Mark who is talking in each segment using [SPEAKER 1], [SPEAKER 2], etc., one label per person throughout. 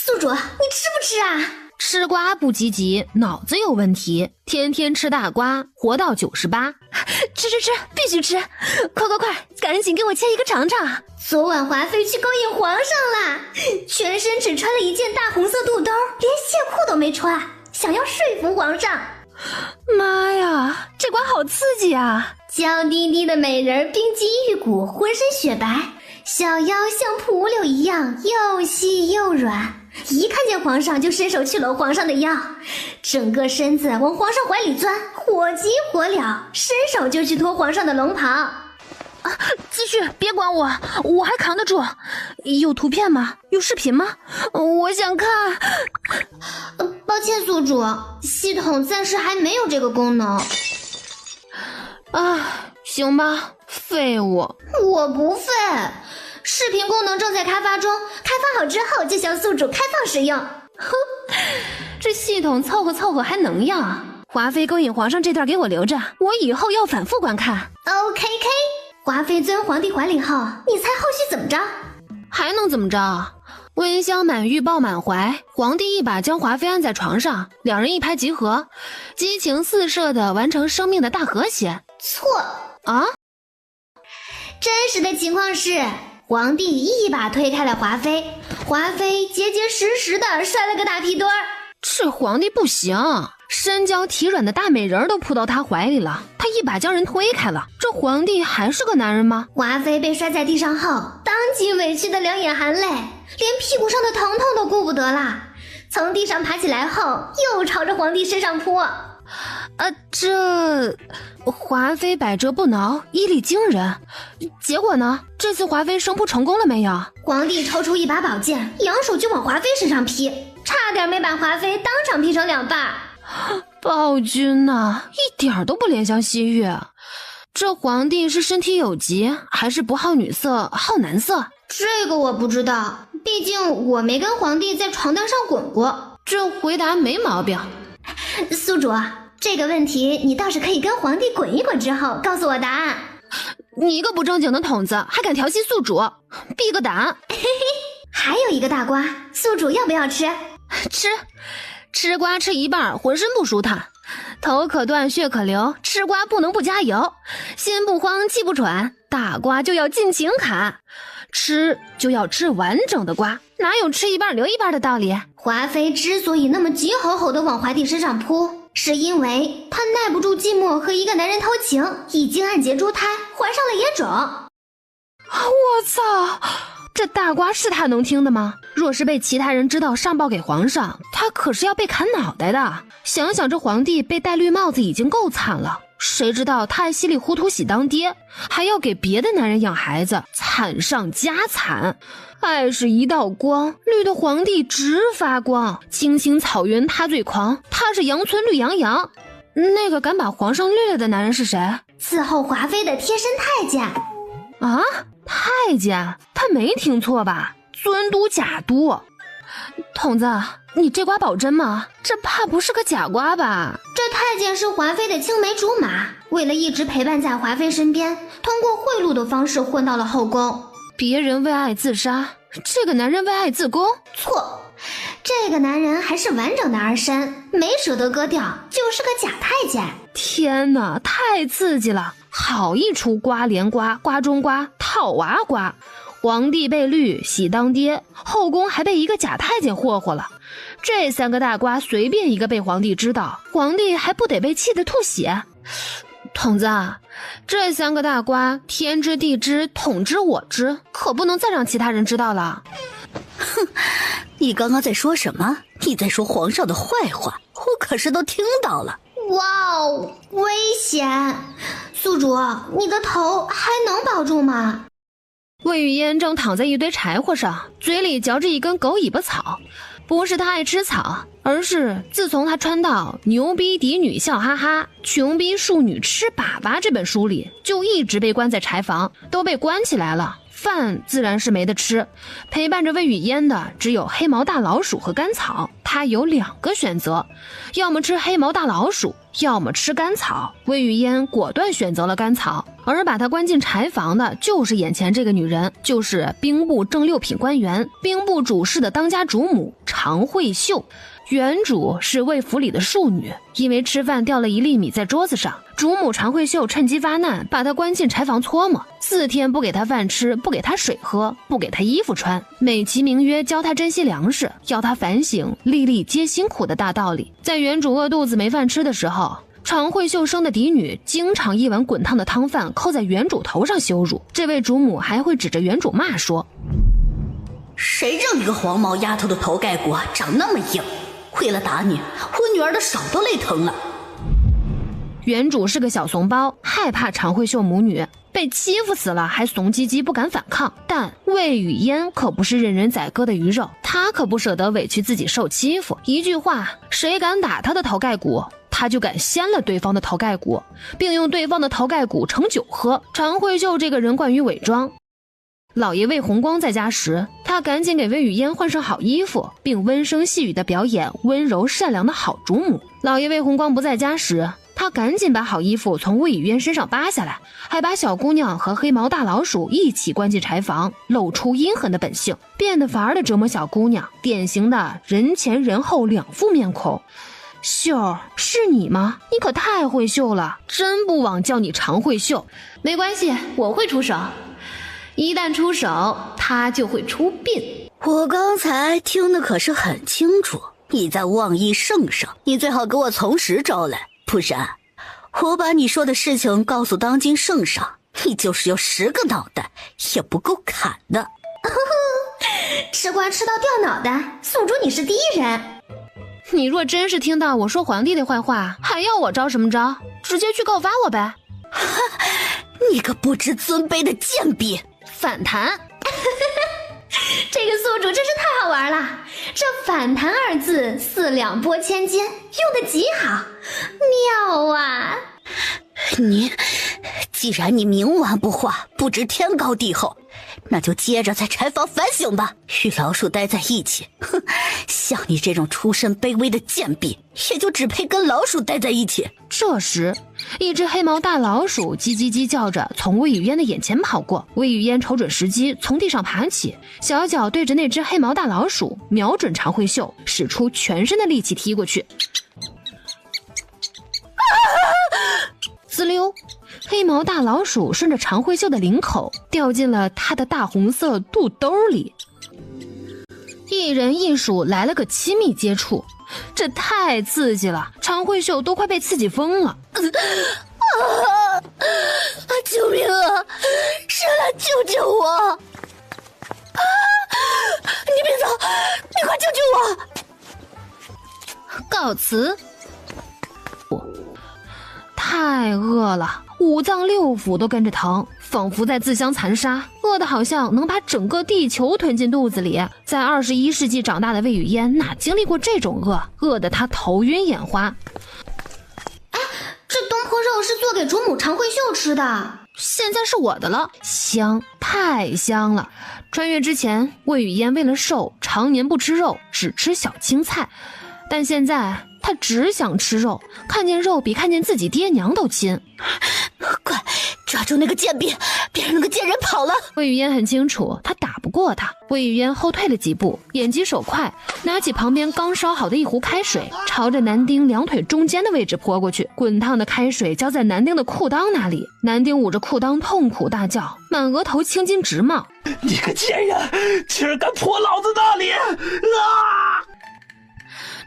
[SPEAKER 1] 宿主，你吃不吃啊？
[SPEAKER 2] 吃瓜不积极，脑子有问题，天天吃大瓜，活到98。
[SPEAKER 3] 吃，必须吃！快，赶紧给我切一个尝尝。
[SPEAKER 1] 昨晚华妃去勾引皇上啦，全身只穿了一件大红色肚兜，连亵裤都没穿，想要说服皇上。
[SPEAKER 3] 妈呀，这瓜好刺激啊！
[SPEAKER 1] 娇滴滴的美人冰肌玉骨，浑身雪白，小腰像蒲柳一样又细又软，一看见皇上就伸手去搂皇上的腰，整个身子往皇上怀里钻，火急火燎，伸手就去脱皇上的龙袍。
[SPEAKER 3] 继续，别管我，我还扛得住。有图片吗？有视频吗？我想看。
[SPEAKER 1] 抱歉宿主，系统暂时还没有这个功能。
[SPEAKER 2] 行吧，废物。
[SPEAKER 1] 我不废，视频功能正在开发中，开发好之后就向宿主开放使用。
[SPEAKER 2] 这系统凑合还能要？华妃勾引皇上这段给我留着，我以后要反复观看。
[SPEAKER 1] OKK， 华妃钻皇帝怀里后，你猜后续怎么着？
[SPEAKER 2] 还能怎么着？温香满玉抱满怀，皇帝一把将华妃按在床上，两人一拍即合，激情四射的完成生命的大和谐。
[SPEAKER 1] 错
[SPEAKER 2] 啊！
[SPEAKER 1] 真实的情况是，皇帝一把推开了华妃，华妃结结实实的摔了个大屁墩儿。
[SPEAKER 2] 这皇帝不行，身娇体软的大美人都扑到他怀里了，他一把将人推开了，这皇帝还是个男人吗？
[SPEAKER 1] 华妃被摔在地上后，当即委屈的两眼含泪，连屁股上的疼痛都顾不得啦。从地上爬起来后，又朝着皇帝身上扑。
[SPEAKER 2] 这华妃百折不挠，毅力惊人。结果呢？这次华妃生扑成功了没有？
[SPEAKER 1] 皇帝抽出一把宝剑，扬手就往华妃身上劈，差点没把华妃当场劈成两半。
[SPEAKER 2] 暴君呐，一点都不怜香惜玉。这皇帝是身体有疾，还是不好女色好男色？
[SPEAKER 1] 这个我不知道，毕竟我没跟皇帝在床单上滚过。
[SPEAKER 2] 这回答没毛病。
[SPEAKER 1] 宿主，这个问题你倒是可以跟皇帝滚一滚之后告诉我答案。
[SPEAKER 2] 你一个不正经的筒子还敢调戏宿主，闭个胆。
[SPEAKER 1] 还有一个大瓜，宿主要不要吃？
[SPEAKER 2] 吃瓜吃一半浑身不舒坦，头可断血可流，吃瓜不能不加油，心不慌气不喘，大瓜就要尽情砍，吃就要吃完整的瓜，哪有吃一半留一半的道理？
[SPEAKER 1] 华妃之所以那么急吼吼地往华帝身上扑，是因为她耐不住寂寞和一个男人偷情，已经暗结珠胎，怀上了野种。
[SPEAKER 2] 我操！这大瓜是他能听的吗？若是被其他人知道上报给皇上，他可是要被砍脑袋的。想想这皇帝被戴绿帽子已经够惨了，谁知道他还稀里糊涂喜当爹，还要给别的男人养孩子，惨上加惨。爱是一道光，绿的皇帝直发光。青青草原他最狂，他是阳春绿洋洋。那个敢把皇上绿了的男人是谁？
[SPEAKER 1] 伺候华妃的贴身太监。
[SPEAKER 2] 啊，太监？他没听错吧？尊都假都。筒子，你这瓜保真吗？这怕不是个假瓜吧？
[SPEAKER 1] 这太监是华妃的青梅竹马，为了一直陪伴在华妃身边，通过贿赂的方式混到了后宫。
[SPEAKER 2] 别人为爱自杀，这个男人为爱自宫？
[SPEAKER 1] 错，这个男人还是完整的儿身，没舍得割掉，就是个假太监。
[SPEAKER 2] 天哪，太刺激了！好一出瓜连瓜，瓜中瓜，套娃瓜。皇帝被绿，喜当爹，后宫还被一个假太监霍霍了。这三个大瓜随便一个被皇帝知道，皇帝还不得被气得吐血？筒子，这三个大瓜天知地知，统知我知，可不能再让其他人知道了。
[SPEAKER 3] 哼，你刚刚在说什么？你在说皇上的坏话，我可是都听到了。
[SPEAKER 1] 哇哦，危险！宿主，你的头还能保住吗？
[SPEAKER 2] 魏雨嫣正躺在一堆柴火上，嘴里嚼着一根狗尾巴草。不是她爱吃草，而是自从她穿到牛逼嫡女笑哈哈，穷逼庶女吃粑粑这本书里，就一直被关在柴房，都被关起来了，饭自然是没得吃，陪伴着魏雨嫣的只有黑毛大老鼠和甘草。他有2个选择，要么吃黑毛大老鼠，要么吃甘草。魏雨嫣果断选择了甘草，而把她关进柴房的就是眼前这个女人，就是兵部正6品官员、兵部主事的当家主母常惠秀。原主是魏府里的庶女，因为吃饭掉了1粒米在桌子上，主母常惠秀趁机发难，把她关进柴房搓磨，4天不给她饭吃，不给她水喝，不给她衣服穿，美其名曰教她珍惜粮食，要她反省粒粒皆辛苦的大道理。在原主饿肚子没饭吃的时候，常惠秀生的嫡女经常一碗滚烫的汤饭扣在原主头上羞辱，这位主母还会指着原主骂说：
[SPEAKER 4] 谁让你个黄毛丫头的头盖骨长那么硬，为了打你，我女儿的手都累疼了。
[SPEAKER 2] 原主是个小怂包，害怕常惠秀母女，被欺负死了还怂唧唧不敢反抗。但魏雨嫣可不是任人宰割的鱼肉，她可不舍得委屈自己受欺负。一句话，谁敢打她的头盖骨，她就敢掀了对方的头盖骨，并用对方的头盖骨盛酒喝。常惠秀这个人惯于伪装，老爷魏弘光在家时，他赶紧给魏雨嫣换上好衣服，并温声细语地表演温柔善良的好主母。老爷魏弘光不在家时，他赶紧把好衣服从魏雨嫣身上扒下来，还把小姑娘和黑毛大老鼠一起关进柴房，露出阴狠的本性，变得反而的折磨小姑娘，典型的人前人后2副面孔。秀，是你吗？你可太会秀了，真不枉叫你常惠秀。
[SPEAKER 1] 没关系，我会出手，一旦出手，他就会出殡。
[SPEAKER 4] 我刚才听的可是很清楚，你在妄议圣上，你最好给我从实招来，不然我把你说的事情告诉当今圣上，你就是有10个脑袋也不够砍的。
[SPEAKER 1] 吃瓜吃到掉脑袋，宿主你是第一人。
[SPEAKER 2] 你若真是听到我说皇帝的坏话，还要我招什么招？直接去告发我呗。
[SPEAKER 4] 你个不知尊卑的贱婢！
[SPEAKER 2] 反弹。
[SPEAKER 1] 这个宿主真是太好玩了，这反弹2字4两拨千斤，用得极好，妙啊！
[SPEAKER 4] 既然你冥顽不化，不知天高地厚，那就接着在柴房反省吧。与老鼠待在一起，哼，像你这种出身卑微的贱婢，也就只配跟老鼠待在一起。
[SPEAKER 2] 这时，一只黑毛大老鼠叽叽叽叫着从魏雨嫣的眼前跑过，魏雨嫣瞅准时机，从地上爬起，小脚对着那只黑毛大老鼠，瞄准常惠秀，使出全身的力气踢过去。滋溜，黑毛大老鼠顺着常惠秀的领口掉进了她的大红色肚兜里。一人一鼠来了个亲密接触，这太刺激了，常惠秀都快被刺激疯了。
[SPEAKER 4] 救命啊！谁来救救我！你别走，你快救救
[SPEAKER 2] 我！告辞。太饿了，5脏6腑都跟着疼，仿佛在自相残杀，饿得好像能把整个地球吞进肚子里。在21世纪长大的魏雨嫣哪经历过这种饿得她头晕眼花。
[SPEAKER 1] 哎，这东坡肉是做给主母常惠秀吃的，
[SPEAKER 2] 现在是我的了，香，太香了。穿越之前，魏雨嫣为了瘦，常年不吃肉，只吃小青菜，但现在他只想吃肉，看见肉比看见自己爹娘都亲。
[SPEAKER 4] 快抓住那个贱婢，别让那个贱人跑了！
[SPEAKER 2] 魏雨嫣很清楚他打不过他，魏雨嫣后退了几步，眼疾手快，拿起旁边刚烧好的一壶开水，朝着男丁2腿中间的位置泼过去。滚烫的开水浇在男丁的裤裆那里，男丁捂着裤裆痛苦大叫，满额头青筋直冒。
[SPEAKER 5] 你个贱人，竟然敢泼老子那里！啊！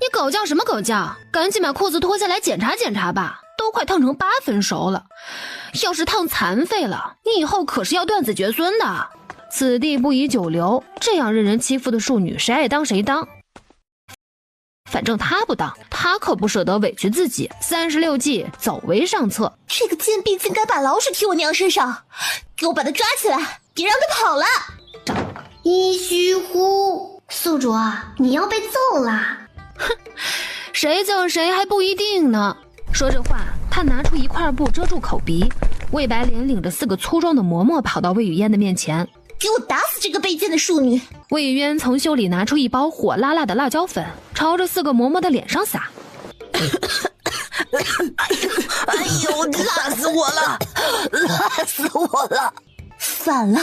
[SPEAKER 2] 你狗叫什么狗叫？赶紧把裤子脱下来检查检查吧，都快烫成8分熟了。要是烫残废了，你以后可是要断子绝孙的。此地不宜久留，这样任人欺负的庶女，谁爱当谁当。反正他不当，他可不舍得委屈自己。36计，走为上策。
[SPEAKER 4] 这个贱婢竟敢把老鼠踢我娘身上，给我把她抓起来，别让她跑了！
[SPEAKER 1] 一虚乎，宿主，你要被揍啦！
[SPEAKER 2] 哼，谁揍谁还不一定呢。说这话，他拿出一块布遮住口鼻。魏白莲领着4个粗壮的嬷嬷跑到魏雨嫣的面前，
[SPEAKER 3] 给我打死这个卑贱的庶女！
[SPEAKER 2] 魏渊从袖里拿出一包火辣辣的辣椒粉，朝着4个嬷嬷的脸上撒。
[SPEAKER 4] 哎呦，辣死我了，辣死我了！
[SPEAKER 3] 反了！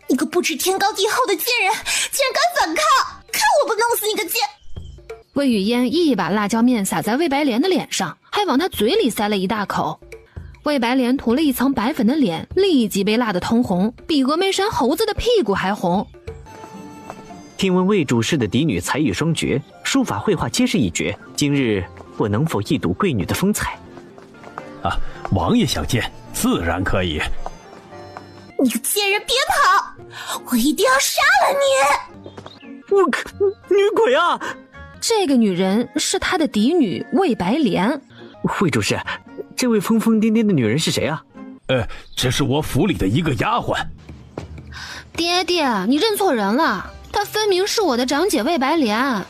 [SPEAKER 3] 你个不知天高地厚的贱人，竟然敢反抗！看我不弄死你个贱！
[SPEAKER 2] 魏雨嫣一把辣椒面撒在魏白莲的脸上，还往她嘴里塞了一大口。魏白莲涂了一层白粉的脸立即被辣得通红，比峨眉山猴子的屁股还红。
[SPEAKER 6] 听闻魏主事的嫡女才艺双绝，书法绘画皆是一绝，今日我能否一睹贵女的风采？
[SPEAKER 5] 王爷想见，自然可以。
[SPEAKER 3] 你个贱人，别跑！我一定要杀了你！
[SPEAKER 6] 女鬼啊！
[SPEAKER 2] 这个女人是他的嫡女魏白莲。
[SPEAKER 6] 魏主事，这位疯疯癫癫的女人是谁啊？
[SPEAKER 5] 这是我府里的一个丫鬟。
[SPEAKER 2] 爹爹，你认错人了，她分明是我的长姐魏白莲。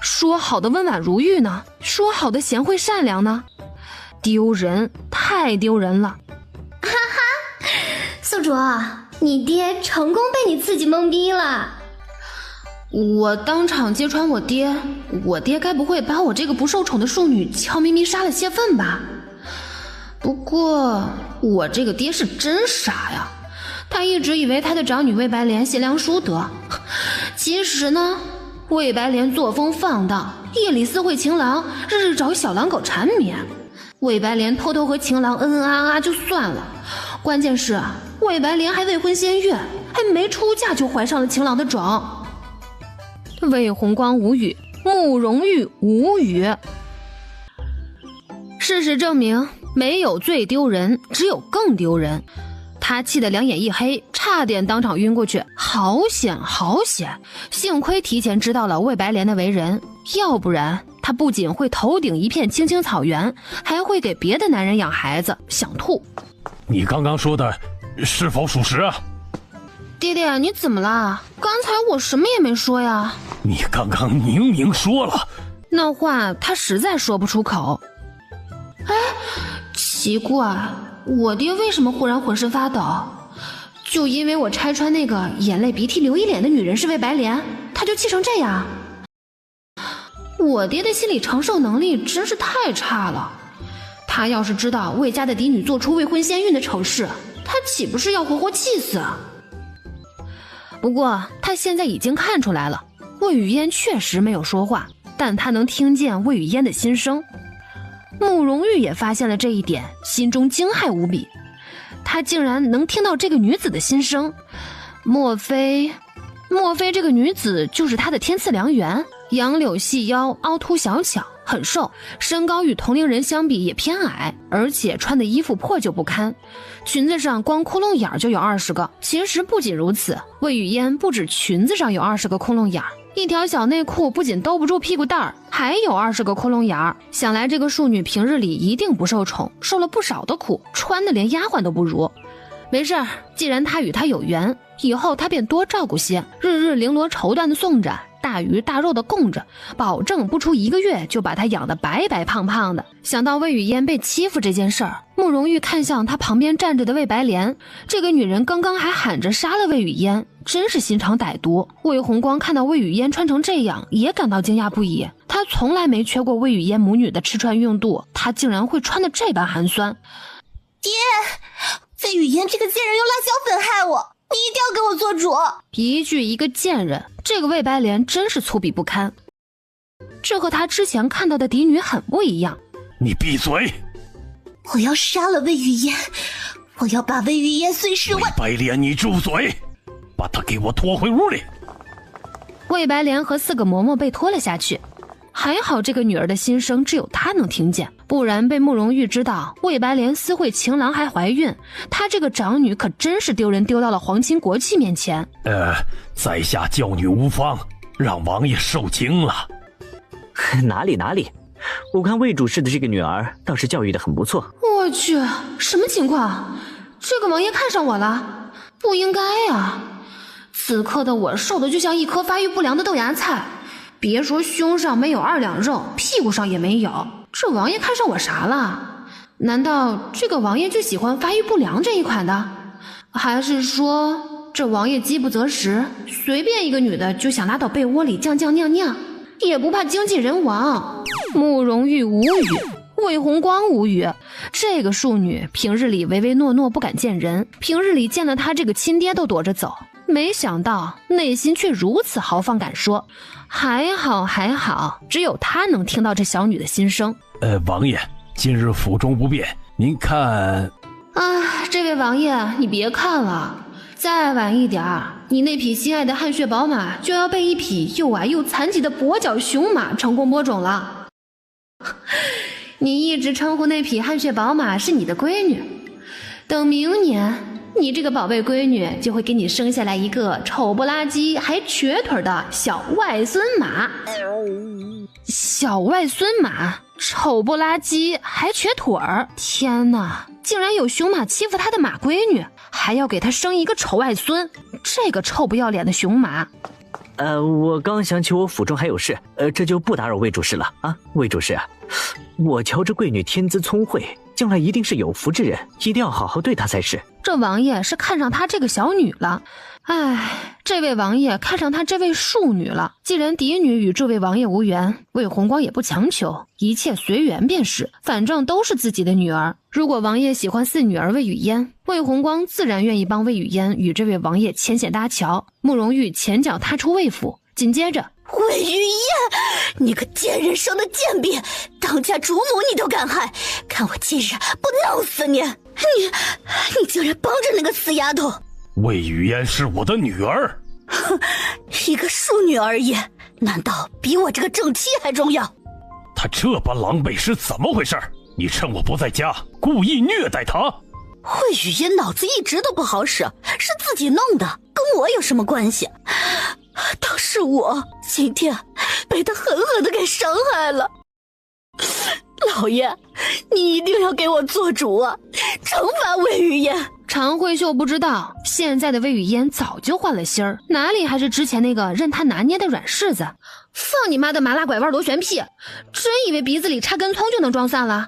[SPEAKER 2] 说好的温婉如玉呢？说好的贤惠善良呢？丢人，太丢人了！
[SPEAKER 1] 哈哈，宿主，你爹成功被你刺激懵逼了。
[SPEAKER 2] 我当场揭穿我爹该不会把我这个不受宠的庶女悄咪咪杀了泄愤吧？不过我这个爹是真傻呀，他一直以为他的长女魏白莲贤良淑德，其实呢，魏白莲作风放荡，夜里私会情郎，日日找小狼狗缠绵。魏白莲偷偷和情郎恩恩啊啊就算了，关键是魏白莲还未婚先孕，还没出嫁就怀上了情郎的种。魏红光无语，慕容玉无语。事实证明，没有最丢人，只有更丢人。他气得两眼一黑，差点当场晕过去。好险好险，幸亏提前知道了魏白莲的为人，要不然他不仅会头顶一片青青草原，还会给别的男人养孩子，想吐。
[SPEAKER 5] 你刚刚说的是否属实啊？
[SPEAKER 2] 爹爹，你怎么了？刚才我什么也没说呀。
[SPEAKER 5] 你刚刚明明说了。
[SPEAKER 2] 那话他实在说不出口。哎，奇怪，我爹为什么忽然浑身发抖？就因为我拆穿那个眼泪鼻涕流一脸的女人是魏白莲，他就气成这样？我爹的心理承受能力真是太差了。他要是知道魏家的嫡女做出未婚先孕的丑事，他岂不是要活活气死？不过他现在已经看出来了，魏雨嫣确实没有说话，但他能听见魏雨嫣的心声。慕容玉也发现了这一点，心中惊骇无比。他竟然能听到这个女子的心声，莫非这个女子就是他的天赐良缘？杨柳细腰，凹凸小巧，很瘦，身高与同龄人相比也偏矮，而且穿的衣服破旧不堪，裙子上光窟窿眼就有20个。其实不仅如此，魏雨嫣不止裙子上有20个窟窿眼，一条小内裤不仅兜不住屁股蛋儿，还有20个窟窿眼。想来这个庶女平日里一定不受宠，受了不少的苦，穿的连丫鬟都不如。没事儿，既然他与他有缘，以后他便多照顾些，日日绫罗绸缎的送着，大鱼大肉的供着，保证不出1个月就把他养得白白胖胖的。想到魏雨嫣被欺负这件事儿，慕容玉看向他旁边站着的魏白莲，这个女人刚刚还喊着杀了魏雨嫣，真是心肠歹毒。魏红光看到魏雨嫣穿成这样，也感到惊讶不已。他从来没缺过魏雨嫣母女的吃穿用度，他竟然会穿得这般寒酸。
[SPEAKER 3] 爹，魏雨嫣这个贱人用辣椒粉害我，你一定要给我做主。
[SPEAKER 2] 一句一个贱人，这个魏白莲真是粗鄙不堪。这和他之前看到的嫡女很不一样。
[SPEAKER 5] 你闭嘴！
[SPEAKER 3] 我要杀了魏雨嫣，我要把魏雨嫣碎尸万。
[SPEAKER 5] 白莲，你住嘴！把她给我拖回屋里。
[SPEAKER 2] 魏白莲和4个嬷嬷被拖了下去，还好这个女儿的心声只有她能听见，不然被慕容玉知道魏白莲私会情郎还怀孕，她这个长女可真是丢人丢到了皇亲国戚面前。
[SPEAKER 5] 在下教女无方，让王爷受惊了。
[SPEAKER 6] 哪里，我看魏主事的这个女儿倒是教育得很不错。
[SPEAKER 2] 我去，什么情况？这个王爷看上我了？不应该啊！此刻的我瘦的就像一颗发育不良的豆芽菜，别说胸上没有2两肉，屁股上也没有。这王爷看上我啥了？难道这个王爷就喜欢发育不良这一款的？还是说这王爷饥不择食，随便一个女的就想拉到被窝里酱酱酿酿，也不怕经纪人亡？慕容玉无语，魏红光无语。这个庶女平日里唯唯诺诺不敢见人，平日里见了她这个亲爹都躲着走，没想到内心却如此豪放敢说。还好，只有他能听到这小女的心声。
[SPEAKER 5] 王爷，今日府中不便，您看。
[SPEAKER 2] 这位王爷，你别看了，再晚一点儿，你那匹心爱的汗血宝马就要被一匹又矮又残疾的跛脚雄马成功播种了。你一直称呼那匹汗血宝马是你的闺女，等明年你这个宝贝闺女就会给你生下来一个丑不拉几还瘸腿的小外孙马。小外孙马，丑不拉几还瘸腿儿，天哪，竟然有雄马欺负他的马闺女，还要给他生一个丑外孙，这个臭不要脸的雄马。
[SPEAKER 6] 我刚想起我府中还有事，这就不打扰魏主事了啊。魏主事，我瞧这贵女天资聪慧，将来一定是有福之人，一定要好好对她才是。
[SPEAKER 2] 这王爷是看上她这个小女了，这位王爷看上她这位庶女了。既然嫡女与这位王爷无缘，魏红光也不强求，一切随缘便是，反正都是自己的女儿。如果王爷喜欢四女儿魏雨嫣，魏红光自然愿意帮魏雨嫣与这位王爷牵线搭桥。慕容玉前脚踏出魏府，紧接着，
[SPEAKER 4] 魏雨嫣，你个贱人生的贱婢，当家主母你都敢害，看我今日不弄死你！你竟然帮着那个死丫头！
[SPEAKER 5] 魏雨嫣是我的女儿。
[SPEAKER 4] 哼，一个庶女而已，难道比我这个正妻还重要？
[SPEAKER 5] 她这般狼狈是怎么回事？你趁我不在家故意虐待她？
[SPEAKER 4] 魏雨嫣脑子一直都不好使，是自己弄的，跟我有什么关系？倒是我今天被她狠狠地给伤害了。老爷，你一定要给我做主啊，惩罚魏雨嫣。
[SPEAKER 2] 常慧秀不知道，现在的魏雨嫣早就换了心儿，哪里还是之前那个任她拿捏的软柿子？放你妈的麻辣拐弯螺旋屁！真以为鼻子里插根葱就能装蒜了？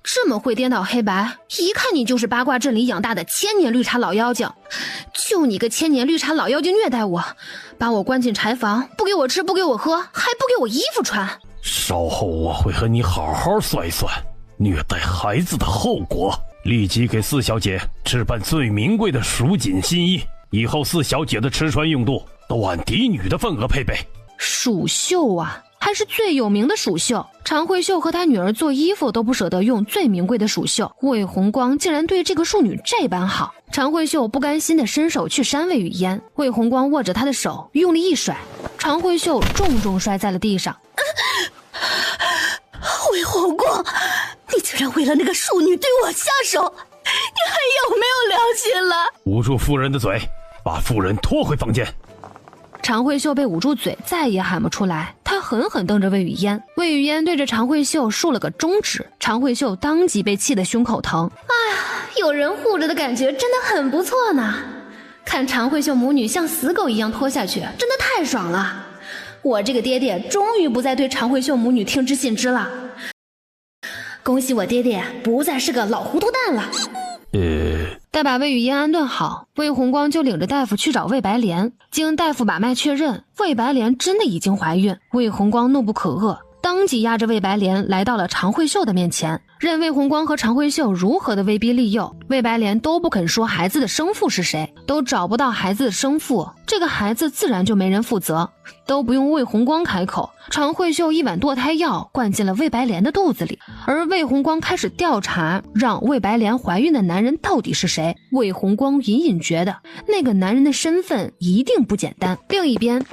[SPEAKER 2] 这么会颠倒黑白，一看你就是八卦阵里养大的千年绿茶老妖精。就你个千年绿茶老妖精虐待我，把我关进柴房，不给我吃，不给我喝，还不给我衣服穿。
[SPEAKER 5] 稍后我会和你好好算一算虐待孩子的后果。立即给四小姐置办最名贵的蜀锦新衣，以后四小姐的吃穿用度都按嫡女的份额配备。
[SPEAKER 2] 蜀绣啊，还是最有名的蜀绣。常慧秀和她女儿做衣服都不舍得用最名贵的蜀绣，魏红光竟然对这个庶女这般好。常慧秀不甘心地伸手去扇魏雨嫣，魏红光握着她的手用力一甩，常慧秀重重摔在了地上。
[SPEAKER 4] 魏红光，你竟然为了那个庶女对我下手，你还有没有良心了？
[SPEAKER 5] 捂住夫人的嘴，把夫人拖回房间。
[SPEAKER 2] 常慧秀被捂住嘴，再也喊不出来。她狠狠瞪着魏雨嫣，魏雨嫣对着常慧秀竖了个中指，常慧秀当即被气得胸口疼。有人护着的感觉真的很不错呢。看常慧秀母女像死狗一样拖下去，真的太爽了。我这个爹爹终于不再对常慧秀母女听之信之了。恭喜我爹爹不再是个老糊涂蛋了。待把魏雨嫣安顿好，魏红光就领着大夫去找魏白莲。经大夫把脉确认，魏白莲真的已经怀孕。魏红光怒不可遏，当即押着魏白莲来到了常慧秀的面前，任魏红光和常慧秀如何的威逼利诱，魏白莲都不肯说孩子的生父是谁，都找不到孩子的生父，这个孩子自然就没人负责。都不用魏红光开口，常慧秀一碗堕胎药灌进了魏白莲的肚子里，而魏红光开始调查让魏白莲怀孕的男人到底是谁。魏红光隐隐觉得那个男人的身份一定不简单。另一边，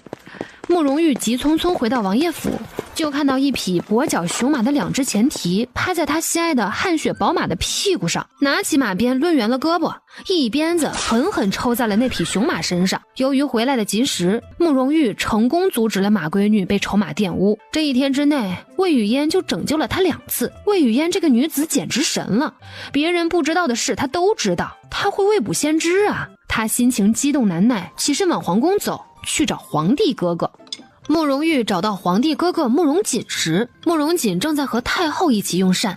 [SPEAKER 2] 慕容玉急匆匆回到王爷府，就看到一匹跛脚雄马的两只前蹄趴在他心爱的汗血宝马的屁股上，拿起马鞭抡圆了胳膊，一鞭子狠狠抽在了那匹雄马身上。由于回来的及时，慕容玉成功阻止了马闺女被丑马玷污。这一天之内，魏雨嫣就拯救了她2次。魏雨嫣这个女子简直神了，别人不知道的事她都知道，她会未卜先知啊。她心情激动难耐，起身往皇宫走，去找皇帝哥哥。慕容玉找到皇帝哥哥慕容锦时，慕容锦正在和太后一起用膳。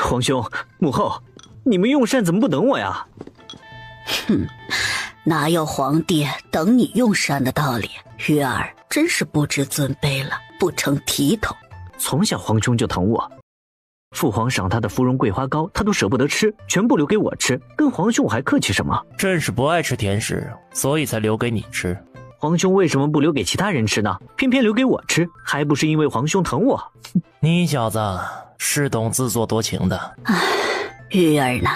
[SPEAKER 6] 皇兄，母后，你们用膳怎么不等我呀？
[SPEAKER 4] 哪有皇帝等你用膳的道理？玉儿真是不知尊卑了，不成体统。
[SPEAKER 6] 从小皇兄就疼我，父皇赏他的芙蓉桂花糕，他都舍不得吃，全部留给我吃。跟皇兄我还客气什么？
[SPEAKER 7] 朕是不爱吃甜食，所以才留给你吃。
[SPEAKER 6] 皇兄为什么不留给其他人吃呢？偏偏留给我吃，还不是因为皇兄疼我？
[SPEAKER 7] 你小子是懂自作多情的。
[SPEAKER 4] 玉儿呢，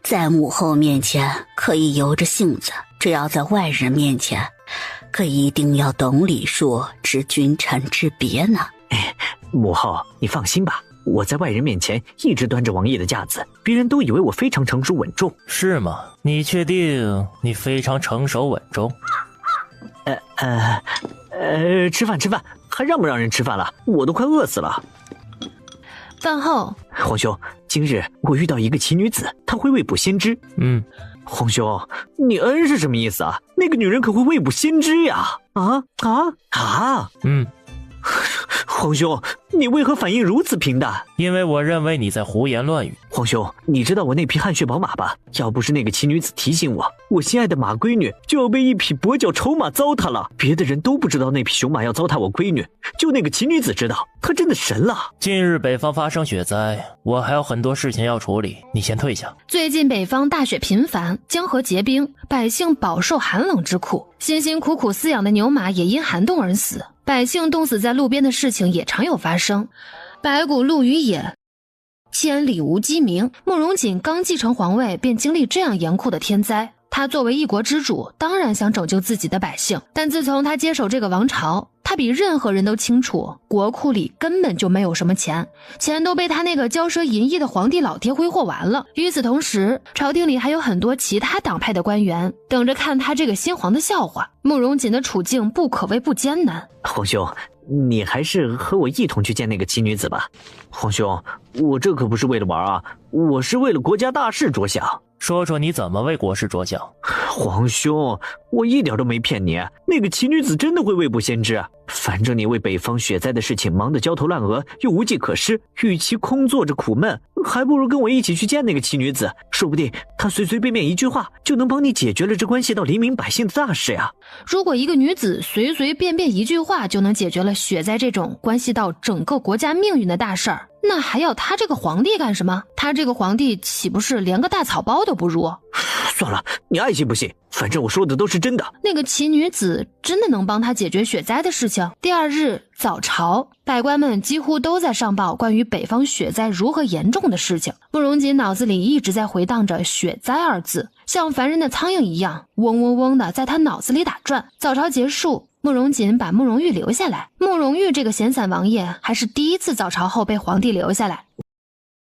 [SPEAKER 4] 在母后面前可以由着性子，只要在外人面前，可一定要懂礼数，知君臣之别呢。
[SPEAKER 6] 母后，你放心吧，我在外人面前一直端着王爷的架子，别人都以为我非常成熟稳重。
[SPEAKER 7] 是吗？你确定你非常成熟稳重？
[SPEAKER 6] 吃饭，还让不让人吃饭了？我都快饿死了。
[SPEAKER 2] 饭后，
[SPEAKER 6] 皇兄，今日我遇到一个奇女子，她会未卜先知。皇兄，你是什么意思啊？那个女人可会未卜先知呀！皇兄，你为何反应如此平淡？
[SPEAKER 7] 因为我认为你在胡言乱语。
[SPEAKER 6] 皇兄，你知道我那匹汗血宝马吧？要不是那个奇女子提醒我，我心爱的马闺女就要被一匹跛脚丑马糟蹋了。别的人都不知道那匹雄马要糟蹋我闺女，就那个奇女子知道，她真的神了。
[SPEAKER 7] 近日北方发生雪灾，我还有很多事情要处理，你先退下。
[SPEAKER 2] 最近北方大雪频繁，江河结冰，百姓饱受寒冷之苦，辛辛苦苦饲养的牛马也因寒冻而死。百姓冻死在路边的事情也常有发生，白骨露于野，千里无鸡鸣。慕容锦刚继承皇位，便经历这样严酷的天灾。他作为一国之主，当然想拯救自己的百姓，但自从他接手这个王朝，他比任何人都清楚，国库里根本就没有什么钱，钱都被他那个骄奢淫逸的皇帝老爹挥霍完了。与此同时，朝廷里还有很多其他党派的官员等着看他这个新皇的笑话。慕容锦的处境不可谓不艰难。
[SPEAKER 6] 皇兄，你还是和我一同去见那个奇女子吧。皇兄，我这可不是为了玩啊，我是为了国家大事着想。
[SPEAKER 7] 说说你怎么为国事着想？
[SPEAKER 6] 皇兄，我一点都没骗你，那个奇女子真的会未卜先知。反正你为北方雪灾的事情忙得焦头烂额，又无计可施，与其空坐着苦闷，还不如跟我一起去见那个奇女子，说不定她随随便便一句话就能帮你解决了这关系到黎民百姓的大事呀。
[SPEAKER 2] 如果一个女子随随便便一句话就能解决了雪灾这种关系到整个国家命运的大事儿，那还要他这个皇帝干什么？他这个皇帝岂不是连个大草包都不如？
[SPEAKER 6] 算了，你爱信不信，反正我说的都是真的。
[SPEAKER 2] 那个奇女子真的能帮他解决雪灾的事情？第二日早朝，百官们几乎都在上报关于北方雪灾如何严重的事情。慕容锦脑子里一直在回荡着雪灾二字，像烦人的苍蝇一样嗡嗡嗡的在他脑子里打转。早朝结束，慕容锦把慕容玉留下来。慕容玉这个闲散王爷还是第一次早朝后被皇帝留下来。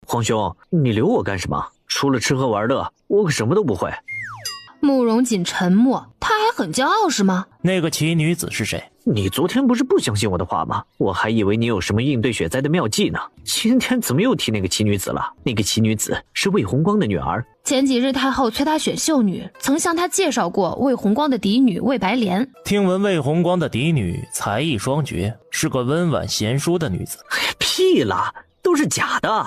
[SPEAKER 6] 皇兄，你留我干什么？除了吃喝玩乐，我可什么都不会。
[SPEAKER 2] 慕容锦沉默，他还很骄傲是吗？
[SPEAKER 7] 那个奇女子是谁？
[SPEAKER 6] 你昨天不是不相信我的话吗？我还以为你有什么应对雪灾的妙计呢。今天怎么又提那个奇女子了？那个奇女子是魏弘光的女儿。
[SPEAKER 2] 前几日太后催他选秀女，曾向他介绍过魏弘光的嫡女魏白莲。
[SPEAKER 7] 听闻魏弘光的嫡女才艺双绝，是个温婉贤淑的女子。
[SPEAKER 6] 屁啦，都是假的。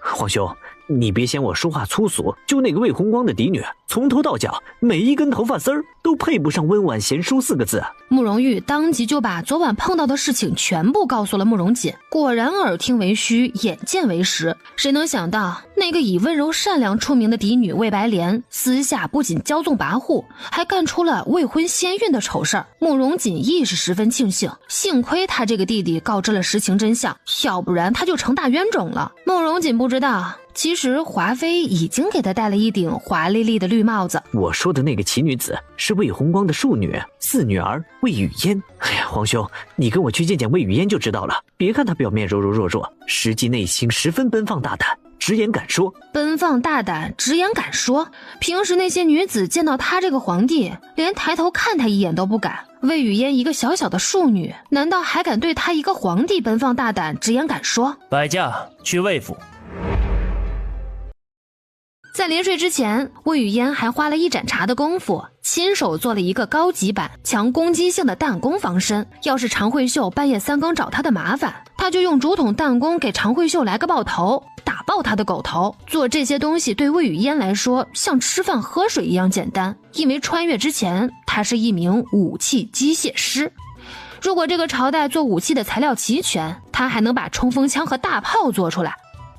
[SPEAKER 6] 皇兄，你别嫌我说话粗俗，就那个魏弘光的嫡女，从头到脚每一根头发丝儿都配不上温婉贤淑4个字。
[SPEAKER 2] 慕容玉当即就把昨晚碰到的事情全部告诉了慕容锦，果然耳听为虚，眼见为实。谁能想到那个以温柔善良出名的嫡女魏白莲，私下不仅骄纵跋扈，还干出了未婚先孕的丑事儿。慕容锦亦是十分庆幸，幸亏他这个弟弟告知了实情真相，要不然他就成大冤种了。慕容锦不知道，其实华妃已经给他戴了一顶华丽丽的绿帽子。
[SPEAKER 6] 我说的那个奇女子是魏弘光的庶女，四女儿魏雨嫣。哎呀，皇兄，你跟我去见见魏雨嫣就知道了。别看她表面柔柔弱弱，实际内心十分奔放大胆，直言敢说。
[SPEAKER 2] 奔放大胆，直言敢说。平时那些女子见到他这个皇帝，连抬头看他一眼都不敢。魏雨嫣一个小小的庶女，难道还敢对他一个皇帝奔放大胆，直言敢说？
[SPEAKER 7] 摆驾去魏府。
[SPEAKER 2] 在临睡之前，魏雨嫣还花了一盏茶的功夫，亲手做了一个高级版强攻击性的弹弓防身。要是常慧秀半夜3更找他的麻烦，他就用竹筒弹弓给常慧秀来个爆头，打爆他的狗头。做这些东西对魏雨嫣来说像吃饭喝水一样简单，因为穿越之前他是一名武器机械师。如果这个朝代做武器的材料齐全，他还能把冲锋枪和大炮做出来。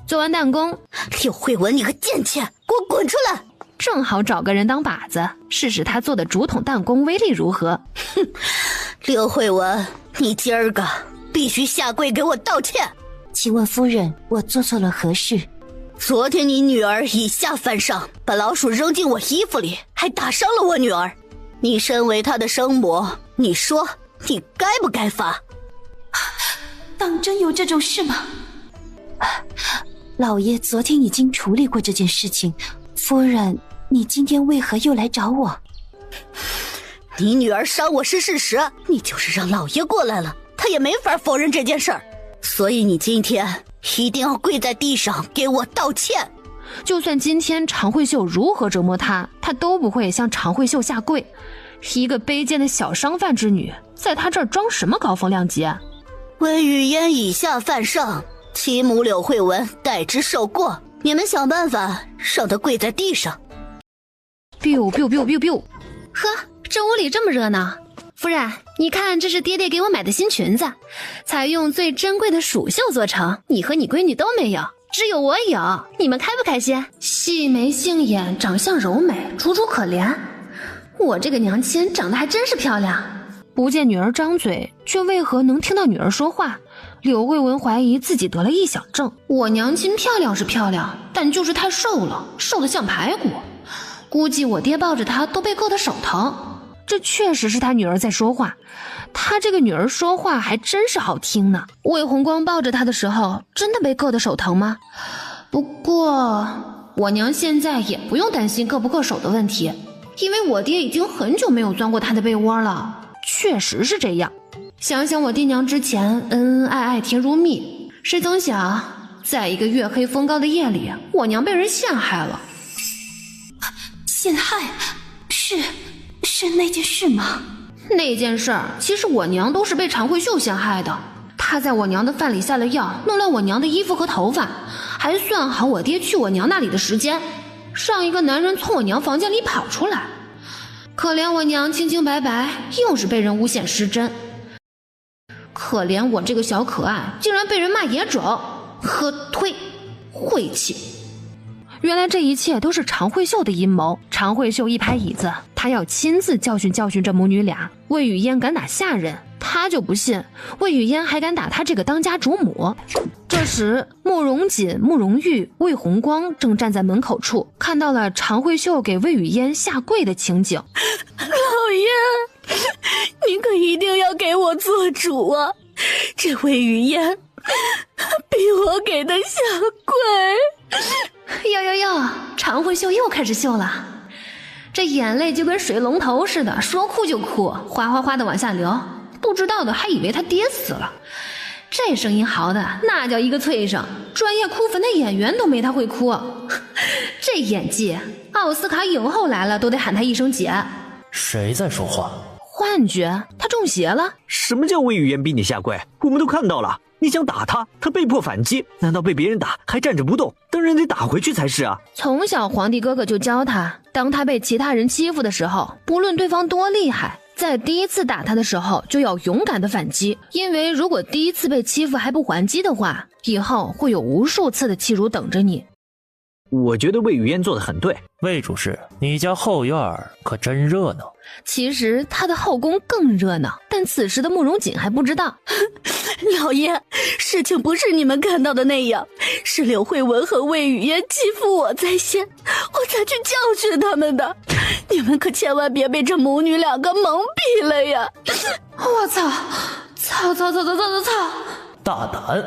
[SPEAKER 2] 做完弹弓，
[SPEAKER 4] 柳慧文，你个贱妾，给我滚出来！
[SPEAKER 2] 正好找个人当靶子，试试他做的竹筒弹弓威力如何。
[SPEAKER 4] 哼，柳慧文，你今儿个必须下跪给我道歉。
[SPEAKER 3] 请问夫人，我做错了何事？
[SPEAKER 4] 昨天你女儿以下犯上，把老鼠扔进我衣服里，还打伤了我女儿。你身为她的生母，你说你该不该罚？
[SPEAKER 3] 当真有这种事吗？老爷昨天已经处理过这件事情，夫人，你今天为何又来找我？
[SPEAKER 4] 你女儿伤我是事实，你就是让老爷过来了，他也没法否认这件事儿，所以你今天一定要跪在地上给我道歉。
[SPEAKER 2] 就算今天常慧秀如何折磨他，他都不会向常慧秀下跪。一个卑贱的小商贩之女，在他这儿装什么高风亮节啊？
[SPEAKER 4] 魏雨嫣以下犯上，其母柳慧文代之受过，你们想办法让她跪在地上。
[SPEAKER 2] biu biu biu biu biu。
[SPEAKER 1] 呵，这屋里这么热闹。夫人，你看，这是爹爹给我买的新裙子，采用最珍贵的蜀绣做成，你和你闺女都没有，只有我有，你们开不开心？细眉杏眼，长相柔美，楚楚可怜。我这个娘亲长得还真是漂亮。
[SPEAKER 2] 不见女儿张嘴，却为何能听到女儿说话？柳慧文怀疑自己得了臆想症。
[SPEAKER 1] 我娘亲漂亮是漂亮，但就是太瘦了，瘦得像排骨。估计我爹抱着她都被硌得手疼。
[SPEAKER 2] 这确实是他女儿在说话，他这个女儿说话还真是好听呢。魏红光抱着她的时候，真的被硌得手疼吗？
[SPEAKER 1] 不过我娘现在也不用担心硌不硌手的问题，因为我爹已经很久没有钻过她的被窝了。
[SPEAKER 2] 确实是这样。
[SPEAKER 1] 想想我爹娘之前恩恩爱爱甜如蜜，谁曾想在一个月黑风高的夜里，我娘被人陷害了。
[SPEAKER 3] 陷害？是那件事吗？
[SPEAKER 1] 那件事儿其实我娘都是被常慧秀陷害的。她在我娘的饭里下了药，弄乱我娘的衣服和头发，还算好我爹去我娘那里的时间，让一个男人从我娘房间里跑出来。可怜我娘清清白白，又是被人诬陷失真。可怜我这个小可爱，竟然被人骂野种和呸，晦气。
[SPEAKER 2] 原来这一切都是常慧秀的阴谋。常慧秀一拍椅子，她要亲自教训教训这母女俩。魏雨嫣敢打下人，她就不信魏雨嫣还敢打她这个当家主母。这时慕容锦、慕容玉、魏红光正站在门口处，看到了常慧秀给魏雨嫣下跪的情景。
[SPEAKER 4] 老爷，你可一定要给我做主啊！这魏雨嫣逼我给她下跪。
[SPEAKER 1] 哟，常慧秀又开始秀了，这眼泪就跟水龙头似的，说哭就哭，哗哗哗的往下流。不知道的还以为他爹死了。这声音嚎的那叫一个脆声，专业哭坟的演员都没他会哭。这演技，奥斯卡影后来了都得喊他一声姐。
[SPEAKER 7] 谁在说话？
[SPEAKER 2] 幻觉，他中邪了。
[SPEAKER 6] 什么叫魏雨嫣逼你下跪？我们都看到了。你想打他，他被迫反击，难道被别人打还站着不动？当然得打回去才是啊！
[SPEAKER 2] 从小皇帝哥哥就教他，当他被其他人欺负的时候，不论对方多厉害，在第一次打他的时候就要勇敢的反击，因为如果第一次被欺负还不还击的话，以后会有无数次的欺辱等着你。
[SPEAKER 6] 我觉得魏雨嫣做得很对。
[SPEAKER 7] 魏主事，你家后院可真热闹。
[SPEAKER 2] 其实他的后宫更热闹，但此时的慕容锦还不知道。
[SPEAKER 4] 老爷，事情不是你们看到的那样，是柳慧文和魏雨嫣欺负我在先，我才去教训他们的。你们可千万别被这母女两个蒙蔽了呀！
[SPEAKER 1] 我操！操！
[SPEAKER 7] 大胆！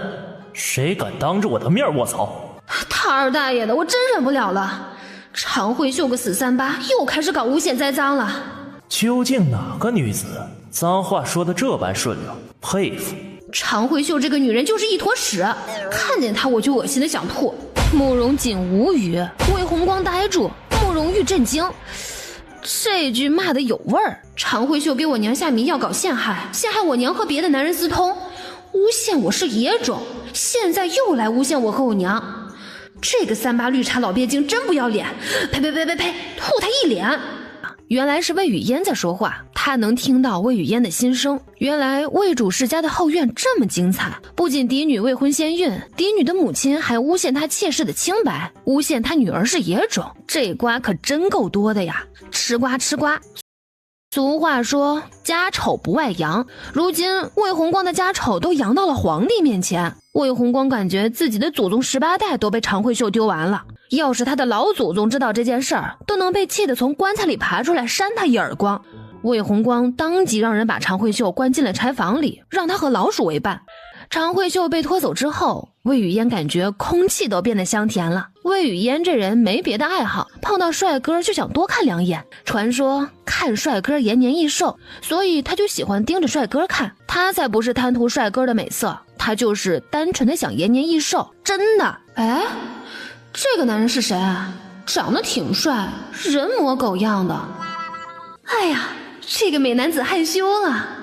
[SPEAKER 7] 谁敢当着我的面卧槽？
[SPEAKER 1] 他二大爷的，我真忍不了了！常慧秀个死三八，又开始搞诬陷栽赃了。
[SPEAKER 7] 究竟哪个女子脏话说得这般顺溜？佩服！
[SPEAKER 1] 常慧秀这个女人就是一坨屎，看见她我就恶心的想吐。
[SPEAKER 2] 慕容锦无语，魏红光呆住，慕容玉震惊。这句骂得有味儿。常慧秀给我娘下迷药搞陷害，陷害我娘和别的男人私通，诬陷我是野种，现在又来诬陷我和我娘。这个38绿茶老鳖精真不要脸！呸呸呸呸呸，吐他一脸！原来是魏雨嫣在说话，他能听到魏雨嫣的心声。原来魏主世家的后院这么精彩，不仅嫡女未婚先孕，嫡女的母亲还诬陷她妾室的清白，诬陷她女儿是野种，这瓜可真够多的呀！吃瓜吃瓜。俗话说家丑不外扬，如今魏红光的家丑都扬到了皇帝面前，魏红光感觉自己的祖宗18代都被常慧秀丢完了。要是他的老祖宗知道这件事儿，都能被气得从棺材里爬出来扇他一耳光。魏红光当即让人把常慧秀关进了柴房里，让他和老鼠为伴。常慧秀被拖走之后，魏雨嫣感觉空气都变得香甜了。魏雨嫣这人没别的爱好，碰到帅哥就想多看2眼。传说看帅哥延年益寿，所以他就喜欢盯着帅哥看。他才不是贪图帅哥的美色，他就是单纯的想延年益寿，真的。哎，这个男人是谁啊？长得挺帅，人模狗样的。哎呀，这个美男子害羞了。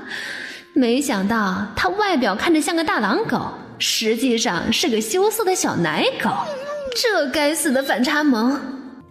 [SPEAKER 2] 没想到他外表看着像个大狼狗，实际上是个羞涩的小奶狗。这该死的反差萌！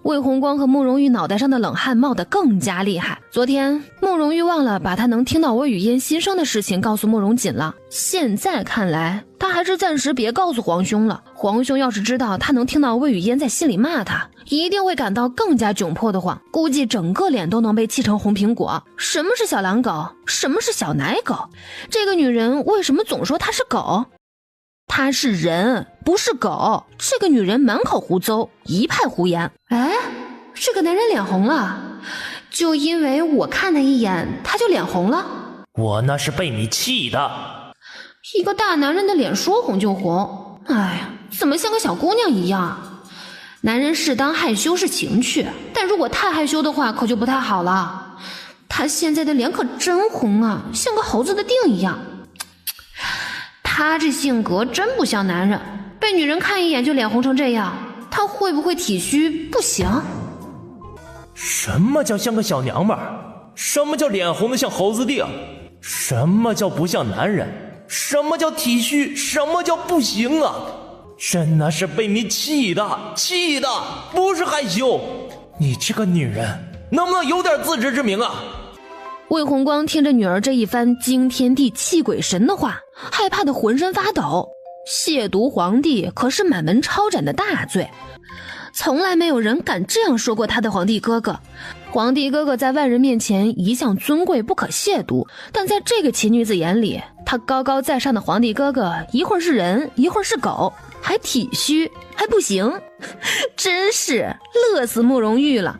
[SPEAKER 2] 魏红光和慕容玉脑袋上的冷汗冒得更加厉害。昨天慕容玉忘了把他能听到魏雨嫣心声的事情告诉慕容锦了，现在看来他还是暂时别告诉皇兄了。皇兄要是知道他能听到魏雨嫣在心里骂他，一定会感到更加窘迫的慌，估计整个脸都能被气成红苹果。什么是小狼狗？什么是小奶狗？这个女人为什么总说她是狗？她是人，不是狗。这个女人满口胡诌，一派胡言。哎，这个男人脸红了，就因为我看他一眼，他就脸红了。
[SPEAKER 7] 我那是被你气的。
[SPEAKER 2] 一个大男人的脸说红就红，哎呀，怎么像个小姑娘一样？男人适当害羞是情趣，但如果太害羞的话，可就不太好了。他现在的脸可真红啊，像个猴子的腚一样。他这性格真不像男人，被女人看一眼就脸红成这样，他会不会体虚不行？
[SPEAKER 7] 什么叫像个小娘们儿？什么叫脸红的像猴子腚？什么叫不像男人？什么叫体虚？什么叫不行啊？真的是被你气的，气的，不是害羞。你这个女人能不能有点自知之明啊？
[SPEAKER 2] 魏红光听着女儿这一番惊天地泣鬼神的话，害怕的浑身发抖。亵渎皇帝可是满门抄斩的大罪，从来没有人敢这样说过他的皇帝哥哥。皇帝哥哥在外人面前一向尊贵不可亵渎，但在这个奇女子眼里，他高高在上的皇帝哥哥一会儿是人，一会儿是狗，还体虚，还不行，真是乐死慕容玉了。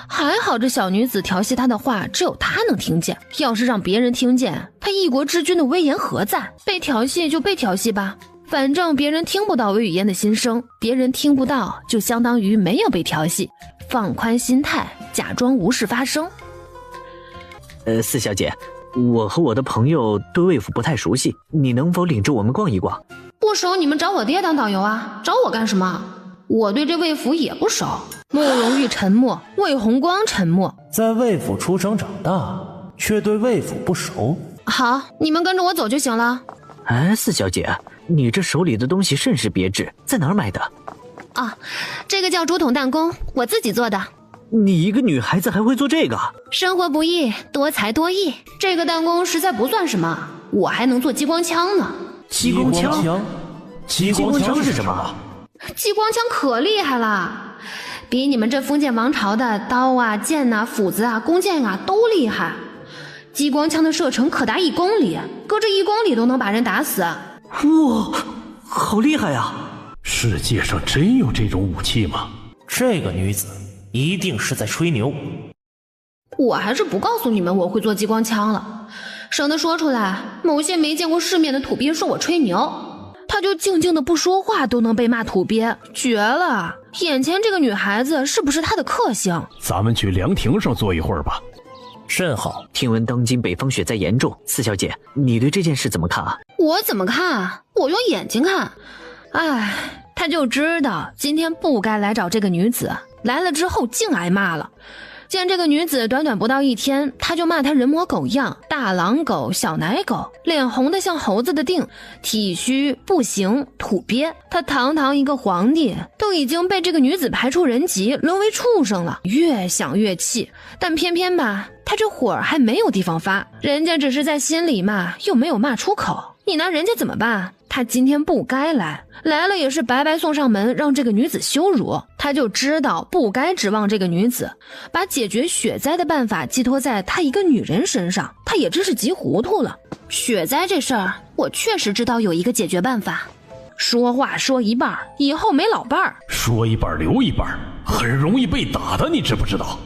[SPEAKER 2] 还好这小女子调戏他的话只有他能听见，要是让别人听见，他一国之君的威严何在？被调戏就被调戏吧，反正别人听不到魏雨嫣的心声，别人听不到就相当于没有被调戏，放宽心态，假装无事发生。
[SPEAKER 6] 四小姐，我和我的朋友对魏府不太熟悉，你能否领着我们逛一逛？
[SPEAKER 2] 不熟你们找我爹当导游啊，找我干什么？我对这魏府也不熟。慕容玉沉默，魏红光沉默。
[SPEAKER 7] 在魏府出生长大，却对魏府不熟。
[SPEAKER 2] 好，你们跟着我走就行了。
[SPEAKER 6] 哎，四小姐，你这手里的东西甚是别致，在哪儿买的？
[SPEAKER 2] 啊，这个叫竹筒弹弓，我自己做的。
[SPEAKER 6] 你一个女孩子还会做这个？
[SPEAKER 2] 生活不易，多才多艺。这个弹弓实在不算什么，我还能做激光枪呢。
[SPEAKER 6] 激光枪？激光枪是什么？
[SPEAKER 2] 激光枪可厉害了，比你们这封建王朝的刀啊、剑啊、斧子啊、弓箭啊都厉害。激光枪的射程可达1公里，隔着1公里都能把人打死。
[SPEAKER 6] 哇，好厉害啊！
[SPEAKER 5] 世界上真有这种武器吗？
[SPEAKER 7] 这个女子一定是在吹牛。
[SPEAKER 2] 我还是不告诉你们我会做激光枪了，省得说出来某些没见过世面的土鳖说我吹牛。他就静静的不说话都能被骂土鳖，绝了！眼前这个女孩子是不是他的克星？
[SPEAKER 5] 咱们去凉亭上坐一会儿吧。
[SPEAKER 7] 甚好。
[SPEAKER 6] 听闻当今北方雪灾严重，四小姐，你对这件事怎么看啊？
[SPEAKER 2] 我怎么看？我用眼睛看。哎，他就知道今天不该来找这个女子，来了之后竟挨骂了。见这个女子短短不到1天，他就骂她人模狗样，大狼狗、小奶狗，脸红的像猴子的腚，体虚不行，土鳖。他堂堂一个皇帝，都已经被这个女子排除人籍，沦为畜生了。越想越气，但偏偏吧，他这火还没有地方发，人家只是在心里骂，又没有骂出口，你拿人家怎么办？他今天不该来，来了也是白白送上门，让这个女子羞辱。他就知道不该指望这个女子，把解决雪灾的办法寄托在他一个女人身上，他也真是急糊涂了。雪灾这事儿，我确实知道有一个解决办法。说话说一半，以后没老伴儿。
[SPEAKER 5] 说一半留一半，很容易被打的，你知不知道？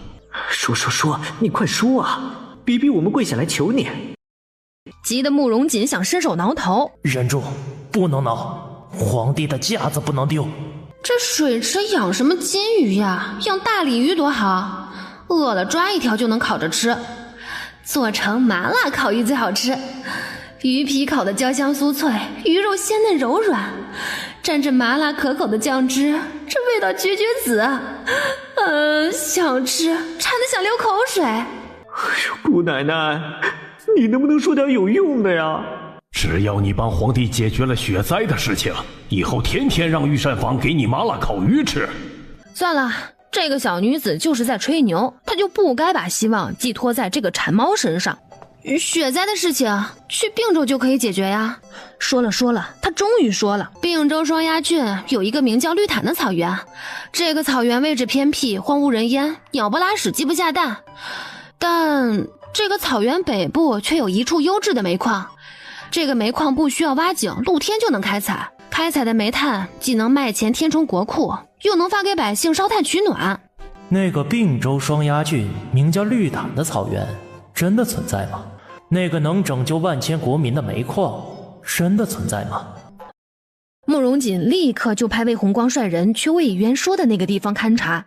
[SPEAKER 6] 说，你快说啊！比比我们跪下来求你。
[SPEAKER 2] 急得慕容锦想伸手挠头，
[SPEAKER 7] 忍住，不能挠，皇帝的架子不能丢。
[SPEAKER 2] 这水池养什么金鱼呀？养大鲤鱼多好，饿了抓一条就能烤着吃，做成麻辣烤鱼最好吃，鱼皮烤得焦香酥脆，鱼肉鲜嫩柔软，蘸着麻辣可口的酱汁，这味道绝子。想吃，馋得想流口水。
[SPEAKER 6] 哎呦，姑奶奶，你能不能说点有用的呀？
[SPEAKER 5] 只要你帮皇帝解决了雪灾的事情，以后天天让御膳房给你麻辣烤鱼吃。
[SPEAKER 2] 算了，这个小女子就是在吹牛，她就不该把希望寄托在这个馋猫身上。雪灾的事情去并州就可以解决呀。说了，他终于说了，并州双鸭郡有一个名叫绿潭的草原，这个草原位置偏僻，荒无人烟，鸟不拉屎鸡不下蛋，但这个草原北部却有一处优质的煤矿，这个煤矿不需要挖井，露天就能开采，开采的煤炭既能卖钱填充国库，又能发给百姓烧炭取暖。
[SPEAKER 7] 那个并州双鸭郡名叫绿潭的草原真的存在吗？那个能拯救万千国民的煤矿真的存在吗？
[SPEAKER 2] 慕容锦立刻就派魏红光率人去魏以渊说的那个地方勘察。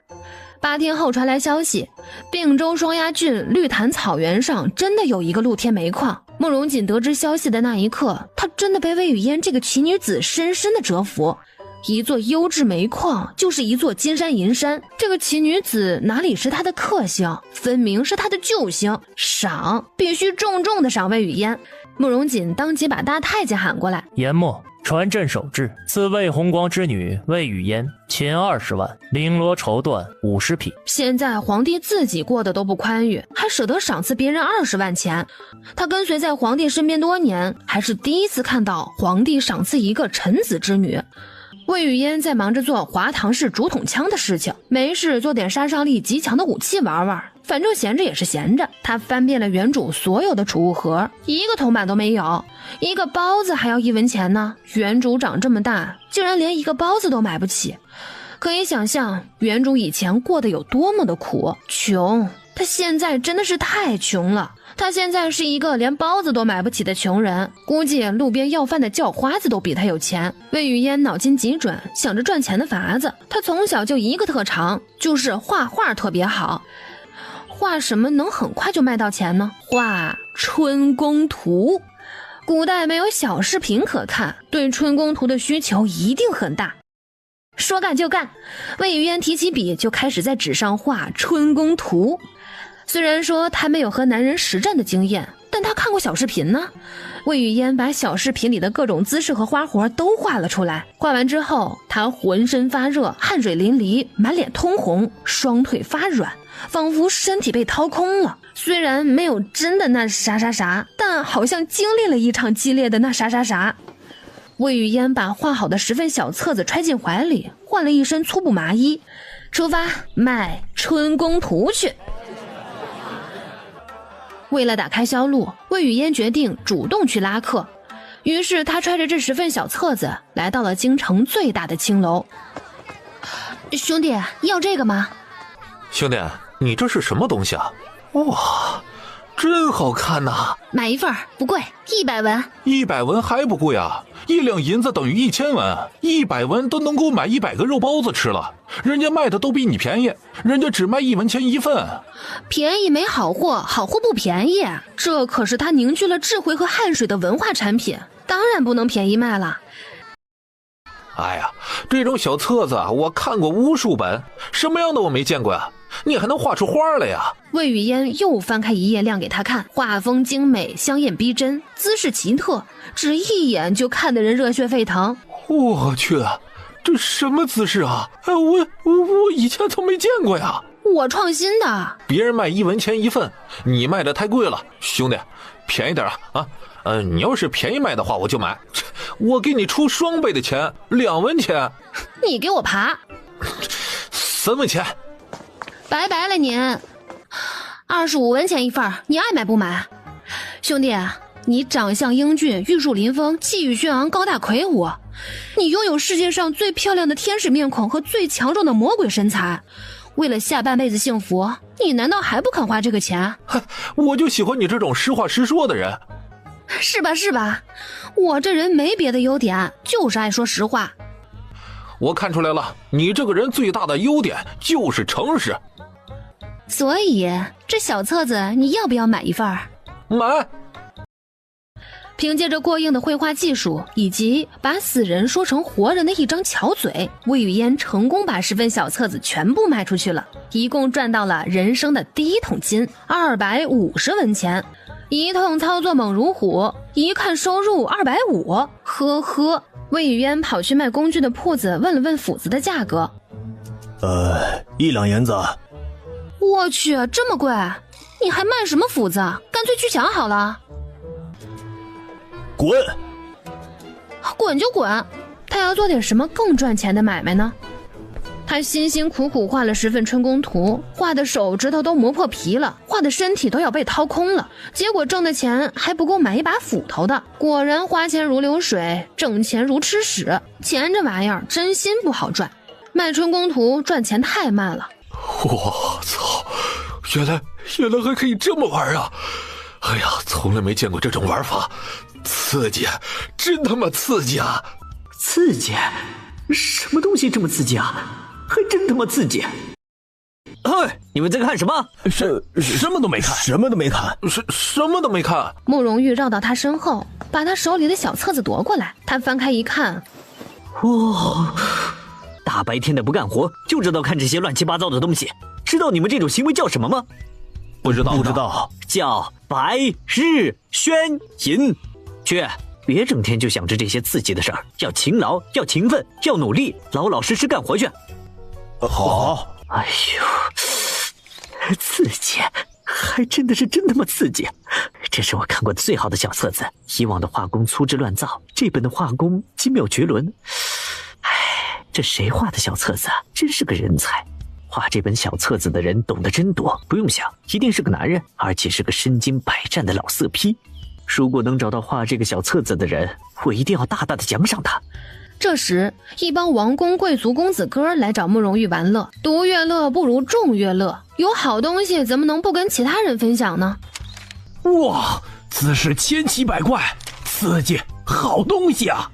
[SPEAKER 2] 8天后传来消息，并州双鸭郡绿潭草原上真的有一个露天煤矿。慕容锦得知消息的那一刻，他真的被魏雨嫣这个奇女子深深的折服。一座优质煤矿就是一座金山银山，这个奇女子哪里是他的克星，分明是他的救星，赏必须重重的赏魏雨嫣。慕容锦当即把大太监喊过来，
[SPEAKER 7] 研墨传朕手制，赐魏红光之女魏雨嫣钱20万，绫罗绸缎50匹。
[SPEAKER 2] 现在皇帝自己过得都不宽裕，还舍得赏赐别人20万钱。他跟随在皇帝身边多年，还是第一次看到皇帝赏赐一个臣子之女。魏雨嫣在忙着做华堂式竹筒枪的事情，没事做点杀伤力极强的武器玩玩，反正闲着也是闲着。他翻遍了原主所有的储物盒，一个铜板都没有，一个包子还要1文钱呢。原主长这么大，竟然连一个包子都买不起，可以想象原主以前过得有多么的苦穷。他现在真的是太穷了，他现在是一个连包子都买不起的穷人，估计路边要饭的叫花子都比他有钱。魏雨嫣脑筋急转，想着赚钱的法子。他从小就一个特长，就是画画特别好。画什么能很快就卖到钱呢？画春宫图。古代没有小视频可看，对春宫图的需求一定很大。说干就干，魏雨嫣提起笔就开始在纸上画春宫图。虽然说他没有和男人实战的经验，但他看过小视频呢。魏雨嫣把小视频里的各种姿势和花活都画了出来，画完之后他浑身发热，汗水淋漓，满脸通红，双腿发软，仿佛身体被掏空了。虽然没有真的那啥，但好像经历了一场激烈的那啥。魏雨嫣把画好的10份小册子揣进怀里，换了一身粗布麻衣，出发卖春宫图去。为了打开销路，魏雨嫣决定主动去拉客。于是他揣着这10份小册子来到了京城最大的青楼。兄弟，要这个吗？
[SPEAKER 8] 兄弟，你这是什么东西啊？哇，真好看呐！
[SPEAKER 1] 买一份不贵，100文。
[SPEAKER 8] 100文还不贵啊？1两银子等于1000文，100文都能够买100个肉包子吃了。人家卖的都比你便宜，人家只卖1文钱1份。
[SPEAKER 2] 便宜没好货，好货不便宜，这可是他凝聚了智慧和汗水的文化产品，当然不能便宜卖了。
[SPEAKER 8] 哎呀，这种小册子我看过无数本，什么样的我没见过呀？你还能画出花来呀？
[SPEAKER 2] 魏雨嫣又翻开一页亮给他看，画风精美，香艳逼真，姿势奇特，只一眼就看得人热血沸腾。
[SPEAKER 8] 我去，这什么姿势啊？我以前都没见过呀！
[SPEAKER 2] 我创新的，
[SPEAKER 8] 别人卖1文钱一份，你卖的太贵了，兄弟，便宜点啊！你要是便宜卖的话，我就买。我给你出双倍的钱，2文钱。
[SPEAKER 2] 你给我爬
[SPEAKER 8] 3文钱。
[SPEAKER 2] 拜拜了您，25文钱一份，你爱买不买？兄弟，你长相英俊，玉树临风，气宇轩昂，高大魁梧，你拥有世界上最漂亮的天使面孔和最强壮的魔鬼身材。为了下半辈子幸福，你难道还不肯花这个钱？
[SPEAKER 8] 我就喜欢你这种实话实说的人。
[SPEAKER 2] 是吧是吧，我这人没别的优点，就是爱说实话。
[SPEAKER 8] 我看出来了，你这个人最大的优点就是诚实。
[SPEAKER 2] 所以这小册子你要不要买一份？
[SPEAKER 8] 买。
[SPEAKER 2] 凭借着过硬的绘画技术以及把死人说成活人的一张巧嘴，魏雨嫣成功把10份小册子全部卖出去了，一共赚到了人生的第1桶金250文钱。一通操作猛如虎，一看收入250，呵呵。魏雨嫣跑去卖工具的铺子问了问斧子的价格
[SPEAKER 7] ，1两银子。
[SPEAKER 2] 我去，这么贵，你还卖什么斧子？干脆去抢好了。
[SPEAKER 7] 滚！
[SPEAKER 2] 滚就滚，他要做点什么更赚钱的买卖呢？他辛辛苦苦画了10份春宫图，画的手指头都磨破皮了，画的身体都要被掏空了，结果挣的钱还不够买一把斧头的。果然花钱如流水，挣钱如吃屎，钱这玩意儿真心不好赚，卖春宫图赚钱太慢了。
[SPEAKER 8] 我操，原来还可以这么玩啊！哎呀，从来没见过这种玩法，刺激，真他妈刺激啊！
[SPEAKER 6] 刺激？什么东西这么刺激啊？还真他妈刺激！哎，你们在看什么？
[SPEAKER 5] 什么都没看，
[SPEAKER 7] 什么都没看，
[SPEAKER 8] 什么都没看。
[SPEAKER 2] 慕容玉绕到他身后，把他手里的小册子夺过来。他翻开一看，
[SPEAKER 6] 哇，大白天的不干活，就知道看这些乱七八糟的东西。知道你们这种行为叫什么吗？
[SPEAKER 7] 不知道，
[SPEAKER 6] 叫白日宣淫。去，别整天就想着这些刺激的事儿，要勤劳，要勤奋，要努力，老老实实干活去。
[SPEAKER 7] 好。
[SPEAKER 6] 哎呦，刺激，还真的是真他妈刺激！这是我看过的最好的小册子，以往的画工粗制滥造，这本的画工精妙绝伦。哎，这谁画的小册子啊？真是个人才！画这本小册子的人懂得真多，不用想，一定是个男人，而且是个身经百战的老色批。如果能找到画这个小册子的人，我一定要大大的奖赏他。
[SPEAKER 2] 这时，一帮王公贵族公子哥来找慕容玉玩乐，独乐乐不如众乐乐，有好东西怎么能不跟其他人分享呢？
[SPEAKER 5] 哇，姿势千奇百怪，刺激，好东西啊！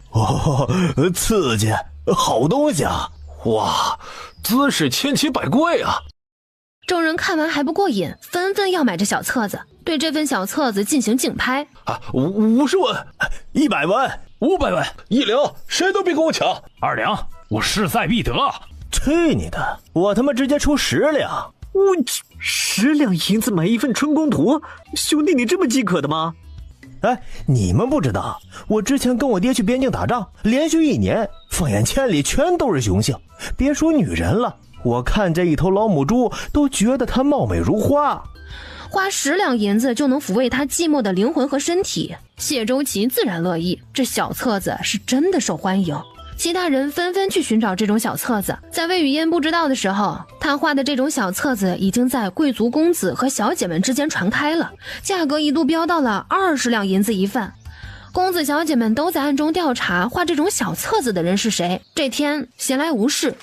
[SPEAKER 7] 刺激，好东西啊！
[SPEAKER 8] 哇，姿势千奇百怪啊！
[SPEAKER 2] 众人看完还不过瘾，纷纷要买这小册子，对这份小册子进行竞拍。
[SPEAKER 8] 50文
[SPEAKER 7] ，100文
[SPEAKER 5] ，500文
[SPEAKER 8] ，1两，谁都别跟我抢。
[SPEAKER 5] 2两，我势在必得。
[SPEAKER 7] 去你的！我他妈直接出10两！
[SPEAKER 6] 我去，10两银子买一份春宫图，兄弟你这么饥渴的吗？
[SPEAKER 7] 哎，你们不知道，我之前跟我爹去边境打仗，连续1年，放眼千里全都是雄性，别说女人了。我看这一头老母猪都觉得它貌美如花，
[SPEAKER 2] 花10两银子就能抚慰他寂寞的灵魂和身体，谢周琦自然乐意。这小册子是真的受欢迎，其他人纷纷去寻找这种小册子。在魏雨嫣不知道的时候，他画的这种小册子已经在贵族公子和小姐们之间传开了，价格一度飙到了20两银子一份。公子小姐们都在暗中调查画这种小册子的人是谁。这天闲来无事，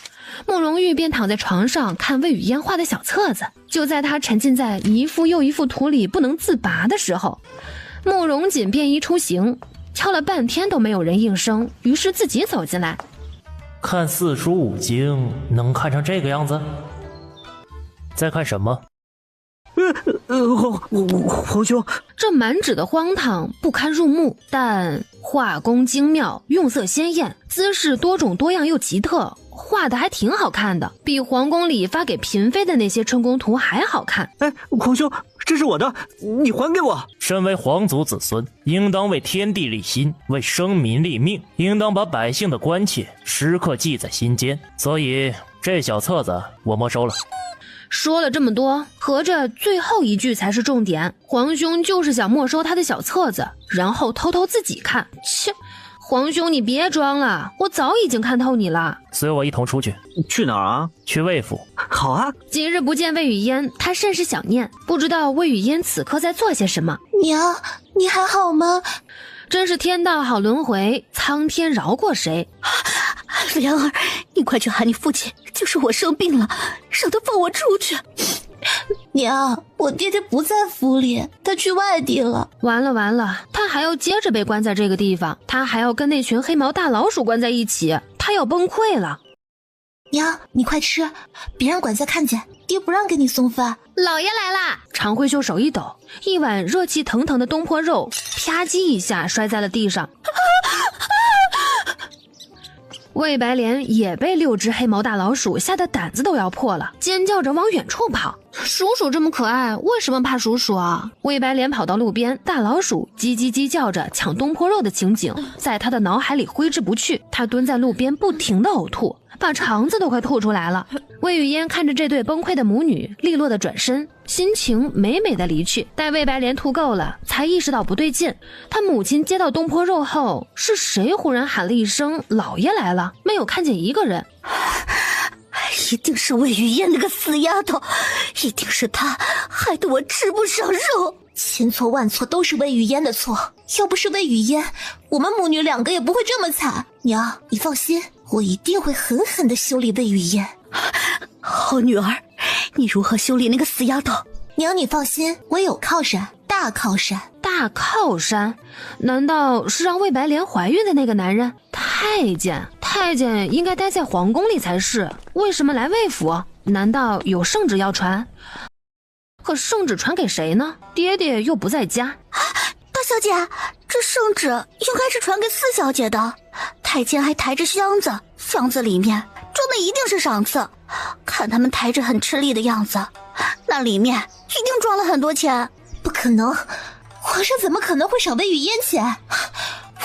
[SPEAKER 2] 慕容玉便躺在床上看魏雨嫣画的小册子。就在他沉浸在一幅又一幅图里不能自拔的时候，慕容锦便衣出行，敲了半天都没有人应声，于是自己走进来。
[SPEAKER 7] 看4书5经能看成这个样子？在看什么？
[SPEAKER 6] 皇兄，
[SPEAKER 2] 这满纸的荒唐不堪入目，但画工精妙，用色鲜艳，姿势多种多样又奇特，画的还挺好看的，比皇宫里发给嫔妃的那些春宫图还好看。
[SPEAKER 6] 哎，皇兄，这是我的，你还给我。
[SPEAKER 7] 身为皇族子孙，应当为天地立心，为生民立命，应当把百姓的关切时刻记在心间。所以这小册子我没收了。
[SPEAKER 2] 说了这么多，合着最后一句才是重点。皇兄就是想没收他的小册子，然后偷偷自己看。切，皇兄你别装了，我早已经看透你了。
[SPEAKER 7] 随我一同出去。
[SPEAKER 6] 去哪儿啊？
[SPEAKER 7] 去魏府。
[SPEAKER 6] 好啊。
[SPEAKER 2] 几日不见魏雨嫣，他甚是想念，不知道魏雨嫣此刻在做些什么。
[SPEAKER 3] 娘，你还好吗？
[SPEAKER 2] 真是天道好轮回，苍天饶过谁？
[SPEAKER 4] 莲儿，你快去喊你父亲，就是我生病了，让他放我出去。
[SPEAKER 3] 娘，我爹爹不在府里，他去外地了。
[SPEAKER 2] 完了，他还要接着被关在这个地方，他还要跟那群黑毛大老鼠关在一起，他要崩溃了。
[SPEAKER 3] 娘，你快吃，别让管家看见，爹不让给你送饭。
[SPEAKER 2] 老爷来啦！常慧秀手一抖，一碗热气腾腾的东坡肉啪叽一下摔在了地上。魏白莲也被6只黑毛大老鼠吓得胆子都要破了，尖叫着往远处跑。鼠鼠这么可爱，为什么怕鼠鼠啊？魏白莲跑到路边，大老鼠叽叽叽叫着抢东坡肉的情景在他的脑海里挥之不去。他蹲在路边不停地呕吐，把肠子都快吐出来了。魏雨嫣看着这对崩溃的母女利落的转身，心情美美的离去。待魏白莲吐够了，才意识到不对劲。他母亲接到东坡肉后，是谁忽然喊了一声老爷来了，没有看见一个人。
[SPEAKER 4] 一定是魏雨嫣那个死丫头，一定是她害得我吃不上肉。
[SPEAKER 3] 千错万错都是魏雨嫣的错，要不是魏雨嫣，我们母女2个也不会这么惨。娘，你放心，我一定会狠狠地修理魏雨嫣。
[SPEAKER 4] 好女儿，你如何修理那个死丫头？
[SPEAKER 3] 娘，你放心，我有靠山，大靠山。
[SPEAKER 2] 大靠山？难道是让魏白莲怀孕的那个男人？太监应该待在皇宫里才是，为什么来魏府？难道有圣旨要传？可圣旨传给谁呢？爹爹又不在家。
[SPEAKER 4] 大小姐，这圣旨应该是传给4小姐的。太监还抬着箱子，箱子里面装的一定是赏赐。看他们抬着很吃力的样子，那里面一定装了很多钱。
[SPEAKER 3] 不可能，皇上怎么可能会赏魏雨嫣钱？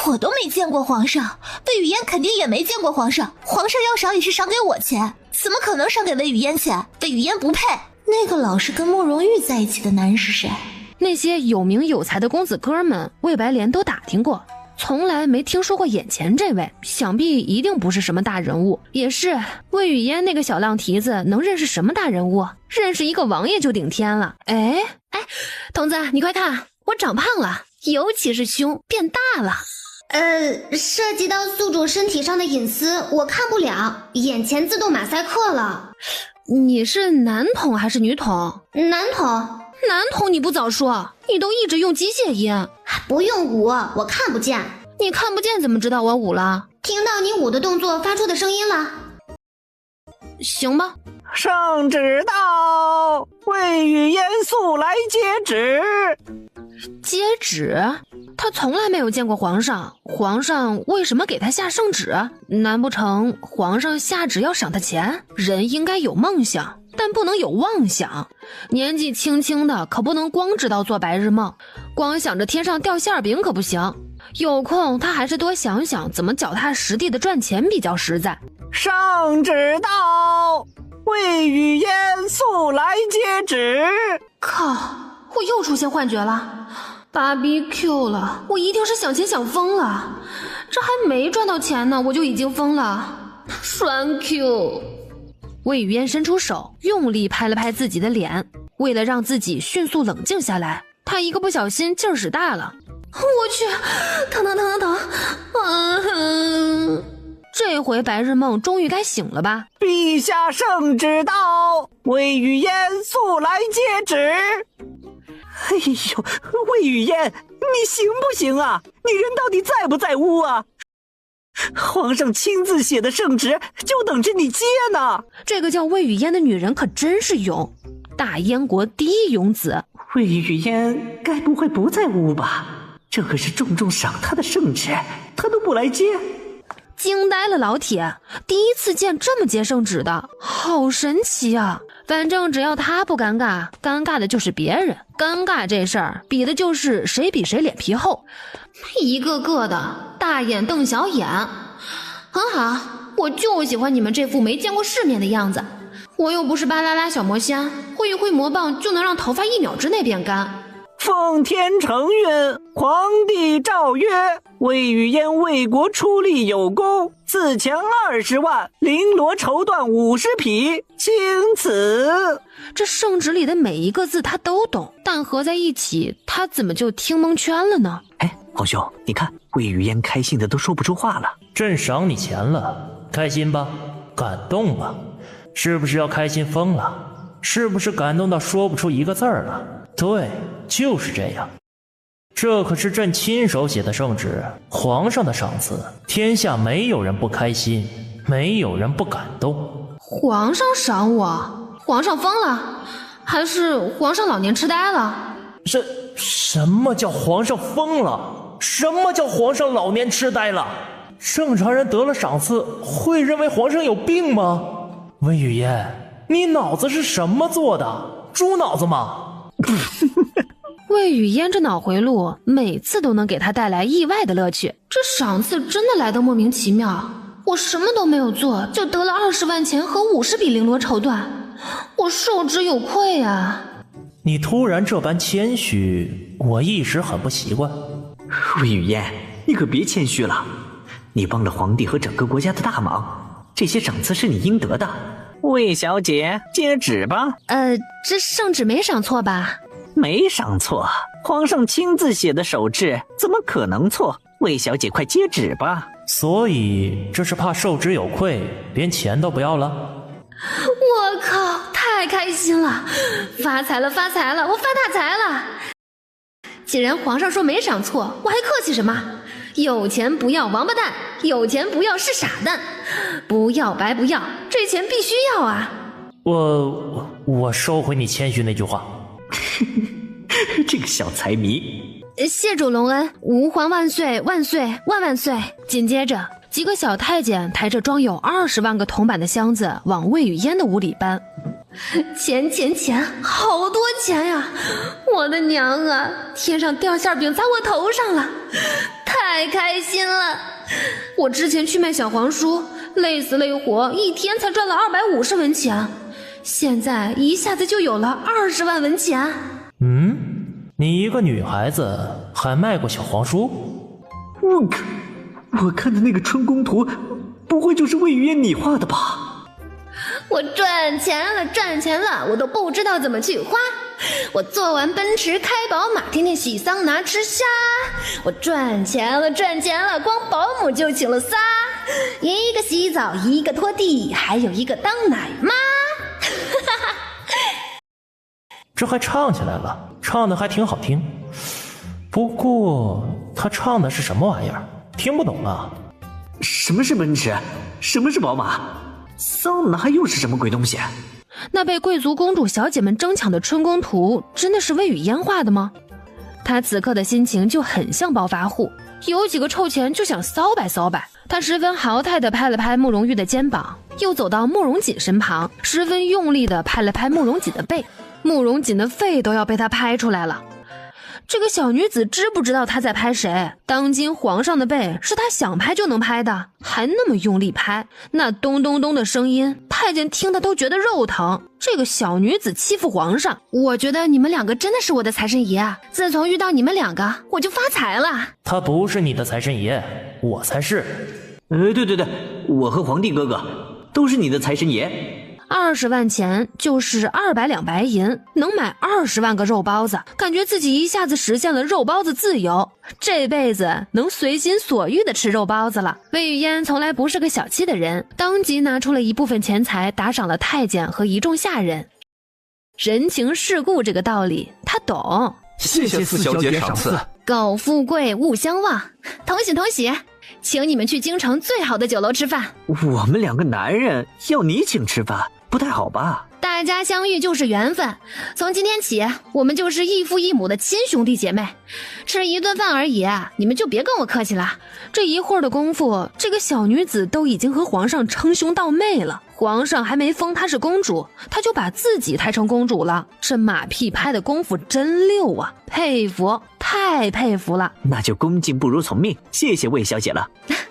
[SPEAKER 3] 我都没见过皇上，魏雨嫣肯定也没见过皇上。皇上要赏也是赏给我钱，怎么可能赏给魏雨嫣钱？魏雨嫣不配。那个老是跟慕容玉在一起的男人是谁？
[SPEAKER 2] 那些有名有才的公子哥们，魏白莲都打听过，从来没听说过眼前这位，想必一定不是什么大人物。也是，魏雨嫣那个小浪蹄子能认识什么大人物？认识一个王爷就顶天了。哎，童子，你快看，我长胖了，尤其是胸变大了。
[SPEAKER 1] 涉及到宿主身体上的隐私，我看不了，眼前自动马赛克了。
[SPEAKER 2] 你是男童还是女童？
[SPEAKER 1] 男童。
[SPEAKER 2] 男童你不早说，你都一直用机械音。
[SPEAKER 1] 不用舞，我看不见。
[SPEAKER 2] 你看不见怎么知道我舞了？
[SPEAKER 1] 听到你舞的动作发出的声音了。
[SPEAKER 2] 行吧。
[SPEAKER 6] 圣旨到，魏雨嫣速来接旨。
[SPEAKER 2] 接旨？他从来没有见过皇上，皇上为什么给他下圣旨？难不成皇上下旨要赏他钱？人应该有梦想，但不能有妄想。年纪轻轻的可不能光知道做白日梦，光想着天上掉馅饼可不行。有空他还是多想想怎么脚踏实地的赚钱比较实在。
[SPEAKER 6] 圣旨到，魏雨嫣速来接旨。
[SPEAKER 2] 靠，我又出现幻觉了。BBQ 了，我一定是想钱想疯了，这还没赚到钱呢，我就已经疯了。Thank you。魏雨嫣伸出手，用力拍了拍自己的脸，为了让自己迅速冷静下来，她一个不小心劲儿使大了。我去，疼！这回白日梦终于该醒了吧？
[SPEAKER 6] 陛下圣旨到，魏雨嫣速来接旨。哎呦，魏雨嫣，你行不行啊？你人到底在不在屋啊？皇上亲自写的圣旨就等着你接呢。
[SPEAKER 2] 这个叫魏雨嫣的女人可真是勇，大燕国第一勇子。
[SPEAKER 6] 魏雨嫣该不会不在屋吧？这可是重重赏他的圣旨，他都不来接。
[SPEAKER 2] 惊呆了老铁，第一次见这么接圣旨的，好神奇啊！反正只要他不尴尬，尴尬的就是别人。尴尬这事儿，比的就是谁比谁脸皮厚。一个个的大眼瞪小眼，很好，我就喜欢你们这副没见过世面的样子。我又不是巴啦啦小魔仙，挥一挥魔棒就能让头发1秒之内变干。
[SPEAKER 6] 奉天承运，皇帝诏曰：魏雨嫣为国出力有功，赐钱20万，绫罗绸缎50匹，钦此。
[SPEAKER 2] 这圣旨里的每一个字他都懂，但合在一起，他怎么就听蒙圈了呢？
[SPEAKER 6] 哎，皇兄，你看魏雨嫣开心的都说不出话了。
[SPEAKER 7] 朕赏你钱了，开心吧？感动吧？是不是要开心疯了？是不是感动到说不出一个字儿了？对，就是这样。这可是朕亲手写的圣旨，皇上的赏赐，天下没有人不开心，没有人不感动。
[SPEAKER 2] 皇上赏我？皇上疯了？还是皇上老年痴呆了？
[SPEAKER 7] 什么叫皇上疯了？什么叫皇上老年痴呆了？正常人得了赏赐，会认为皇上有病吗？魏雨嫣，你脑子是什么做的？猪脑子吗？
[SPEAKER 2] 魏雨嫣这脑回路每次都能给他带来意外的乐趣，这赏赐真的来得莫名其妙。我什么都没有做，就得了20万钱和50匹绫罗绸缎，我受之有愧啊！
[SPEAKER 7] 你突然这般谦虚，我一时很不习惯。
[SPEAKER 6] 魏雨嫣，你可别谦虚了，你帮了皇帝和整个国家的大忙，这些赏赐是你应得的。魏小姐，接旨吧。
[SPEAKER 2] 这圣旨没赏错吧？
[SPEAKER 6] 没赏错，皇上亲自写的手制，怎么可能错？魏小姐，快接旨吧。
[SPEAKER 7] 所以这是怕受之有愧，连钱都不要了？
[SPEAKER 2] 我靠，太开心了！发财了，发财了，我发大财了！既然皇上说没赏错，我还客气什么？有钱不要王八蛋，有钱不要是傻蛋，不要白不要，这钱必须要啊！
[SPEAKER 7] 我收回你谦虚那句话。
[SPEAKER 6] 这个小财迷。
[SPEAKER 2] 谢主隆恩，吾皇万岁万岁万万岁！紧接着，几个小太监抬着装有20万个铜板的箱子往魏雨嫣的屋里搬。钱，好多钱呀！我的娘啊，天上掉馅饼砸我头上了，太开心了！我之前去卖小黄书，累死累活，一天才赚了250文钱，现在一下子就有了20万文钱。
[SPEAKER 7] 你一个女孩子还卖过小黄书？
[SPEAKER 6] 我看的那个春宫图，不会就是魏雨嫣你画的吧？
[SPEAKER 2] 我赚钱了，我都不知道怎么去花。我坐完奔驰开宝马，天天洗桑拿吃虾。我赚钱了，光保姆就请了3，一个洗澡，一个拖地，还有一个当奶妈。
[SPEAKER 7] 这还唱起来了，唱的还挺好听。不过他唱的是什么玩意儿？听不懂啊。
[SPEAKER 6] 什么是奔驰？什么是宝马？桑拿又是什么鬼东西？
[SPEAKER 2] 那被贵族公主小姐们争抢的春宫图，真的是魏雨嫣画的吗？她此刻的心情就很像暴发户，有几个臭钱就想骚摆骚摆。她十分豪态地拍了拍慕容玉的肩膀，又走到慕容锦身旁，十分用力地拍了拍慕容锦的背。慕容锦的肺都要被她拍出来了。这个小女子知不知道她在拍谁？当今皇上的背是她想拍就能拍的，还那么用力拍，那咚咚咚的声音，太监听的都觉得肉疼。这个小女子欺负皇上，我觉得你们两个真的是我的财神爷。自从遇到你们两个，我就发财了。
[SPEAKER 7] 他不是你的财神爷，我才是。
[SPEAKER 6] 对，我和皇帝哥哥都是你的财神爷。
[SPEAKER 2] 20万钱就是200两白银，能买20万个肉包子，感觉自己一下子实现了肉包子自由，这辈子能随心所欲的吃肉包子了。魏雨嫣从来不是个小气的人，当即拿出了一部分钱财打赏了太监和一众下人。人情世故这个道理他懂。
[SPEAKER 8] 谢谢四小姐赏赐。
[SPEAKER 2] 苟富贵勿相忘，同喜，请你们去京城最好的酒楼吃饭。
[SPEAKER 6] 我们两个男人要你请吃饭，不太好吧？
[SPEAKER 2] 大家相遇就是缘分，从今天起，我们就是异父异母的亲兄弟姐妹，吃一顿饭而已，你们就别跟我客气了。这一会儿的功夫，这个小女子都已经和皇上称兄道妹了，皇上还没封她是公主，她就把自己抬成公主了，这马屁拍的功夫真溜啊，佩服，太佩服了。
[SPEAKER 6] 那就恭敬不如从命，谢谢魏小姐了。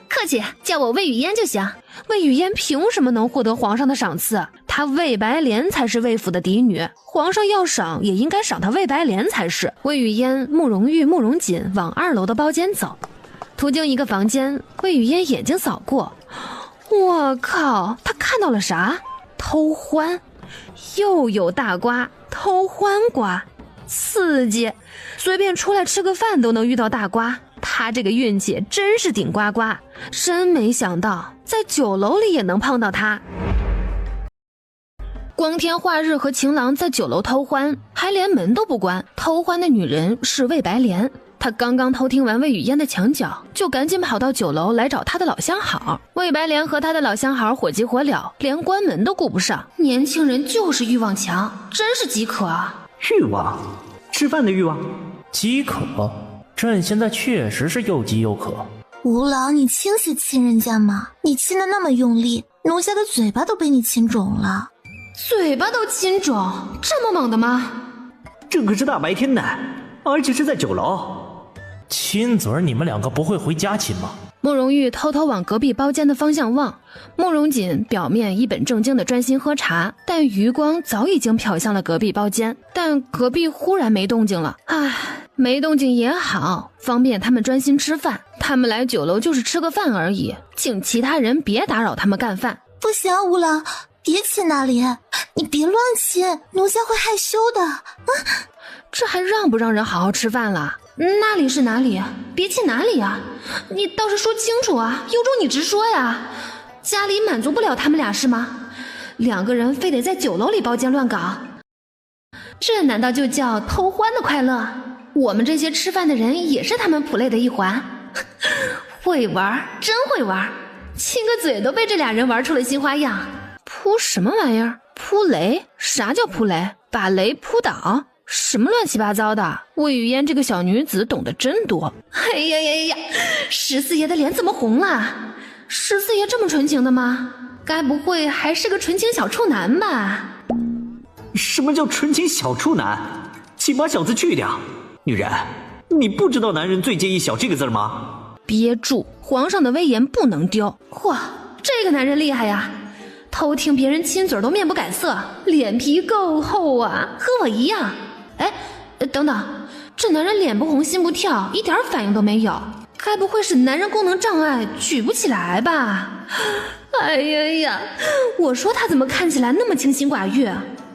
[SPEAKER 2] 客气，叫我魏雨嫣就行。魏雨嫣凭什么能获得皇上的赏赐？她魏白莲才是魏府的嫡女，皇上要赏也应该赏她魏白莲才是。魏雨嫣、慕容玉、慕容锦往2楼的包间走，途经一个房间，魏雨嫣眼睛扫过，我靠，她看到了啥？偷欢，又有大瓜，偷欢瓜，刺激！随便出来吃个饭都能遇到大瓜。他这个运气真是顶呱呱，真没想到在酒楼里也能碰到他。光天化日和情郎在酒楼偷欢，还连门都不关。偷欢的女人是魏白莲，她刚刚偷听完魏雨嫣的墙角，就赶紧跑到酒楼来找她的老相好。魏白莲和她的老相好火急火燎，连关门都顾不上。年轻人就是欲望强，真是饥渴啊！
[SPEAKER 6] 欲望？吃饭的欲望？
[SPEAKER 7] 饥渴？朕现在确实是又饥又渴。
[SPEAKER 3] 吴郎，你轻些亲人家嘛，你亲得那么用力，奴家的嘴巴都被你亲肿了。
[SPEAKER 2] 嘴巴都亲肿，这么猛的吗？
[SPEAKER 6] 这可是大白天的，而且是在酒楼。
[SPEAKER 7] 亲嘴儿，你们2个不会回家亲吗？
[SPEAKER 2] 慕容玉偷偷往隔壁包间的方向望，慕容锦表面一本正经的专心喝茶，但余光早已经瞟向了隔壁包间。但隔壁忽然没动静了，唉，没动静也好，方便他们专心吃饭。他们来酒楼就是吃个饭而已，请其他人别打扰他们干饭。
[SPEAKER 3] 不行，吴郎，别亲那里，你别乱亲，奴家会害羞的。
[SPEAKER 2] 这还让不让人好好吃饭了？那里是哪里？别亲哪里啊？你倒是说清楚啊，有种你直说呀！家里满足不了他们俩是吗？2个人非得在酒楼里包间乱搞，这难道就叫偷欢的快乐？我们这些吃饭的人也是他们 play 的一环。会玩，真会玩，亲个嘴都被这俩人玩出了新花样。扑什么玩意儿？扑雷？啥叫扑雷？把雷扑倒？什么乱七八糟的？魏雨嫣这个小女子懂得真多。哎呀呀呀！十四爷的脸怎么红了？十四爷这么纯情的吗？该不会还是个纯情小处男吧？
[SPEAKER 6] 什么叫纯情小处男？请把小字去掉。女人，你不知道男人最介意小这个字吗？
[SPEAKER 2] 憋住，皇上的威严不能丢。嚯，这个男人厉害呀！偷听别人亲嘴都面不改色，脸皮够厚啊，和我一样。哎，等等，这男人脸不红心不跳，一点反应都没有，该不会是男人功能障碍举不起来吧？哎呀呀，我说他怎么看起来那么清心寡欲，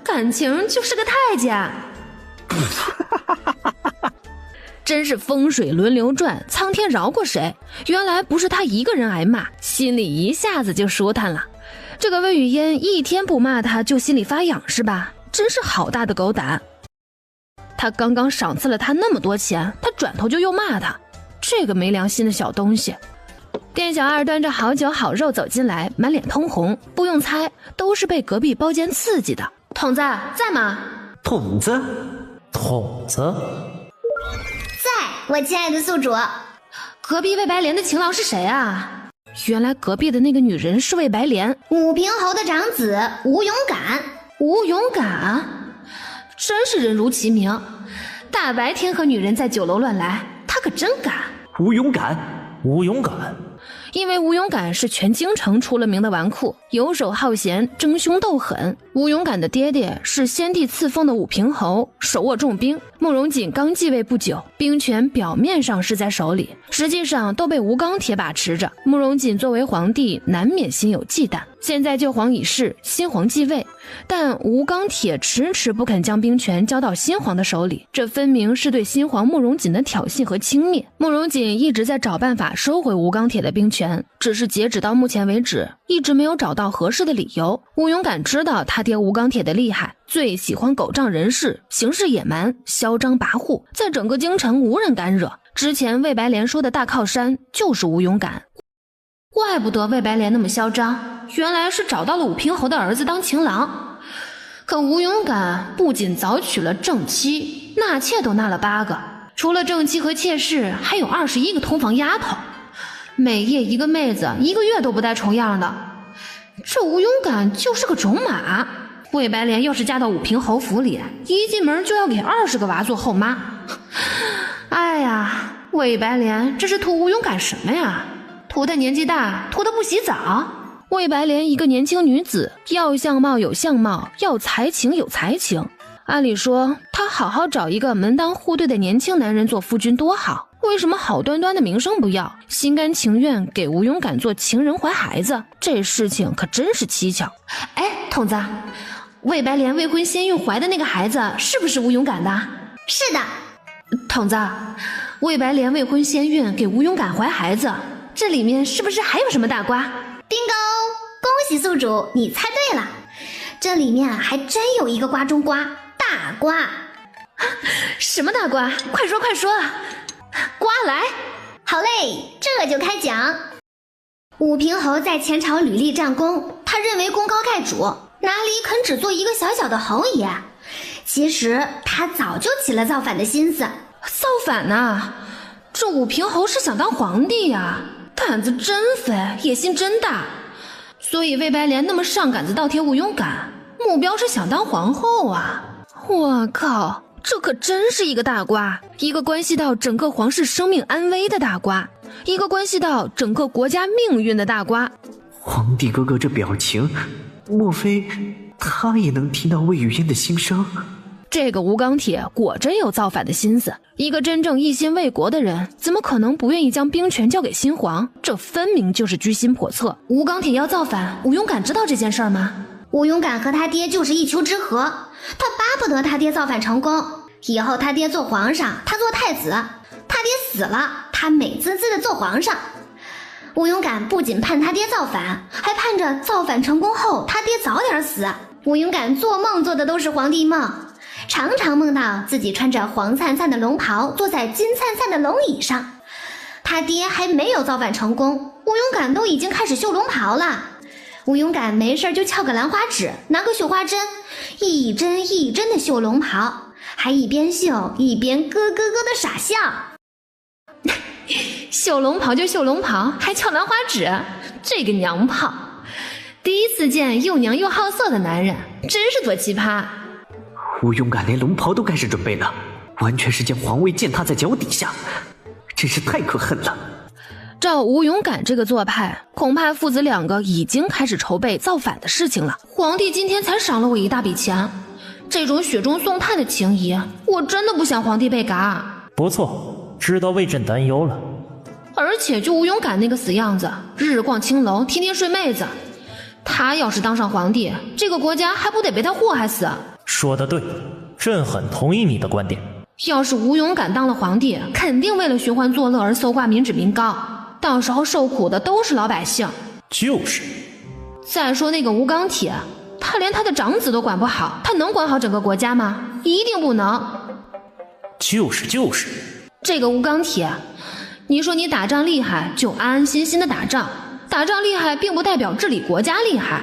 [SPEAKER 2] 感情就是个太监。真是风水轮流转，苍天饶过谁？原来不是他一个人挨骂，心里一下子就舒坦了。这个魏雨嫣一天不骂他就心里发痒是吧？真是好大的狗胆。他刚刚赏赐了他那么多钱，他转头就又骂他，这个没良心的小东西。店小二端着好酒好肉走进来，满脸通红，不用猜，都是被隔壁包间刺激的。筒子在吗？
[SPEAKER 6] 筒子？
[SPEAKER 7] 筒子？
[SPEAKER 1] 在，我亲爱的宿主。
[SPEAKER 2] 隔壁魏白莲的情郎是谁啊？原来隔壁的那个女人是魏白莲，
[SPEAKER 1] 武平侯的长子吴勇感。
[SPEAKER 2] 吴勇感，真是人如其名，大白天和女人在酒楼乱来，他可真敢。
[SPEAKER 6] 吴勇感？
[SPEAKER 7] 吴勇感？
[SPEAKER 2] 因为吴勇感是全京城出了名的纨绔，游手好闲，争凶斗狠。吴勇感的爹爹是先帝赐封的武平侯，手握重兵。慕容锦刚继位不久，兵权表面上是在手里，实际上都被吴刚铁把持着。慕容锦作为皇帝，难免心有忌惮。现在旧皇已逝，新皇继位，但吴刚铁迟迟不肯将兵权交到新皇的手里，这分明是对新皇慕容锦的挑衅和轻蔑。慕容锦一直在找办法收回吴刚铁的兵权，只是截止到目前为止，一直没有找到合适的理由。吴勇感知道他爹吴刚铁的厉害，最喜欢狗仗人势，行事野蛮，嚣张跋扈，在整个京城无人敢惹。之前魏白莲说的大靠山就是吴勇感，怪不得魏白莲那么嚣张，原来是找到了武平侯的儿子当情郎。可吴勇敢不仅早娶了正妻，纳妾都纳了8个，除了正妻和妾室，还有21个通房丫头，每夜一个妹子，1个月都不带重样的。这吴勇敢就是个种马。魏白莲要是嫁到武平侯府里，一进门就要给20个娃做后妈。哎呀，魏白莲这是图吴勇敢什么呀？图他年纪大，图他不洗澡。魏白莲一个年轻女子，要相貌有相貌，要才情有才情。按理说她好好找一个门当户对的年轻男人做夫君多好，为什么好端端的名声不要，心甘情愿给吴勇敢做情人怀孩子？这事情可真是蹊跷。哎，筒子，魏白莲未婚先孕怀的那个孩子是不是吴勇敢的？
[SPEAKER 1] 是的。
[SPEAKER 2] 筒子，魏白莲未婚先孕给吴勇敢怀孩子，这里面是不是还有什么大瓜
[SPEAKER 1] ？Bingo！ 恭喜宿主，你猜对了，这里面还真有一个瓜中瓜，大瓜。
[SPEAKER 2] 什么大瓜？快说快说，瓜来。
[SPEAKER 1] 好嘞，这就开讲。武平侯在前朝屡立战功，他认为功高盖主，哪里肯只做一个小小的侯爷？其实他早就起了造反的心思。
[SPEAKER 2] 造反啊？这武平侯是想当皇帝呀，胆子真肥，野心真大。所以魏白莲那么上杆子倒贴吴勇敢，目标是想当皇后啊。我靠，这可真是一个大瓜，一个关系到整个皇室生命安危的大瓜，一个关系到整个国家命运的大瓜。
[SPEAKER 6] 皇帝哥哥这表情，莫非他也能听到魏雨嫣的心声？
[SPEAKER 2] 这个吴钢铁果真有造反的心思，一个真正一心为国的人，怎么可能不愿意将兵权交给新皇？这分明就是居心叵测。吴钢铁要造反，吴勇敢知道这件事吗？
[SPEAKER 1] 吴勇敢和他爹就是一丘之貉，他巴不得他爹造反成功，以后他爹做皇上，他做太子，他爹死了，他美滋滋的做皇上。吴勇敢不仅盼他爹造反，还盼着造反成功后他爹早点死。吴勇敢做梦做的都是皇帝梦，常常梦到自己穿着黄灿灿的龙袍，坐在金灿灿的龙椅上。他爹还没有造反成功，吴勇敢都已经开始绣龙袍了。吴勇敢没事就翘个兰花指，拿个绣花针，一针一针的绣龙袍，还一边绣一边咯咯咯的傻笑。
[SPEAKER 2] 绣龙袍就绣龙袍，还翘兰花指，这个娘炮！第一次见又娘又好色的男人，真是多奇葩。
[SPEAKER 6] 吴勇敢连龙袍都开始准备了，完全是将皇位践踏在脚底下，真是太可恨了。
[SPEAKER 2] 照吴勇敢这个做派，恐怕父子2个已经开始筹备造反的事情了。皇帝今天才赏了我一大笔钱，这种雪中送炭的情谊，我真的不想皇帝被嘎。
[SPEAKER 7] 不错，知道为朕担忧了。
[SPEAKER 2] 而且就吴勇敢那个死样子，日日逛青楼，天天睡妹子，他要是当上皇帝，这个国家还不得被他祸害死？
[SPEAKER 7] 说得对，朕很同意你的观点。
[SPEAKER 2] 要是吴勇敢当了皇帝，肯定为了寻欢作乐而搜刮民脂民膏，到时候受苦的都是老百姓。
[SPEAKER 7] 就是。
[SPEAKER 2] 再说那个吴钢铁，他连他的长子都管不好，他能管好整个国家吗？一定不能。
[SPEAKER 7] 就是。
[SPEAKER 2] 这个吴钢铁，你说你打仗厉害就安安心心的打仗，打仗厉害并不代表治理国家厉害。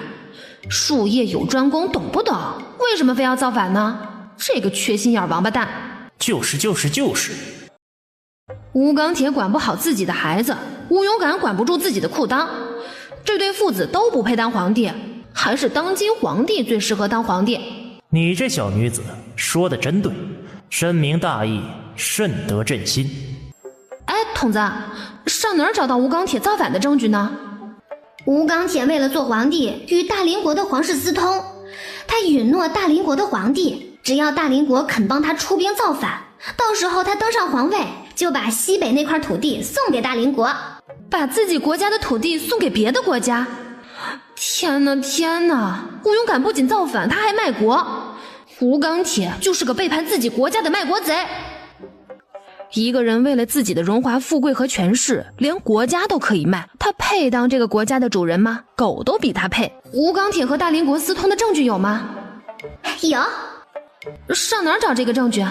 [SPEAKER 2] 术业有专攻，懂不懂？为什么非要造反呢？这个缺心眼王八蛋！
[SPEAKER 7] 就是。
[SPEAKER 2] 吴钢铁管不好自己的孩子，吴勇敢管不住自己的裤裆，这对父子都不配当皇帝，还是当今皇帝最适合当皇帝。
[SPEAKER 7] 你这小女子说的真对，深明大义，甚得朕心。
[SPEAKER 2] 哎，筒子，上哪儿找到吴钢铁造反的证据呢？
[SPEAKER 1] 吴钢铁为了做皇帝，与大邻国的皇室私通，他允诺大邻国的皇帝，只要大邻国肯帮他出兵造反，到时候他登上皇位，就把西北那块土地送给大邻国，
[SPEAKER 2] 把自己国家的土地送给别的国家。天哪！吴勇敢不仅造反，他还卖国。吴钢铁就是个背叛自己国家的卖国贼。一个人为了自己的荣华富贵和权势，连国家都可以卖，他配当这个国家的主人吗？狗都比他配。吴钢铁和大邻国私通的证据有吗？
[SPEAKER 1] 有。
[SPEAKER 2] 上哪儿找这个证据？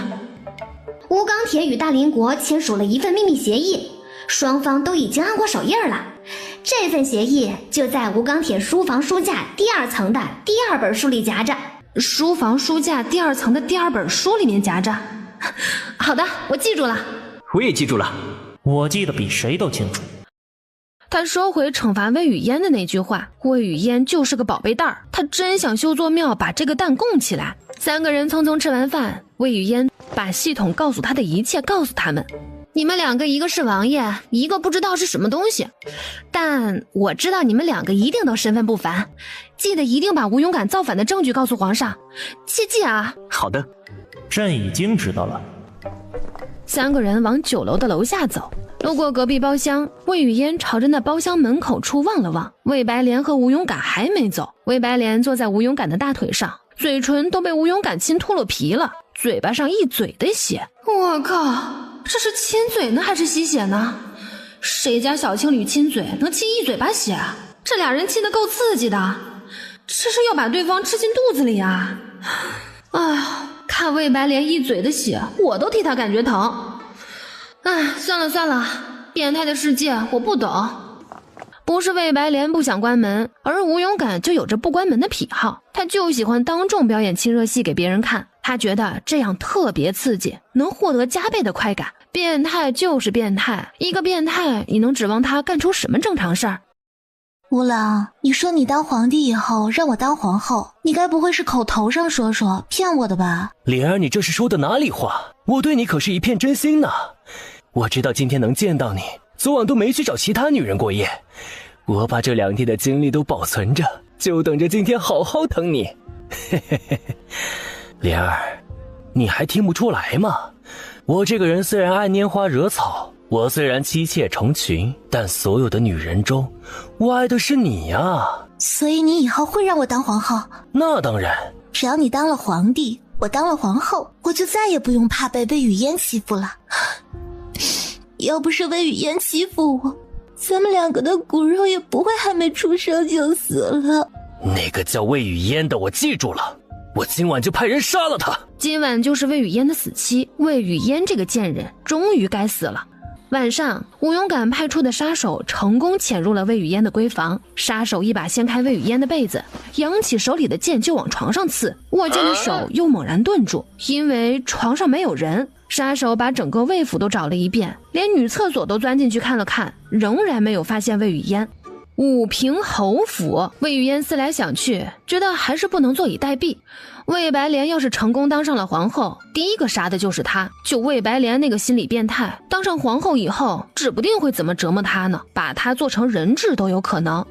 [SPEAKER 1] 吴钢铁与大邻国签署了一份秘密协议，双方都已经按过手印了。这份协议就在吴钢铁书房书架第2层的第2本书里夹着。
[SPEAKER 2] 书房书架第2层的第2本书里面夹着。好的，我记住了。
[SPEAKER 6] 我也记住了。
[SPEAKER 7] 我记得比谁都清楚。
[SPEAKER 2] 他收回惩罚魏雨嫣的那句话，魏雨嫣就是个宝贝蛋儿，他真想修座庙把这个蛋供起来。3个人匆匆吃完饭，魏雨嫣把系统告诉他的一切告诉他们。你们2个，一个是王爷，一个不知道是什么东西，但我知道你们2个一定都身份不凡，记得一定把吴勇敢造反的证据告诉皇上，切记啊。
[SPEAKER 6] 好的，
[SPEAKER 7] 朕已经知道了。
[SPEAKER 2] 3个人往9楼的楼下走，路过隔壁包厢，魏雨嫣朝着那包厢门口处望了望。魏白莲和吴勇敢还没走，魏白莲坐在吴勇敢的大腿上，嘴唇都被吴勇敢亲秃噜皮了，嘴巴上一嘴的血。我靠，这是亲嘴呢还是吸血呢？谁家小情侣亲嘴能亲一嘴巴血？这俩人亲得够刺激的，这是要把对方吃进肚子里啊！哎呀，看魏白莲一嘴的血，我都替他感觉疼。哎，算了算了，变态的世界我不懂。不是魏白莲不想关门，而吴勇敢就有着不关门的癖好，他就喜欢当众表演亲热戏给别人看，他觉得这样特别刺激，能获得加倍的快感。变态就是变态，一个变态你能指望他干出什么正常事儿？
[SPEAKER 3] 吴郎，你说你当皇帝以后让我当皇后，你该不会是口头上说说骗我的吧？
[SPEAKER 9] 莲儿，你这是说的哪里话？我对你可是一片真心呢。我知道今天能见到你，昨晚都没去找其他女人过夜，我把这2天的精力都保存着，就等着今天好好疼你。嘿嘿嘿，莲儿，你还听不出来吗？我这个人虽然爱拈花惹草，我虽然妻妾成群，但所有的女人中，我爱的是你呀。
[SPEAKER 3] 所以你以后会让我当皇后？
[SPEAKER 9] 那当然。
[SPEAKER 3] 只要你当了皇帝，我当了皇后，我就再也不用怕被魏雨嫣欺负了。要不是魏雨嫣欺负我，咱们2个的骨肉也不会还没出生就死了。
[SPEAKER 9] 那个叫魏雨嫣的我记住了，我今晚就派人杀了他。
[SPEAKER 2] 今晚就是魏雨嫣的死期，魏雨嫣这个贱人终于该死了。晚上，吴勇敢派出的杀手成功潜入了魏雨嫣的闺房，杀手一把掀开魏雨嫣的被子，扬起手里的剑就往床上刺，握剑的手又猛然顿住，因为床上没有人。杀手把整个魏府都找了一遍，连女厕所都钻进去看了看，仍然没有发现魏雨嫣。武平侯府，魏雨嫣思来想去，觉得还是不能坐以待毙。魏白莲要是成功当上了皇后，第一个杀的就是她。就魏白莲那个心理变态，当上皇后以后，指不定会怎么折磨她呢，把她做成人质都有可能。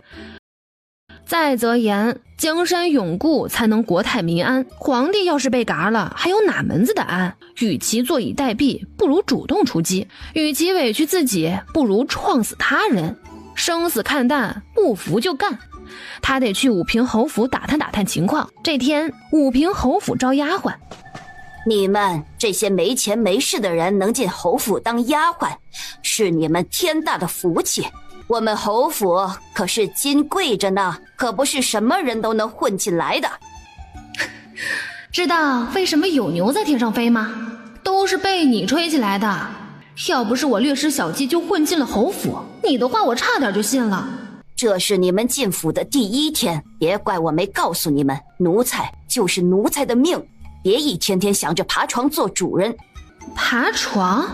[SPEAKER 2] 再则言，江山永固才能国泰民安，皇帝要是被嘎了，还有哪门子的安？与其坐以待毙，不如主动出击；与其委屈自己，不如创死他人。生死看淡，不服就干。他得去武平侯府打探情况。这天，武平侯府招丫鬟。
[SPEAKER 4] 你们这些没钱没势的人能进侯府当丫鬟，是你们天大的福气。我们侯府可是金贵着呢，可不是什么人都能混进来的。
[SPEAKER 2] 知道为什么有牛在天上飞吗？都是被你吹起来的。要不是我略施小计就混进了侯府，你的话我差点就信了。
[SPEAKER 4] 这是你们进府的第1天，别怪我没告诉你们，奴才就是奴才的命，别一天天想着爬床做主人。
[SPEAKER 2] 爬床？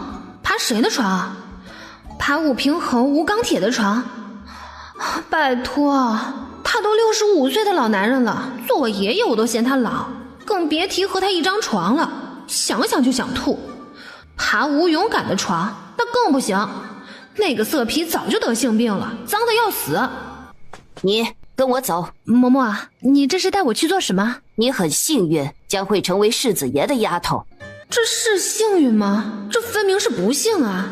[SPEAKER 2] 爬谁的床？爬武平侯吴钢铁的床？拜托，他都65岁的老男人了，做我爷爷我都嫌他老，更别提和他一张床了，想想就想吐。爬吴勇敢的床那更不行，那个色批早就得性病了，脏得要死。
[SPEAKER 4] 你跟我走。
[SPEAKER 2] 嬷嬷，你这是带我去做什么？
[SPEAKER 4] 你很幸运，将会成为世子爷的丫头。
[SPEAKER 2] 这是幸运吗？这分明是不幸啊。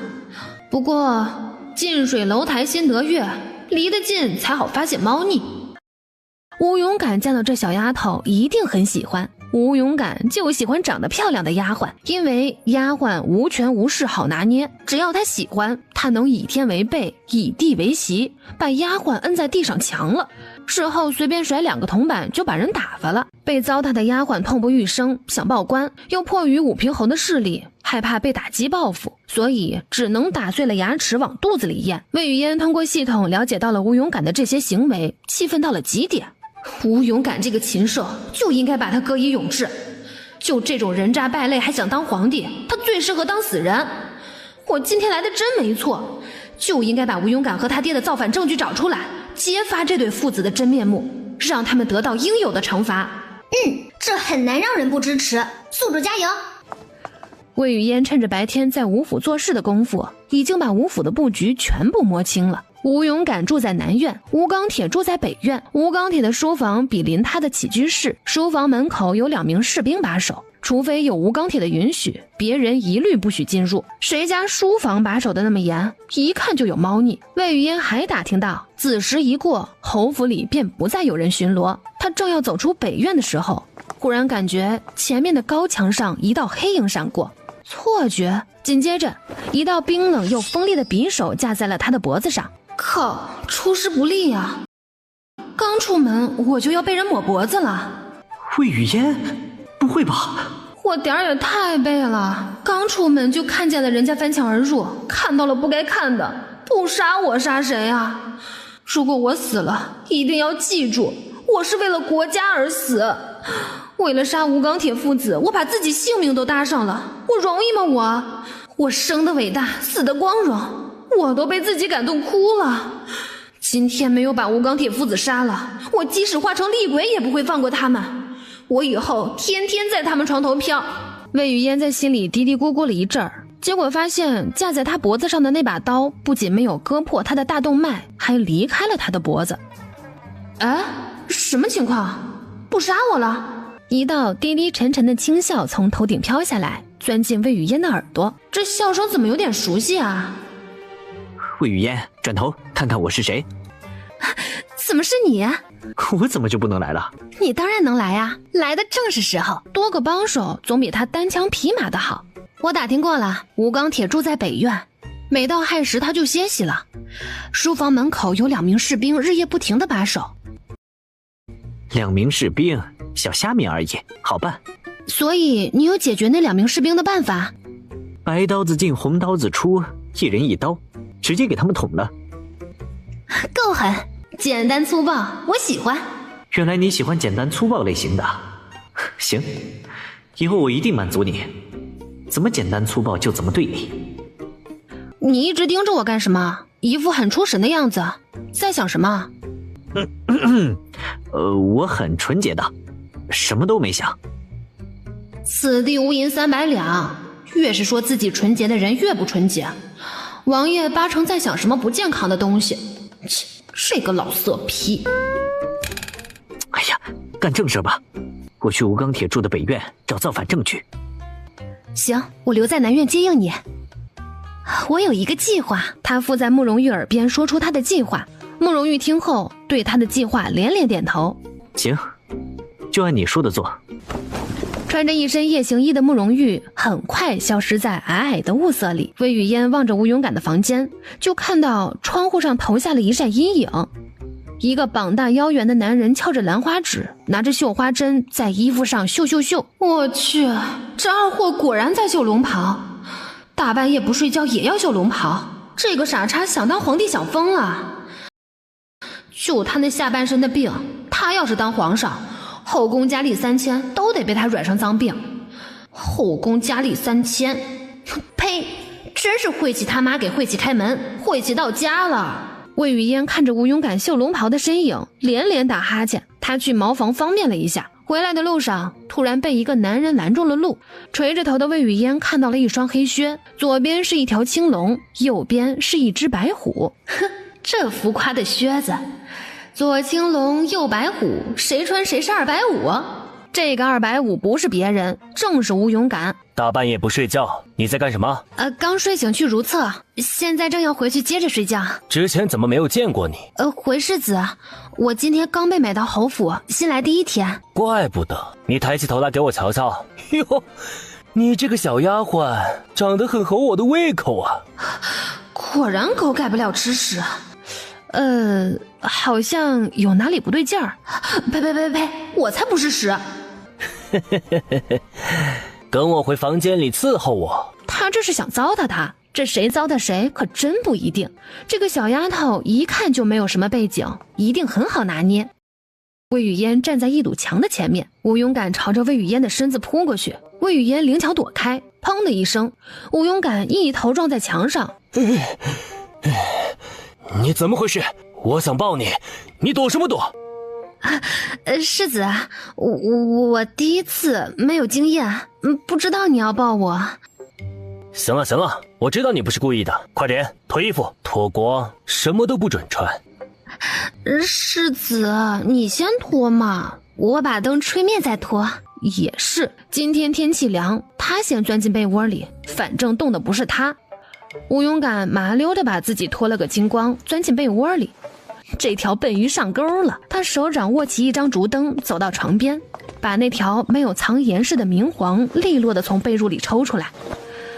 [SPEAKER 2] 不过近水楼台先得月，离得近才好发现猫腻。吴勇敢见到这小丫头一定很喜欢，吴勇敢就喜欢长得漂亮的丫鬟，因为丫鬟无权无势好拿捏，只要他喜欢，他能以天为被，以地为席，把丫鬟摁在地上强了，事后随便甩2个铜板就把人打发了。被糟蹋的丫鬟痛不欲生，想报官，又迫于武平侯的势力，害怕被打击报复，所以只能打碎了牙齿往肚子里咽。魏雨嫣通过系统了解到了吴勇敢的这些行为，气愤到了极点。吴勇感这个禽兽就应该把他搁以永志。就这种人渣败类还想当皇帝，他最适合当死人。我今天来的真没错，就应该把吴勇感和他爹的造反证据找出来，揭发这对父子的真面目，让他们得到应有的惩罚。
[SPEAKER 1] 这很难让人不支持，宿主加油。
[SPEAKER 2] 魏雨嫣趁着白天在吴府做事的功夫，已经把吴府的布局全部摸清了。吴勇感住在南院，吴钢铁住在北院。吴钢铁的书房比邻他的起居室，书房门口有2名士兵把守，除非有吴钢铁的允许，别人一律不许进入。谁家书房把守的那么严，一看就有猫腻。魏雨嫣还打听到，子时一过，侯府里便不再有人巡逻。他正要走出北院的时候，忽然感觉前面的高墙上一道黑影闪过，错觉。紧接着，一道冰冷又锋利的匕首架在了他的脖子上。靠，出师不利啊！刚出门我就要被人抹脖子了。
[SPEAKER 6] 魏雨嫣，不会吧？
[SPEAKER 2] 我点儿也太背了，刚出门就看见了人家翻墙而入，看到了不该看的，不杀我杀谁啊？如果我死了，一定要记住，我是为了国家而死。为了杀吴钢铁父子，我把自己性命都搭上了，我容易吗？我生的伟大，死的光荣，我都被自己感动哭了。今天没有把吴钢铁父子杀了，我即使化成厉鬼也不会放过他们。我以后天天在他们床头飘。魏雨嫣在心里嘀嘀咕咕了一阵儿，结果发现架在他脖子上的那把刀不仅没有割破他的大动脉，还离开了他的脖子。哎，什么情况？不杀我了？一道低低沉沉的轻笑从头顶飘下来，钻进魏雨嫣的耳朵。这笑声怎么有点熟悉啊？
[SPEAKER 6] 魏雨嫣，转头看看我是谁。
[SPEAKER 2] 怎么是你？
[SPEAKER 6] 我怎么就不能来了？
[SPEAKER 2] 你当然能来啊，来的正是时候，多个帮手总比他单枪匹马的好。我打听过了，吴钢铁住在北院，每到亥时他就歇息了。书房门口有2名士兵日夜不停的把守。
[SPEAKER 6] 2名士兵，小虾米而已，好办。
[SPEAKER 2] 所以你有解决那2名士兵的办法？
[SPEAKER 6] 白刀子进红刀子出，一人一刀，直接给他们捅了。
[SPEAKER 2] 够狠，简单粗暴，我喜欢。
[SPEAKER 6] 原来你喜欢简单粗暴类型的，行，以后我一定满足你，怎么简单粗暴就怎么对你。
[SPEAKER 2] 你一直盯着我干什么？一副很出神的样子，在想什么？
[SPEAKER 6] 我很纯洁的，什么都没想。
[SPEAKER 2] 此地无银300两，越是说自己纯洁的人越不纯洁。王爷八成在想什么不健康的东西。切，这个老色批。
[SPEAKER 6] 哎呀，干正事吧，我去吴钢铁住的北院找造反证据。
[SPEAKER 2] 行，我留在南院接应你。我有一个计划。他附在慕容玉耳边说出他的计划。慕容玉听后对他的计划连连点头。
[SPEAKER 6] 行，就按你说的做。
[SPEAKER 2] 穿着一身夜行衣的慕容玉很快消失在皑皑的雾色里。魏雨嫣望着吴勇感的房间，就看到窗户上投下了一扇阴影，一个膀大腰圆的男人翘着兰花指，拿着绣花针在衣服上绣绣绣。我去，这二货果然在绣龙袍，大半夜不睡觉也要绣龙袍，这个傻叉想当皇帝想疯了。就他那下半身的病，他要是当皇上，后宫佳丽3000都得被他染上脏病。后宫佳丽3000，呸！真是晦气他妈给晦气开门，晦气到家了。魏雨嫣看着吴勇感绣龙袍的身影，连连打哈欠。她去茅房方便了一下，回来的路上突然被一个男人拦住了路。垂着头的魏雨嫣看到了一双黑靴，左边是一条青龙，右边是一只白虎。哼，这浮夸的靴子，左青龙右白虎，谁穿谁是250啊？这个250不是别人，正是吴勇感。
[SPEAKER 9] 大半夜不睡觉，你在干什么？
[SPEAKER 2] 刚睡醒去如厕，现在正要回去接着睡觉。
[SPEAKER 9] 之前怎么没有见过你？
[SPEAKER 2] 回世子，我今天刚被买到侯府，新来第1天。
[SPEAKER 9] 怪不得，你抬起头来给我瞧瞧。哟，你这个小丫鬟长得很合我的胃口啊。
[SPEAKER 2] 果然狗改不了吃屎。好像有哪里不对劲儿。呸，我才不是屎。
[SPEAKER 9] 跟我回房间里伺候我。
[SPEAKER 2] 他这是想糟蹋他，这谁糟蹋谁可真不一定。这个小丫头一看就没有什么背景，一定很好拿捏。魏雨嫣站在一堵墙的前面，吴勇敢朝着魏雨嫣的身子扑过去，魏雨嫣灵巧躲开，砰的一声，吴勇敢一头撞在墙上。
[SPEAKER 9] 你怎么回事？我想抱你，你躲什么躲？
[SPEAKER 2] 世子，我第一次没有经验，不知道你要抱我。
[SPEAKER 9] 行了行了，我知道你不是故意的，快点脱衣服，脱光，什么都不准穿。
[SPEAKER 2] 世子，你先脱嘛，我把灯吹灭再脱。也是，今天天气凉，他先钻进被窝里，反正动的不是他。吴勇敢麻溜的把自己脱了个精光，钻进被窝里。这条笨鱼上钩了，他手掌握起一张竹灯，走到床边，把那条没有藏严实的明黄利落的从被褥里抽出来。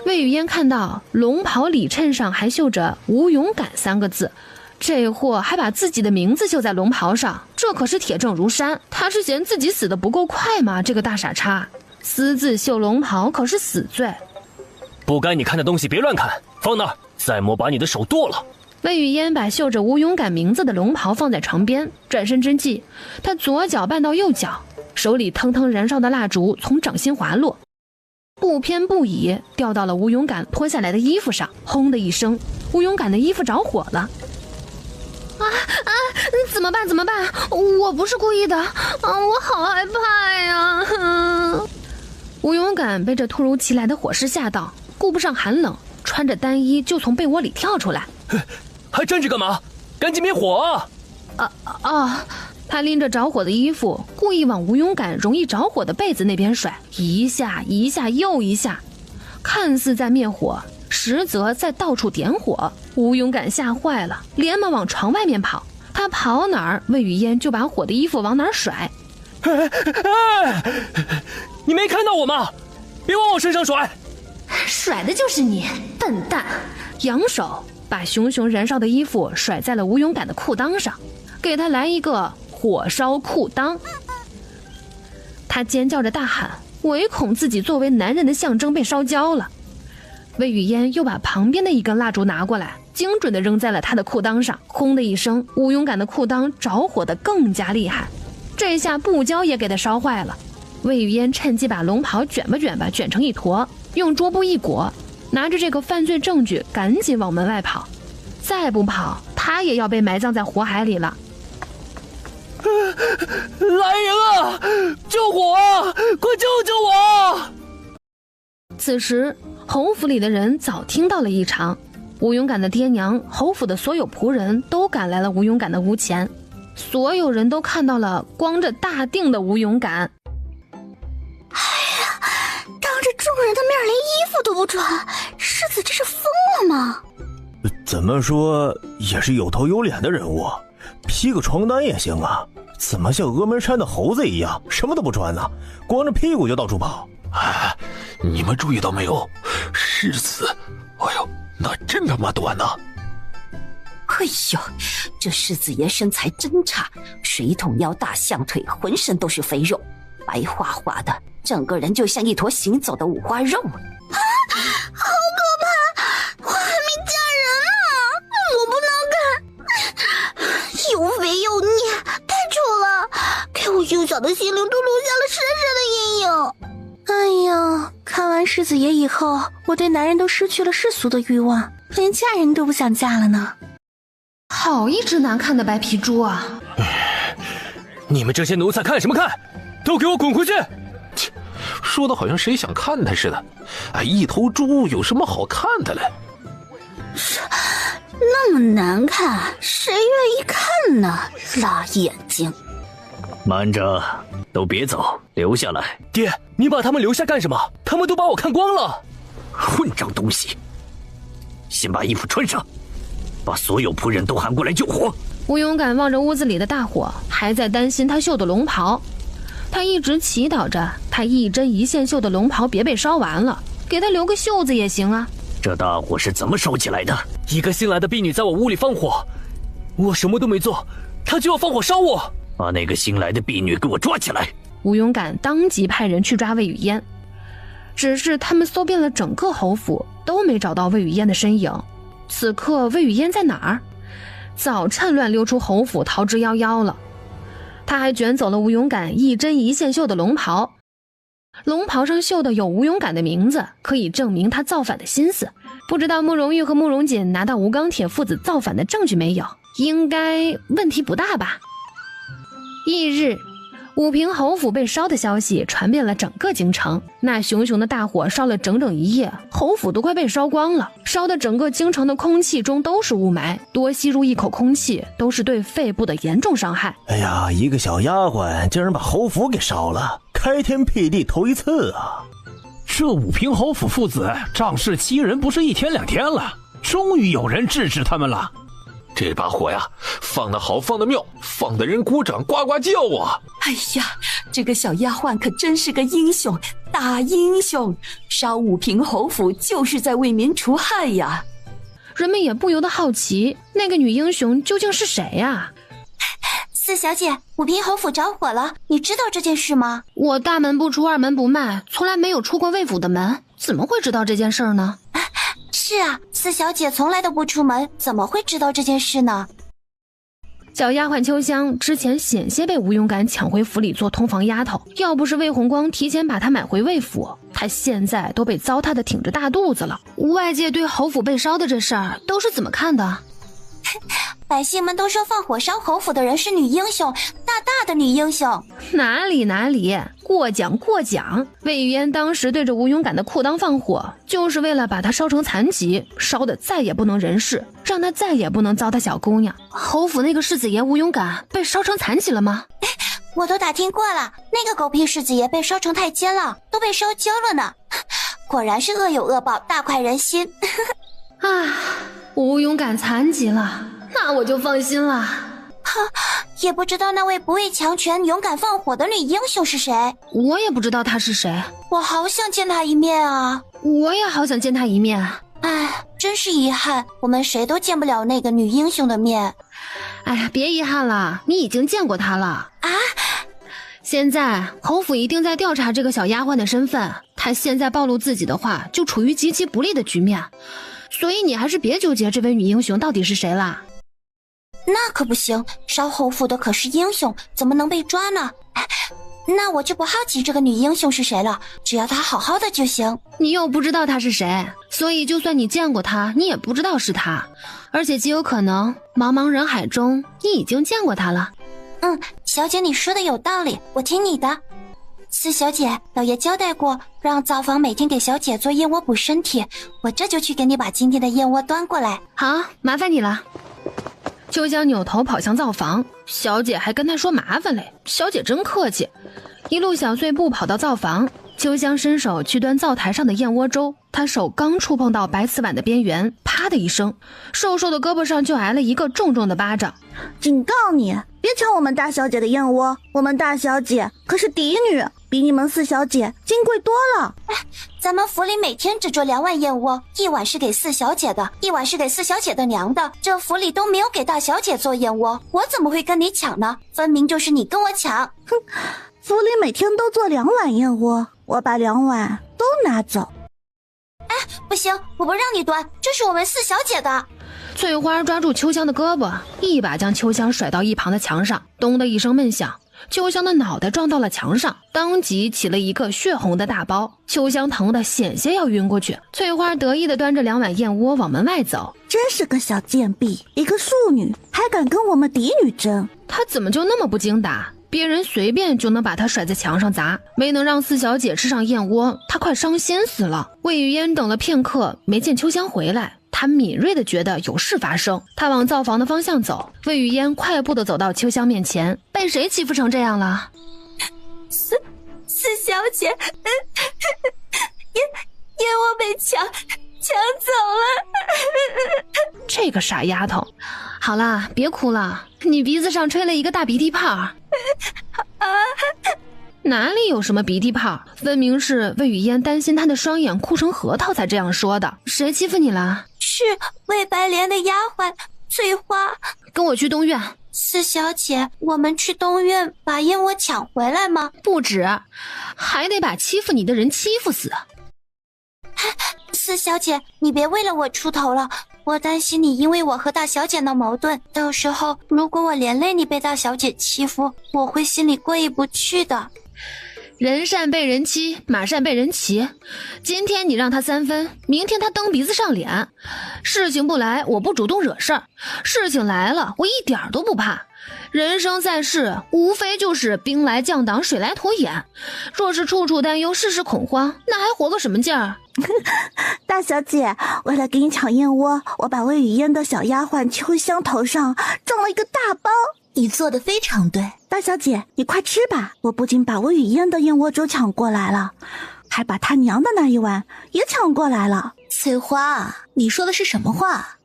[SPEAKER 2] 魏雨嫣看到龙袍里衬上还绣着吴勇敢3个字，这货还把自己的名字绣在龙袍上，这可是铁证如山。他是嫌自己死得不够快吗？这个大傻叉，私自绣龙袍可是死罪。
[SPEAKER 9] 不该你看的东西别乱看，放那儿，再莫把你的手剁了。
[SPEAKER 2] 魏雨嫣把绣着吴勇敢名字的龙袍放在床边，转身之际，她左脚绊到右脚，手里腾腾燃烧的蜡烛从掌心滑落，不偏不倚掉到了吴勇敢脱下来的衣服上，轰的一声，吴勇敢的衣服着火了。怎么办？怎么办？我不是故意的，我好害怕呀！吴勇敢被这突如其来的火势吓到，顾不上寒冷，穿着单衣就从被窝里跳出来。
[SPEAKER 9] 还站着干嘛？赶紧灭火啊！
[SPEAKER 2] 他拎着着火的衣服，故意往吴勇敢容易着火的被子那边甩，一下一下又一下，看似在灭火，实则在到处点火。吴勇敢吓坏了，连忙往床外面跑。他跑哪儿，魏雨嫣就把火的衣服往哪儿甩。
[SPEAKER 9] 你没看到我吗？别往我身上甩！
[SPEAKER 2] 甩的就是你，笨蛋！扬手把熊熊燃烧的衣服甩在了吴勇敢的裤裆上，给他来一个火烧裤裆。他尖叫着大喊，唯恐自己作为男人的象征被烧焦了。魏雨嫣又把旁边的一根蜡烛拿过来，精准地扔在了他的裤裆上，轰的一声，吴勇敢的裤裆着火得更加厉害，这下布胶也给他烧坏了。魏雨嫣趁机把龙袍卷吧卷吧卷成一坨，用桌布一裹，拿着这个犯罪证据赶紧往门外跑，再不跑他也要被埋葬在火海里了。
[SPEAKER 9] 来人啊！救火啊！快救救我！
[SPEAKER 2] 此时侯府里的人早听到了异常，吴勇敢的爹娘、侯府的所有仆人都赶来了吴勇敢的屋前，所有人都看到了光着大腚的吴勇敢。
[SPEAKER 3] 当着众人的面连衣服都不穿，世子这是疯了吗？
[SPEAKER 7] 怎么说也是有头有脸的人物，披个床单也行啊，怎么像峨眉山的猴子一样什么都不穿呢？光着屁股就到处跑。
[SPEAKER 8] 你们注意到没有，世子，哎呦，那真他妈短呐！
[SPEAKER 10] 哎呦，这世子爷身材真差，水桶腰、大象腿，浑身都是肥肉，白花花的，整个人就像一坨行走的五花肉。
[SPEAKER 3] 好可怕！我还没嫁人呢，我不能看，又肥又腻，太丑了，给我幼小的心灵都留下了深深的阴影。哎呀，看完世子爷以后，我对男人都失去了世俗的欲望，连嫁人都不想嫁了呢。
[SPEAKER 2] 好一只难看的白皮猪啊！
[SPEAKER 9] 你们这些奴才看什么看？都给我滚回去！
[SPEAKER 8] 说的好像谁想看他似的。一头猪有什么好看的嘞？
[SPEAKER 3] 那么难看，谁愿意看呢？辣眼睛！
[SPEAKER 6] 慢着，都别走，留下来。
[SPEAKER 9] 爹，你把他们留下干什么？他们都把我看光了。
[SPEAKER 6] 混账东西！先把衣服穿上，把所有仆人都喊过来救火。
[SPEAKER 2] 吴勇敢望着屋子里的大火，还在担心他绣的龙袍。他一直祈祷着，他一针一线绣的龙袍别被烧完了，给他留个袖子也行啊。
[SPEAKER 6] 这大火是怎么烧起来的？
[SPEAKER 9] 一个新来的婢女在我屋里放火，我什么都没做，她就要放火烧我。
[SPEAKER 6] 把那个新来的婢女给我抓起来！
[SPEAKER 2] 吴勇敢当即派人去抓魏雨嫣，只是他们搜遍了整个侯府，都没找到魏雨嫣的身影。此刻魏雨嫣在哪儿？早趁乱溜出侯府，逃之夭夭了。他还卷走了吴永感一针一线绣的龙袍，龙袍上绣的有吴永感的名字，可以证明他造反的心思。不知道慕容玉和慕容锦拿到吴钢铁父子造反的证据没有？应该问题不大吧。翌日，武平侯府被烧的消息传遍了整个京城，那熊熊的大火烧了整整一夜，侯府都快被烧光了，烧的整个京城的空气中都是雾霾，多吸入一口空气都是对肺部的严重伤害。
[SPEAKER 11] 哎呀，一个小丫鬟竟然把侯府给烧了，开天辟地头一次啊！
[SPEAKER 5] 这武平侯府父子仗势欺人不是一天两天了，终于有人制止他们了。
[SPEAKER 8] 这把火呀，放得好，放得妙，放得人鼓掌呱呱叫啊！
[SPEAKER 10] 哎呀，这个小丫鬟可真是个英雄，大英雄！烧武平侯府就是在为民除害呀。
[SPEAKER 2] 人们也不由得好奇，那个女英雄究竟是谁呀？
[SPEAKER 3] 四小姐，武平侯府着火了，你知道这件事吗？
[SPEAKER 2] 我大门不出二门不迈，从来没有出过魏府的门，怎么会知道这件事呢？
[SPEAKER 3] 是啊，四小姐从来都不出门，怎么会知道这件事呢？
[SPEAKER 2] 小丫鬟秋香之前险些被吴永感抢回府里做通房丫头，要不是魏红光提前把她买回魏府，她现在都被糟蹋的挺着大肚子了。外界对侯府被烧的这事儿都是怎么看的？
[SPEAKER 3] 百姓们都说放火烧侯府的人是女英雄，大大的女英雄。
[SPEAKER 2] 哪里，过奖。魏玉嫣当时对着吴永感的裤裆放火，就是为了把他烧成残疾，烧得再也不能人事，让他再也不能糟蹋小姑娘。侯府那个世子爷吴永感被烧成残疾了吗？
[SPEAKER 3] 我都打听过了，那个狗屁世子爷被烧成太监了，都被烧焦了呢。果然是恶有恶报，大快人心。
[SPEAKER 2] 啊，吴永感残疾了，那我就放心了。
[SPEAKER 3] 也不知道那位不畏强权、勇敢放火的女英雄是谁。
[SPEAKER 2] 我也不知道她是谁。
[SPEAKER 3] 我好想见她一面啊！
[SPEAKER 2] 我也好想见她一面。
[SPEAKER 3] 哎，真是遗憾，我们谁都见不了那个女英雄的面。
[SPEAKER 2] 哎呀，别遗憾了，你已经见过她了啊！现在侯府一定在调查这个小丫鬟的身份，她现在暴露自己的话，就处于极其不利的局面。所以你还是别纠结这位女英雄到底是谁啦。
[SPEAKER 3] 那可不行，烧侯府的可是英雄，怎么能被抓呢？那我就不好奇这个女英雄是谁了，只要她好好的就行。
[SPEAKER 2] 你又不知道她是谁，所以就算你见过她，你也不知道是她，而且极有可能茫茫人海中你已经见过她了。
[SPEAKER 3] 小姐你说的有道理，我听你的。四小姐，老爷交代过让灶房每天给小姐做燕窝补身体，我这就去给你把今天的燕窝端过来。
[SPEAKER 2] 好，麻烦你了。秋香扭头跑向灶房，小姐还跟她说麻烦嘞，小姐真客气。一路小碎步跑到灶房，秋香伸手去端灶台上的燕窝粥，她手刚触碰到白瓷碗的边缘，啪的一声，瘦瘦的胳膊上就挨了一个重重的巴掌。
[SPEAKER 12] 警告你，别抢我们大小姐的燕窝，我们大小姐可是嫡女，比你们四小姐金贵多了。
[SPEAKER 3] 咱们府里每天只做2碗燕窝，一碗是给四小姐的，一碗是给四小姐的娘的，这府里都没有给大小姐做燕窝，我怎么会跟你抢呢？分明就是你跟我抢。
[SPEAKER 12] 哼，府里每天都做2碗燕窝，我把2碗都拿走。
[SPEAKER 3] 不行，我不让你端，这是我们四小姐的。
[SPEAKER 2] 翠花抓住秋香的胳膊，一把将秋香甩到一旁的墙上，咚的一声闷响，秋香的脑袋撞到了墙上，当即起了一个血红的大包，秋香疼得险些要晕过去。翠花得意地端着2碗燕窝往门外走，
[SPEAKER 12] 真是个小贱婢，一个庶女还敢跟我们嫡女争，
[SPEAKER 2] 她怎么就那么不经打？别人随便就能把她甩在墙上砸，没能让四小姐吃上燕窝，她快伤心死了。魏雨嫣等了片刻没见秋香回来，她敏锐地觉得有事发生，她往灶房的方向走。魏雨嫣快步地走到秋香面前，被谁欺负成这样了？
[SPEAKER 3] 四小姐，燕窝被抢走了。
[SPEAKER 2] 这个傻丫头，好啦，别哭了，你鼻子上吹了一个大鼻涕泡。哪里有什么鼻涕泡，分明是魏雨嫣担心她的双眼哭成核桃才这样说的。谁欺负你了？
[SPEAKER 3] 是魏白莲的丫鬟翠花。
[SPEAKER 2] 跟我去东院。
[SPEAKER 3] 四小姐，我们去东院把燕窝抢回来吗？
[SPEAKER 2] 不止，还得把欺负你的人欺负死。
[SPEAKER 3] 四小姐，你别为了我出头了，
[SPEAKER 13] 我担心你因为我和大小姐闹矛盾，到时候如果我连累你被大小姐欺负，我会心里过意不去的。
[SPEAKER 2] 人善被人欺，马善被人骑。今天你让他3分，明天他蹬鼻子上脸。事情不来，我不主动惹事儿；事情来了，我一点都不怕。人生在世，无非就是兵来将挡，水来土掩。若是处处担忧，事事恐慌，那还活个什么劲儿？
[SPEAKER 12] 大小姐，为了给你抢燕窝，我把魏雨嫣的小丫鬟秋香头上撞了一个大包。
[SPEAKER 3] 你做的非常对，
[SPEAKER 12] 大小姐，你快吃吧！我不仅把魏雨嫣的燕窝粥抢过来了，还把她娘的那一碗也抢过来了。
[SPEAKER 3] 翠花，你说的是什么话？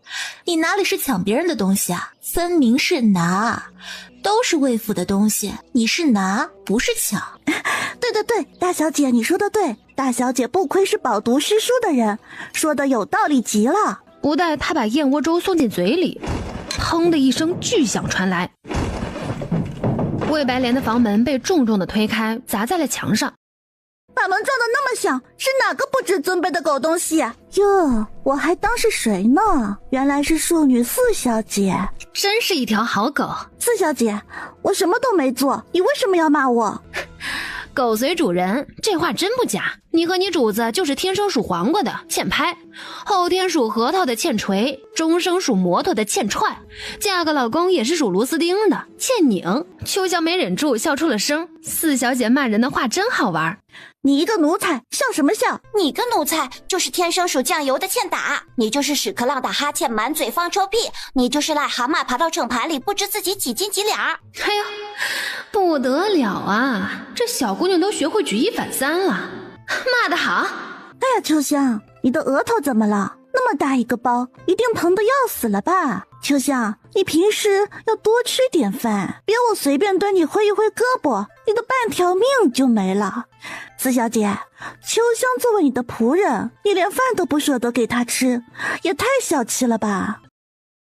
[SPEAKER 3] 你哪里是抢别人的东西啊？分明是拿，都是魏府的东西，你是拿，不是抢。
[SPEAKER 12] 对对对，大小姐，你说的对，大小姐不愧是饱读诗书的人，说的有道理极了。
[SPEAKER 2] 不待他把燕窝粥送进嘴里，砰的一声巨响传来，魏白莲的房门被重重的推开，砸在了墙上。
[SPEAKER 12] 把门撞得那么响，是哪个不知尊卑的狗东西呀？哟，我还当是谁呢？原来是庶女四小姐，
[SPEAKER 2] 真是一条好狗。
[SPEAKER 12] 四小姐，我什么都没做，你为什么要骂我？
[SPEAKER 2] 狗随主人，这话真不假。你和你主子就是天生属黄瓜的，欠拍；后天属核桃的，欠锤；终生属摩托的，欠踹；嫁个老公也是属螺丝钉的，欠拧。秋香没忍住笑出了声。四小姐骂人的话真好玩。
[SPEAKER 12] 你一个奴才，笑什么笑？
[SPEAKER 13] 你个奴才就是天生属酱油的，欠打。你就是屎壳郎打哈欠，满嘴放臭屁。你就是癞蛤蟆爬到秤盘里，不知自己几斤几两。
[SPEAKER 2] 哎呦，不得了啊！这小姑娘都学会举一反三了。骂得好！
[SPEAKER 12] 哎呀，秋香，你的额头怎么了？那么大一个包，一定疼得要死了吧？秋香，你平时要多吃点饭，别我随便端你挥一挥胳膊，你的半条命就没了。四小姐，秋香作为你的仆人，你连饭都不舍得给她吃，也太小气了吧？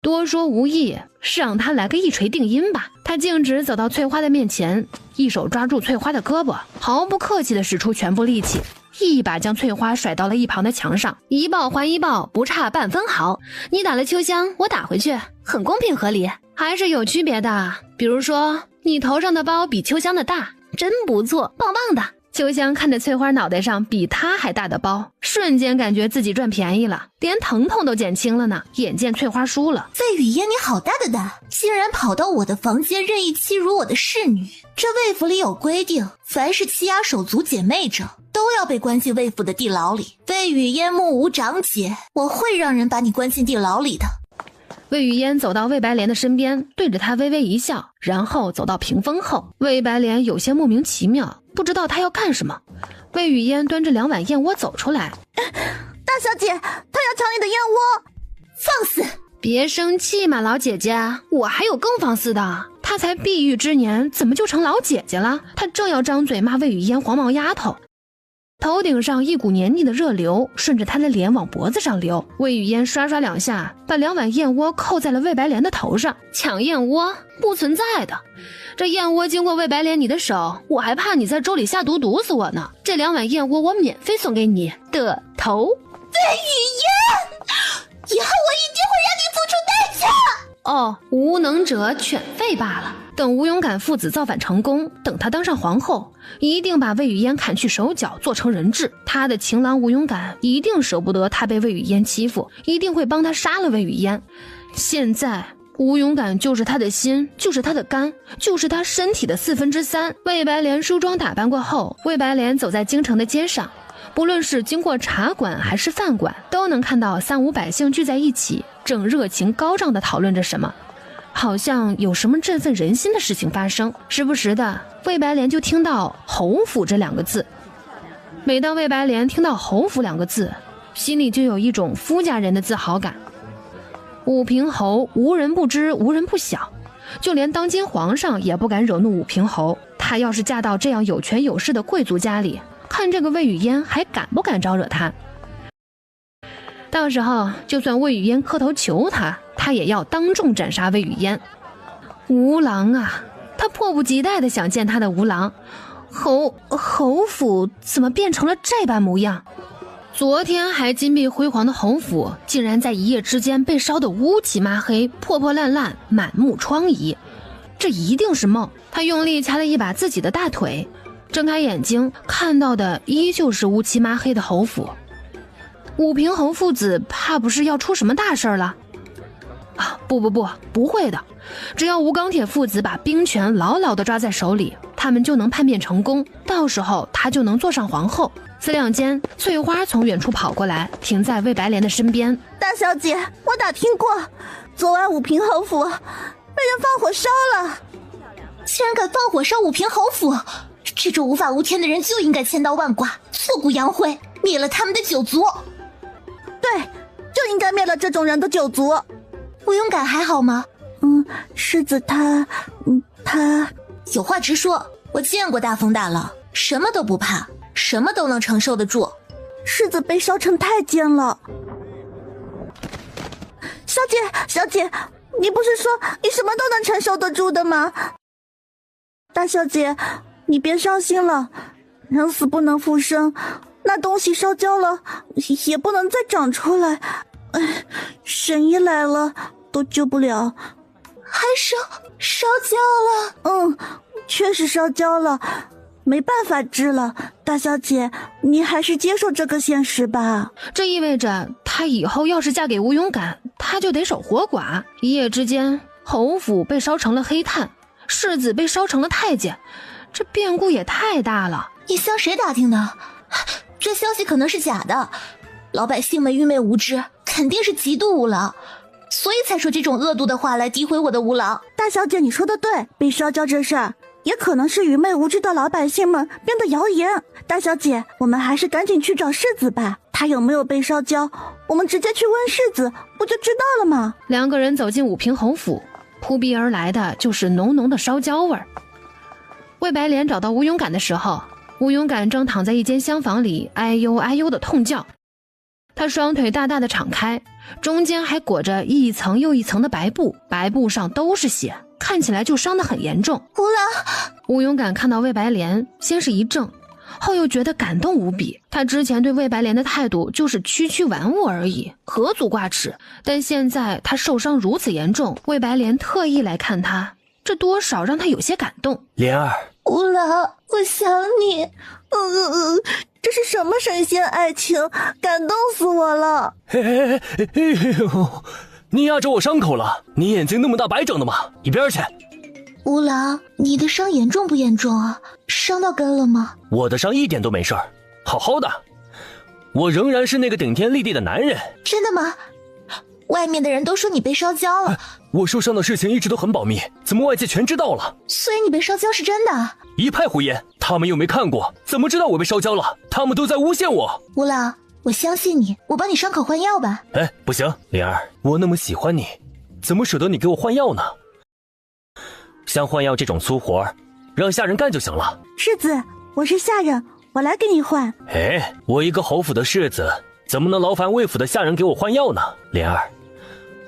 [SPEAKER 2] 多说无益，让他来个一锤定音吧。他径直走到翠花的面前，一手抓住翠花的胳膊，毫不客气地使出全部力气，一把将翠花甩到了一旁的墙上，一报还一报，不差半分毫。你打了秋香，我打回去，很公平合理。还是有区别的，比如说你头上的包比秋香的大，真不错，棒棒的。秋香看着翠花脑袋上比她还大的包，瞬间感觉自己赚便宜了，连疼痛都减轻了呢。眼见翠花输了，
[SPEAKER 3] 魏雨嫣，你好大的胆，竟然跑到我的房间任意欺辱我的侍女！这魏府里有规定，凡是欺压手足姐妹者，都要被关进魏府的地牢里。魏雨嫣目无长姐，我会让人把你关进地牢里的。
[SPEAKER 2] 魏雨嫣走到魏白莲的身边，对着她微微一笑，然后走到屏风后。魏白莲有些莫名其妙，不知道她要干什么。魏雨嫣端着2碗燕窝走出来，
[SPEAKER 12] 大小姐，她要抢你的燕窝！
[SPEAKER 3] 放肆！
[SPEAKER 2] 别生气嘛，老姐姐，我还有更放肆的。她才碧玉之年，怎么就成老姐姐了？她正要张嘴骂魏雨嫣黄毛丫头，头顶上一股黏腻的热流顺着她的脸往脖子上流。魏雨嫣刷刷2下，把2碗燕窝扣在了魏白莲的头上。抢燕窝不存在的，这燕窝经过魏白莲你的手，我还怕你在粥里下毒毒死我呢。这2碗燕窝我免费送给你的头。
[SPEAKER 3] 魏雨嫣，以后我一定会让你付出代价。
[SPEAKER 2] 哦，无能者犬吠罢了。等吴永感父子造反成功，等他当上皇后，一定把魏雨嫣砍去手脚，做成人质。他的情郎吴永感一定舍不得他被魏雨嫣欺负，一定会帮他杀了魏雨嫣。现在吴永感就是他的心，就是他的肝，就是他身体的3/4。魏白莲梳妆打扮过后，魏白莲走在京城的街上，不论是经过茶馆还是饭馆，都能看到3、5百姓聚在一起，正热情高涨地讨论着什么，好像有什么振奋人心的事情发生。时不时的，魏白莲就听到侯府这2个字。每当魏白莲听到侯府2个字，心里就有一种夫家人的自豪感。武平侯无人不知，无人不晓，就连当今皇上也不敢惹怒武平侯。他要是嫁到这样有权有势的贵族家里，看这个魏雨嫣还敢不敢招惹他。到时候就算魏雨嫣磕头求他，他也要当众斩杀魏雨嫣。吴郎啊，他迫不及待地想见他的吴郎。侯府怎么变成了这般模样？昨天还金碧辉煌的侯府，竟然在一夜之间被烧得乌漆麻黑、破破烂烂、满目疮痍。这一定是梦。他用力掐了一把自己的大腿，睁开眼睛，看到的依旧是乌漆麻黑的侯府。武平侯父子怕不是要出什么大事了？啊，不会的。只要吴钢铁父子把兵权牢牢地抓在手里，他们就能叛变成功，到时候他就能坐上皇后。思量间，翠花从远处跑过来，停在魏白莲的身边。
[SPEAKER 12] 大小姐，我打听过，昨晚武平侯府被人放火烧了。
[SPEAKER 3] 竟然敢放火烧武平侯府，这种无法无天的人就应该千刀万剐，挫骨扬灰，灭了他们的九族。
[SPEAKER 12] 对，就应该灭了这种人的九族。
[SPEAKER 3] 吴勇敢还好吗？
[SPEAKER 12] 世子他
[SPEAKER 3] 有话直说，我见过大风大浪，什么都不怕，什么都能承受得住。
[SPEAKER 12] 世子被烧成太监了。小姐，你不是说你什么都能承受得住的吗？大小姐，你别伤心了，人死不能复生，那东西烧焦了也不能再长出来，神医来了都救不了。
[SPEAKER 3] 还烧焦了？
[SPEAKER 12] 确实烧焦了，没办法治了。大小姐，你还是接受这个现实吧。
[SPEAKER 2] 这意味着她以后要是嫁给吴勇敢，她就得守活寡。一夜之间，侯府被烧成了黑炭，世子被烧成了太监，这变故也太大了。
[SPEAKER 3] 你向谁打听的？这消息可能是假的，老百姓们愚昧无知，肯定是嫉妒吴郎，所以才说这种恶毒的话来诋毁我的吴郎。
[SPEAKER 12] 大小姐，你说的对，被烧焦这事儿也可能是愚昧无知的老百姓们编的谣言。大小姐，我们还是赶紧去找世子吧，他有没有被烧焦，我们直接去问世子不就知道了吗？
[SPEAKER 2] 两个人走进武平侯府，扑鼻而来的就是浓浓的烧焦味儿。魏白莲找到吴勇敢的时候，吴勇敢正躺在一间厢房里哎呦哎呦的痛叫，他双腿大大的敞开，中间还裹着一层又一层的白布，白布上都是血，看起来就伤得很严重。
[SPEAKER 3] 吴郎，
[SPEAKER 2] 吴勇敢看到魏白莲，先是一怔，后又觉得感动无比。他之前对魏白莲的态度就是区区玩物而已，何足挂齿，但现在他受伤如此严重，魏白莲特意来看他，这多少让他有些感动。
[SPEAKER 9] 莲儿，
[SPEAKER 3] 吴郎，我想你。
[SPEAKER 12] 这是什么神仙爱情，感动死我了。
[SPEAKER 9] 你压着我伤口了，你眼睛那么大白整的吗？一边去。
[SPEAKER 3] 吴郎，你的伤严重不严重啊？伤到根了吗？
[SPEAKER 9] 我的伤一点都没事儿，好好的，我仍然是那个顶天立地的男人。
[SPEAKER 3] 真的吗？外面的人都说你被烧焦了。
[SPEAKER 9] 我受伤的事情一直都很保密，怎么外界全知道了？
[SPEAKER 3] 所以你被烧焦是真的？
[SPEAKER 9] 一派胡言，他们又没看过，怎么知道我被烧焦了？他们都在诬陷我。
[SPEAKER 3] 吴郎，我相信你，我帮你伤口换药吧。
[SPEAKER 9] 不行，莲儿，我那么喜欢你，怎么舍得你给我换药呢？像换药这种粗活，让下人干就行了。
[SPEAKER 12] 世子，我是下人，我来给你换。
[SPEAKER 9] 我一个侯府的世子，怎么能劳烦魏府的下人给我换药呢？莲儿，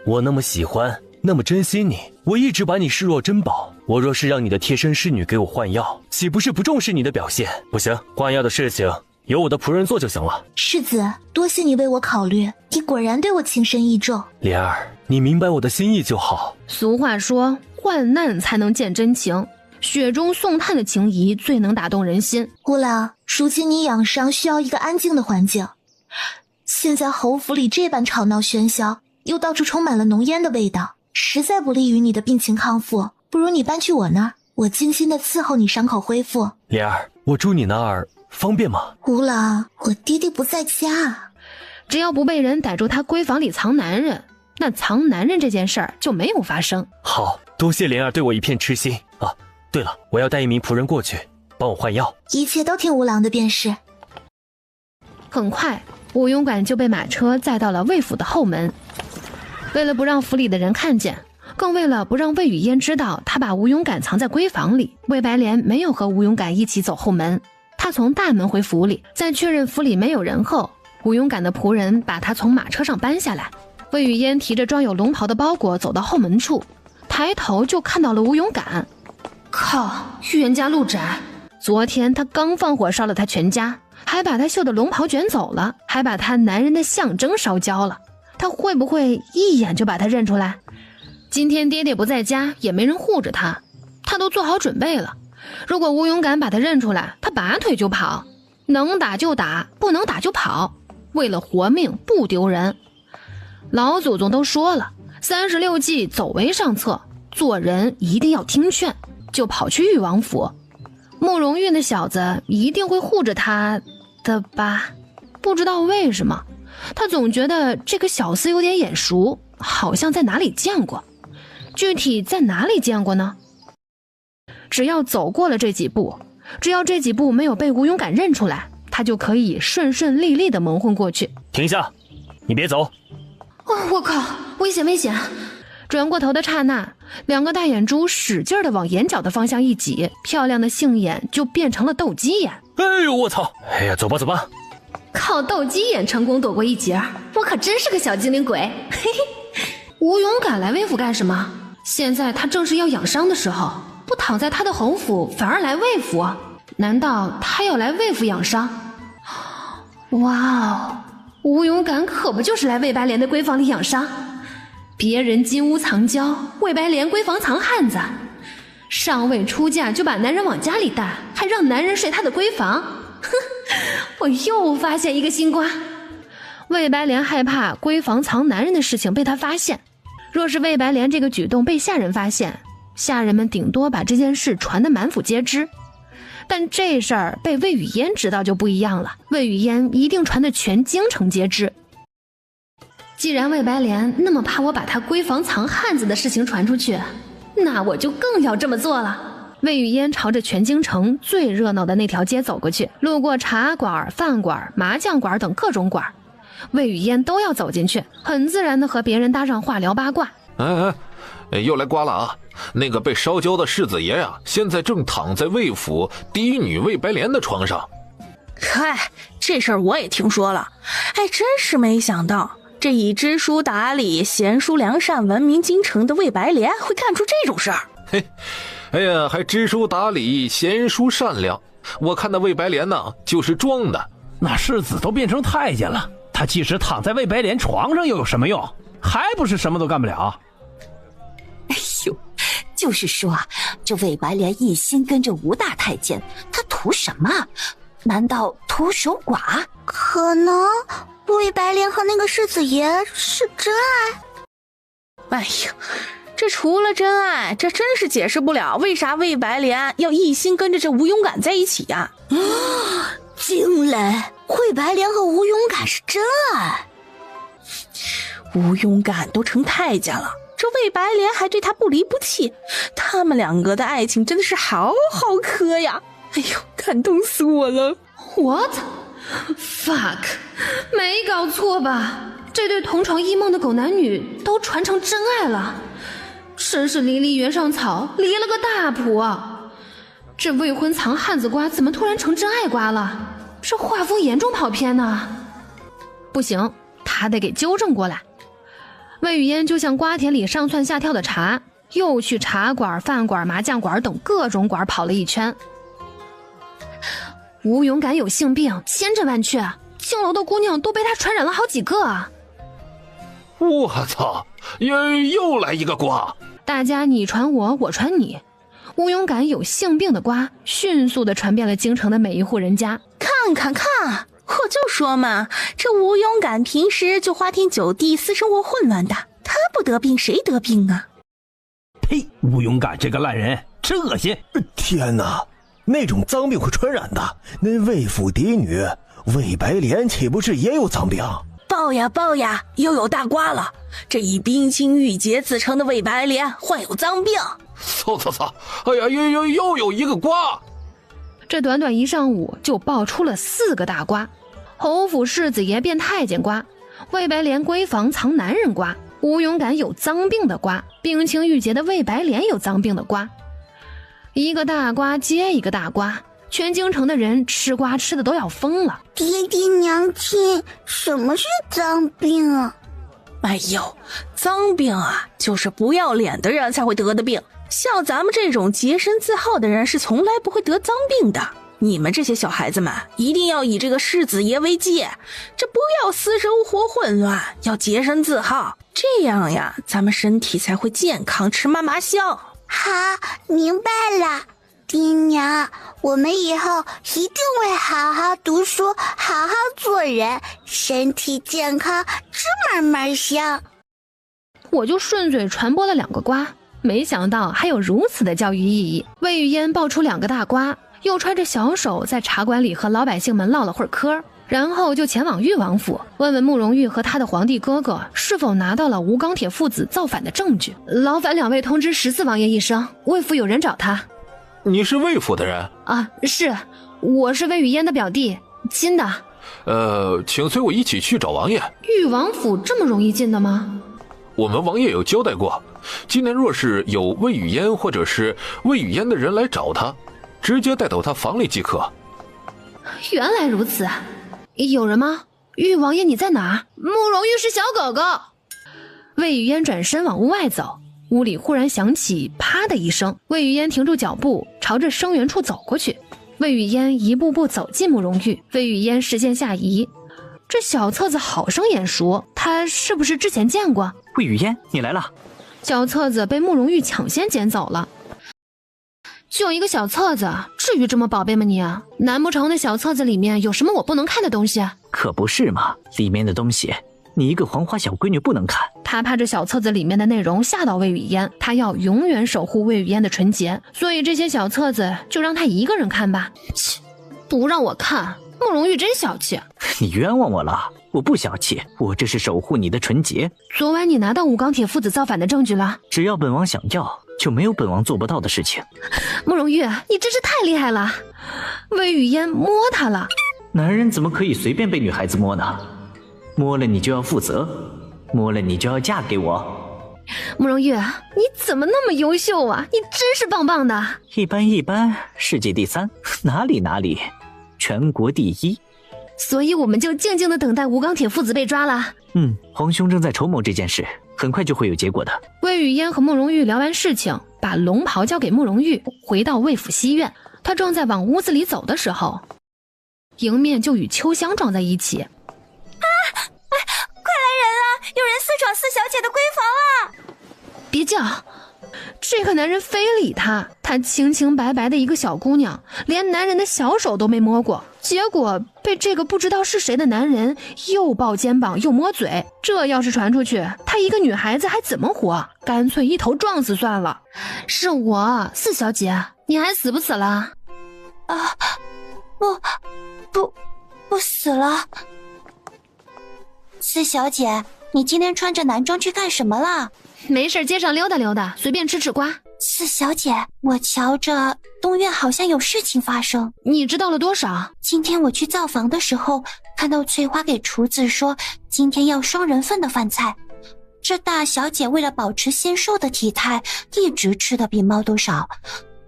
[SPEAKER 9] 我那么喜欢，那么珍惜你，我一直把你视若珍宝。我若是让你的贴身侍女给我换药，岂不是不重视你的表现？不行，换药的事情由我的仆人做就行了。
[SPEAKER 3] 世子，多谢你为我考虑，你果然对我情深意重。
[SPEAKER 9] 莲儿，你明白我的心意就好。
[SPEAKER 2] 俗话说，患难才能见真情，雪中送炭的情谊最能打动人心。
[SPEAKER 3] 吴郎，如今你养伤需要一个安静的环境，现在侯府里这般吵闹喧嚣，又到处充满了浓烟的味道，实在不利于你的病情康复。不如你搬去我那儿，我精心的伺候你伤口恢复。
[SPEAKER 9] 莲儿，我住你那儿方便吗？
[SPEAKER 3] 吴郎，我爹爹不在家。
[SPEAKER 2] 只要不被人逮住他闺房里藏男人，那藏男人这件事儿就没有发生。
[SPEAKER 9] 好，多谢莲儿对我一片痴心啊！对了，我要带一名仆人过去帮我换药。
[SPEAKER 3] 一切都听吴郎的便是。
[SPEAKER 2] 很快，吴勇敢就被马车载到了魏府的后门。为了不让府里的人看见，更为了不让魏雨嫣知道他把吴勇敢藏在闺房里，魏白莲没有和吴勇敢一起走后门，他从大门回府里，在确认府里没有人后，吴勇敢的仆人把他从马车上搬下来。魏雨嫣提着装有龙袍的包裹走到后门处，抬头就看到了吴勇敢。靠，预言家陆宅，昨天他刚放火烧了他全家，还把他绣的龙袍卷走了，还把他男人的象征烧焦了。他会不会一眼就把他认出来？今天爹爹不在家，也没人护着他，他都做好准备了。如果吴勇敢把他认出来，他拔腿就跑，能打就打，不能打就跑，为了活命不丢人。老祖宗都说了，36计走为上策，做人一定要听劝，就跑去裕王府。慕容玉那小子一定会护着他的吧？不知道为什么，他总觉得这个小厮有点眼熟，好像在哪里见过。具体在哪里见过呢？只要走过了这几步，只要这几步没有被吴勇敢认出来，他就可以顺顺利利地蒙混过去。
[SPEAKER 9] 停下，你别走。
[SPEAKER 2] 哦，我靠，危险危险！转过头的刹那，两个大眼珠使劲地往眼角的方向一挤，漂亮的杏眼就变成了斗鸡眼。
[SPEAKER 9] 哎呦我操！哎呀，走吧走吧。
[SPEAKER 2] 靠斗鸡眼成功躲过一劫，我可真是个小精灵鬼。嘿嘿，吴勇敢来魏府干什么？现在他正是要养伤的时候，不躺在他的侯府，反而来魏府，难道他要来魏府养伤？哇哦，吴勇敢可不就是来魏白莲的闺房里养伤？别人金屋藏娇，魏白莲闺房藏汉子，尚未出嫁就把男人往家里带，还让男人睡她的闺房。哼，我又发现一个新瓜。魏白莲害怕闺房藏男人的事情被他发现，若是魏白莲这个举动被下人发现，下人们顶多把这件事传得满府皆知，但这事儿被魏雨嫣知道就不一样了，魏雨嫣一定传得全京城皆知。既然魏白莲那么怕我把她闺房藏汉子的事情传出去，那我就更要这么做了。魏雨嫣朝着全京城最热闹的那条街走过去，路过茶馆、饭馆、麻将馆等各种馆，魏雨嫣都要走进去，很自然地和别人搭上话聊八卦。
[SPEAKER 8] 又来刮了啊！那个被烧焦的世子爷呀，现在正躺在魏府嫡女魏白莲的床上。
[SPEAKER 12] 嗨，这事儿我也听说了，哎，真是没想到，这以知书达理、贤淑良善闻名京城的魏白莲会干出这种事儿。
[SPEAKER 8] 嘿，哎呀，还知书达理、贤淑善良，我看那魏白莲呢，就是装的。
[SPEAKER 5] 那世子都变成太监了，他即使躺在魏白莲床上又有什么用？还不是什么都干不了？
[SPEAKER 10] 哎呦，就是说这魏白莲一心跟着吴大太监，他图什么？难道图守寡？
[SPEAKER 12] 可能魏白莲和那个世子爷是真爱。哎呀，这除了真爱，这真是解释不了为啥魏白莲要一心跟着这吴勇敢在一起呀！惊雷，魏白莲和吴勇敢是真爱。吴勇敢都成太监了，这魏白莲还对他不离不弃，他们两个的爱情真的是好好磕呀！哎呦，感动死我了。
[SPEAKER 2] What? Fuck， 没搞错吧？这对同床异梦的狗男女都传成真爱了，真是离离原上草，离了个大谱。这未婚藏汉子瓜怎么突然成真爱瓜了？这画风严重跑偏呢。不行，他得给纠正过来。魏雨嫣就像瓜田里上蹿下跳的茶，又去茶馆、饭馆、麻将馆等各种馆跑了一圈。吴勇敢有性病，千真万确，青楼的姑娘都被他传染了好几个啊！
[SPEAKER 8] 我操，又来一个瓜！
[SPEAKER 2] 大家你传我，我传你，吴勇敢有性病的瓜迅速地传遍了京城的每一户人家。
[SPEAKER 12] 看看看，我就说嘛，这吴勇敢平时就花天酒地，私生活混乱的，他不得病谁得病啊？
[SPEAKER 5] 呸！吴勇敢这个烂人，真恶心！
[SPEAKER 11] 天哪！ 那种脏病会传染的，那魏府嫡女魏白莲岂不是也有脏病？
[SPEAKER 12] 报呀报呀，又有大瓜了！这以冰清玉洁自称的魏白莲患有脏病。
[SPEAKER 8] 操！哎呀，又有一个瓜！
[SPEAKER 2] 这短短一上午就爆出了4个大瓜：侯府世子爷变太监瓜，魏白莲闺房藏男人瓜，吴勇敢有脏病的瓜，冰清玉洁的魏白莲有脏病的瓜。 一个大瓜接一个大瓜，全京城的人吃瓜吃的都要疯了。
[SPEAKER 12] 爹爹娘亲，什么是脏病啊？哎呦，脏病啊，就是不要脸的人才会得的病。像咱们这种洁身自好的人是从来不会得脏病的。
[SPEAKER 14] 你们这些小孩子们一定要以这个世子爷为戒，这不要私生活混乱，要洁身自好，这样呀，咱们身体才会健康，吃嘛嘛香。
[SPEAKER 12] 好，明白了，爹娘，我们以后一定会好好读书，好好做人，身体健康，吃嘛嘛香。
[SPEAKER 2] 我就顺嘴传播了2个瓜，没想到还有如此的教育意义。魏雨嫣爆出2个大瓜，又揣着小手在茶馆里和老百姓们唠了会儿嗑，然后就前往裕王府，问问慕容玉和他的皇帝哥哥是否拿到了吴钢铁父子造反的证据。劳烦2位通知14王爷一声，魏府有人找他。
[SPEAKER 8] 你是魏府的人
[SPEAKER 2] 啊？是，我是魏雨嫣的表弟，亲的。
[SPEAKER 8] 请随我一起去找王爷。
[SPEAKER 2] 裕王府这么容易进的吗？
[SPEAKER 8] 我们王爷有交代过，今天若是有魏雨嫣或者是魏雨嫣的人来找他，直接带到他房里即可。
[SPEAKER 2] 原来如此，有人吗？裕王爷你在哪？慕容玉是小狗狗。魏雨嫣转身往屋外走，屋里忽然响起啪的一声，魏雨嫣停住脚步，朝着声源处走过去。魏雨嫣一步步走进慕容玉，魏雨嫣视线下移，这小册子好生眼熟，他是不是之前见过？
[SPEAKER 6] 魏雨嫣，你来了。
[SPEAKER 2] 小册子被慕容玉抢先捡走了。就一个小册子，至于这么宝贝吗你？难不成那小册子里面有什么我不能看的东西？
[SPEAKER 6] 可不是嘛，里面的东西你一个黄花小闺女不能看。
[SPEAKER 2] 他怕这小册子里面的内容吓到魏雨嫣，他要永远守护魏雨嫣的纯洁，所以这些小册子就让他一个人看吧。切，不让我看，慕容玉真小气。
[SPEAKER 6] 你冤枉我了，我不小气，我这是守护你的纯洁。
[SPEAKER 2] 昨晚你拿到吴钢铁父子造反的证据了？
[SPEAKER 6] 只要本王想要，就没有本王做不到的事情。
[SPEAKER 2] 慕容玉，你真是太厉害了。魏雨嫣摸他了。
[SPEAKER 6] 男人怎么可以随便被女孩子摸呢？摸了你就要负责，摸了你就要嫁给我。
[SPEAKER 2] 慕容玉，你怎么那么优秀啊？你真是棒棒的。
[SPEAKER 6] 一般，世界第3，哪里，全国第1。
[SPEAKER 2] 所以我们就静静的等待吴钢铁父子被抓了。
[SPEAKER 6] 皇兄正在筹谋这件事，很快就会有结果的。
[SPEAKER 2] 魏雨嫣和慕容玉聊完事情，把龙袍交给慕容玉，回到魏府西院。他正在往屋子里走的时候，迎面就与秋香撞在一起。
[SPEAKER 13] 快来人啊！有人私闯四小姐的闺房啊！
[SPEAKER 2] 别叫！这个男人非礼她，她清清白白的一个小姑娘，连男人的小手都没摸过，结果被这个不知道是谁的男人又抱肩膀又摸嘴。这要是传出去，她一个女孩子还怎么活？干脆一头撞死算了。是我，四小姐，你还死不死了？
[SPEAKER 13] 啊，不死了。四小姐，你今天穿着男装去干什么了？
[SPEAKER 2] 没事，街上溜达溜达，随便吃瓜。
[SPEAKER 13] 四小姐，我瞧着东院好像有事情发生。
[SPEAKER 2] 你知道了多少？
[SPEAKER 13] 今天我去造房的时候，看到翠花给厨子说今天要双人份的饭菜。这大小姐为了保持纤瘦的体态，一直吃的比猫都少。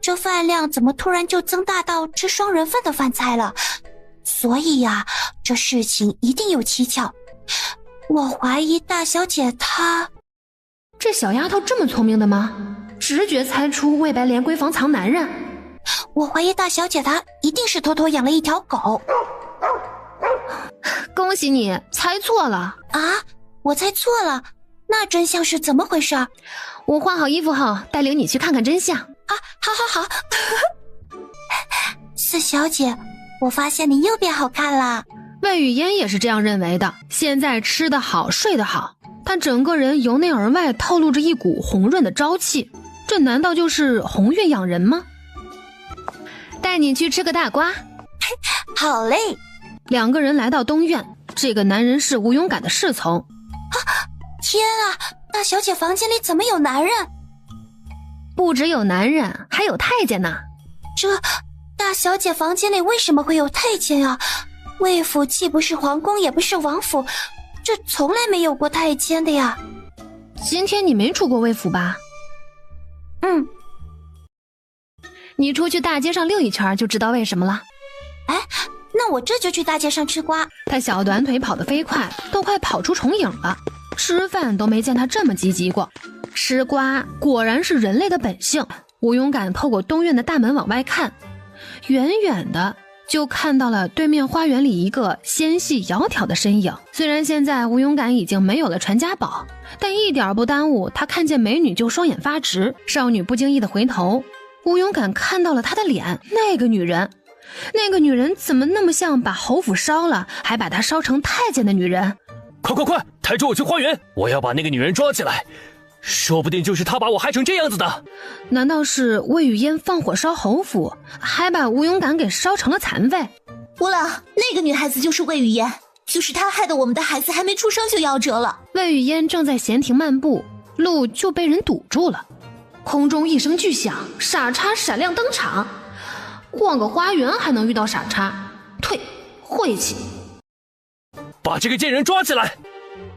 [SPEAKER 13] 这饭量怎么突然就增大到吃双人份的饭菜了？所以呀，这事情一定有蹊跷。我怀疑大小姐她……
[SPEAKER 2] 这小丫头这么聪明的吗？直觉猜出魏白莲闺房藏男人。
[SPEAKER 13] 我怀疑大小姐她一定是偷偷养了一条狗。
[SPEAKER 2] 恭喜你猜错了
[SPEAKER 13] 啊！我猜错了，那真相是怎么回事？
[SPEAKER 2] 我换好衣服后带领你去看看真相
[SPEAKER 13] 啊！好。四小姐，我发现你又变好看了。
[SPEAKER 2] 魏雨嫣也是这样认为的。现在吃得好，睡得好，她整个人由内而外透露着一股红润的朝气。这难道就是鸿运养人吗？带你去吃个大瓜。
[SPEAKER 13] 好嘞。
[SPEAKER 2] 两个人来到东院，这个男人是吴勇敢的侍从。
[SPEAKER 13] 天啊，大小姐房间里怎么有男人？
[SPEAKER 2] 不只有男人，还有太监呢。
[SPEAKER 13] 这大小姐房间里为什么会有太监啊？魏府既不是皇宫，也不是王府，这从来没有过太监的呀。
[SPEAKER 2] 今天你没出过魏府吧？你出去大街上溜一圈就知道为什么了。
[SPEAKER 13] 哎，那我这就去大街上吃瓜。
[SPEAKER 2] 他小短腿跑得飞快，都快跑出重影了。吃饭都没见他这么积极过。吃瓜果然是人类的本性。吴勇敢透过东院的大门往外看，远远的就看到了对面花园里一个纤细窈窕的身影。虽然现在吴勇敢已经没有了传家宝，但一点不耽误他看见美女就双眼发直。少女不经意的回头，吴勇敢看到了她的脸。那个女人怎么那么像把侯府烧了还把她烧成太监的女人？
[SPEAKER 9] 快，抬着我去花园，我要把那个女人抓起来，说不定就是她把我害成这样子的。
[SPEAKER 2] 难道是魏雨嫣放火烧侯府，还把吴勇敢给烧成了残废？
[SPEAKER 3] 吴老，那个女孩子就是魏雨嫣，就是她害得我们的孩子还没出生就夭折了。
[SPEAKER 2] 魏雨嫣正在闲庭漫步，路就被人堵住了。空中一声巨响，傻叉闪亮登场。逛个花园还能遇到傻叉？退，晦气！
[SPEAKER 9] 把这个贱人抓起来！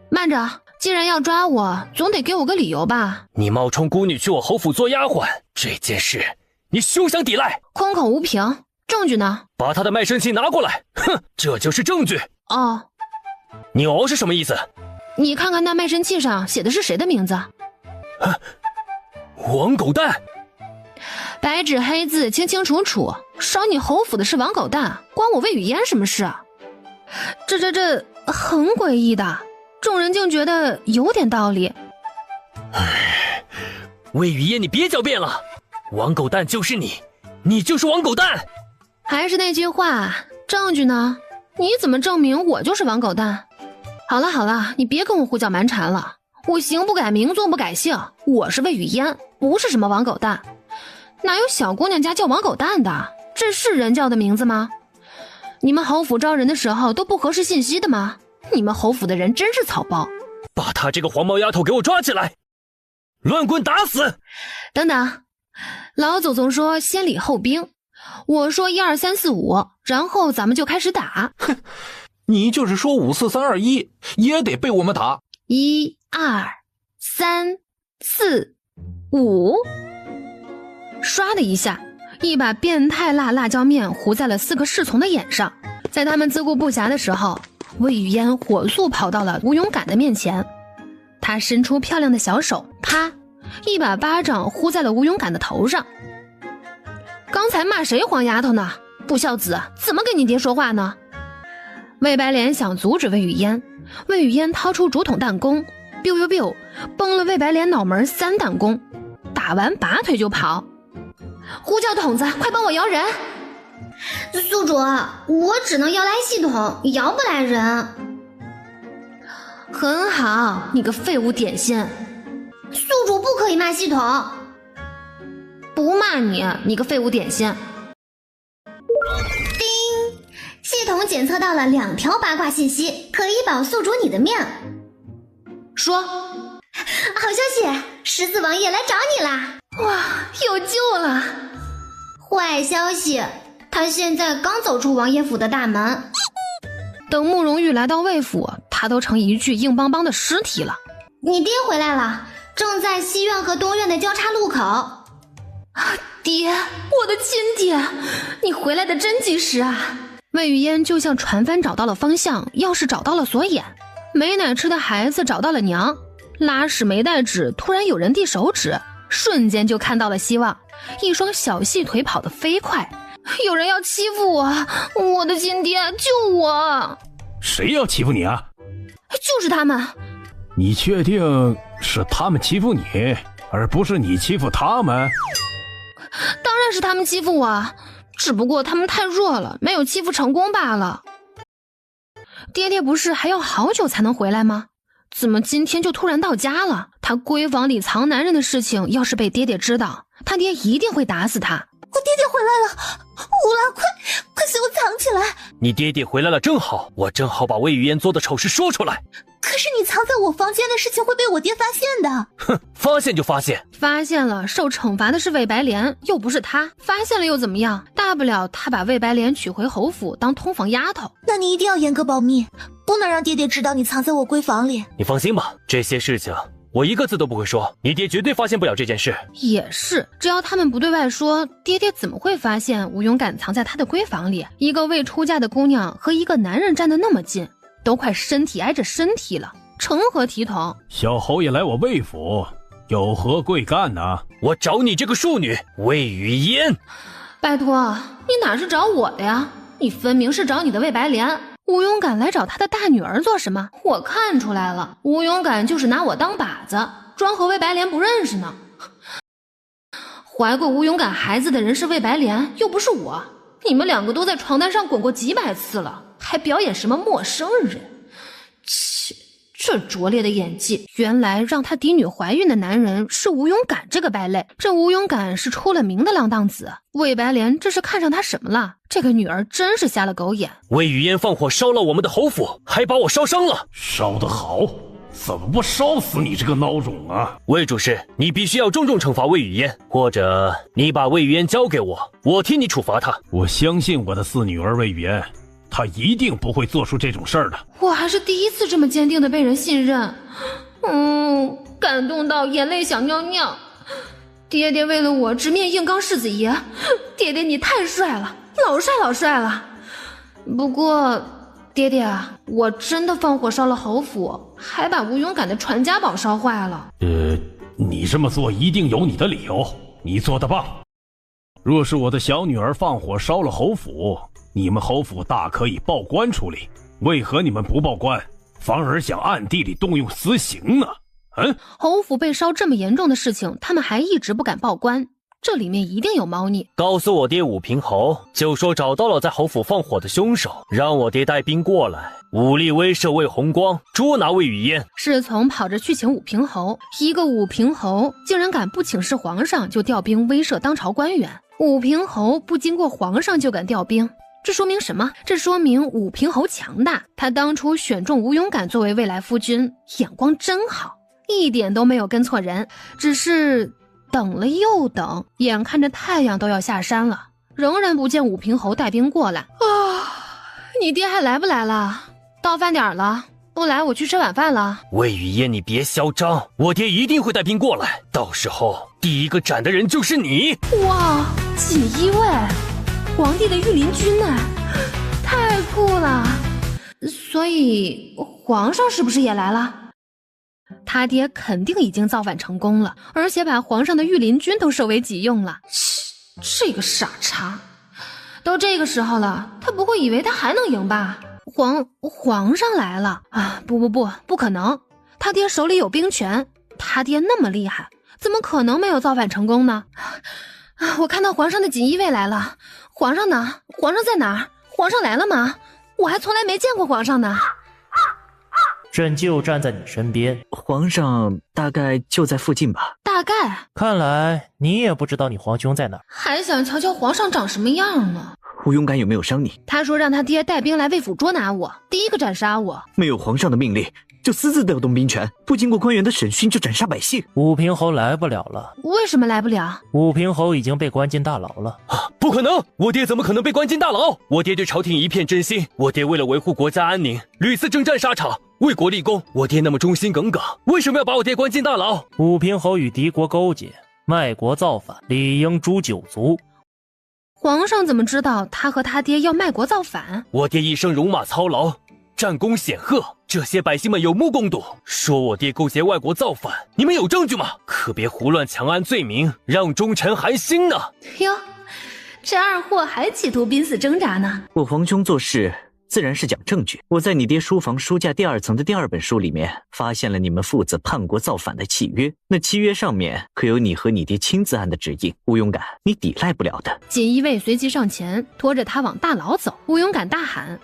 [SPEAKER 2] 慢着，既然要抓我，总得给我个理由吧？
[SPEAKER 9] 你冒充孤女去我侯府做丫鬟，这件事你休想抵赖！
[SPEAKER 2] 空口无凭，证据呢？
[SPEAKER 9] 把他的卖身契拿过来！哼，这就是证据。
[SPEAKER 2] 哦，
[SPEAKER 9] 你哦是什么意思？
[SPEAKER 2] 你看看那卖身契上写的是谁的名字？
[SPEAKER 9] 王狗蛋！
[SPEAKER 2] 白纸黑字，清清楚楚，烧你侯府的是王狗蛋，关我魏雨嫣什么事？这很诡异的，众人竟觉得有点道理。
[SPEAKER 9] 魏雨嫣，你别狡辩了，王狗蛋就是你，你就是王狗蛋。
[SPEAKER 2] 还是那句话，证据呢？你怎么证明我就是王狗蛋？好了，你别跟我胡搅蛮缠了。我行不改名，坐不改姓，我是魏雨嫣，不是什么王狗蛋。哪有小姑娘家叫王狗蛋的？这是人叫的名字吗？你们侯府招人的时候都不核实信息的吗？你们侯府的人真是草包！
[SPEAKER 9] 把她这个黄毛丫头给我抓起来，乱棍打死！
[SPEAKER 2] 等等，老祖宗说先礼后兵，我说1、2、3、4、5，然后咱们就开始打。
[SPEAKER 8] 哼，你就是说5、4、3、2、1，也得被我们打。
[SPEAKER 2] 1、2、3、4、5。唰的一下，一把变态辣辣椒面糊在了4个侍从的眼上。在他们自顾不暇的时候，魏雨嫣火速跑到了吴勇敢的面前，她伸出漂亮的小手，啪，一把巴掌呼在了吴勇敢的头上。刚才骂谁黄丫头呢？不孝子，怎么跟你爹说话呢？魏白莲想阻止魏雨嫣，魏雨嫣掏出竹筒弹弓，biu biu biu，崩了魏白莲脑门3弹弓，打完拔腿就跑。呼叫筒子，快帮我摇人！
[SPEAKER 1] 宿主，我只能摇来系统，摇不来人。
[SPEAKER 2] 很好，你个废物点心。
[SPEAKER 1] 宿主不可以骂系统。
[SPEAKER 2] 不骂你，你个废物点心。
[SPEAKER 1] 叮，系统检测到了2条八卦信息，可以保宿主你的命。
[SPEAKER 2] 说。
[SPEAKER 1] 好消息，十字王爷来找你啦！
[SPEAKER 2] 哇，有救了！
[SPEAKER 1] 坏消息，他现在刚走出王爷府的大门。
[SPEAKER 2] 等慕容玉来到魏府，他都成一具硬邦邦的尸体了。
[SPEAKER 1] 你爹回来了，正在西院和东院的交叉路口。
[SPEAKER 2] 爹，我的亲爹，你回来的真及时啊！魏雨嫣就像船帆找到了方向，钥匙找到了锁眼，没奶吃的孩子找到了娘，拉屎没带纸，突然有人递手指，瞬间就看到了希望，一双小细腿跑得飞快。有人要欺负我，我的亲爹，救我！
[SPEAKER 5] 谁要欺负你啊？
[SPEAKER 2] 就是他们。
[SPEAKER 5] 你确定是他们欺负你，而不是你欺负他们？
[SPEAKER 2] 当然是他们欺负我，只不过他们太弱了，没有欺负成功罢了。爹爹不是还要好久才能回来吗？怎么今天就突然到家了？他闺房里藏男人的事情要是被爹爹知道，他爹一定会打死他。
[SPEAKER 3] 我爹爹回来了，乌拉，快随我藏起来！
[SPEAKER 9] 你爹爹回来了正好，我正好把魏雨嫣做的丑事说出来。
[SPEAKER 3] 可是你藏在我房间的事情会被我爹发现的。
[SPEAKER 9] 哼，发现就发现，
[SPEAKER 2] 发现了受惩罚的是魏白莲，又不是他。发现了又怎么样？大不了他把魏白莲娶回侯府当通房丫头。
[SPEAKER 3] 那你一定要严格保密，不能让爹爹知道你藏在我闺房里。
[SPEAKER 9] 你放心吧，这些事情我一个字都不会说，你爹绝对发现不了这件事。
[SPEAKER 2] 也是，只要他们不对外说，爹爹怎么会发现吴勇敢藏在他的闺房里？一个未出嫁的姑娘和一个男人站得那么近，都快身体挨着身体了，成何体统？
[SPEAKER 5] 小侯爷来我魏府，有何贵干呢？
[SPEAKER 9] 我找你这个庶女魏雨嫣。
[SPEAKER 2] 拜托，你哪是找我的呀？你分明是找你的魏白莲。吴勇敢来找他的大女儿做什么？我看出来了，吴勇敢就是拿我当靶子，装和魏白莲不认识呢。怀过吴勇敢孩子的人是魏白莲，又不是我。你们两个都在床单上滚过几百次了，还表演什么陌生人？切，这拙劣的演技！原来让他嫡女怀孕的男人是吴勇敢这个败类。这吴勇敢是出了名的浪荡子，魏白莲这是看上他什么了？这个女儿真是瞎了狗眼。
[SPEAKER 9] 魏雨嫣放火烧了我们的侯府，还把我烧伤了。
[SPEAKER 5] 烧得好，怎么不烧死你这个孬种啊！
[SPEAKER 9] 魏主事，你必须要重重惩罚魏雨嫣，或者你把魏雨嫣交给我，我替你处罚她。
[SPEAKER 5] 我相信我的四女儿魏雨嫣，她一定不会做出这种事儿的。
[SPEAKER 2] 我还是第一次这么坚定的被人信任，感动到眼泪想尿尿。爹爹为了我直面硬刚世子爷，爹爹你太帅了，老帅了。不过爹爹啊，我真的放火烧了侯府，还把吴勇敢的传家宝烧坏了。
[SPEAKER 5] 你这么做一定有你的理由，你做得棒。若是我的小女儿放火烧了侯府，你们侯府大可以报官处理，为何你们不报官，反而想暗地里动用私刑呢？
[SPEAKER 2] 侯府被烧这么严重的事情，他们还一直不敢报官，这里面一定有猫腻。
[SPEAKER 9] 告诉我爹武平侯，就说找到了在侯府放火的凶手，让我爹带兵过来，武力威慑魏红光，捉拿魏雨嫣。
[SPEAKER 2] 侍从跑着去请武平侯，一个武平侯竟然敢不请示皇上就调兵威慑当朝官员。武平侯不经过皇上就敢调兵，这说明什么？这说明武平侯强大，他当初选中吴勇敢作为未来夫君，眼光真好，一点都没有跟错人。只是等了又等，眼看着太阳都要下山了，仍然不见武平侯带兵过来你爹还来不来了？到饭点了，不来我去吃晚饭了。
[SPEAKER 9] 魏雨嫣你别嚣张，我爹一定会带兵过来，到时候第一个斩的人就是你。
[SPEAKER 2] 哇，锦衣卫，皇帝的御林军呢，太酷了。所以皇上是不是也来了？他爹肯定已经造反成功了，而且把皇上的御林军都收为己用了。这个傻叉，都这个时候了，他不会以为他还能赢吧？皇上来了啊！不可能，他爹手里有兵权，他爹那么厉害，怎么可能没有造反成功呢？我看到皇上的锦衣卫来了，皇上呢？皇上在哪儿？皇上来了吗？我还从来没见过皇上呢。
[SPEAKER 7] 朕就站在你身边，
[SPEAKER 6] 皇上大概就在附近吧。
[SPEAKER 2] 大概？
[SPEAKER 7] 看来你也不知道你皇兄在哪儿，
[SPEAKER 2] 还想瞧瞧皇上长什么样呢？
[SPEAKER 6] 吴勇敢有没有伤你？
[SPEAKER 2] 他说让他爹带兵来魏府捉拿我，第一个斩杀我。
[SPEAKER 6] 没有皇上的命令就私自调动兵权，不经过官员的审讯就斩杀百姓。
[SPEAKER 7] 武平侯来不了了。
[SPEAKER 2] 为什么来不了？
[SPEAKER 7] 武平侯已经被关进大牢了。
[SPEAKER 9] 不可能，我爹怎么可能被关进大牢？我爹对朝廷一片真心，我爹为了维护国家安宁，屡次征战沙场，为国立功，我爹那么忠心耿耿，为什么要把我爹关进大牢？
[SPEAKER 7] 武平侯与敌国勾结，卖国造反，理应诛九族。
[SPEAKER 2] 皇上怎么知道他和他爹要卖国造反？
[SPEAKER 9] 我爹一生戎马操劳，战功显赫，这些百姓们有目共睹，说我爹勾结外国造反，你们有证据吗？可别胡乱强安罪名，让忠臣寒心呢。
[SPEAKER 2] 哟，这二货还企图濒死挣扎呢。
[SPEAKER 6] 我皇兄做事自然是讲证据。我在你爹书房书架第2层的第2本书里面发现了你们父子叛国造反的契约，那契约上面可有你和你爹亲自按的指印，吴勇敢你抵赖不了的。
[SPEAKER 2] 锦衣卫随即上前拖着他往大牢走，吴勇敢大喊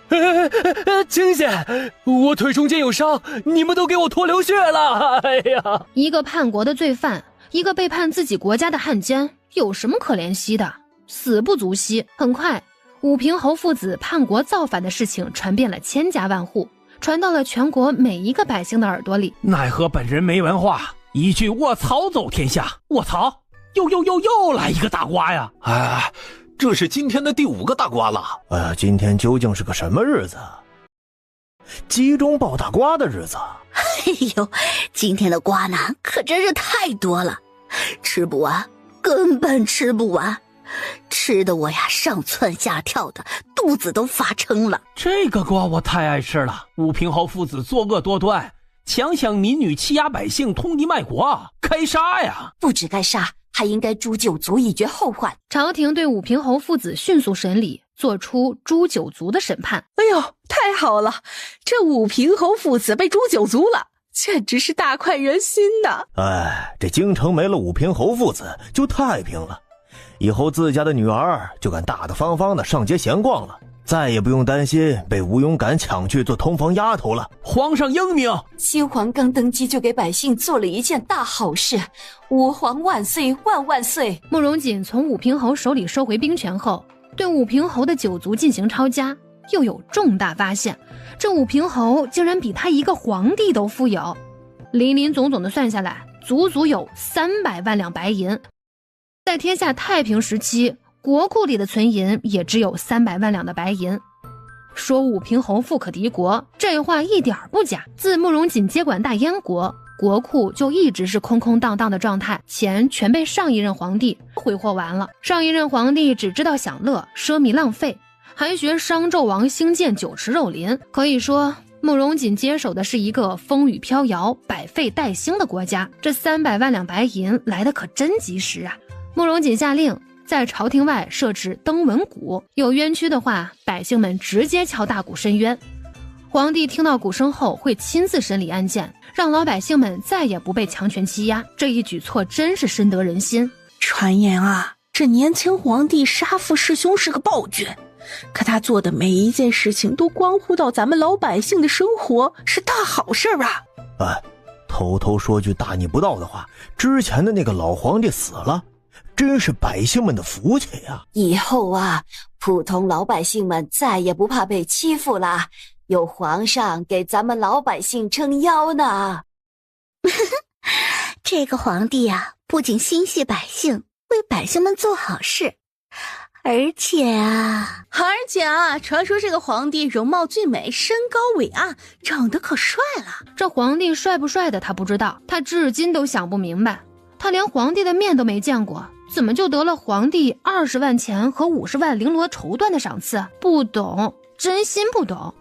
[SPEAKER 9] 清闲，我腿中间有伤，你们都给我拖流血了。哎呀，
[SPEAKER 2] 一个叛国的罪犯，一个背叛自己国家的汉奸，有什么可怜惜的？死不足惜。很快武平侯父子叛国造反的事情传遍了千家万户，传到了全国每一个百姓的耳朵里。
[SPEAKER 5] 奈何本人没文化，一句卧槽走天下。卧槽，又来一个大瓜呀！
[SPEAKER 8] 哎，这是今天的第5个大瓜了。
[SPEAKER 11] 今天究竟是个什么日子？集中爆大瓜的日子。
[SPEAKER 4] 哎呦，今天的瓜呢可真是太多了，吃不完，根本吃不完。吃的我呀上蹿下跳的，肚子都发撑了。
[SPEAKER 5] 这个瓜我太爱吃了。武平侯父子作恶多端，强抢民女，欺压百姓，通敌卖国，该杀呀！
[SPEAKER 10] 不止该杀，还应该诛九族以绝后患。
[SPEAKER 2] 朝廷对武平侯父子迅速审理，做出诛九族的审判。
[SPEAKER 14] 哎呦，太好了，这武平侯父子被诛九族了，简直是大快人心呐！
[SPEAKER 11] 哎，这京城没了武平侯父子就太平了，以后自家的女儿就敢大大方方的上街闲逛了，再也不用担心被吴勇敢抢去做通房丫头了。
[SPEAKER 5] 皇上英明！
[SPEAKER 10] 新皇刚登基就给百姓做了一件大好事，武皇万岁万万岁！
[SPEAKER 2] 慕容锦从武平侯手里收回兵权后，对武平侯的九族进行抄家，又有重大发现，这武平侯竟然比他一个皇帝都富有，林林总总的算下来，足足有300万两白银。在天下太平时期，国库里的存银也只有300万两的白银。说武平侯富可敌国，这话一点不假。自慕容锦接管大燕国，国库就一直是空空荡荡的状态，钱全被上一任皇帝挥霍完了。上一任皇帝只知道享乐，奢靡浪费，还学商纣王兴建酒池肉林。可以说慕容锦接手的是一个风雨飘摇、百废待兴的国家。这300万两白银来得可真及时啊！慕容锦下令在朝廷外设置登闻鼓，有冤屈的话，百姓们直接敲大鼓申冤。皇帝听到鼓声后会亲自审理案件，让老百姓们再也不被强权欺压。这一举措真是深得人心。
[SPEAKER 14] 传言啊，这年轻皇帝杀父弑兄是个暴君，可他做的每一件事情都关乎到咱们老百姓的生活，是大好事啊！
[SPEAKER 11] 哎，偷偷说句大逆不道的话，之前的那个老皇帝死了，真是百姓们的福气呀！
[SPEAKER 10] 以后啊，普通老百姓们再也不怕被欺负啦，有皇上给咱们老百姓撑腰呢。
[SPEAKER 12] 这个皇帝啊，不仅心系百姓，为百姓们做好事，而且啊，
[SPEAKER 14] 传说这个皇帝容貌俊美，身高伟岸，长得可帅了。
[SPEAKER 2] 这皇帝帅不帅的他不知道，他至今都想不明白，他连皇帝的面都没见过，怎么就得了皇帝20万钱和50万绫罗绸缎的赏赐？不懂，真心不懂。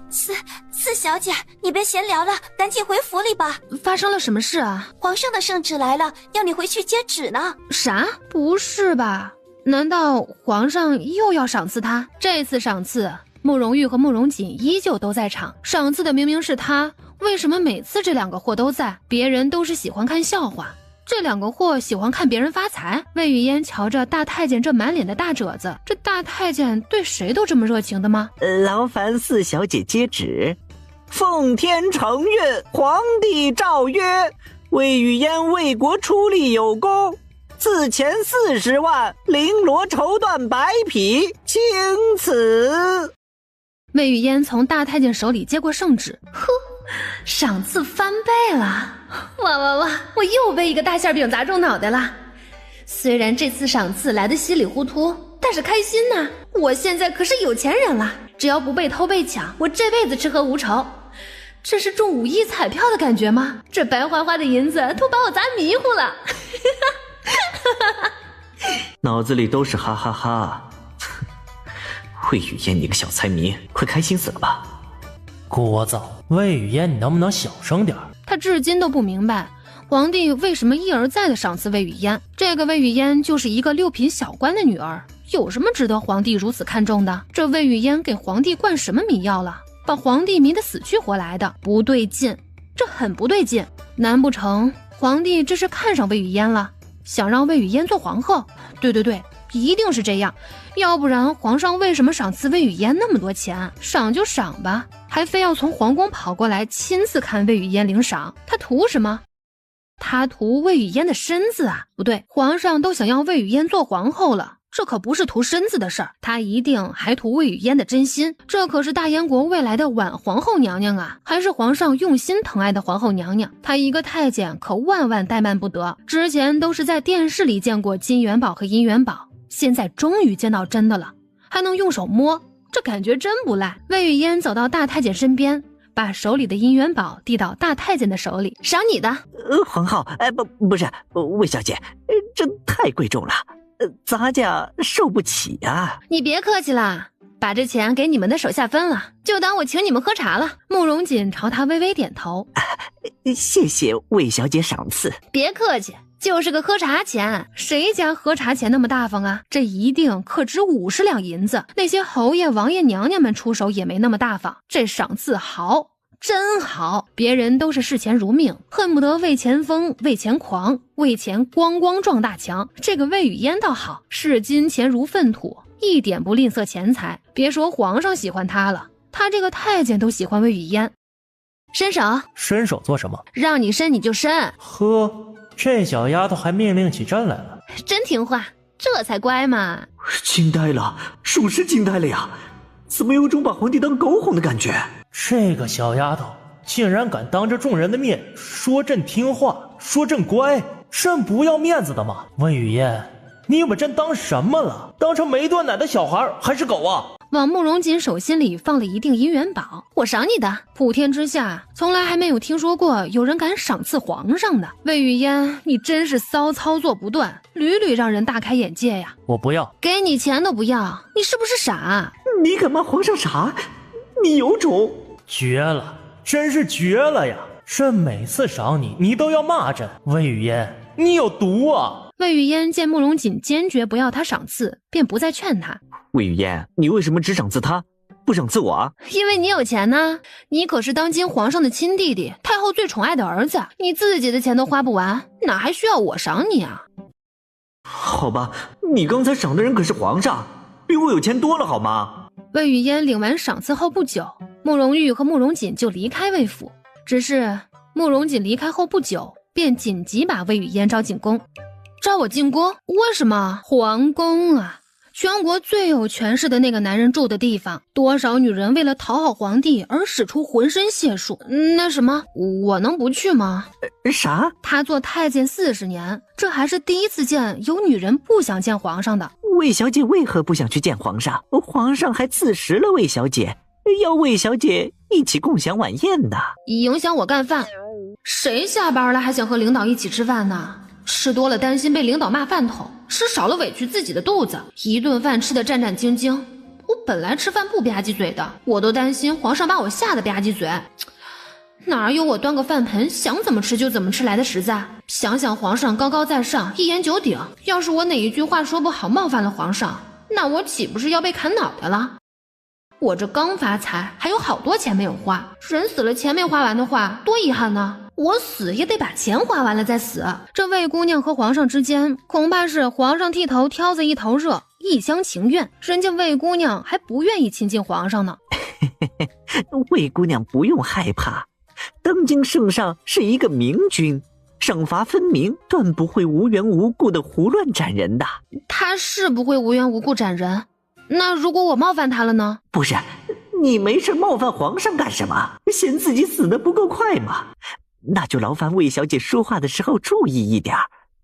[SPEAKER 13] 四小姐，你别闲聊了，赶紧回府里吧。
[SPEAKER 2] 发生了什么事啊？
[SPEAKER 13] 皇上的圣旨来了，要你回去接旨呢。
[SPEAKER 2] 啥？不是吧？难道皇上又要赏赐他？这次赏赐，慕容玉和慕容锦依旧都在场，赏赐的明明是他，为什么每次这两个货都在？别人都是喜欢看笑话，这两个货喜欢看别人发财。魏雨嫣瞧着大太监这满脸的大褶子，这大太监对谁都这么热情的吗？
[SPEAKER 6] 劳烦四小姐接旨。奉天承运，皇帝诏曰：魏雨嫣为国出力有功，赐钱40万，绫罗绸缎100匹，钦此。
[SPEAKER 2] 魏雨嫣从大太监手里接过圣旨，呵，赏赐翻倍了！哇，我又被一个大馅饼砸中脑袋了。虽然这次赏赐来得稀里糊涂，但是开心呐！我现在可是有钱人了，只要不被偷被抢，我这辈子吃喝无愁。这是中5亿彩票的感觉吗？这白花花的银子都把我砸迷糊了。
[SPEAKER 6] 脑子里都是哈哈哈。魏雨嫣，你个小财迷，快开心死了吧！
[SPEAKER 7] 聒噪，魏雨嫣，你能不能小声点？
[SPEAKER 2] 他至今都不明白皇帝为什么一而再的赏赐魏雨嫣。这个魏雨嫣就是一个6品小官的女儿，有什么值得皇帝如此看重的？这魏雨嫣给皇帝灌什么迷药了，把皇帝迷得死去活来的？不对劲，这很不对劲。难不成皇帝这是看上魏雨嫣了，想让魏雨嫣做皇后？对，一定是这样，要不然皇上为什么赏赐魏雨嫣那么多钱？赏就赏吧，还非要从皇宫跑过来亲自看魏雨嫣领赏，他图什么？他图魏雨嫣的身子啊？不对，皇上都想要魏雨嫣做皇后了，这可不是图身子的事儿，他一定还图魏雨嫣的真心。这可是大燕国未来的婉皇后娘娘啊，还是皇上用心疼爱的皇后娘娘。她一个太监可万万怠慢不得，之前都是在电视里见过金元宝和银元宝，现在终于见到真的了，还能用手摸，这感觉真不赖。魏雨嫣走到大太监身边，把手里的银元宝递到大太监的手里，赏你的。
[SPEAKER 6] 皇后，不是，魏小姐，这太贵重了，咱家受不起啊！
[SPEAKER 2] 你别客气啦，把这钱给你们的手下分了，就当我请你们喝茶了。慕容锦朝他微微点头，
[SPEAKER 6] 谢谢魏小姐赏赐。
[SPEAKER 2] 别客气，就是个喝茶钱，谁家喝茶钱那么大方啊？这一定可值50两银子。那些侯爷、王爷、娘娘们出手也没那么大方，这赏赐好，真好。别人都是视钱如命，恨不得为钱疯、为钱狂、为钱咣咣撞大墙。这个魏雨嫣倒好，视金钱如粪土，一点不吝啬钱财。别说皇上喜欢他了，他这个太监都喜欢魏雨嫣。伸手。
[SPEAKER 7] 伸手做什么？
[SPEAKER 2] 让你伸你就伸。
[SPEAKER 7] 呵，这小丫头还命令起朕来了，
[SPEAKER 2] 真听话，这才乖嘛。
[SPEAKER 6] 惊呆了，属实惊呆了呀！怎么有种把皇帝当狗哄的感觉？
[SPEAKER 7] 这个小丫头竟然敢当着众人的面说朕听话，说朕乖，朕不要面子的吗？魏雨嫣，你把朕当什么了？当成没断奶的小孩还是狗啊？
[SPEAKER 2] 往慕容锦手心里放了一锭银元宝，我赏你的。普天之下从来还没有听说过有人敢赏赐皇上的。魏雨嫣，你真是骚操作不断，屡屡让人大开眼界呀。
[SPEAKER 7] 我不要，
[SPEAKER 2] 给你钱都不要，你是不是傻？
[SPEAKER 6] 你敢骂皇上傻？你有种！
[SPEAKER 7] 绝了，真是绝了呀！朕每次赏你，你都要骂朕。魏雨嫣，你有毒啊！
[SPEAKER 2] 魏雨嫣见慕容锦坚决不要他赏赐，便不再劝他。
[SPEAKER 6] 魏雨嫣，你为什么只赏赐他，不赏赐我啊？
[SPEAKER 2] 因为你有钱呢，你可是当今皇上的亲弟弟，太后最宠爱的儿子，你自己的钱都花不完，哪还需要我赏你啊？
[SPEAKER 6] 好吧，你刚才赏的人可是皇上，比我有钱多了好吗？
[SPEAKER 2] 魏雨嫣领完赏赐后不久，慕容玉和慕容锦就离开魏府。只是慕容锦离开后不久，便紧急把魏雨嫣招进宫。招我进宫？为什么？皇宫啊，全国最有权势的那个男人住的地方，多少女人为了讨好皇帝而使出浑身解数。那什么，我能不去吗？
[SPEAKER 6] 啥？
[SPEAKER 2] 他做太监40年，这还是第一次见有女人不想见皇上的。
[SPEAKER 6] 魏小姐为何不想去见皇上？皇上还赐食了魏小姐，要魏小姐一起共享晚宴的。
[SPEAKER 2] 影响我干饭？谁下班了还想和领导一起吃饭呢？吃多了担心被领导骂饭桶，吃少了委屈自己的肚子，一顿饭吃得战战兢兢。我本来吃饭不吧唧嘴的，我都担心皇上把我吓得吧唧嘴。哪有我端个饭盆想怎么吃就怎么吃来的实在？想想皇上高高在上，一言九鼎，要是我哪一句话说不好冒犯了皇上，那我岂不是要被砍脑袋了？我这刚发财，还有好多钱没有花，人死了钱没花完的话，多遗憾呢。我死也得把钱花完了再死。这魏姑娘和皇上之间，恐怕是皇上剃头挑子一头热，一厢情愿，人家魏姑娘还不愿意亲近皇上呢。
[SPEAKER 6] 魏姑娘不用害怕，当今圣上是一个明君，赏罚分明，断不会无缘无故的胡乱斩人的。
[SPEAKER 2] 他是不会无缘无故斩人，那如果我冒犯他了呢？
[SPEAKER 6] 不是，你没事冒犯皇上干什么？嫌自己死得不够快吗？那就劳烦魏小姐说话的时候注意一点，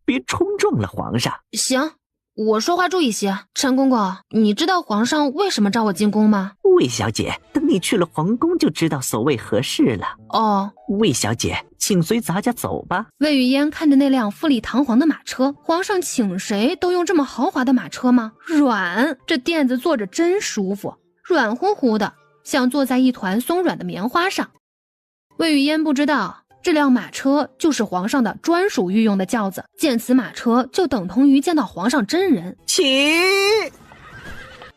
[SPEAKER 6] 别冲撞了皇上。
[SPEAKER 2] 行，我说话注意些。陈公公，你知道皇上为什么召我进宫吗？
[SPEAKER 6] 魏小姐，等你去了皇宫就知道所谓何事了。
[SPEAKER 2] 哦，
[SPEAKER 6] 魏小姐，请随咱家走吧。
[SPEAKER 2] 魏雨嫣看着那辆富丽堂皇的马车，皇上请谁都用这么豪华的马车吗？软，这垫子坐着真舒服，软乎乎的，像坐在一团松软的棉花上。魏雨嫣不知道这辆马车就是皇上的专属御用的轿子，见此马车就等同于见到皇上真人。
[SPEAKER 6] 起！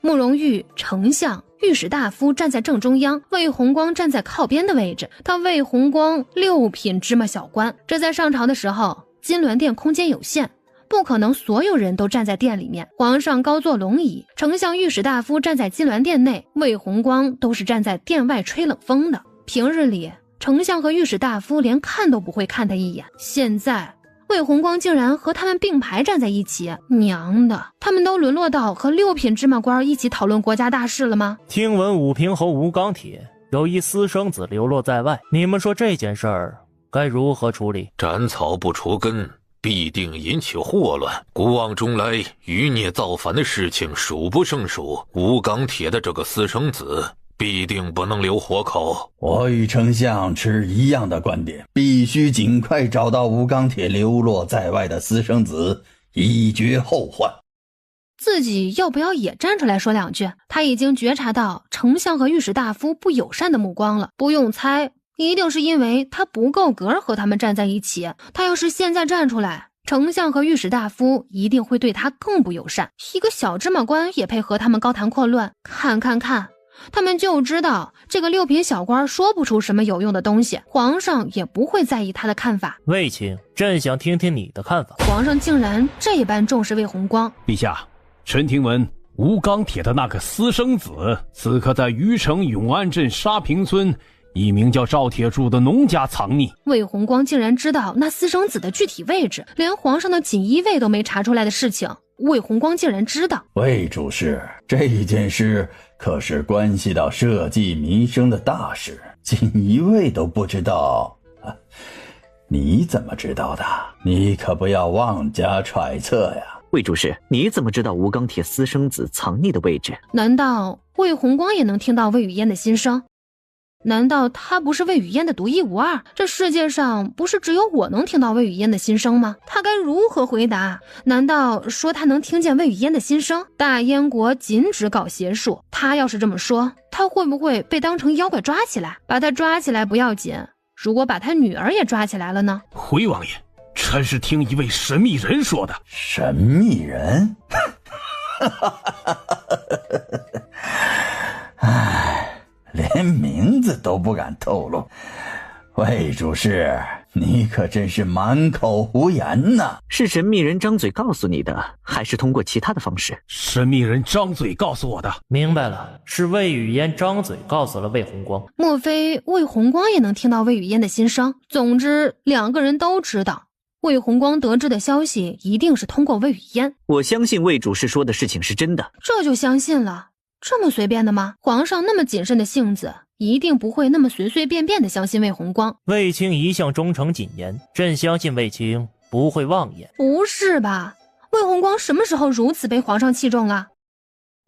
[SPEAKER 2] 慕容玉、丞相、御史大夫站在正中央，魏弘光站在靠边的位置。他魏弘光6品芝麻小官，这在上朝的时候，金銮殿空间有限，不可能所有人都站在殿里面。皇上高坐龙椅，丞相、御史大夫站在金銮殿内，魏弘光都是站在殿外吹冷风的。平日里，丞相和御史大夫连看都不会看他一眼，现在魏弘光竟然和他们并排站在一起，娘的，他们都沦落到和6品芝麻官一起讨论国家大事了吗？
[SPEAKER 7] 听闻武平侯吴刚铁有一私生子流落在外，你们说这件事儿该如何处理？
[SPEAKER 8] 斩草不除根，必定引起祸乱。古往中来，余孽造反的事情数不胜数。吴刚铁的这个私生子必定不能留活口。
[SPEAKER 15] 我与丞相持一样的观点，必须尽快找到吴刚铁流落在外的私生子，以绝后患。
[SPEAKER 2] 自己要不要也站出来说两句？他已经觉察到丞相和御史大夫不友善的目光了，不用猜，一定是因为他不够格和他们站在一起。他要是现在站出来，丞相和御史大夫一定会对他更不友善。一个小芝麻官也配和他们高谈阔论？看，他们就知道这个六品小官说不出什么有用的东西，皇上也不会在意他的看法。
[SPEAKER 7] 卫青，朕想听听你的看法。
[SPEAKER 2] 皇上竟然这般重视魏红光。
[SPEAKER 5] 陛下，臣听闻吴钢铁的那个私生子此刻在虞城永安镇沙坪村一名叫赵铁柱的农家藏匿。
[SPEAKER 2] 魏红光竟然知道那私生子的具体位置，连皇上的锦衣卫都没查出来的事情，魏红光竟然知道。
[SPEAKER 15] 魏主事，这件事可是关系到社稷民生的大事，锦衣卫都不知道，你怎么知道的？你可不要妄加揣测呀。
[SPEAKER 6] 魏主事，你怎么知道吴钢铁私生子藏匿的位置？
[SPEAKER 2] 难道魏红光也能听到魏雨嫣的心声？难道他不是魏雨嫣的独一无二？这世界上不是只有我能听到魏雨嫣的心声吗？他该如何回答？难道说他能听见魏雨嫣的心声？大燕国禁止搞邪术，他要是这么说，他会不会被当成妖怪抓起来？把他抓起来不要紧，如果把他女儿也抓起来了呢？
[SPEAKER 5] 回王爷，臣是听一位神秘人说的。
[SPEAKER 15] 神秘人？连名字都不敢透露，魏主事，你可真是满口胡言呐！
[SPEAKER 6] 是神秘人张嘴告诉你的，还是通过其他的方式？
[SPEAKER 5] 神秘人张嘴告诉我的。
[SPEAKER 7] 明白了，是魏雨嫣张嘴告诉了魏红光。
[SPEAKER 2] 莫非魏红光也能听到魏雨嫣的心声？总之，两个人都知道，魏红光得知的消息一定是通过魏雨嫣。
[SPEAKER 6] 我相信魏主事说的事情是真的。
[SPEAKER 2] 这就相信了？这么随便的吗？皇上那么谨慎的性子，一定不会那么随随便便的相信魏红光。
[SPEAKER 7] 卫青一向忠诚谨言，朕相信卫青不会妄言。
[SPEAKER 2] 不是吧？魏红光什么时候如此被皇上器重了？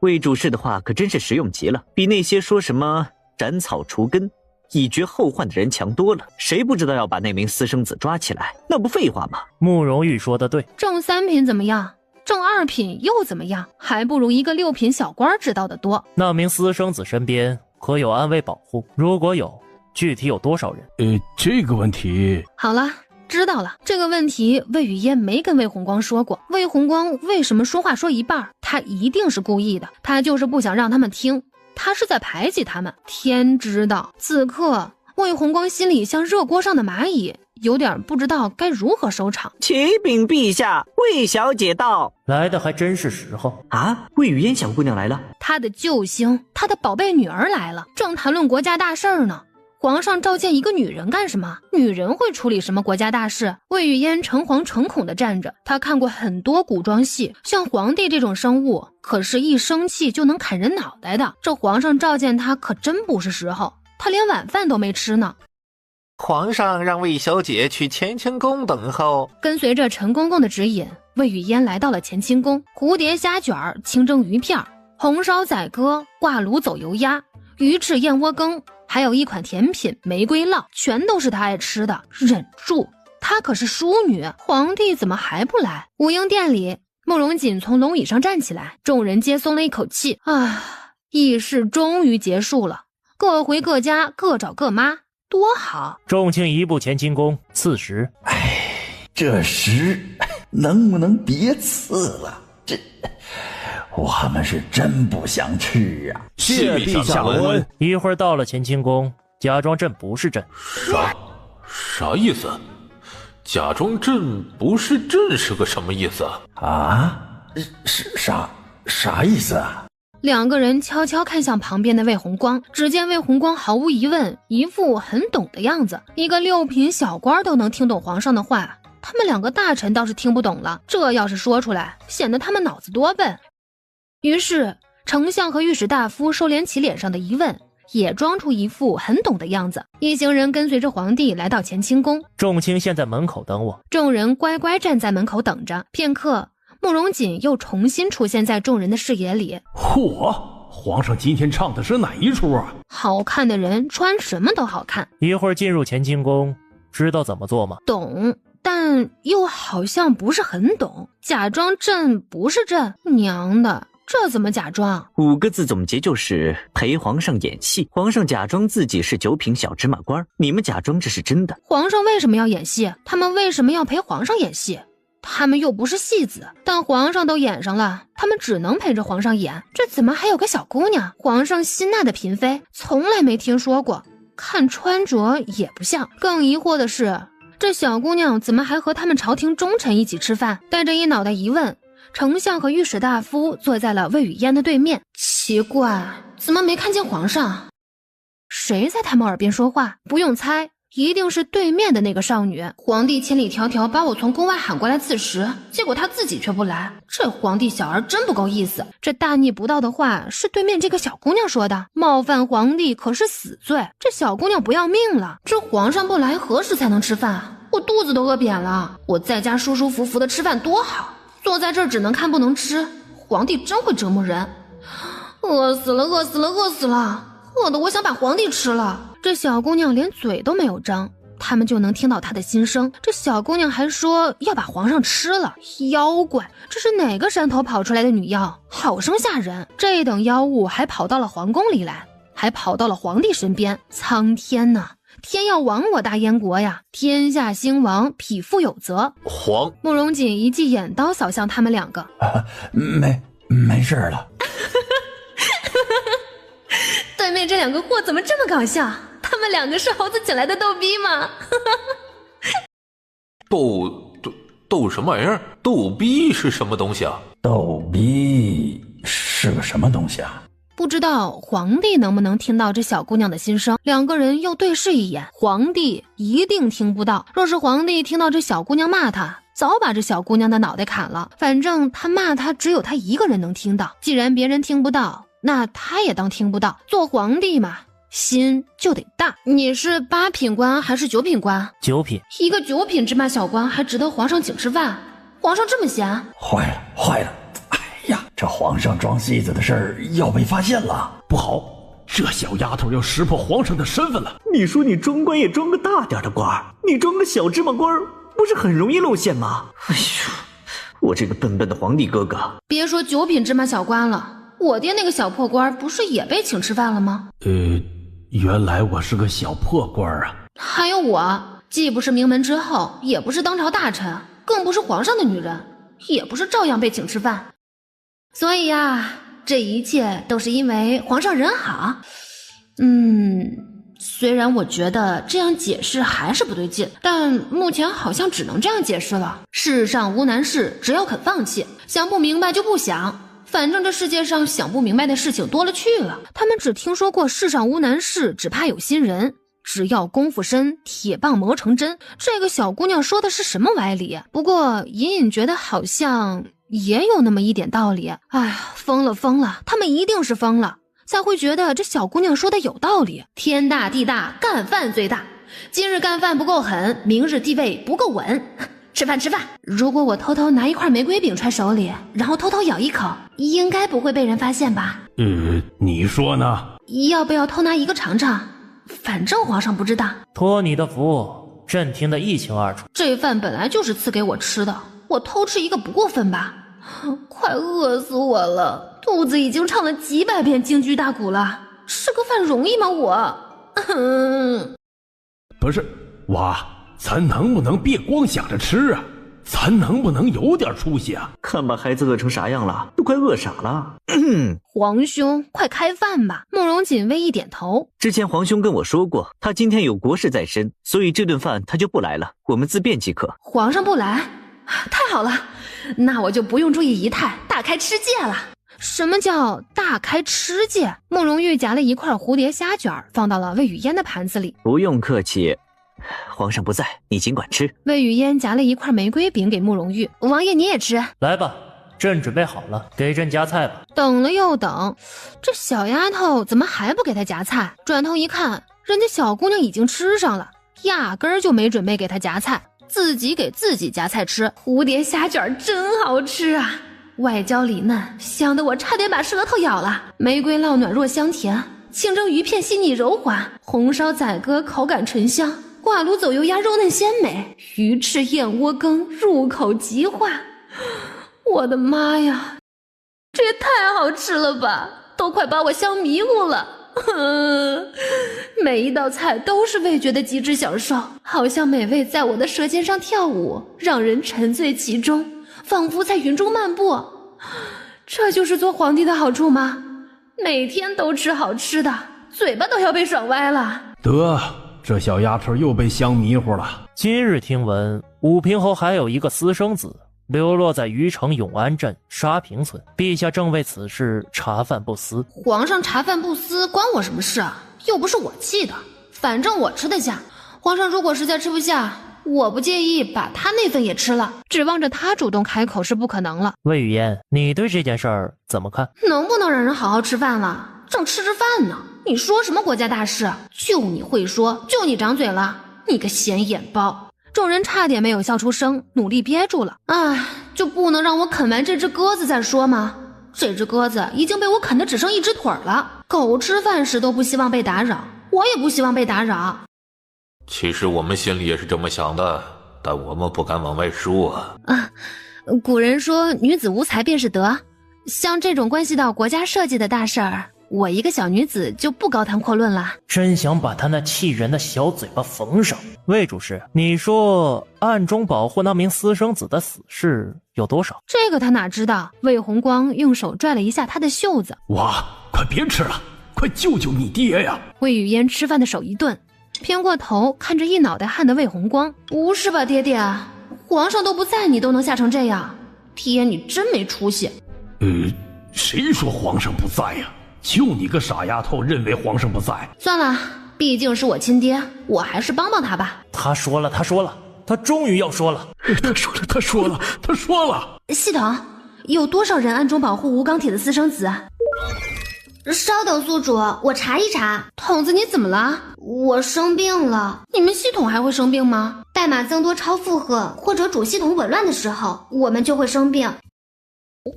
[SPEAKER 6] 魏主事的话可真是实用极了，比那些说什么斩草除根以绝后患的人强多了。谁不知道要把那名私生子抓起来？那不废话吗？
[SPEAKER 7] 慕容玉说的对，
[SPEAKER 2] 正三品怎么样？正二品又怎么样？还不如一个六品小官知道的多。
[SPEAKER 7] 那名私生子身边可有安危保护？如果有，具体有多少人？
[SPEAKER 5] 这个问题……
[SPEAKER 2] 好了，知道了。这个问题魏雨嫣没跟魏红光说过。魏红光为什么说话说一半？他一定是故意的，他就是不想让他们听，他是在排挤他们。天知道，此刻魏红光心里像热锅上的蚂蚁，有点不知道该如何收场。
[SPEAKER 6] 启禀陛下，魏小姐到。
[SPEAKER 7] 来的还真是时候
[SPEAKER 6] 啊！魏雨嫣小姑娘来了，
[SPEAKER 2] 她的救星，她的宝贝女儿来了，正谈论国家大事呢。皇上召见一个女人干什么？女人会处理什么国家大事？魏雨嫣诚惶诚恐地站着，她看过很多古装戏，像皇帝这种生物，可是一生气就能砍人脑袋的。这皇上召见她可真不是时候，她连晚饭都没吃呢。
[SPEAKER 16] 皇上让魏小姐去乾清宫等候。
[SPEAKER 2] 跟随着陈公公的指引，魏雨嫣来到了乾清宫。蝴蝶虾卷、清蒸鱼片、红烧宰鸽、挂炉走油鸭、鱼翅燕窝羹，还有一款甜品玫瑰烙，全都是她爱吃的。忍住，她可是淑女，皇帝怎么还不来？武英殿里，慕容锦从龙椅上站起来，众人皆松了一口气。议事终于结束了，各回各家，各找各妈，多好！
[SPEAKER 7] 众卿移步乾清宫赐食。
[SPEAKER 15] 这食能不能别赐了？我们是真不想吃啊！
[SPEAKER 5] 谢陛下隆恩。
[SPEAKER 7] 一会儿到了乾清宫，假装朕不是朕。
[SPEAKER 8] 啥意思？假装朕不是朕是个什么意思
[SPEAKER 15] 啊？啥意思啊？
[SPEAKER 2] 两个人悄悄看向旁边的魏红光，只见魏红光毫无疑问，一副很懂的样子。一个六品小官都能听懂皇上的话，他们两个大臣倒是听不懂了。这要是说出来，显得他们脑子多笨。于是丞相和御史大夫收敛起脸上的疑问，也装出一副很懂的样子。一行人跟随着皇帝来到乾清宫，
[SPEAKER 7] 众卿先在门口等我。
[SPEAKER 2] 众人乖乖站在门口等着。片刻，慕容锦又重新出现在众人的视野里。
[SPEAKER 5] 嚯，皇上今天唱的是哪一出啊？
[SPEAKER 2] 好看的人穿什么都好看。
[SPEAKER 7] 一会儿进入乾清宫，知道怎么做吗？
[SPEAKER 2] 懂，但又好像不是很懂。假装朕不是朕，娘的，这怎么假装
[SPEAKER 6] ？5个字总结就是陪皇上演戏。皇上假装自己是9品小芝麻官，你们假装这是真的。
[SPEAKER 2] 皇上为什么要演戏？他们为什么要陪皇上演戏？他们又不是戏子，但皇上都演上了，他们只能陪着皇上演。这怎么还有个小姑娘？皇上心纳的嫔妃，从来没听说过，看穿着也不像。更疑惑的是，这小姑娘怎么还和他们朝廷忠臣一起吃饭？带着一脑袋疑问，丞相和御史大夫坐在了魏雨嫣的对面。奇怪，怎么没看见皇上？谁在他们耳边说话？不用猜，一定是对面的那个少女。皇帝千里迢迢把我从宫外喊过来刺食，结果他自己却不来。这皇帝小儿真不够意思。这大逆不道的话是对面这个小姑娘说的，冒犯皇帝可是死罪。这小姑娘不要命了，这皇上不来何时才能吃饭？我肚子都饿扁了，我在家舒舒服服的吃饭多好，坐在这儿只能看不能吃。皇帝真会折磨人，饿死了，饿死了，饿死了，饿得我想把皇帝吃了。这小姑娘连嘴都没有张，他们就能听到她的心声。这小姑娘还说要把皇上吃了，妖怪，这是哪个山头跑出来的女妖？好生吓人！这等妖物还跑到了皇宫里来，还跑到了皇帝身边。苍天哪，天要亡我大燕国呀！天下兴亡，匹夫有责。慕容锦一记眼刀扫向他们两个，
[SPEAKER 15] 没事了。
[SPEAKER 1] 对面这两个货怎么这么搞笑？他们两个是猴子请来的逗逼吗？
[SPEAKER 8] 逗什么玩意儿？逗逼是什么东西啊？
[SPEAKER 15] 逗逼是个什么东西啊？
[SPEAKER 2] 不知道皇帝能不能听到这小姑娘的心声。两个人又对视一眼，皇帝一定听不到。若是皇帝听到这小姑娘骂他，早把这小姑娘的脑袋砍了。反正他骂他只有他一个人能听到，既然别人听不到，那他也当听不到。做皇帝嘛，心就得大。你是8品官还是9品官
[SPEAKER 7] ？9品。
[SPEAKER 2] 一个9品芝麻小官还值得皇上请吃饭？皇上这么闲？
[SPEAKER 15] 坏了！哎呀，这皇上装戏子的事儿要被发现了，
[SPEAKER 5] 不好！这小丫头要识破皇上的身份了。
[SPEAKER 6] 你说你装官也装个大点的官，你装个小芝麻官不是很容易露馅吗？哎呦，我这个笨笨的皇帝哥哥！
[SPEAKER 2] 别说9品芝麻小官了，我爹那个小破官不是也被请吃饭了吗？
[SPEAKER 5] 原来我是个小破官啊！
[SPEAKER 2] 还有我，既不是名门之后，也不是当朝大臣，更不是皇上的女人，也不是照样被请吃饭。所以呀，这一切都是因为皇上人好。虽然我觉得这样解释还是不对劲，但目前好像只能这样解释了。世上无难事，只要肯放弃，想不明白就不想。反正这世界上想不明白的事情多了去了。他们只听说过世上无难事，只怕有心人，只要功夫深，铁棒磨成针。这个小姑娘说的是什么歪理？不过隐隐觉得好像也有那么一点道理。哎呀，疯了，他们一定是疯了，才会觉得这小姑娘说的有道理。天大地大，干饭最大。今日干饭不够狠，明日地位不够稳。吃饭！如果我偷偷拿一块玫瑰饼揣手里，然后偷偷咬一口，应该不会被人发现吧？
[SPEAKER 5] 你说呢？
[SPEAKER 2] 要不要偷拿一个尝尝？反正皇上不知道。
[SPEAKER 7] 托你的福，朕听得一清二楚。
[SPEAKER 2] 这饭本来就是赐给我吃的，我偷吃一个不过分吧？快饿死我了，肚子已经唱了几百遍京剧大鼓了，吃个饭容易吗我？
[SPEAKER 5] 不是，娃，咱能不能别光想着吃啊？咱能不能有点出息啊？
[SPEAKER 6] 看把孩子饿成啥样了，都快饿傻了。
[SPEAKER 2] 皇兄，快开饭吧。慕容锦微一点头。
[SPEAKER 6] 之前皇兄跟我说过，他今天有国事在身，所以这顿饭他就不来了，我们自便即可。
[SPEAKER 2] 皇上不来，太好了，那我就不用注意仪态，大开吃戒了。什么叫大开吃戒？慕容玉夹了一块蝴蝶虾卷放到了魏雨嫣的盘子里。
[SPEAKER 6] 不用客气，皇上不在，你尽管吃。
[SPEAKER 2] 魏雨嫣夹了一块玫瑰饼给慕容玉，王爷你也吃。
[SPEAKER 7] 来吧，朕准备好了，给朕夹菜吧。
[SPEAKER 2] 等了又等，这小丫头怎么还不给她夹菜？转头一看，人家小姑娘已经吃上了，压根儿就没准备给她夹菜，自己给自己夹菜吃。蝴蝶虾卷真好吃啊，外焦里嫩，香得我差点把舌头咬了。玫瑰烙暖若香甜，清蒸鱼片细腻柔滑，红烧宰鸽口感醇香，挂炉走油鸭肉嫩鲜美，鱼翅燕窝羹入口即化。我的妈呀，这也太好吃了吧，都快把我香迷糊了。每一道菜都是味觉的极致享受，好像美味在我的舌尖上跳舞，让人沉醉其中，仿佛在云中漫步。这就是做皇帝的好处吗？每天都吃好吃的，嘴巴都要被爽歪了。
[SPEAKER 5] 得，这小丫头又被香迷糊了。
[SPEAKER 7] 今日听闻武平侯还有一个私生子，流落在虞城永安镇沙平村，陛下正为此事茶饭不思。
[SPEAKER 2] 皇上茶饭不思关我什么事啊？又不是我气的，反正我吃得下。皇上如果实在吃不下，我不介意把他那份也吃了。指望着他主动开口是不可能了。
[SPEAKER 7] 魏雨嫣，你对这件事儿怎么看？
[SPEAKER 2] 能不能让人好好吃饭了？正吃着饭呢，你说什么国家大事？就你会说，就你长嘴了，你个显眼包！众人差点没有笑出声，努力憋住了。就不能让我啃完这只鸽子再说吗？这只鸽子已经被我啃得只剩一只腿了。狗吃饭时都不希望被打扰，我也不希望被打扰。
[SPEAKER 8] 其实我们心里也是这么想的，但我们不敢往外说。
[SPEAKER 2] 古人说女子无才便是德，像这种关系到国家社稷的大事儿，我一个小女子就不高谈阔论了。
[SPEAKER 7] 真想把他那气人的小嘴巴缝上。魏主事，你说暗中保护那名私生子的死士有多少？
[SPEAKER 2] 这个他哪知道？魏红光用手拽了一下他的袖子。
[SPEAKER 5] 哇，快别吃了，快救救你爹呀！
[SPEAKER 2] 魏雨嫣吃饭的手一顿，偏过头看着一脑袋汗的魏红光。不是吧爹爹，皇上都不在你都能吓成这样，爹你真没出息。
[SPEAKER 5] 谁说皇上不在呀？就你个傻丫头认为皇上不在。
[SPEAKER 2] 算了，毕竟是我亲爹，我还是帮帮他吧。
[SPEAKER 7] 他说了，他终于要说了。
[SPEAKER 5] 他说了。
[SPEAKER 2] 系统，有多少人暗中保护吴钢铁的私生子？
[SPEAKER 1] 稍等宿主，我查一查。
[SPEAKER 2] 筒子你怎么了？
[SPEAKER 1] 我生病了。
[SPEAKER 2] 你们系统还会生病吗？
[SPEAKER 1] 代码增多超负荷或者主系统紊乱的时候，我们就会生病。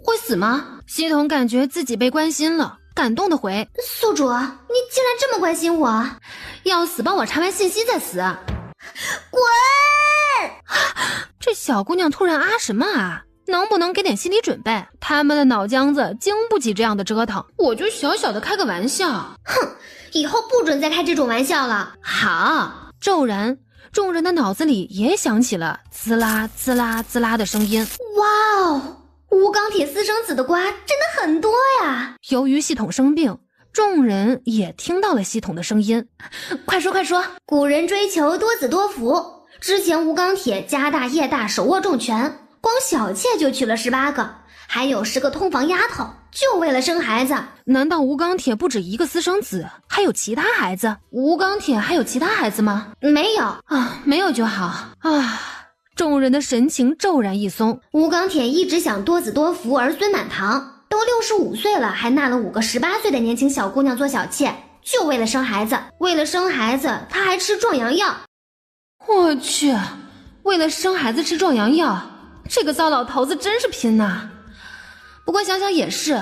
[SPEAKER 2] 会死吗？系统感觉自己被关心了，感动的回：
[SPEAKER 1] 宿主，你竟然这么关心我，
[SPEAKER 2] 要死帮我查完信息再死。
[SPEAKER 1] 滚！
[SPEAKER 2] 这小姑娘突然什么啊？能不能给点心理准备？他们的脑浆子经不起这样的折腾，我就小小的开个玩笑。
[SPEAKER 1] 哼，以后不准再开这种玩笑了。
[SPEAKER 2] 好，骤然众人的脑子里也响起了滋啦滋啦滋啦的声音。
[SPEAKER 1] 哇哦，吴钢铁私生子的瓜真的很多呀！
[SPEAKER 2] 由于系统生病，众人也听到了系统的声音。快说！
[SPEAKER 1] 古人追求多子多福，之前吴钢铁家大业大，手握重权，光小妾就娶了18个，还有10个通房丫头，就为了生孩子。
[SPEAKER 2] 难道吴钢铁不止一个私生子，还有其他孩子？吴钢铁还有其他孩子吗？
[SPEAKER 1] 没有
[SPEAKER 2] 没有就好啊。众人的神情骤然一松。
[SPEAKER 1] 吴钢铁一直想多子多福，儿孙满堂，都65岁了，还纳了5个18岁的年轻小姑娘做小妾，就为了生孩子。为了生孩子，他还吃壮阳药。
[SPEAKER 2] 我去，为了生孩子吃壮阳药，这个糟老头子真是拼呐！不过想想也是，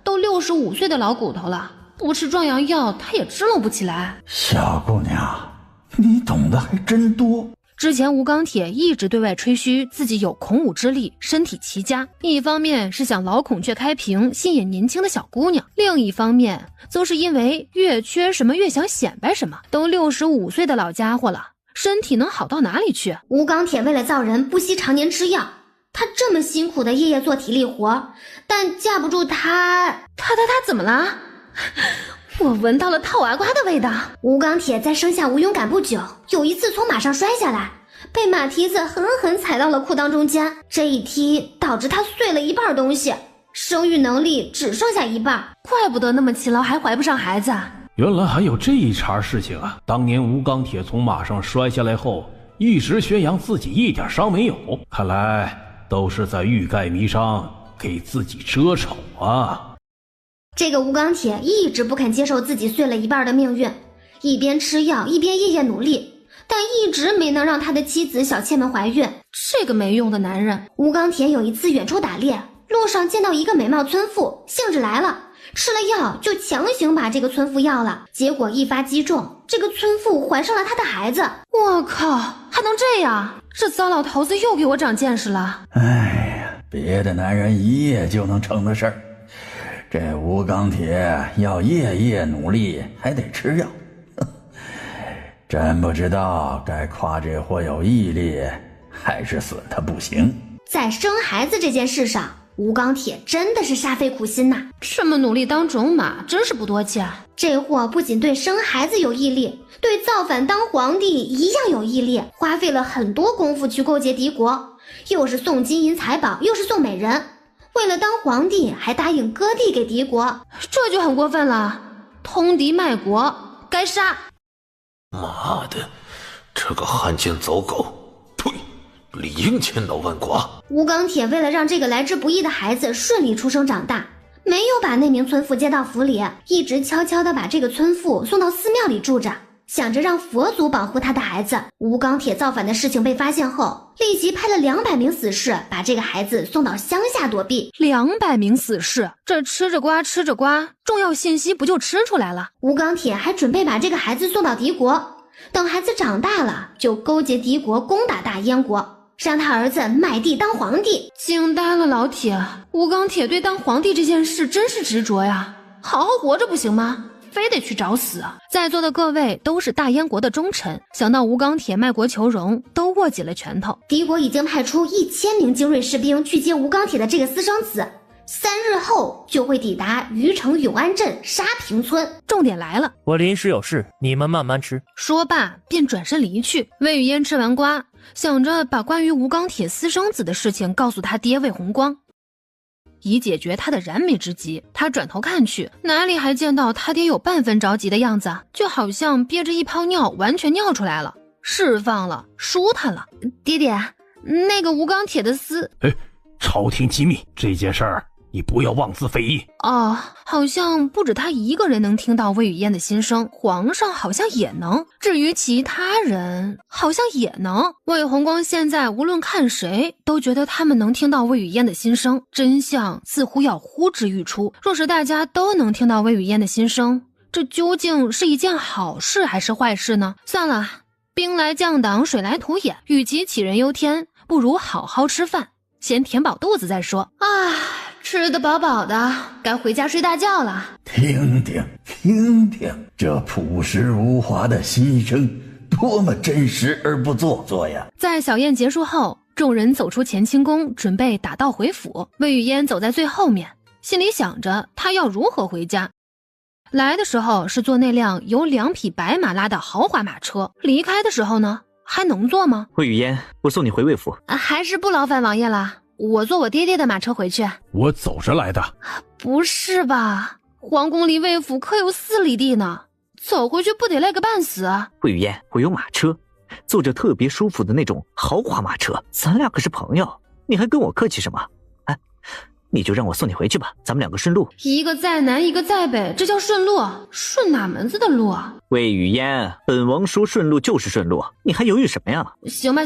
[SPEAKER 2] 都65岁的老骨头了，不吃壮阳药他也支棱不起来。
[SPEAKER 15] 小姑娘，你懂得还真多。
[SPEAKER 2] 之前吴钢铁一直对外吹嘘自己有孔武之力，身体奇佳，一方面是想劳孔雀开屏吸引年轻的小姑娘，另一方面则是因为越缺什么越想显摆什么。都65岁的老家伙了，身体能好到哪里去？
[SPEAKER 1] 吴钢铁为了造人不惜常年吃药，他这么辛苦的夜夜做体力活，但架不住他
[SPEAKER 2] 怎么了？我闻到了套娃瓜的味道。
[SPEAKER 1] 吴钢铁在生下吴勇敢不久，有一次从马上摔下来，被马蹄子狠狠踩到了裤裆中间，这一踢导致他碎了一半东西，生育能力只剩下一半。
[SPEAKER 2] 怪不得那么勤劳还怀不上孩子。
[SPEAKER 5] 原来还有这一茬事情啊！当年吴钢铁从马上摔下来后，一直宣扬自己一点伤没有，看来都是在欲盖弥彰，给自己遮丑啊！
[SPEAKER 1] 这个吴钢铁一直不肯接受自己碎了一半的命运，一边吃药一边夜夜努力，但一直没能让他的妻子小妾们怀孕。
[SPEAKER 2] 这个没用的男人。
[SPEAKER 1] 吴钢铁有一次远处打猎，路上见到一个美貌村妇，兴致来了，吃了药就强行把这个村妇要了，结果一发击中，这个村妇怀上了他的孩子。
[SPEAKER 2] 我靠，还能这样？这糟老头子又给我长见识了。
[SPEAKER 15] 哎呀，别的男人一夜就能成的事儿，这吴钢铁要夜夜努力，还得吃药。真不知道该夸这货有毅力，还是损他不行。
[SPEAKER 1] 在生孩子这件事上，吴钢铁真的是煞费苦心呐，
[SPEAKER 2] 这么努力当种马，真是不多见。
[SPEAKER 1] 这货不仅对生孩子有毅力，对造反当皇帝一样有毅力，花费了很多功夫去勾结敌国，又是送金银财宝，又是送美人，为了当皇帝还答应割地给敌国，
[SPEAKER 2] 这就很过分了，通敌卖国，该杀。
[SPEAKER 8] 妈的，这个汉奸走狗，呸！理应千刀万剐。
[SPEAKER 1] 吴钢铁为了让这个来之不易的孩子顺利出生长大，没有把那名村妇接到府里，一直悄悄地把这个村妇送到寺庙里住着，想着让佛祖保护他的孩子。吴钢铁造反的事情被发现后，立即派了200名死士把这个孩子送到乡下躲避。
[SPEAKER 2] 200名死士，这吃着瓜，重要信息不就吃出来了？
[SPEAKER 1] 吴钢铁还准备把这个孩子送到敌国，等孩子长大了，就勾结敌国攻打大燕国，让他儿子卖地当皇帝。
[SPEAKER 2] 惊呆了老铁，吴钢铁对当皇帝这件事真是执着呀，好好活着不行吗？非得去找死啊！在座的各位都是大燕国的忠臣，想到吴钢铁卖国求荣，都握紧了拳头。
[SPEAKER 1] 敌国已经派出1000名精锐士兵去接吴钢铁的这个私生子，3日后就会抵达虞城永安镇沙坪村。
[SPEAKER 2] 重点来了，
[SPEAKER 7] 我临时有事，你们慢慢吃。
[SPEAKER 2] 说罢便转身离去。魏雨嫣吃完瓜，想着把关于吴钢铁私生子的事情告诉他爹魏红光，以解决他的燃眉之急。他转头看去，哪里还见到他爹有半分着急的样子，就好像憋着一泡尿完全尿出来了，释放了，舒坦了。爹爹，那个吴钢铁的私……
[SPEAKER 5] 朝廷机密，这件事儿你不要妄自非议。
[SPEAKER 2] 哦，好像不止他一个人能听到魏雨嫣的心声，皇上好像也能，至于其他人好像也能。魏红光现在无论看谁都觉得他们能听到魏雨嫣的心声，真相似乎要呼之欲出。若是大家都能听到魏雨嫣的心声，这究竟是一件好事还是坏事呢？算了，兵来将挡，水来土掩，与其杞人忧天，不如好好吃饭，先填饱肚子再说。吃得饱饱的，该回家睡大觉了。
[SPEAKER 15] 听听，这朴实无华的心声，多么真实而不做作呀！
[SPEAKER 2] 在小宴结束后，众人走出乾清宫，准备打道回府。魏雨嫣走在最后面，心里想着她要如何回家。来的时候是坐那辆由2匹白马拉的豪华马车，离开的时候呢，还能坐吗？
[SPEAKER 6] 魏雨嫣，我送你回魏府。
[SPEAKER 2] 还是不劳烦王爷了，我坐我爹爹的马车回去。
[SPEAKER 5] 我走着来的。
[SPEAKER 2] 不是吧，皇宫离魏府可有4里地呢，走回去不得累个半死啊！
[SPEAKER 6] 魏雨嫣，我有马车，坐着特别舒服的那种豪华马车，咱俩可是朋友，你还跟我客气什么？你就让我送你回去吧，咱们2个顺路。
[SPEAKER 2] 一个在南，一个在北，这叫顺路？顺哪门子的路啊？
[SPEAKER 6] 魏雨嫣，本王说顺路就是顺路，你还犹豫什么呀？
[SPEAKER 2] 行吧，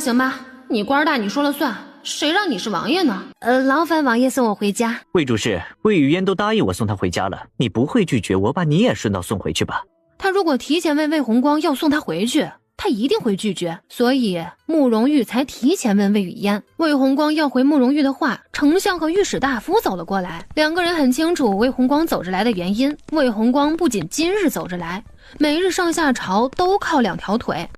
[SPEAKER 2] 你官大，你说了算，谁让你是王爷呢？劳烦王爷送我回家。
[SPEAKER 6] 魏主事，魏雨嫣都答应我送她回家了，你不会拒绝我把你也顺道送回去吧？
[SPEAKER 2] 他如果提前问魏红光要送他回去，他一定会拒绝，所以慕容玉才提前问魏雨嫣。魏红光要回慕容玉的话，丞相和御史大夫走了过来，2个人很清楚魏红光走着来的原因。魏红光不仅今日走着来，每日上下朝都靠2条腿。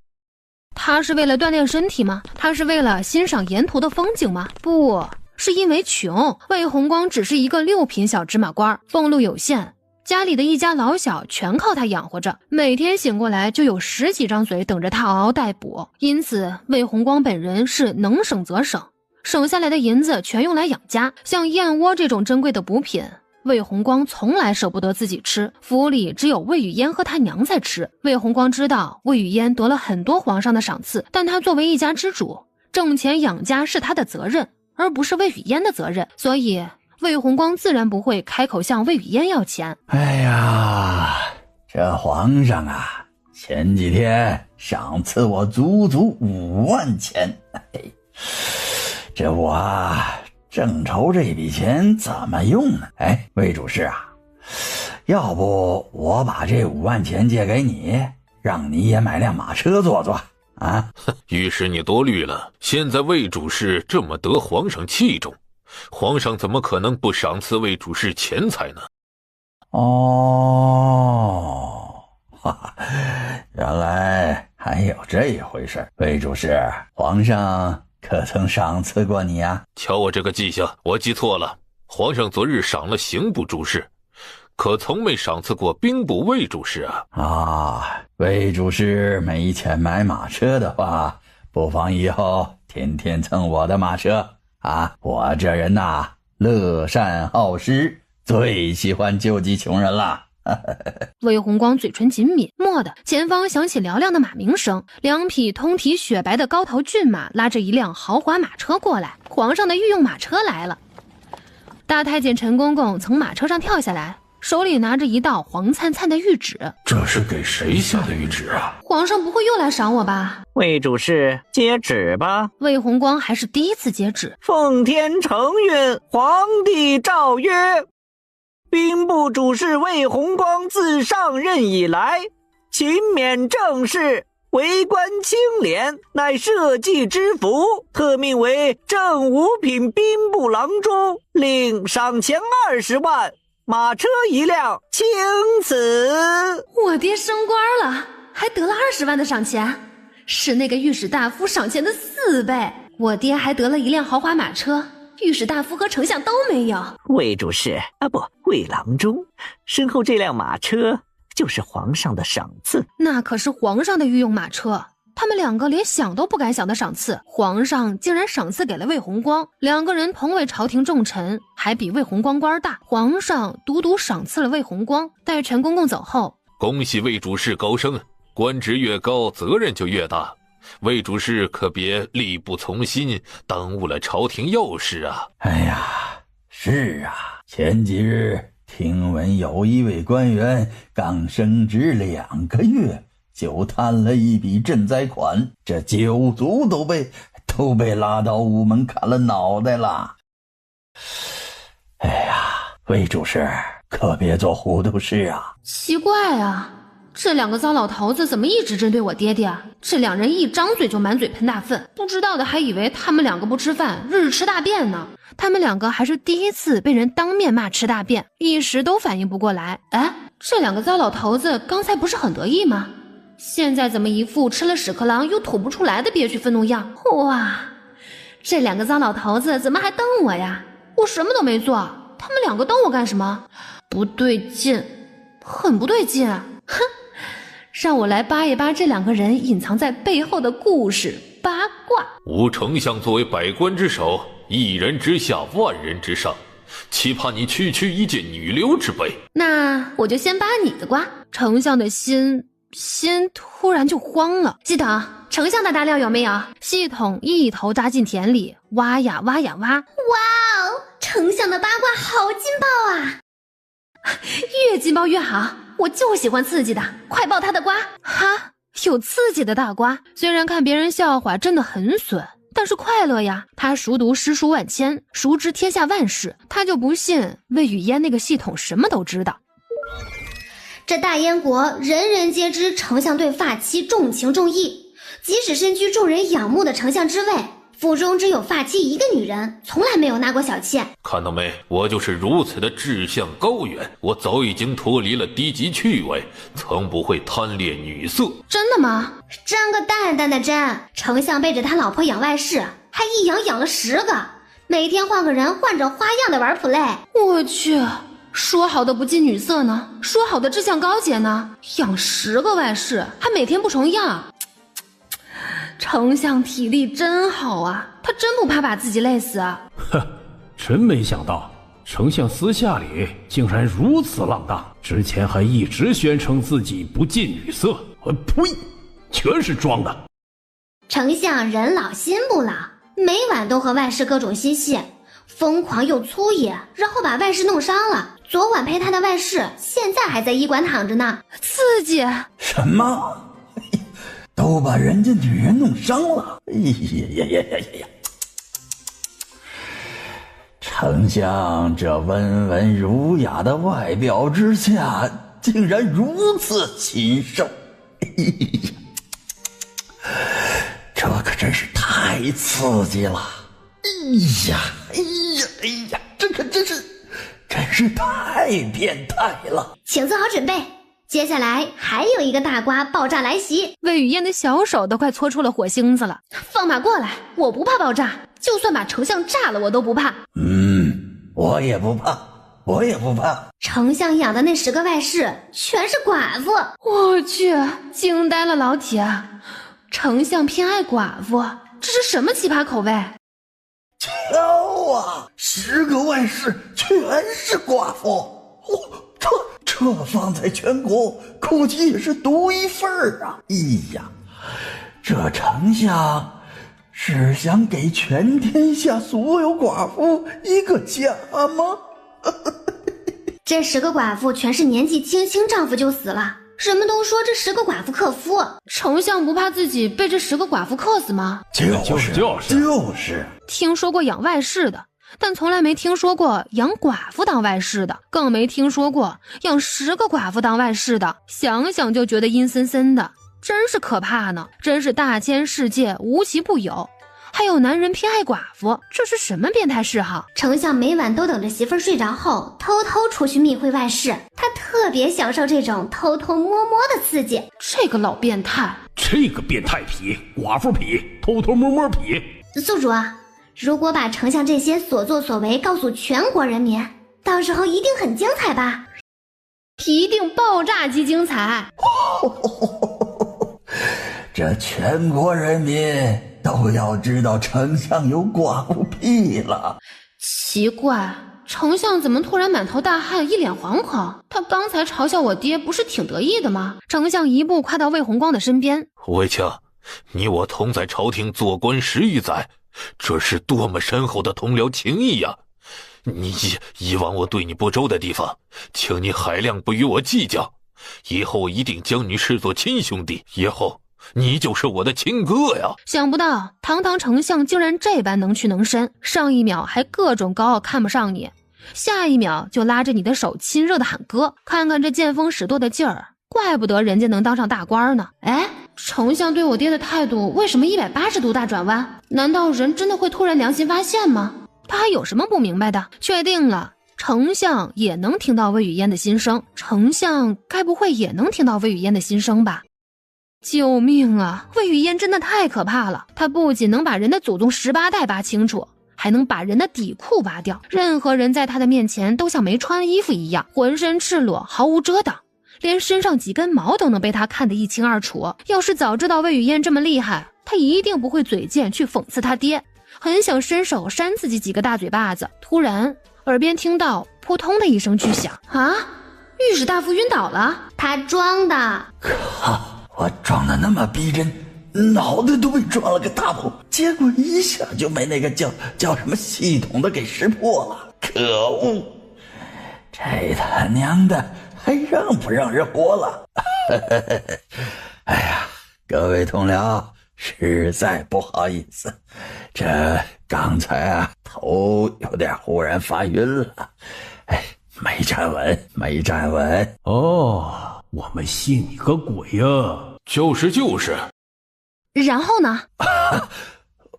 [SPEAKER 2] 他是为了锻炼身体吗？他是为了欣赏沿途的风景吗？不是，因为穷。魏红光只是一个6品小芝麻官，俸禄有限，家里的一家老小全靠他养活着，每天醒过来就有10几张嘴等着他嗷嗷待哺。因此魏红光本人是能省则省，省下来的银子全用来养家。像燕窝这种珍贵的补品，魏红光从来舍不得自己吃，府里只有魏雨嫣和他娘在吃。魏红光知道魏雨嫣得了很多皇上的赏赐，但他作为一家之主，挣钱养家是他的责任，而不是魏雨嫣的责任，所以魏红光自然不会开口向魏雨嫣要钱。
[SPEAKER 15] 哎呀，这皇上啊，前几天赏赐我足足5万钱，这我正愁这笔钱怎么用呢？魏主事啊，要不我把这5万钱借给你，让你也买辆马车坐坐啊？
[SPEAKER 8] 御史你多虑了，现在魏主事这么得皇上器重，皇上怎么可能不赏赐魏主事钱财呢？
[SPEAKER 15] 哦，哈哈，原来还有这回事。魏主事，皇上可曾赏赐过你啊？
[SPEAKER 8] 瞧我这个记性，我记错了。皇上昨日赏了刑部主事，可从没赏赐过兵部魏主事啊。
[SPEAKER 15] 啊，魏主事没钱买马车的话，不妨以后天天蹭我的马车啊！我这人呐，乐善好施，最喜欢救济穷人了。
[SPEAKER 2] 魏红光嘴唇紧抿，蓦地前方响起嘹亮的马鸣声，两匹通体雪白的高头骏马拉着一辆豪华马车过来，皇上的御用马车来了。大太监陈公公从马车上跳下来，手里拿着一道黄灿灿的谕旨。
[SPEAKER 8] 这是给谁下的谕旨啊？
[SPEAKER 2] 皇上不会又来赏我吧？
[SPEAKER 6] 魏主事，接旨吧。
[SPEAKER 2] 魏红光还是第一次接旨。
[SPEAKER 6] 奉天承运，皇帝诏曰：兵部主事魏红光自上任以来，勤勉正事，为官清廉，乃社稷之福，特命为正五品兵部郎中，令赏钱20万，马车1辆，钦此。
[SPEAKER 2] 我爹升官了，还得了20万的赏钱，是那个御史大夫赏钱的4倍。我爹还得了一辆豪华马车，御史大夫和丞相都没有。
[SPEAKER 6] 魏主事啊，不，魏郎中，身后这辆马车就是皇上的赏赐。
[SPEAKER 2] 那可是皇上的御用马车，他们两个连想都不敢想的赏赐，皇上竟然赏赐给了魏红光。两个人同为朝廷重臣，还比魏红光官大，皇上独独赏赐了魏红光。待陈公公走后，
[SPEAKER 8] 恭喜魏主事高升，官职越高，责任就越大。魏主事可别力不从心，耽误了朝廷要事啊！
[SPEAKER 15] 哎呀，是啊，前几日听闻有一位官员刚升职2个月，就贪了一笔赈灾款，这9族都被拉到午门砍了脑袋了。哎呀，魏主事可别做糊涂事啊！
[SPEAKER 2] 奇怪啊，这两个糟老头子怎么一直针对我爹爹啊？这两人一张嘴就满嘴喷大粪，不知道的还以为他们两个不吃饭，日日吃大便呢。他们两个还是第一次被人当面骂吃大便，一时都反应不过来。哎，这两个糟老头子刚才不是很得意吗？现在怎么一副吃了屎壳郎又吐不出来的憋屈愤怒样？哇，这两个糟老头子怎么还瞪我呀？我什么都没做，他们两个瞪我干什么？不对劲，很不对劲啊！哼，让我来扒一扒这两个人隐藏在背后的故事八卦。
[SPEAKER 8] 吴丞相作为百官之首，1人之下万人之上，岂怕你区区一介女流之辈？
[SPEAKER 2] 那我就先扒你的瓜。丞相的心突然就慌了。系统，丞相的大料有没有？系统一头扎进田里，挖呀挖呀挖。
[SPEAKER 1] 哇哦，丞相的八卦好劲爆啊！
[SPEAKER 2] 越劲爆越好，我就喜欢刺激的，快爆他的瓜！哈，有刺激的大瓜，虽然看别人笑话真的很损，但是快乐呀。他熟读诗书万千，熟知天下万事，他就不信魏语嫣那个系统什么都知道。
[SPEAKER 1] 这大燕国人人皆知丞相对发妻重情重义，即使身居众人仰慕的丞相之位，府中只有发妻一个女人，从来没有纳过小妾。
[SPEAKER 8] 看到没，我就是如此的志向高远，我早已经脱离了低级趣味，从不会贪恋女色。
[SPEAKER 2] 真的吗？
[SPEAKER 1] 真个蛋蛋的真！丞相背着他老婆养外室，还一养了10个，每天换个人，换着花样的玩 play。
[SPEAKER 2] 我去，说好的不近女色呢？说好的志向高洁呢？养10个外室，还每天不重样。丞相体力真好啊，他真不怕把自己累死啊。
[SPEAKER 5] 哼，真没想到丞相私下里竟然如此浪荡，之前还一直宣称自己不近女色，呸，全是装的。
[SPEAKER 1] 丞相人老心不老，每晚都和外室各种嬉戏，疯狂又粗野，然后把外室弄伤了。昨晚陪他的外室现在还在医馆躺着呢。
[SPEAKER 2] 刺激
[SPEAKER 15] 什么？都把人家女人弄伤了！哎呀！丞相这温文儒雅的外表之下，竟然如此禽兽！哎呀，这可真是太刺激了！哎呀，这可真是是太变态了。
[SPEAKER 1] 请做好准备，接下来还有一个大瓜爆炸来袭。
[SPEAKER 2] 魏雨嫣的小手都快搓出了火星子了。
[SPEAKER 1] 放马过来，我不怕爆炸，就算把丞相炸了我都不怕。
[SPEAKER 15] 我也不怕，我也不怕。
[SPEAKER 1] 丞相养的那10个外室全是寡妇，
[SPEAKER 2] 我去，惊呆了老铁！丞相偏爱寡妇，这是什么奇葩口味？
[SPEAKER 15] 瞧啊，10个外室全是寡妇，这放在全国估计也是独一份啊！哎呀，这丞相是想给全天下所有寡妇一个家吗？
[SPEAKER 1] 这10个寡妇全是年纪轻轻丈夫就死了，人们都说这10个寡妇克夫。
[SPEAKER 2] 丞相不怕自己被这10个寡妇克死吗？
[SPEAKER 15] 就是。
[SPEAKER 2] 听说过养外室的，但从来没听说过养寡妇当外室的，更没听说过养10个寡妇当外室的，想想就觉得阴森森的，真是可怕呢！真是大千世界无奇不有，还有男人偏爱寡妇，这是什么变态嗜好？
[SPEAKER 1] 丞相每晚都等着媳妇儿睡着后偷偷出去密会外室，他特别享受这种偷偷摸摸的刺激。
[SPEAKER 2] 这个老变态，
[SPEAKER 5] 这个变态痞，寡妇痞，偷偷摸摸痞。
[SPEAKER 1] 宿主啊，如果把丞相这些所作所为告诉全国人民，到时候一定很精彩吧？
[SPEAKER 2] 一定爆炸级精彩！
[SPEAKER 15] 这全国人民都要知道丞相有寡妇癖了。
[SPEAKER 2] 奇怪，丞相怎么突然满头大汗，一脸惶恐？他刚才嘲笑我爹不是挺得意的吗？丞相一步跨到魏红光的身边。
[SPEAKER 8] 魏青，你我同在朝廷做官10余载，这是多么深厚的同僚情谊呀！你以往我对你不周的地方，请你海量不与我计较，以后一定将你视作亲兄弟，以后你就是我的亲哥呀！
[SPEAKER 2] 想不到堂堂丞相竟然这般能屈能伸，上一秒还各种高傲看不上你，下一秒就拉着你的手亲热的喊哥，看看这见风使舵的劲儿，怪不得人家能当上大官呢。哎，丞相对我爹的态度为什么180度大转弯？难道人真的会突然良心发现吗？他还有什么不明白的？确定了，丞相也能听到魏雨嫣的心声，丞相该不会也能听到魏雨嫣的心声吧？救命啊！魏雨嫣真的太可怕了，她不仅能把人的祖宗18代扒清楚，还能把人的底裤扒掉，任何人在她的面前都像没穿衣服一样，浑身赤裸，毫无遮挡，连身上几根毛都能被她看得一清二楚。要是早知道魏雨嫣这么厉害，她一定不会嘴贱去讽刺她爹，很想伸手扇自己几个大嘴巴子。突然耳边听到扑通的一声巨响，啊！御史大夫晕倒了，
[SPEAKER 1] 他装的。
[SPEAKER 15] 我装的那么逼真，脑袋都被撞了个大破，结果一下就被那个叫什么系统的给识破了。可恶！这他娘的还让不让人活了？哎呀，各位同僚，实在不好意思，这刚才头有点忽然发晕了，哎，没站稳。
[SPEAKER 5] 哦，我们信你个鬼呀！
[SPEAKER 8] 就是。
[SPEAKER 2] 然后呢？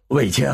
[SPEAKER 15] 魏青，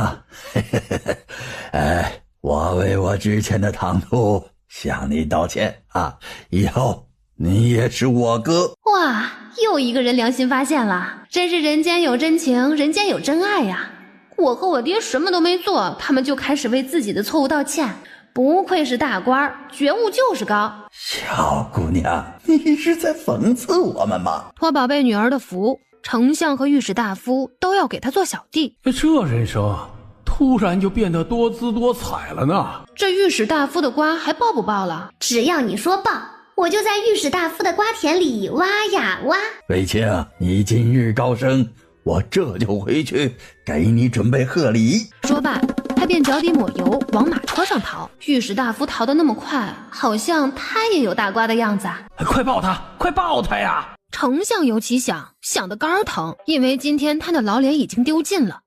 [SPEAKER 15] 我为我之前的唐突向你道歉啊！以后你也是我哥。
[SPEAKER 2] 哇，又一个人良心发现了，真是人间有真情，人间有真爱呀！我和我爹什么都没做，他们就开始为自己的错误道歉，不愧是大官，觉悟就是高。
[SPEAKER 15] 小姑娘，你是在讽刺我们吗？
[SPEAKER 2] 托宝贝女儿的福，丞相和御史大夫都要给他做小弟，
[SPEAKER 5] 这人生突然就变得多姿多彩了呢。
[SPEAKER 2] 这御史大夫的瓜还爆不爆了？
[SPEAKER 1] 只要你说爆，我就在御史大夫的瓜田里挖呀挖。
[SPEAKER 15] 魏青，你今日高升，我这就回去给你准备贺礼。
[SPEAKER 2] 说罢，他便脚底抹油往马车上逃。御史大夫逃得那么快，好像他也有大瓜的样子。
[SPEAKER 5] 快抱他，快抱他呀！
[SPEAKER 2] 丞相尤其想得肝疼，因为今天他的老脸已经丢尽了。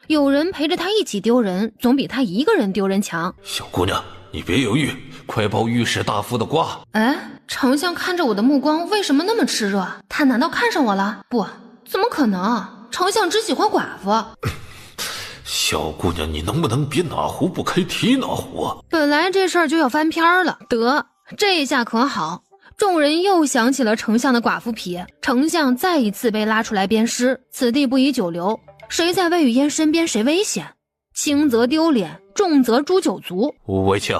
[SPEAKER 2] 有人陪着他一起丢人，总比他一个人丢人强。
[SPEAKER 8] 小姑娘，你别犹豫，快抱御史大夫的瓜。
[SPEAKER 2] 哎，丞相看着我的目光为什么那么炽热？他难道看上我了？不，怎么可能？丞相只喜欢寡妇。
[SPEAKER 8] 小姑娘，你能不能别哪壶不开提哪壶？
[SPEAKER 2] 本来这事儿就要翻篇了，得，这下可好，众人又想起了丞相的寡妇癖，丞相再一次被拉出来鞭尸，此地不宜久留，谁在魏雨嫣身边谁危险，轻则丢脸，重则诛九族。
[SPEAKER 8] 魏庆，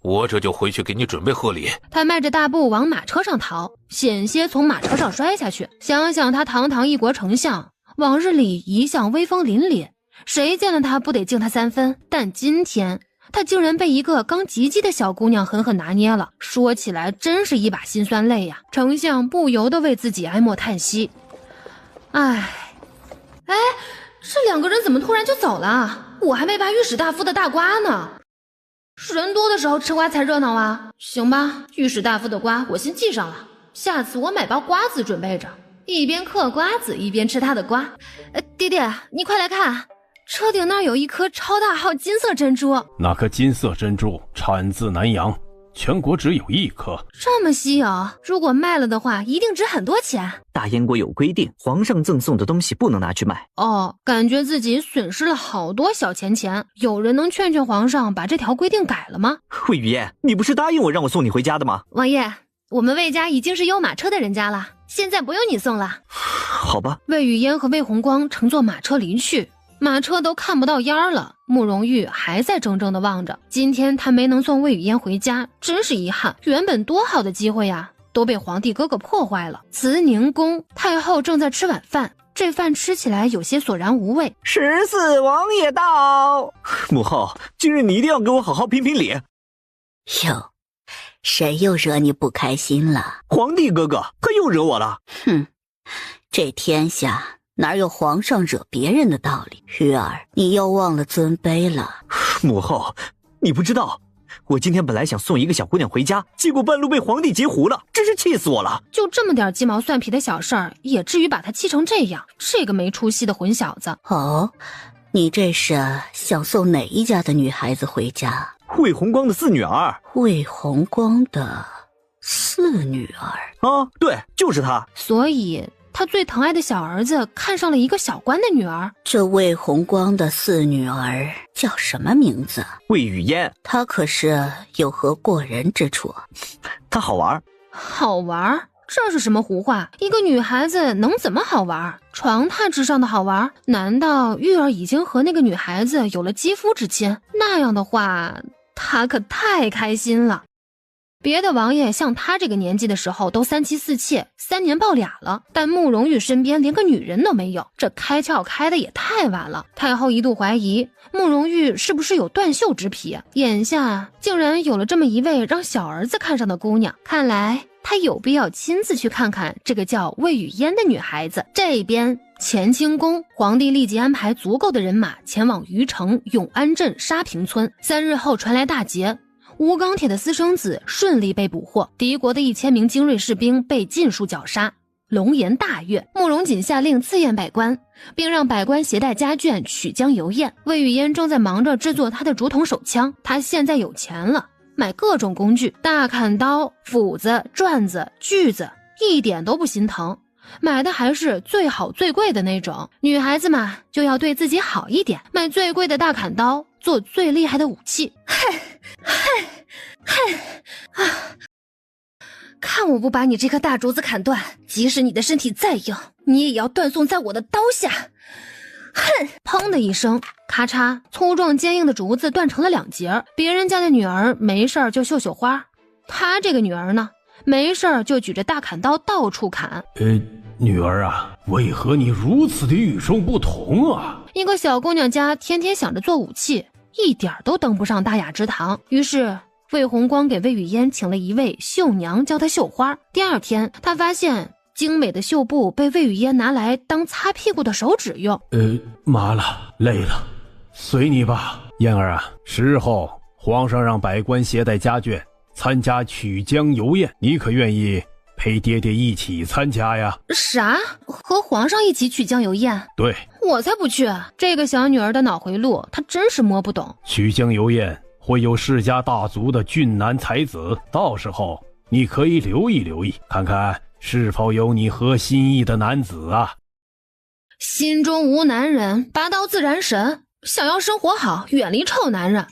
[SPEAKER 8] 我这就回去给你准备贺礼。
[SPEAKER 2] 他迈着大步往马车上逃，险些从马车上摔下去。想想他堂堂一国丞相，往日里一向威风凛凛，谁见了他不得敬他3分？但今天他竟然被一个刚及笄的小姑娘狠狠拿捏了，说起来真是一把辛酸泪呀。丞相不由得为自己哀莫叹息。哎，这两个人怎么突然就走了？我还没拔御史大夫的大瓜呢。人多的时候吃瓜才热闹啊。行吧，御史大夫的瓜我先记上了，下次我买包瓜子准备着，一边嗑瓜子一边吃他的瓜。爹爹，你快来看，车顶那儿有一颗超大号金色珍珠。
[SPEAKER 5] 那颗金色珍珠产自南洋，全国只有1颗。
[SPEAKER 2] 这么稀有，如果卖了的话一定值很多钱。
[SPEAKER 6] 大燕国有规定，皇上赠送的东西不能拿去卖。
[SPEAKER 2] 哦，感觉自己损失了好多小钱，有人能劝劝皇上把这条规定改了吗？
[SPEAKER 6] 魏雨嫣，你不是答应我让我送你回家的吗？
[SPEAKER 2] 王爷，我们魏家已经是有马车的人家了，现在不用你送了。
[SPEAKER 6] 好吧。
[SPEAKER 2] 魏雨嫣和魏红光乘坐马车离去，马车都看不到烟儿了，慕容玉还在怔怔地望着。今天他没能送魏雨嫣回家，真是遗憾，原本多好的机会呀，都被皇帝哥哥破坏了。慈宁宫，太后正在吃晚饭，这饭吃起来有些索然无味。
[SPEAKER 6] 14王爷到。母后，今日你一定要给我好好评评理。
[SPEAKER 4] 哟，谁又惹你不开心了？
[SPEAKER 6] 皇帝哥哥，他又惹我了。
[SPEAKER 4] 哼，这天下哪有皇上惹别人的道理？玉儿，你又忘了尊卑了。
[SPEAKER 6] 母后，你不知道，我今天本来想送一个小姑娘回家，结果半路被皇帝截胡了，真是气死我了。
[SPEAKER 2] 就这么点鸡毛蒜皮的小事儿，也至于把他气成这样？这个没出息的混小子。
[SPEAKER 4] 哦，你这是想送哪一家的女孩子回家？
[SPEAKER 6] 魏红光的4女儿。
[SPEAKER 4] 魏红光的4女儿？
[SPEAKER 6] 啊，对，就是她。
[SPEAKER 2] 所以他最疼爱的小儿子看上了一个小官的女儿。
[SPEAKER 4] 这魏红光的4女儿叫什么名字？
[SPEAKER 6] 魏雨嫣。
[SPEAKER 4] 她可是有何过人之处？
[SPEAKER 6] 她好玩。
[SPEAKER 2] 好玩？这是什么胡话？一个女孩子能怎么好玩？床榻之上的好玩？难道玉儿已经和那个女孩子有了肌肤之亲？那样的话，她可太开心了。别的王爷像他这个年纪的时候都3妻4妾，3年抱俩了，但慕容玉身边连个女人都没有，这开窍开的也太晚了。太后一度怀疑慕容玉是不是有断袖之癖，眼下竟然有了这么一位让小儿子看上的姑娘，看来他有必要亲自去看看这个叫魏雨嫣的女孩子。这边乾清宫，皇帝立即安排足够的人马前往虞城、永安镇、沙坪村。3日后传来大捷，吴钢铁的私生子顺利被捕获，敌国的1000名精锐士兵被尽数绞杀。龙颜大悦，慕容锦下令赐宴百官，并让百官携带家眷曲江游宴。魏雨嫣正在忙着制作他的竹筒手枪，他现在有钱了，买各种工具，大砍刀、斧子、转子、锯子，一点都不心疼，买的还是最好最贵的那种。女孩子嘛，就要对自己好一点，买最贵的大砍刀，做最厉害的武器。看我不把你这颗大竹子砍断，即使你的身体再硬，你也要断送在我的刀下。哼！砰的一声，咔嚓，粗壮坚硬的竹子断成了2截。别人家的女儿没事儿就绣绣花，他这个女儿呢，没事儿就举着大砍刀到处砍。
[SPEAKER 5] 女儿啊，为何你如此的与众不同啊？
[SPEAKER 2] 一个小姑娘家天天想着做武器，一点都登不上大雅之堂。于是魏红光给魏雨嫣请了一位绣娘教她绣花。第2天，他发现精美的绣布被魏雨嫣拿来当擦屁股的手指用。
[SPEAKER 5] 麻了，累了，随你吧。嫣儿啊，10后皇上让百官携带家眷参加曲江游宴，你可愿意陪爹爹一起参加呀？
[SPEAKER 2] 啥？和皇上一起曲江游宴？
[SPEAKER 5] 对，
[SPEAKER 2] 我才不去。这个小女儿的脑回路，她真是摸不懂。
[SPEAKER 5] 曲江游宴会有世家大族的俊男才子，到时候你可以留意留意，看看是否有你合心意的男子啊。
[SPEAKER 2] 心中无男人，拔刀自然神。想要生活好，远离臭男人。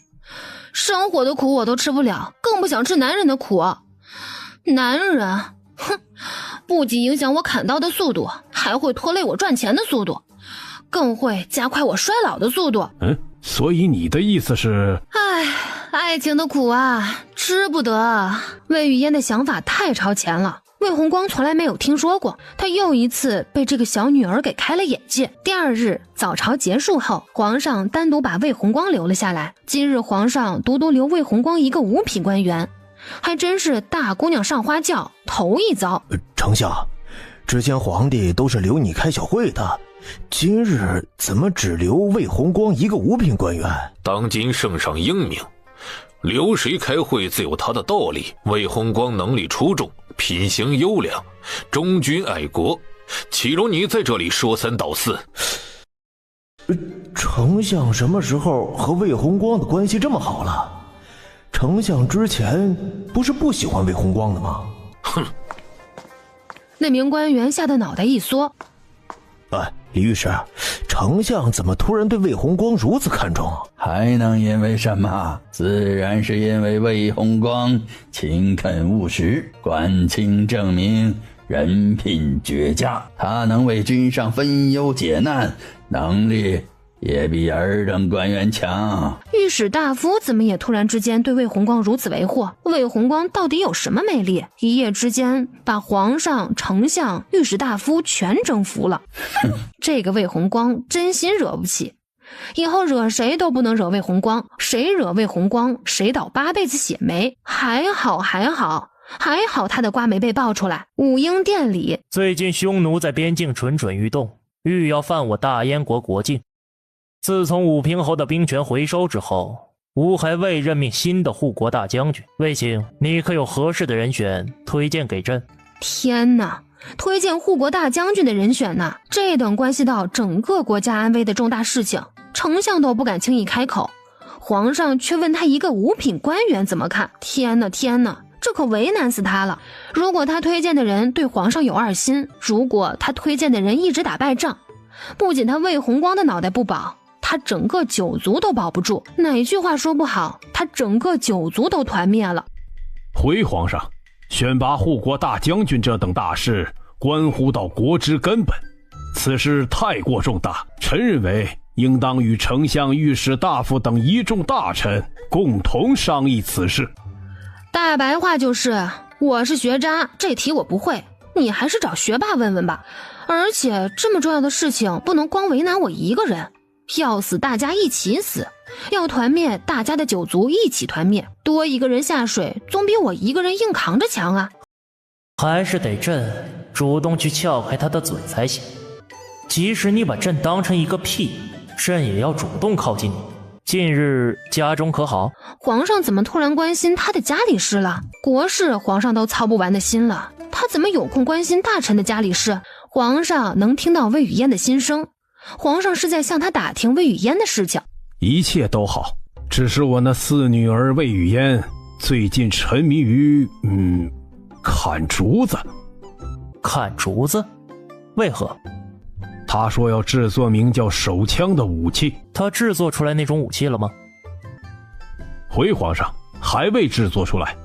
[SPEAKER 2] 生活的苦我都吃不了，更不想吃男人的苦。男人，哼，不仅影响我砍刀的速度，还会拖累我赚钱的速度，更会加快我衰老的速度。
[SPEAKER 5] 所以你的意思是？
[SPEAKER 2] 爱情的苦啊，吃不得。魏雨嫣的想法太超前了，魏红光从来没有听说过，他又一次被这个小女儿给开了眼界。第二日早朝结束后，皇上单独把魏红光留了下来。今日皇上独留魏红光一个五品官员，还真是大姑娘上花轿头一遭。
[SPEAKER 11] 丞相，之前皇帝都是留你开小会的，今日怎么只留魏红光一个五品官员？
[SPEAKER 8] 当今圣上英明，留谁开会自有他的道理。魏红光能力出众，品行优良，忠君爱国，岂容你在这里说三道四？
[SPEAKER 11] 丞相什么时候和魏红光的关系这么好了？丞相之前不是不喜欢魏红光的吗？
[SPEAKER 8] 哼！
[SPEAKER 2] 那名官员吓得脑袋一缩。
[SPEAKER 11] 李御史，丞相怎么突然对魏红光如此看重？
[SPEAKER 15] 还能因为什么？自然是因为魏红光勤恳务实，官清正明，人品绝佳，他能为君上分忧解难，能力也比尔等官员强。
[SPEAKER 2] 御史大夫怎么也突然之间对魏红光如此维护？魏红光到底有什么魅力？一夜之间把皇上、丞相、御史大夫全征服了。这个魏红光真心惹不起，以后惹谁都不能惹魏红光，谁惹魏红光谁倒8辈子血霉。还好他的瓜没被爆出来。武英殿里，
[SPEAKER 7] 最近匈奴在边境蠢蠢欲动，欲要犯我大燕国国境。自从武平侯的兵权回收之后，吾还未任命新的护国大将军。魏卿，你可有合适的人选推荐给朕？
[SPEAKER 2] 天哪，推荐护国大将军的人选呢？这等关系到整个国家安危的重大事情，丞相都不敢轻易开口，皇上却问他一个五品官员怎么看。天哪，这可为难死他了。如果他推荐的人对皇上有二心，如果他推荐的人一直打败仗，不仅他魏红光的脑袋不保，他整个九族都保不住。哪句话说不好，他整个九族都团灭了。
[SPEAKER 5] 回皇上，选拔护国大将军这等大事，关乎到国之根本，此事太过重大，臣认为应当与丞相、御史大夫等一众大臣共同商议此事。
[SPEAKER 2] 大白话就是，我是学渣，这题我不会，你还是找学霸问问吧。而且这么重要的事情不能光为难我一个人，要死大家一起死，要团灭大家的九族一起团灭，多一个人下水总比我一个人硬扛着强啊。
[SPEAKER 7] 还是得朕主动去撬开他的嘴才行。即使你把朕当成一个屁，朕也要主动靠近你。近日家中可好？
[SPEAKER 2] 皇上怎么突然关心他的家里事了？国事皇上都操不完的心了，他怎么有空关心大臣的家里事？皇上能听到魏雨嫣的心声，皇上是在向他打听魏雨嫣的事情。
[SPEAKER 5] 一切都好，只是我那四女儿魏雨嫣最近沉迷于砍竹子。
[SPEAKER 7] 砍竹子？为何？
[SPEAKER 5] 他说要制作名叫手枪的武器。
[SPEAKER 7] 他制作出来那种武器了吗？
[SPEAKER 5] 回皇上，还未制作出来。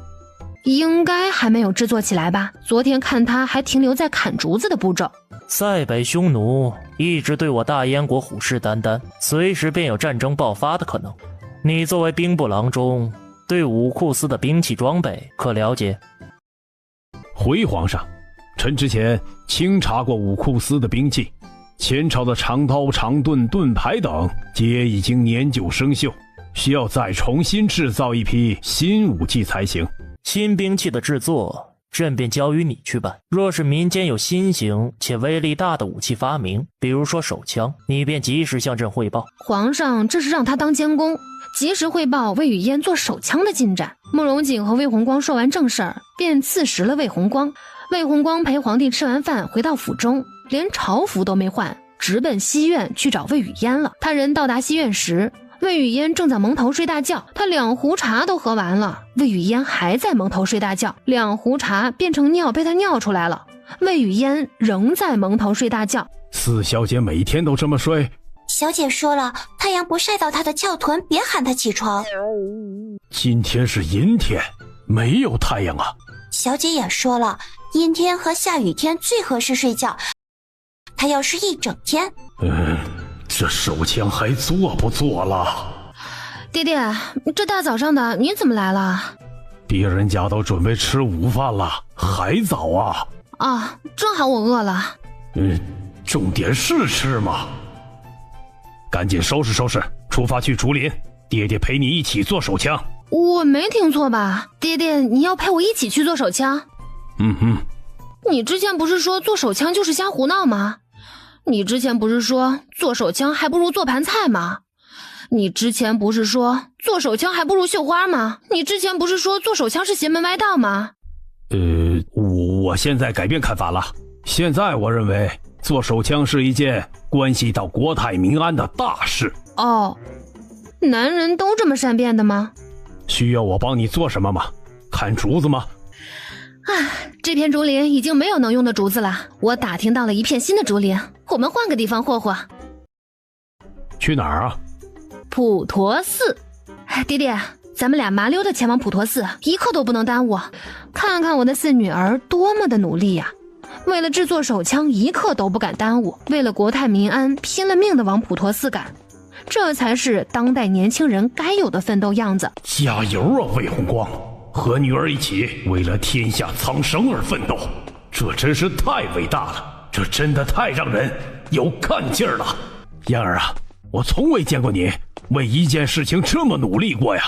[SPEAKER 2] 应该还没有制作起来吧？昨天看他还停留在砍竹子的步骤。
[SPEAKER 7] 塞北匈奴一直对我大燕国虎视眈眈，随时便有战争爆发的可能。你作为兵部郎中，对武库司的兵器装备可了解？
[SPEAKER 5] 回皇上，臣之前清查过武库司的兵器，前朝的长刀、长盾、盾牌等皆已经年久生锈，需要再重新制造一批新武器才行。
[SPEAKER 7] 新兵器的制作，朕便交于你去办。若是民间有新型且威力大的武器发明，比如说手枪，你便及时向朕汇报。
[SPEAKER 2] 皇上这是让他当监工，及时汇报魏雨嫣做手枪的进展。慕容景和魏红光说完正事儿，便赐食了魏红光。魏红光陪皇帝吃完饭回到府中，连朝服都没换，直奔西院去找魏雨嫣了。他人到达西院时，魏雨嫣正在蒙头睡大觉，他2壶茶都喝完了，魏雨嫣还在蒙头睡大觉，2壶茶变成尿被他尿出来了，魏雨嫣仍在蒙头睡大觉。
[SPEAKER 5] 四小姐每天都这么睡？
[SPEAKER 3] 小
[SPEAKER 13] 小姐说了，太阳不晒到她的翘臀，别喊她起床。
[SPEAKER 5] 今天是阴天，没有太阳啊。
[SPEAKER 13] 小姐也说了，阴天和下雨天最合适睡觉，她要睡一整天。
[SPEAKER 5] 这手枪还做不做了？
[SPEAKER 2] 爹爹，这大早上的你怎么来了？
[SPEAKER 5] 别人家都准备吃午饭了，还早啊。
[SPEAKER 2] 啊，正好我饿了。
[SPEAKER 5] 重点是吃嘛。赶紧收拾收拾，出发去竹林，爹爹陪你一起做手枪。
[SPEAKER 2] 我没听错吧？爹爹，你要陪我一起去做手枪？你之前不是说做手枪就是瞎胡闹吗？你之前不是说做手枪还不如做盘菜吗？你之前不是说做手枪还不如绣花吗？你之前不是说做手枪是邪门歪道吗？
[SPEAKER 5] 我现在改变看法了。现在我认为做手枪是一件关系到国泰民安的大事。
[SPEAKER 2] 哦，男人都这么善变的吗？
[SPEAKER 5] 需要我帮你做什么吗？看竹子吗？
[SPEAKER 2] 这片竹林已经没有能用的竹子了，我打听到了一片新的竹林，我们换个地方霍霍。
[SPEAKER 5] 去哪儿啊？
[SPEAKER 2] 普陀寺。爹爹，咱们俩麻溜的前往普陀寺，一刻都不能耽误。看看我的4女儿多么的努力呀！为了制作手枪，一刻都不敢耽误；为了国泰民安，拼了命的往普陀寺赶。这才是当代年轻人该有的奋斗样子。
[SPEAKER 5] 加油啊，魏红光！和女儿一起为了天下苍生而奋斗，这真是太伟大了，这真的太让人有干劲儿了。燕儿啊，我从未见过你为一件事情这么努力过呀。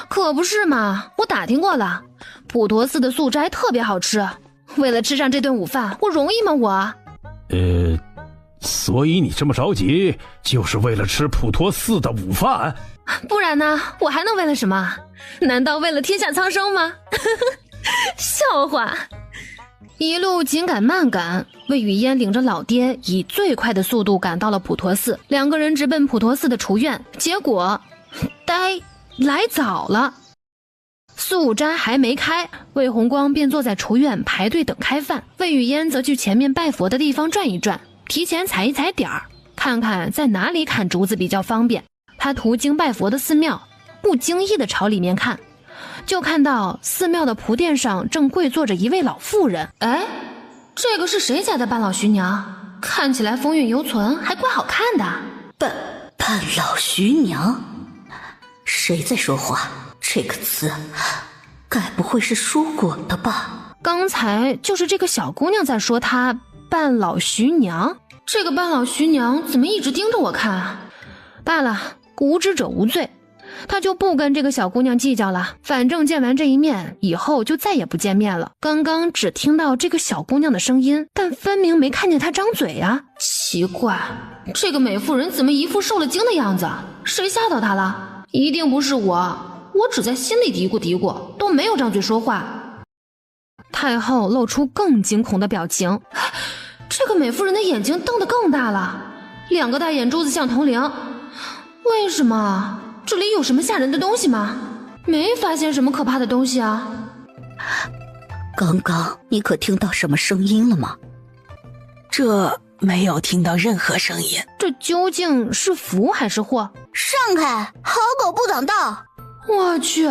[SPEAKER 2] 可不是嘛，我打听过了，普陀寺的素斋特别好吃，为了吃上这顿午饭，我容易吗我？
[SPEAKER 5] 所以你这么着急就是为了吃普陀寺的午饭？
[SPEAKER 2] 不然呢，我还能为了什么？难道为了天下苍生吗？笑话。一路紧赶慢赶，魏雨嫣领着老爹以最快的速度赶到了普陀寺，两个人直奔普陀寺的厨院，结果来早了，素斋还没开，魏红光便坐在厨院排队等开饭，魏雨嫣则去前面拜佛的地方转一转，提前踩一踩点儿，看看在哪里砍竹子比较方便。他途经拜佛的寺庙，不经意地朝里面看，就看到寺庙的蒲殿上正跪坐着一位老妇人。这个是谁家的半老徐娘？看起来风韵犹存，还怪好看的。
[SPEAKER 4] 半老徐娘？谁在说话？这个词该不会是说过的吧？
[SPEAKER 2] 刚才就是这个小姑娘在说她半老徐娘。这个半老徐娘怎么一直盯着我看啊？罢了，无知者无罪，他就不跟这个小姑娘计较了，反正见完这一面以后就再也不见面了。刚刚只听到这个小姑娘的声音，但分明没看见她张嘴啊。奇怪，这个美妇人怎么一副受了惊的样子？谁吓到她了？一定不是我只在心里嘀咕嘀咕，都没有张嘴说话。太后露出更惊恐的表情，这个美妇人的眼睛瞪得更大了，2个大眼珠子像铜铃。为什么？这里有什么吓人的东西吗？没发现什么可怕的东西啊。
[SPEAKER 4] 刚刚你可听到什么声音了吗？
[SPEAKER 14] 这没有听到任何声音。
[SPEAKER 2] 这究竟是福还是祸？
[SPEAKER 4] 让开，好狗不长道！
[SPEAKER 2] 我去，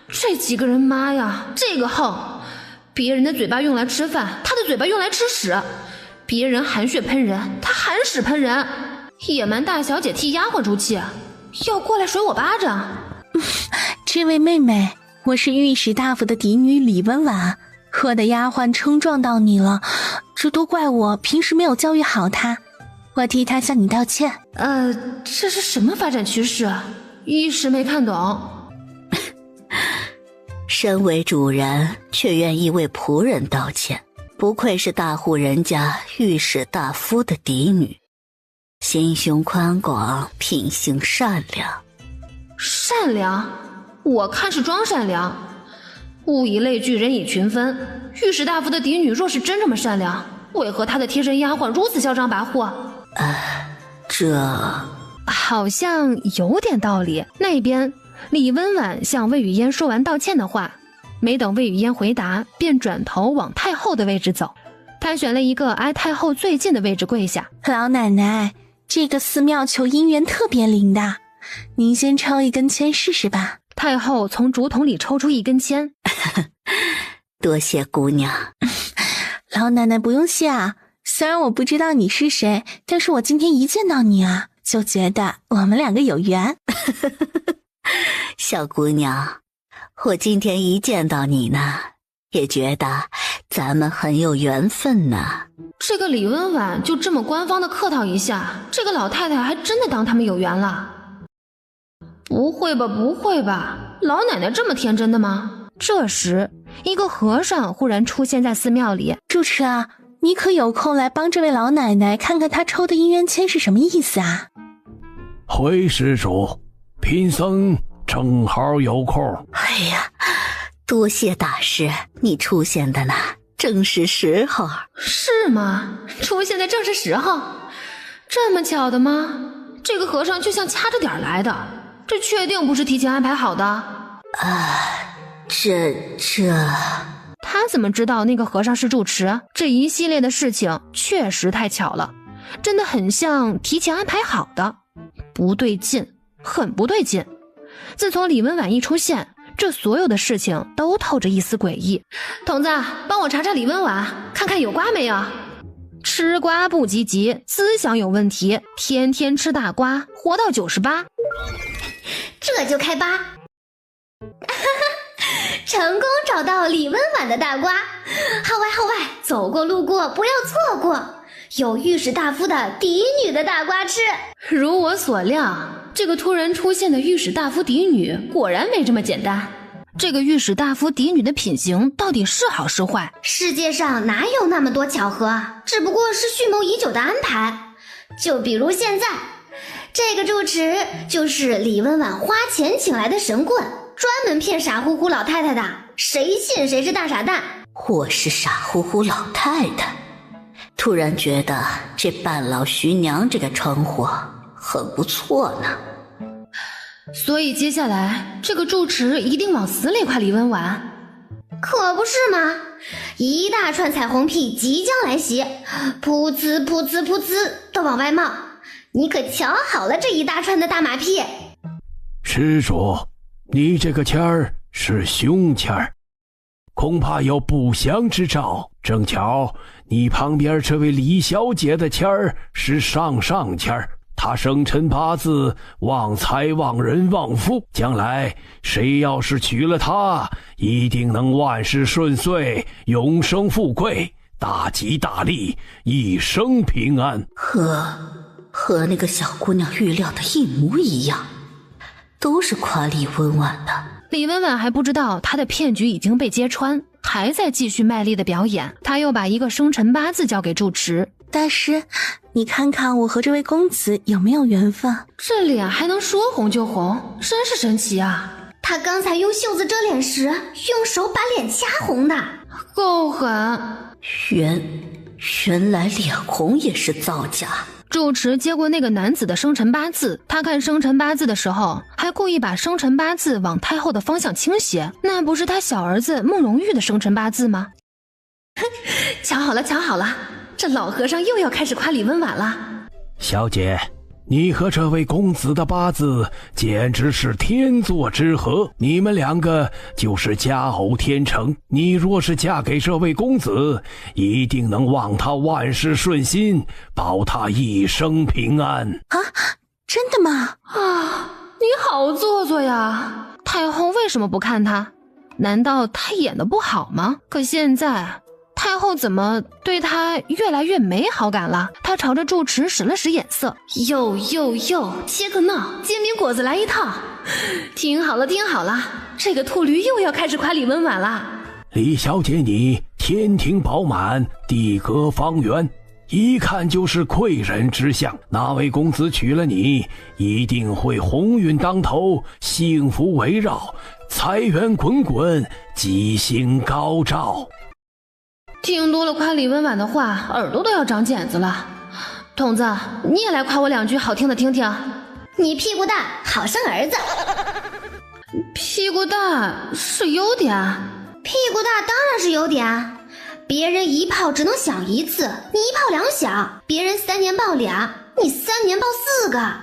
[SPEAKER 2] 这几个人妈呀，这个横！别人的嘴巴用来吃饭，他的嘴巴用来吃屎；别人含血喷人，他含屎喷人。野蛮大小姐替丫鬟出气，要过来甩我巴掌。
[SPEAKER 14] 这位妹妹，我是御史大夫的嫡女李文婉，我的丫鬟冲撞到你了，这都怪我平时没有教育好她，我替她向你道歉。
[SPEAKER 2] 这是什么发展趋势？一时没看懂。
[SPEAKER 4] 身为主人却愿意为仆人道歉，不愧是大户人家御史大夫的嫡女，心胸宽广，品性善良。
[SPEAKER 2] 善良？我看是装善良。物以类聚，人以群分。御史大夫的嫡女若是真这么善良，为何她的贴身丫鬟如此嚣张跋扈？
[SPEAKER 4] 这
[SPEAKER 2] 好像有点道理。那边李温婉向魏雨嫣说完道歉的话，没等魏雨嫣回答，便转头往太后的位置走。她选了一个挨太后最近的位置跪下。
[SPEAKER 14] 老奶奶，这个寺庙求姻缘特别灵的，您先抽一根签试试吧。
[SPEAKER 2] 太后从竹筒里抽出一根签。
[SPEAKER 4] 多谢姑娘。
[SPEAKER 14] 老奶奶不用谢啊，虽然我不知道你是谁，但是我今天一见到你啊，就觉得我们两个有缘。
[SPEAKER 4] 小姑娘，我今天一见到你呢，也觉得咱们很有缘分呢。
[SPEAKER 2] 这个李温婉就这么官方的客套一下，这个老太太还真的当他们有缘了。不会吧，不会吧，老奶奶这么天真的吗？这时一个和尚忽然出现在寺庙里。
[SPEAKER 14] 住持啊，你可有空来帮这位老奶奶看看她抽的姻缘签是什么意思啊？
[SPEAKER 5] 回施主，贫僧正好有空。
[SPEAKER 4] 哎呀，多谢大师，你出现的呢正是时候。
[SPEAKER 2] 是吗？出现在正是时候？这么巧的吗？这个和尚就像掐着点来的，这确定不是提前安排好的？他怎么知道那个和尚是住持？这一系列的事情确实太巧了，真的很像提前安排好的。不对劲，很不对劲。自从李温婉一出现，这所有的事情都透着一丝诡异。童子，帮我查查李温婉，看看有瓜没有。吃瓜不积极，思想有问题，天天吃大瓜，活到98。
[SPEAKER 1] 这就开扒。成功找到李温婉的大瓜，号外号外，走过路过不要错过，有御史大夫的嫡女的大瓜吃。
[SPEAKER 2] 如我所料，这个突然出现的御史大夫嫡女果然没这么简单。这个御史大夫嫡女的品行到底是好是坏？
[SPEAKER 1] 世界上哪有那么多巧合，只不过是蓄谋已久的安排。就比如现在这个住持就是李温婉花钱请来的神棍，专门骗傻乎乎老太太的，谁信谁是大傻蛋。
[SPEAKER 4] 我是傻乎乎老太太，突然觉得这半老徐娘这个称呼很不错呢。
[SPEAKER 2] 所以接下来这个住持一定往死里夸李温婉。
[SPEAKER 1] 可不是吗？一大串彩虹屁即将来袭，噗呲噗呲噗呲都往外冒，你可瞧好了这一大串的大马屁。
[SPEAKER 5] 施主，你这个签儿是凶签儿，恐怕有不祥之兆。正巧你旁边这位李小姐的签儿是上签儿，她生辰八字旺财旺人旺富，将来谁要是娶了她，一定能万事顺遂，永生富贵，大吉大利，一生平安。
[SPEAKER 4] 和那个小姑娘预料的一模一样，都是夸李温婉的。
[SPEAKER 2] 李温婉还不知道她的骗局已经被揭穿，还在继续卖力的表演。她又把一个生辰八字交给住持。
[SPEAKER 14] 大师，你看看我和这位公子有没有缘分？
[SPEAKER 2] 这脸还能说红就红，真是神奇啊。
[SPEAKER 1] 他刚才用袖子遮脸时用手把脸掐红的，
[SPEAKER 2] 够狠。
[SPEAKER 4] 原来脸红也是造假。
[SPEAKER 2] 住持接过那个男子的生辰八字，他看生辰八字的时候还故意把生辰八字往太后的方向倾斜，那不是他小儿子慕容玉的生辰八字吗？瞧好了瞧好了，这老和尚又要开始夸李温婉了。
[SPEAKER 5] 小姐，你和这位公子的八字简直是天作之合，你们两个就是佳偶天成。你若是嫁给这位公子，一定能望他万事顺心，保他一生平安。
[SPEAKER 14] 啊，真的吗？
[SPEAKER 2] 啊，你好做作呀！太后为什么不看他？难道他演得不好吗？可现在太后怎么对他越来越没好感了？他朝着住持使了使眼色，哟，切个闹，煎饼果子来一套。听好了听好了，这个秃驴又要开始夸李温婉了。
[SPEAKER 5] 李小姐，你天庭饱满，地阁方圆，一看就是贵人之相。那位公子娶了你，一定会鸿运当头，幸福围绕，财源滚滚，吉星高照。
[SPEAKER 2] 听多了夸李温婉的话，耳朵都要长茧子了。童子，你也来夸我两句好听的听听。
[SPEAKER 1] 你屁股大，好生儿子。
[SPEAKER 2] 屁股大是优点？
[SPEAKER 1] 屁股大当然是优点。别人一炮只能响一次，你一炮两响；别人3年爆俩，你3年抱4个。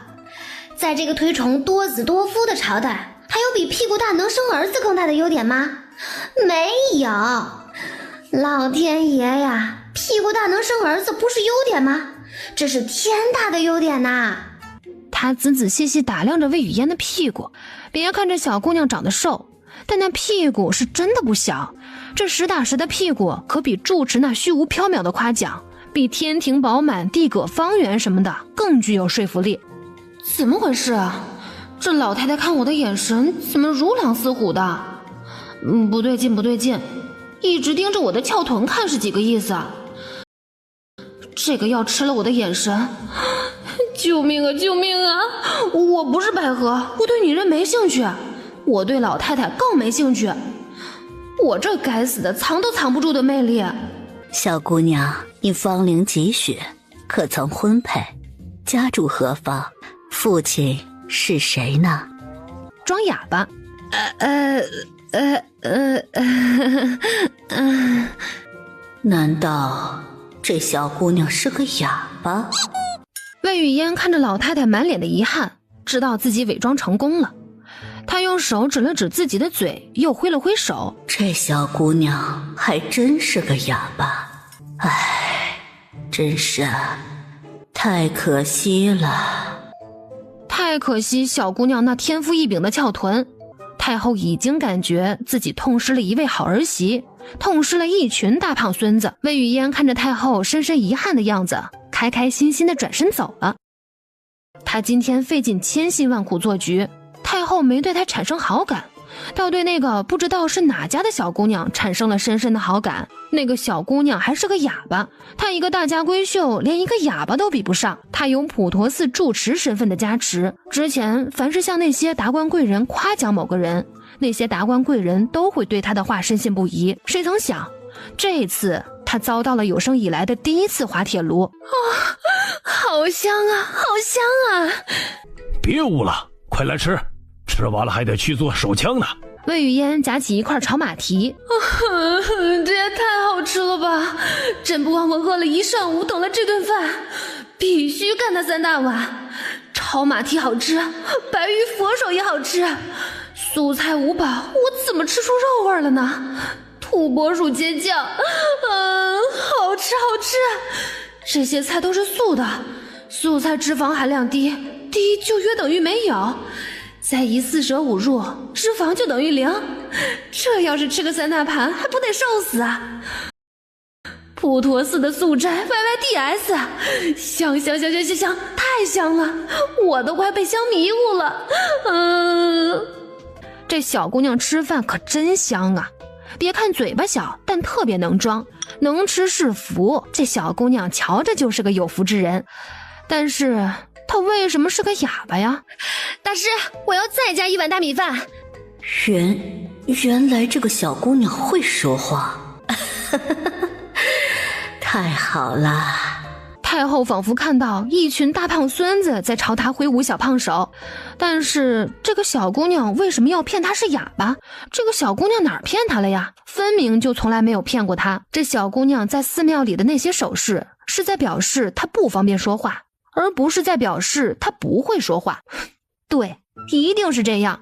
[SPEAKER 1] 在这个推崇多子多夫的朝代，还有比屁股大能生儿子更大的优点吗？没有。老天爷呀，屁股大能生儿子不是优点吗？这是天大的优点呐！
[SPEAKER 2] 他仔仔细细打量着魏雨嫣的屁股，别看这小姑娘长得瘦，但那屁股是真的不小。这实打实的屁股可比住持那虚无缥缈的夸奖，比天庭饱满、地阁方圆什么的更具有说服力。怎么回事啊？这老太太看我的眼神怎么如狼似虎的？不对劲，不对劲，一直盯着我的翘臀看是几个意思啊？这个要吃了我的眼神！救命啊！救命啊！我不是百合，我对女人没兴趣，我对老太太更没兴趣。我这该死的藏都藏不住的魅力。
[SPEAKER 4] 小姑娘，你芳龄几许？可曾婚配？家住何方？父亲是谁呢？
[SPEAKER 2] 装哑巴。
[SPEAKER 4] 难道这小姑娘是个哑巴？
[SPEAKER 2] 魏雨嫣看着老太太满脸的遗憾，知道自己伪装成功了。她用手指了指自己的嘴，又挥了挥手。
[SPEAKER 4] 这小姑娘还真是个哑巴，唉，真是太可惜了。
[SPEAKER 2] 太可惜小姑娘那天赋异禀的翘臀。太后已经感觉自己痛失了一位好儿媳，痛失了一群大胖孙子。魏雨嫣看着太后深深遗憾的样子，开开心心的转身走了。她今天费尽千辛万苦做局，太后没对她产生好感，倒对那个不知道是哪家的小姑娘产生了深深的好感。那个小姑娘还是个哑巴，她一个大家闺秀连一个哑巴都比不上。她有普陀寺住持身份的加持，之前凡是向那些达官贵人夸奖某个人，那些达官贵人都会对她的话深信不疑。谁曾想这一次她遭到了有生以来的第一次滑铁卢。好香啊，好香啊！
[SPEAKER 5] 别捂了，快来吃，吃完了还得去做手枪呢。
[SPEAKER 2] 魏雨嫣夹起一块炒马蹄，这也太好吃了吧！真不枉我饿了一上午等了这顿饭，必须干它3大碗。炒马蹄好吃，白鱼佛手也好吃，素菜无饱，我怎么吃出肉味了呢？土拨鼠尖叫，好吃好吃！这些菜都是素的，素菜脂肪含量低，低就约等于没有。再以4舍5入，脂肪就等于0。这要是吃个3大盘，还不得瘦死啊！普陀寺的素斋 YYDS， 香香香香香香，太香了，我都快被香迷糊了。这小姑娘吃饭可真香啊！别看嘴巴小，但特别能装，能吃是福。这小姑娘瞧着就是个有福之人，但是她为什么是个哑巴呀？大师，我要再加1碗大米饭。
[SPEAKER 4] 原来这个小姑娘会说话，太好了！
[SPEAKER 2] 太后仿佛看到一群大胖孙子在朝她挥舞小胖手，但是这个小姑娘为什么要骗她是哑巴？这个小姑娘哪儿骗她了呀？分明就从来没有骗过她。这小姑娘在寺庙里的那些手势，是在表示她不方便说话，而不是在表示她不会说话。对，一定是这样。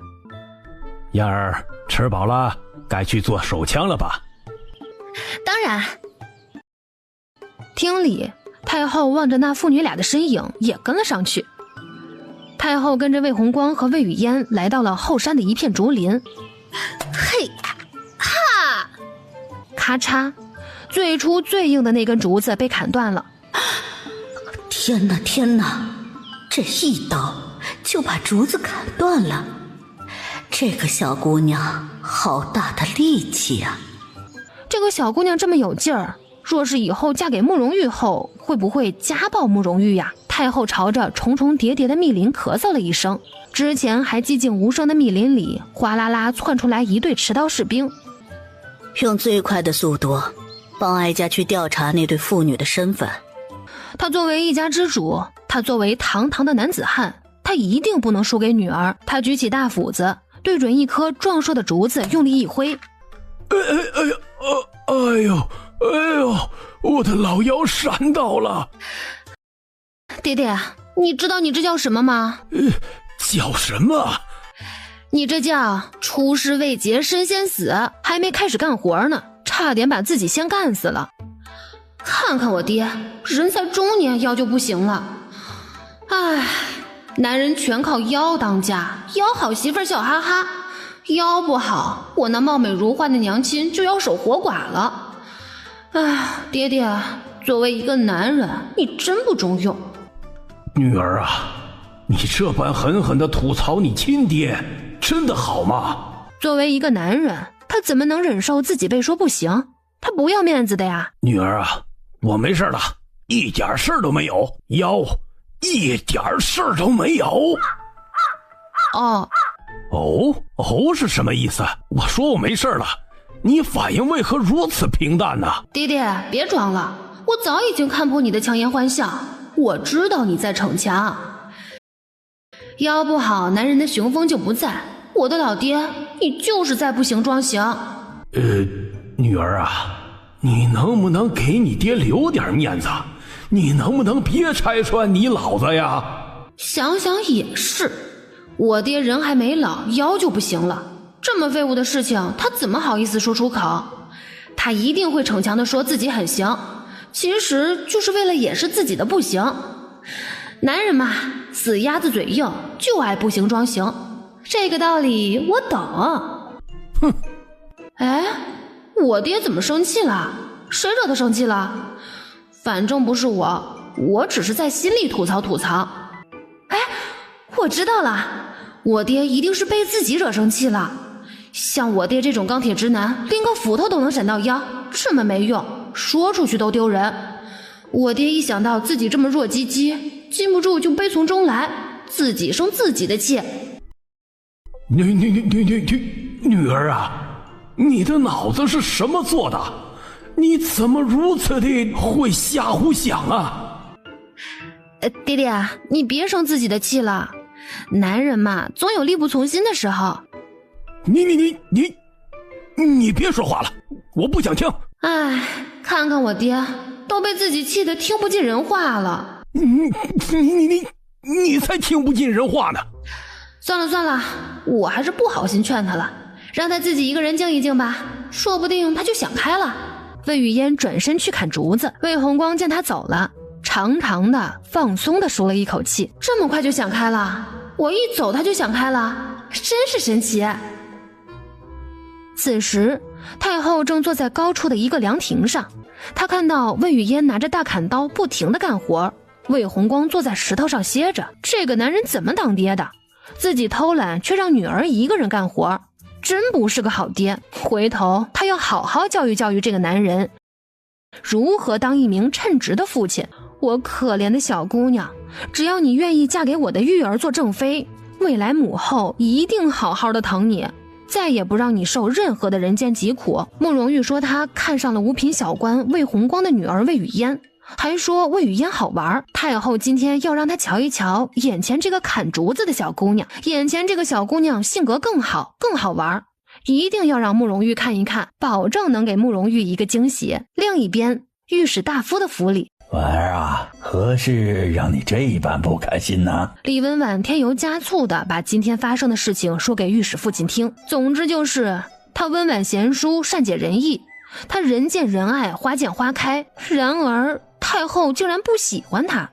[SPEAKER 5] 燕儿，吃饱了，该去做手枪了吧？
[SPEAKER 2] 当然。厅里，太后望着那父女俩的身影，也跟了上去。太后跟着魏红光和魏雨嫣来到了后山的一片竹林。嘿，哈，咔嚓，最初最硬的那根竹子被砍断了。
[SPEAKER 4] 天哪，天哪！这一刀就把竹子砍断了。这个小姑娘好大的力气啊！
[SPEAKER 2] 这个小姑娘这么有劲儿，若是以后嫁给慕容玉后，会不会家暴慕容玉呀？太后朝着重重叠叠的密林咳嗽了一声，之前还寂静无声的密林里，哗啦啦窜出来一队持刀士兵。
[SPEAKER 4] 用最快的速度帮哀家去调查那对父女的身份。
[SPEAKER 2] 他作为一家之主，他作为堂堂的男子汉，他一定不能输给女儿。他举起大斧子，对准一棵壮硕的竹子用力一挥。
[SPEAKER 5] 哎呦，我的老腰闪到了！
[SPEAKER 2] 爹爹，你知道你这叫什么吗？
[SPEAKER 5] 叫什么？
[SPEAKER 2] 你这叫出师未捷身先死，还没开始干活呢，差点把自己先干死了。看看我爹，人才中年腰就不行了。唉，男人全靠腰当家，腰好媳妇笑哈哈，腰不好，我那貌美如花的娘亲就要守活寡了。唉，爹爹，作为一个男人，你真不中用。
[SPEAKER 5] 女儿啊，你这般狠狠地吐槽你亲爹，真的好吗？
[SPEAKER 2] 作为一个男人，他怎么能忍受自己被说不行？他不要面子的呀。
[SPEAKER 5] 女儿啊，我没事了，一点事儿都没有，腰一点事儿都没有。
[SPEAKER 2] 哦
[SPEAKER 5] 是什么意思？我说我没事了，你反应为何如此平淡呢？
[SPEAKER 2] 爹爹，别装了，我早已经看破你的强颜欢笑，我知道你在逞强。腰不好，男人的雄风就不在。我的老爹，你就是在不行装行。
[SPEAKER 5] 女儿啊，你能不能给你爹留点面子？你能不能别拆穿你老子呀？
[SPEAKER 2] 想想也是，我爹人还没老，腰就不行了，这么废物的事情他怎么好意思说出口？他一定会逞强的说自己很行，其实就是为了掩饰自己的不行。男人嘛，死鸭子嘴硬，就爱不行装行，这个道理我懂。
[SPEAKER 5] 哼，
[SPEAKER 2] 哎，我爹怎么生气了？谁惹他生气了？反正不是我只是在心里吐槽吐槽。哎，我知道了，我爹一定是被自己惹生气了。像我爹这种钢铁直男，拎个斧头都能闪到腰，这么没用，说出去都丢人。我爹一想到自己这么弱鸡鸡，禁不住就悲从中来，自己生自己的气。
[SPEAKER 5] 女儿啊，你的脑子是什么做的？你怎么如此的会瞎胡想啊？
[SPEAKER 2] 爹爹啊，你别生自己的气了，男人嘛，总有力不从心的时候。
[SPEAKER 5] 你别说话了，我不想听。
[SPEAKER 2] 唉，看看我爹，都被自己气得听不进人话了。
[SPEAKER 5] 你才听不进人话呢。
[SPEAKER 2] 算了，我还是不好心劝他了，让他自己一个人静一静吧，说不定他就想开了。魏雨嫣转身去砍竹子，魏红光见他走了，长长的放松的舒了一口气，这么快就想开了？我一走他就想开了，真是神奇。此时太后正坐在高处的一个凉亭上，她看到魏雨嫣拿着大砍刀不停地干活，魏红光坐在石头上歇着。这个男人怎么当爹的？自己偷懒却让女儿一个人干活，真不是个好爹。回头他要好好教育教育这个男人，如何当一名称职的父亲。我可怜的小姑娘，只要你愿意嫁给我的玉儿做正妃，未来母后一定好好的疼你，再也不让你受任何的人间疾苦。慕容玉说他看上了五品小官魏红光的女儿魏雨嫣，还说魏雨嫣好玩。太后今天要让他瞧一瞧眼前这个砍竹子的小姑娘，眼前这个小姑娘性格更好更好玩，一定要让慕容玉看一看，保证能给慕容玉一个惊喜。另一边，御史大夫的府里，
[SPEAKER 15] 婉儿啊，何事让你这般不开心呢？
[SPEAKER 2] 李文婉添油加醋的把今天发生的事情说给御史父亲听。总之就是他温婉贤淑，善解人意，他人见人爱，花见花开。然而太后竟然不喜欢他，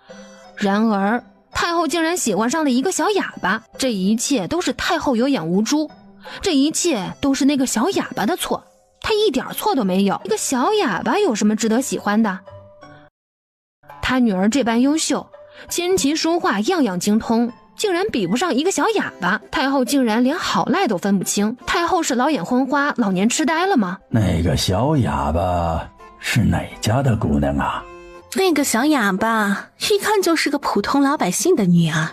[SPEAKER 2] 太后竟然喜欢上了一个小哑巴。这一切都是太后有眼无珠，这一切都是那个小哑巴的错，他一点错都没有。一个小哑巴有什么值得喜欢的？他女儿这般优秀，琴棋书画样样精通，竟然比不上一个小哑巴。太后竟然连好赖都分不清，太后是老眼昏花，老年痴呆了吗？
[SPEAKER 15] 那个小哑巴是哪家的姑娘啊？
[SPEAKER 14] 那个小哑巴一看就是个普通老百姓的女儿，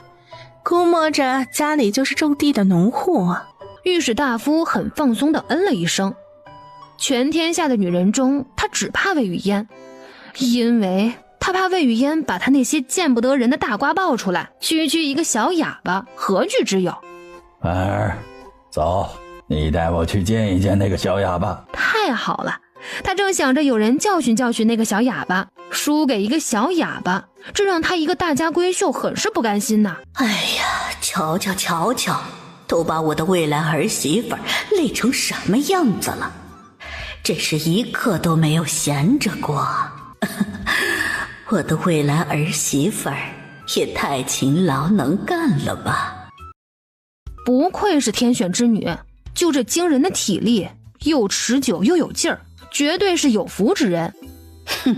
[SPEAKER 14] 估摸着家里就是种地的农户。
[SPEAKER 2] 御史大夫很放松地嗯了一声。全天下的女人中，他只怕魏雨嫣，因为他怕魏雨嫣把他那些见不得人的大瓜爆出来，区区一个小哑巴何惧之有？
[SPEAKER 15] 婉儿，走，你带我去见一见那个小哑巴。
[SPEAKER 2] 太好了，他正想着有人教训教训那个小哑巴，输给一个小哑巴，这让他一个大家闺秀很是不甘心呐。
[SPEAKER 4] 哎呀，瞧瞧瞧瞧，都把我的未来儿媳妇累成什么样子了，真是一刻都没有闲着过。我的未来儿媳妇也太勤劳能干了吧。
[SPEAKER 2] 不愧是天选之女，就这惊人的体力，又持久又有劲儿，绝对是有福之人。
[SPEAKER 4] 哼，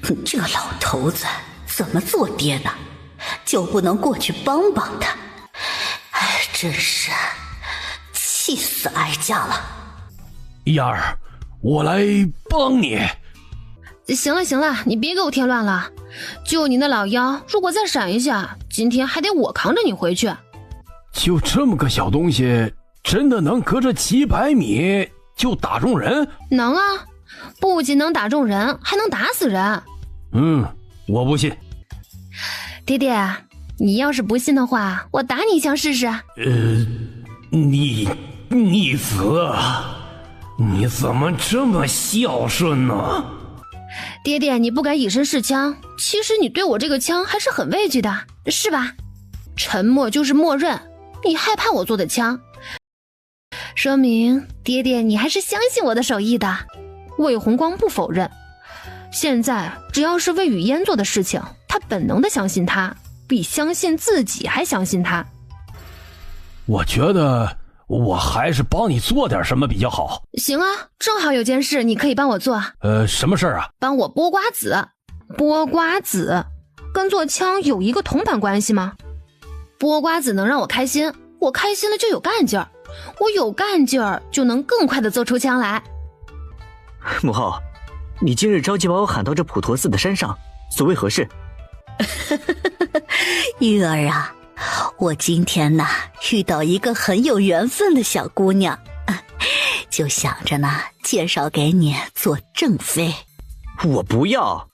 [SPEAKER 4] 你这个老头子怎么做爹的就不能过去帮帮他？哎，真是气死哀家了。
[SPEAKER 5] 燕儿，我来帮你。
[SPEAKER 2] 行了行了，你别给我添乱了。就你那老腰，如果再闪一下，今天还得我扛着你回去。
[SPEAKER 5] 就这么个小东西，真的能隔着几百米就打中人？
[SPEAKER 2] 能啊，不仅能打中人，还能打死人。
[SPEAKER 5] 我不信。
[SPEAKER 2] 爹爹，你要是不信的话，我打你一枪试试。
[SPEAKER 5] 逆子，你怎么这么孝顺呢？
[SPEAKER 2] 爹爹，你不敢以身试枪，其实你对我这个枪还是很畏惧的，是吧？沉默就是默认，你害怕我做的枪，说明爹爹你还是相信我的手艺的。魏红光不否认，现在只要是魏雨嫣做的事情，他本能的相信他，比相信自己还相信他。
[SPEAKER 5] 我觉得我还是帮你做点什么比较好。
[SPEAKER 2] 行啊，正好有件事你可以帮我做。
[SPEAKER 5] 什么事儿啊？
[SPEAKER 2] 帮我剥瓜子。剥瓜子跟做枪有一个同等关系吗？剥瓜子能让我开心，我开心了就有干劲儿，我有干劲儿就能更快地做出枪来。
[SPEAKER 6] 母后，你今日着急把我喊到这普陀寺的山上，所谓何事？
[SPEAKER 4] 玉儿啊，我今天呢遇到一个很有缘分的小姑娘，就想着呢介绍给你做正妃。
[SPEAKER 6] 我不要。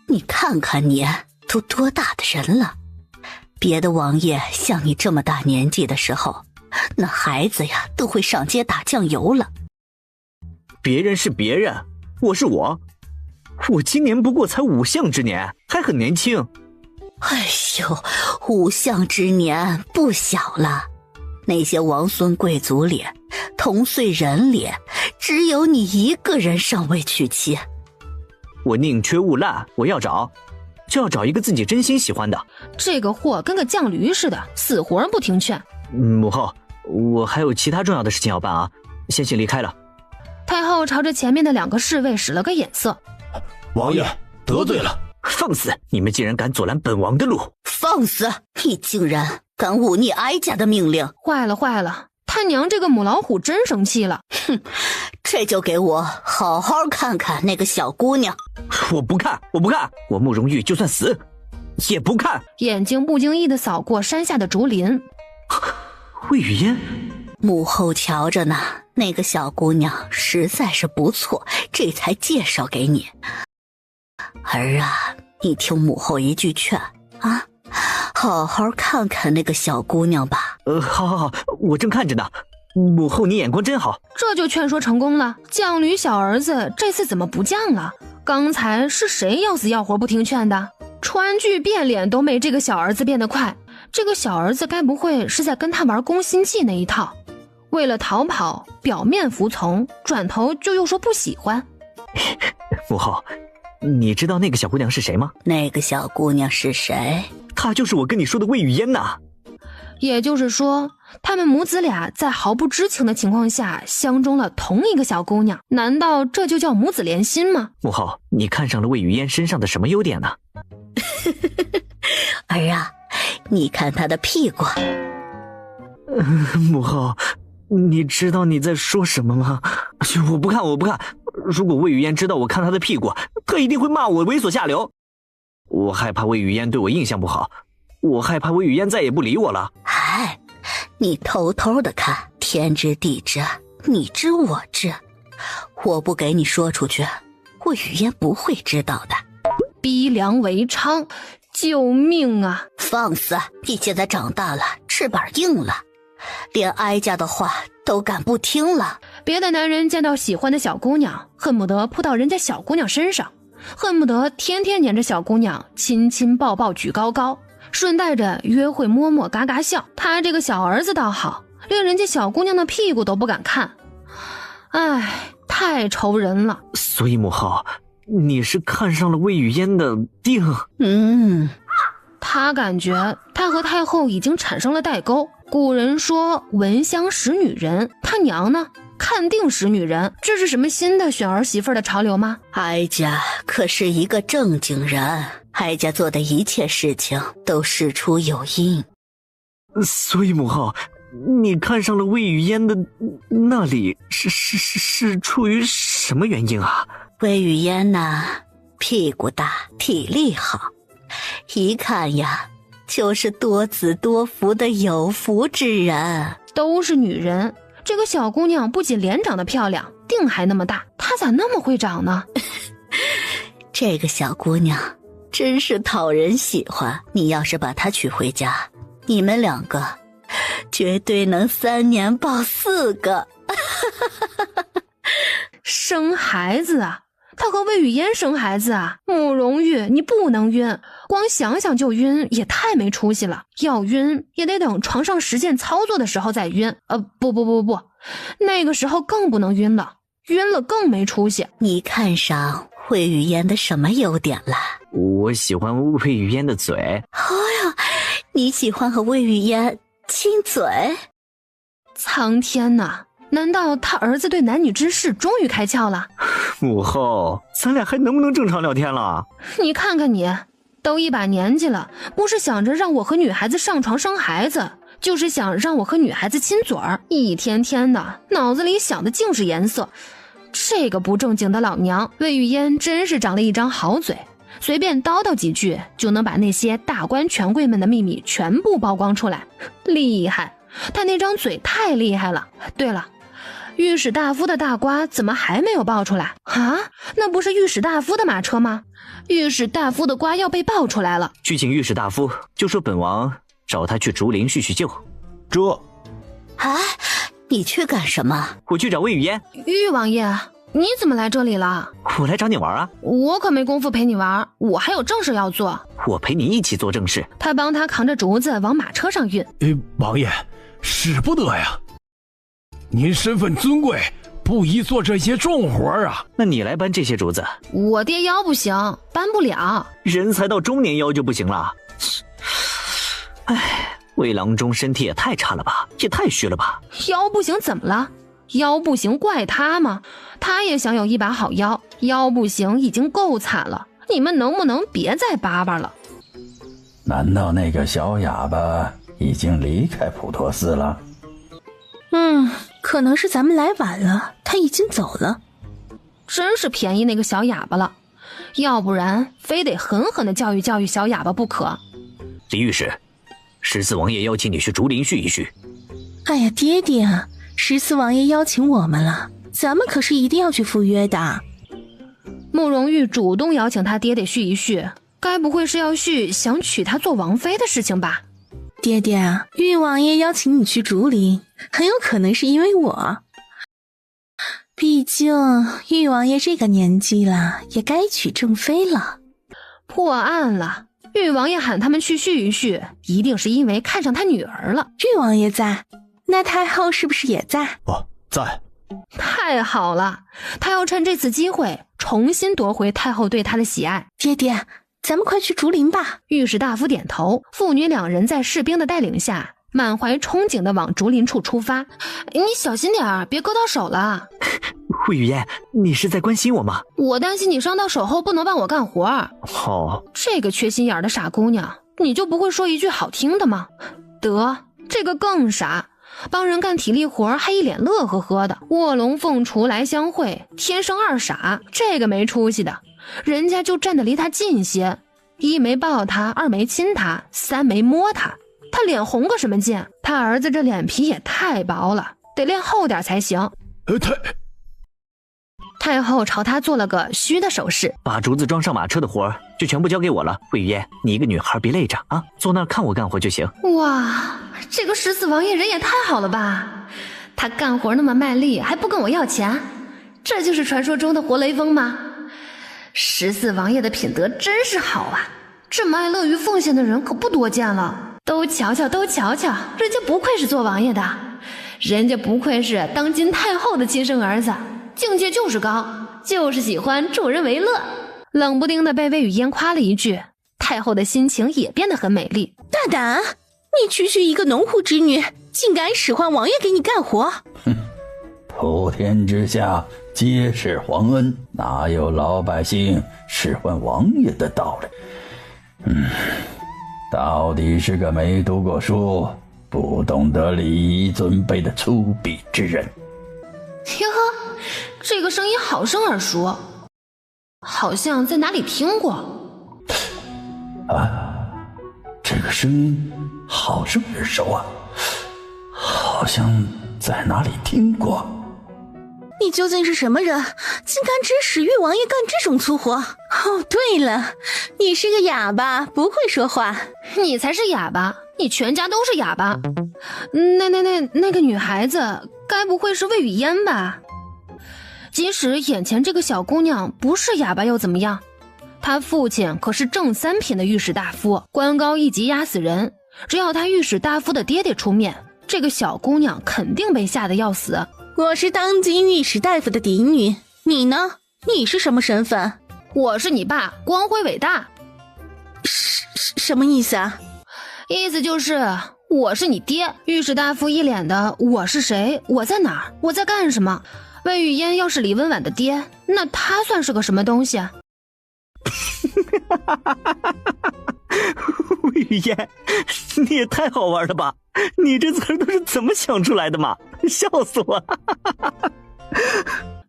[SPEAKER 4] 你看看你都多大的人了，别的王爷像你这么大年纪的时候，那孩子呀都会上街打酱油了。
[SPEAKER 6] 别人是别人，我是我。我今年不过才5相之年，还很年轻。
[SPEAKER 4] 哎呦，5相之年不小了。那些王孙贵族里，同岁人里，只有你一个人尚未娶妻。
[SPEAKER 6] 我宁缺毋滥，我要找，就要找一个自己真心喜欢的。
[SPEAKER 2] 这个货跟个犟驴似的，死活不听劝。
[SPEAKER 6] 母后，我还有其他重要的事情要办啊，先行离开了。
[SPEAKER 2] 太后朝着前面的2个侍卫使了个眼色。
[SPEAKER 5] 王爷得罪了。
[SPEAKER 6] 放肆！你们竟然敢阻拦本王的路！
[SPEAKER 4] 放肆！你竟然敢忤逆哀家的命令！
[SPEAKER 2] 坏了坏了，他娘这个母老虎真生气了。
[SPEAKER 4] 哼，这就给我好好看看那个小姑娘。
[SPEAKER 6] 我不看，我不看，我慕容玉就算死也不看。
[SPEAKER 2] 眼睛不经意地扫过山下的竹林。
[SPEAKER 6] 魏雨嫣，
[SPEAKER 4] 母后瞧着呢，那个小姑娘实在是不错，这才介绍给你。儿啊，你听母后一句劝啊，好好看看那个小姑娘吧。
[SPEAKER 6] 好，我正看着呢。母后你眼光真好。
[SPEAKER 2] 这就劝说成功了。犟驴小儿子这次怎么不犟了？刚才是谁要死要活不听劝的？川剧变脸都没这个小儿子变得快。这个小儿子该不会是在跟他玩攻心计那一套？为了逃跑，表面服从，转头就又说不喜欢。
[SPEAKER 6] 母后，你知道那个小姑娘是谁吗？
[SPEAKER 4] 那个小姑娘是谁？
[SPEAKER 6] 她就是我跟你说的魏雨嫣呐。
[SPEAKER 2] 也就是说，他们母子俩在毫不知情的情况下相中了同一个小姑娘，难道这就叫母子连心吗？
[SPEAKER 6] 母后，你看上了魏雨嫣身上的什么优点呢？
[SPEAKER 4] 儿啊，你看她的屁股。
[SPEAKER 6] 母后，你知道你在说什么吗？我不看，我不看。如果魏雨嫣知道我看她的屁股，她一定会骂我猥琐下流。我害怕魏雨嫣对我印象不好，我害怕魏雨嫣再也不理我了。
[SPEAKER 4] 哎，你偷偷的看，天知地知，你知我知，我不给你说出去，魏雨嫣不会知道的。
[SPEAKER 2] 逼良为娼，救命啊！
[SPEAKER 4] 放肆！你现在长大了，翅膀硬了，连哀家的话都敢不听了。
[SPEAKER 2] 别的男人见到喜欢的小姑娘，恨不得扑到人家小姑娘身上，恨不得天天黏着小姑娘，亲亲抱抱举高高，顺带着约会摸摸嘎嘎笑。他这个小儿子倒好，连人家小姑娘的屁股都不敢看。唉，太愁人了。
[SPEAKER 6] 所以母后，你是看上了魏雨嫣的定？
[SPEAKER 2] 他感觉他和太后已经产生了代沟。古人说闻香识女人，他娘呢看定识女人，这是什么新的选儿媳妇的潮流吗？
[SPEAKER 4] 哀家可是一个正经人，哀家做的一切事情都事出有因。
[SPEAKER 6] 所以母后，你看上了魏雨嫣的那里是出于什么原因啊？
[SPEAKER 4] 魏雨嫣呐，屁股大，体力好，一看呀就是多子多福的有福之人。
[SPEAKER 2] 都是女人，这个小姑娘不仅脸长得漂亮，腚还那么大，她咋那么会长呢？
[SPEAKER 4] 这个小姑娘真是讨人喜欢，你要是把她娶回家，你们两个绝对能3年抱4个。
[SPEAKER 2] 生孩子啊？他和魏雨嫣生孩子啊？慕容玉，你不能晕，光想想就晕，也太没出息了。要晕也得等床上实践操作的时候再晕。不，那个时候更不能晕了，晕了更没出息。
[SPEAKER 4] 你看上魏雨嫣的什么优点了？
[SPEAKER 6] 我喜欢魏雨嫣的嘴。
[SPEAKER 4] 哎呀，你喜欢和魏雨嫣亲嘴？
[SPEAKER 2] 苍天哪！难道他儿子对男女之事终于开窍了？
[SPEAKER 6] 母后，咱俩还能不能正常聊天了？
[SPEAKER 2] 你看看你，都一把年纪了，不是想着让我和女孩子上床生孩子，就是想让我和女孩子亲嘴儿，一天天的脑子里想的尽是颜色。这个不正经的老娘，魏雨嫣真是长了一张好嘴，随便叨叨几句就能把那些大官权贵们的秘密全部曝光出来，厉害！他那张嘴太厉害了。对了，御史大夫的大瓜怎么还没有爆出来啊？那不是御史大夫的马车吗？御史大夫的瓜要被爆出来了。
[SPEAKER 6] 去请御史大夫，就说本王找他去竹林叙叙旧。
[SPEAKER 4] 你去干什么？
[SPEAKER 6] 我去找魏雨嫣。
[SPEAKER 2] 玉王爷，你怎么来这里了？
[SPEAKER 6] 我来找你玩啊。
[SPEAKER 2] 我可没工夫陪你玩，我还有正事要做。
[SPEAKER 6] 我陪你一起做正事。
[SPEAKER 2] 他帮他扛着竹子往马车上运。
[SPEAKER 5] 王爷，使不得呀！您身份尊贵，不宜做这些重活啊。
[SPEAKER 6] 那你来搬这些竹子。
[SPEAKER 2] 我爹腰不行，搬不了。
[SPEAKER 6] 人才到中年腰就不行了。唉，魏郎中身体也太差了吧，也太虚了吧。
[SPEAKER 2] 腰不行怎么了？腰不行怪他吗？他也想有一把好腰，腰不行已经够惨了，你们能不能别再叭叭了？
[SPEAKER 15] 难道那个小哑巴已经离开普陀寺了？
[SPEAKER 14] 可能是咱们来晚了，他已经走了。
[SPEAKER 2] 真是便宜那个小哑巴了，要不然非得狠狠地教育教育小哑巴不可。
[SPEAKER 6] 李御史，14王爷邀请你去竹林叙一叙。
[SPEAKER 14] 哎呀，爹爹啊，14王爷邀请我们了，咱们可是一定要去赴约的。
[SPEAKER 2] 慕容玉主动邀请他爹爹叙一叙，该不会是要叙想娶她做王妃的事情吧？
[SPEAKER 14] 爹爹啊，玉王爷邀请你去竹林，很有可能是因为我。毕竟玉王爷这个年纪了，也该娶正妃了。
[SPEAKER 2] 破案了，玉王爷喊他们去叙一叙，一定是因为看上他女儿了。
[SPEAKER 14] 玉王爷在，那太后是不是也在？
[SPEAKER 11] 在。
[SPEAKER 2] 太好了，他要趁这次机会重新夺回太后对他的喜爱。
[SPEAKER 14] 爹爹，咱们快去竹林吧。
[SPEAKER 2] 御史大夫点头，父女两人在士兵的带领下，满怀憧憬地往竹林处出发。你小心点儿，别割到手了。
[SPEAKER 6] 魏雨嫣，你是在关心我吗？
[SPEAKER 2] 我担心你伤到手后不能帮我干活。这个缺心眼的傻姑娘，你就不会说一句好听的吗？得，这个更傻，帮人干体力活还一脸乐呵呵的，卧龙凤雏来相会，天生二傻，这个没出息的，人家就站得离他近些，一没抱他，二没亲他，三没摸他，他脸红个什么劲？他儿子这脸皮也太薄了，得练厚点才行。太后朝他做了个虚的手势，
[SPEAKER 6] 把竹子装上马车的活就全部交给我了。魏雨嫣，你一个女孩别累着啊，坐那儿看我干活就行。
[SPEAKER 2] 哇，这个14王爷人也太好了吧！他干活那么卖力，还不跟我要钱，这就是传说中的活雷锋吗？14王爷的品德真是好啊，这么爱乐于奉献的人可不多见了。都瞧瞧，人家不愧是做王爷的，人家不愧是当今太后的亲生儿子，境界就是高，就是喜欢助人为乐。冷不丁的被魏雨嫣夸了一句，太后的心情也变得很美丽。
[SPEAKER 14] 大胆，你区区一个农户之女，竟敢使唤王爷给你干活？
[SPEAKER 15] 哼，普天之下皆是皇恩，哪有老百姓使唤王爷的道理？到底是个没读过书、不懂得礼仪尊卑的粗鄙之人。
[SPEAKER 2] 哟呵，这个声音好生耳熟，好像在哪里听过。
[SPEAKER 15] 啊，这个声音好生耳熟啊，好像在哪里听过。
[SPEAKER 14] 你究竟是什么人，竟敢指使玉王爷干这种粗活？哦，对了，你是个哑巴，不会说话。
[SPEAKER 2] 你才是哑巴，你全家都是哑巴。那个女孩子该不会是魏雨嫣吧？即使眼前这个小姑娘不是哑巴又怎么样？她父亲可是正3品的御史大夫，官高一级压死人，只要他御史大夫的爹爹出面，这个小姑娘肯定被吓得要死。
[SPEAKER 14] 我是当今御史大夫的嫡女，你呢？你是什么身份？
[SPEAKER 2] 我是你爸，光辉伟大。
[SPEAKER 14] 什么意思啊？
[SPEAKER 2] 意思就是我是你爹。御史大夫一脸的我是谁，我在哪儿，我在干什么。魏雨嫣要是李文婉的爹，那他算是个什么东西啊？
[SPEAKER 6] 魏雨嫣，你也太好玩了吧，你这词儿都是怎么想出来的嘛，笑死我了。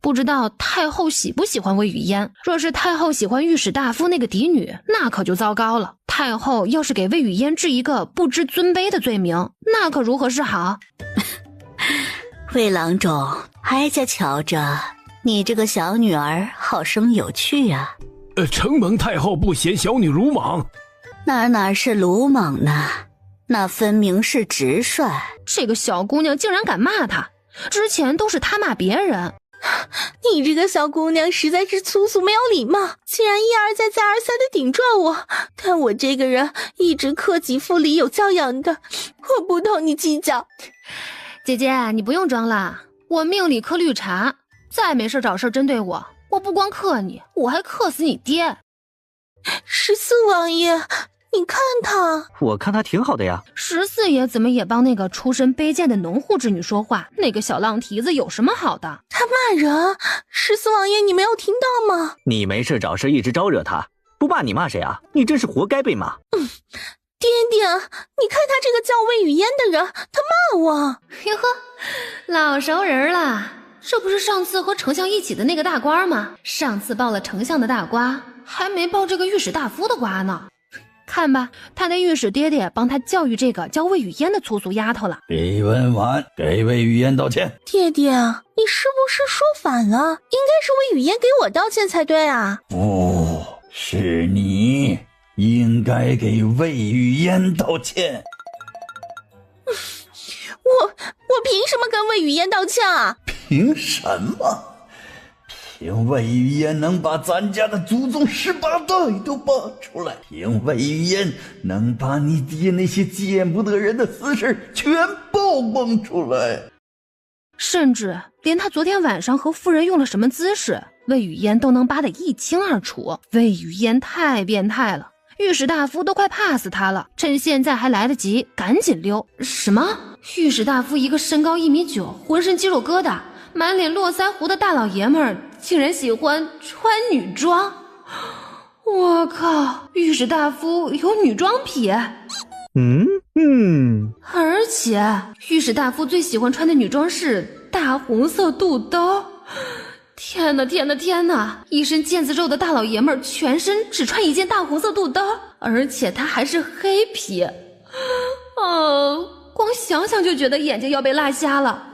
[SPEAKER 2] 不知道太后喜不喜欢魏雨嫣，若是太后喜欢御史大夫那个嫡女，那可就糟糕了。太后要是给魏雨嫣治一个不知尊卑的罪名，那可如何是好？
[SPEAKER 4] 魏郎中，哀家瞧着你这个小女儿好生有趣啊。
[SPEAKER 5] 承蒙太后不嫌小女鲁莽。
[SPEAKER 4] 哪是鲁莽呢，那分明是直率。
[SPEAKER 2] 这个小姑娘竟然敢骂她，之前都是她骂别人。
[SPEAKER 14] 你这个小姑娘实在是粗俗没有礼貌，竟然一而再再而三的顶撞我。看我这个人一直克己复礼有教养的，我不同你计较。
[SPEAKER 2] 姐姐，你不用装了，我命里克绿茶，再没事找事针对我，我不光克你，我还克死你爹。
[SPEAKER 14] 14王爷，你看他，
[SPEAKER 6] 我看他挺好的呀。
[SPEAKER 2] 14爷怎么也帮那个出身卑贱的农户之女说话？那个小浪蹄子有什么好的？
[SPEAKER 14] 他骂人，14王爷你没有听到吗？
[SPEAKER 6] 你没事找事一直招惹他，不骂你骂谁啊？你真是活该被骂。
[SPEAKER 14] 爹爹，你看他这个叫魏雨嫣的人，他骂我。
[SPEAKER 2] 哟呵，老熟人了，这不是上次和丞相一起的那个大瓜吗？上次抱了丞相的大瓜，还没抱这个御史大夫的瓜呢。看吧，他的御史爹爹帮他教育这个叫魏雨嫣的粗俗丫头了。
[SPEAKER 15] 李文婉，给魏雨嫣道歉。
[SPEAKER 14] 爹爹，你是不是说反了？应该是魏雨嫣给我道歉才对啊。
[SPEAKER 15] 不是，你应该给魏雨嫣道歉。
[SPEAKER 14] 我凭什么跟魏雨嫣道歉啊？
[SPEAKER 15] 凭什么？凭魏雨嫣能把咱家的祖宗18代都扒出来，凭魏雨嫣能把你爹那些见不得人的私事全曝光出来，
[SPEAKER 2] 甚至连他昨天晚上和夫人用了什么姿势，魏雨嫣都能扒得一清二楚。魏雨嫣太变态了，御史大夫都快怕死他了，趁现在还来得及，赶紧溜。什么？御史大夫一个身高1.9米，浑身肌肉疙瘩，满脸络腮胡的大老爷们儿，竟然喜欢穿女装。我靠，御史大夫有女装癖。而且御史大夫最喜欢穿的女装是大红色肚兜。天哪天哪天哪，一身腱子肉的大老爷们儿，全身只穿一件大红色肚兜，而且他还是黑皮。光想想就觉得眼睛要被辣瞎了。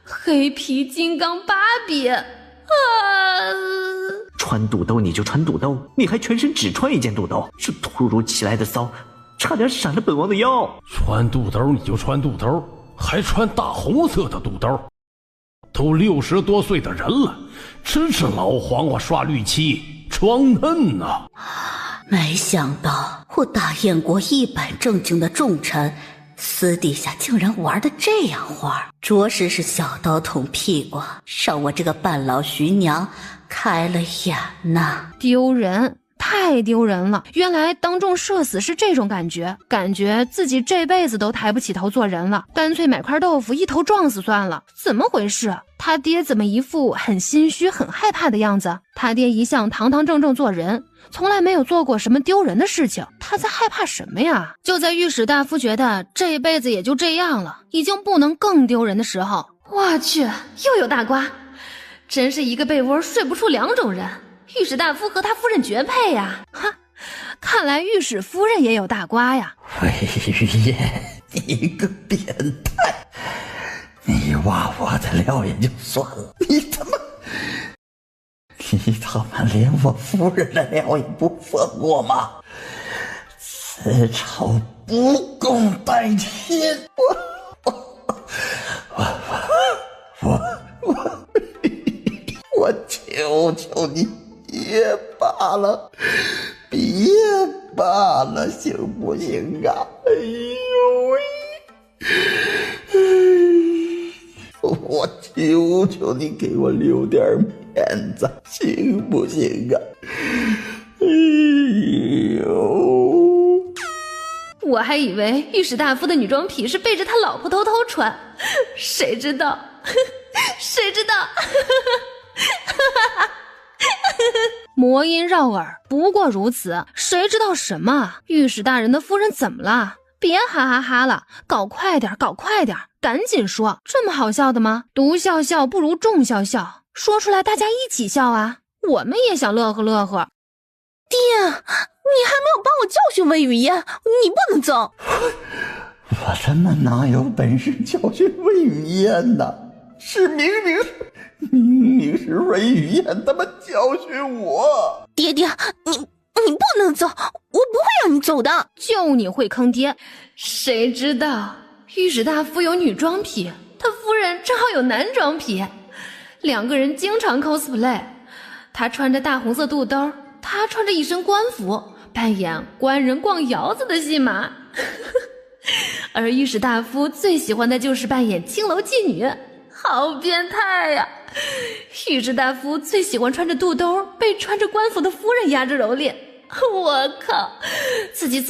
[SPEAKER 2] 黑皮金刚芭比
[SPEAKER 6] 穿肚兜你就穿肚兜，你还全身只穿一件肚兜，这突如其来的骚差点闪了本王的腰。
[SPEAKER 5] 穿肚兜你就穿肚兜，还穿大红色的肚兜，都60多岁的人了，吃老黄瓜刷绿漆，装嫩呐。
[SPEAKER 4] 没想到我大燕国一本正经的重臣，私底下竟然玩得这样花，着实是小刀捅屁股，让我这个半老徐娘开了眼呐！
[SPEAKER 2] 丢人，太丢人了！原来当众社死是这种感觉，感觉自己这辈子都抬不起头做人了，干脆买块豆腐一头撞死算了。怎么回事？他爹怎么一副很心虚很害怕的样子？他爹一向堂堂正正做人，从来没有做过什么丢人的事情，他在害怕什么呀？就在御史大夫觉得这辈子也就这样了，已经不能更丢人的时候，我去，又有大瓜！真是一个被窝睡不出2种人，御史大夫和他夫人绝配呀！哈，看来御史夫人也有大瓜呀！
[SPEAKER 15] 魏雨嫣，你个变态！你挖我的料也就算了，你他妈连我夫人的料也不放过吗？此仇不共戴天！我求求你别罢了，别罢了，行不行啊？哎呦喂！我求求你给我留点面子，行不行啊？哎呦！
[SPEAKER 2] 我还以为御史大夫的女装癖是背着他老婆偷偷穿，谁知道？魔音绕耳，不过如此，谁知道什么？御史大人的夫人怎么了？别哈哈哈了，搞快点，赶紧说，这么好笑的吗？独笑笑不如众笑笑，说出来大家一起笑啊！我们也想乐呵乐呵。
[SPEAKER 14] 爹，你还没有帮我教训魏雨嫣，你不能走。
[SPEAKER 15] 我他妈哪有本事教训魏雨嫣呢？是明明是魏雨嫣他妈教训我。
[SPEAKER 14] 爹，你不能走，我不会让你走的。
[SPEAKER 2] 就你会坑爹，谁知道御史大夫有女装癖，他夫人正好有男装癖，2个人经常 cosplay， 他穿着大红色肚兜，他穿着一身官服，扮演官人逛窑子的戏码而御史大夫最喜欢的就是扮演青楼妓女，好变态呀！御史大夫最喜欢穿着肚兜被穿着官服的夫人压着蹂躏，我靠，刺激！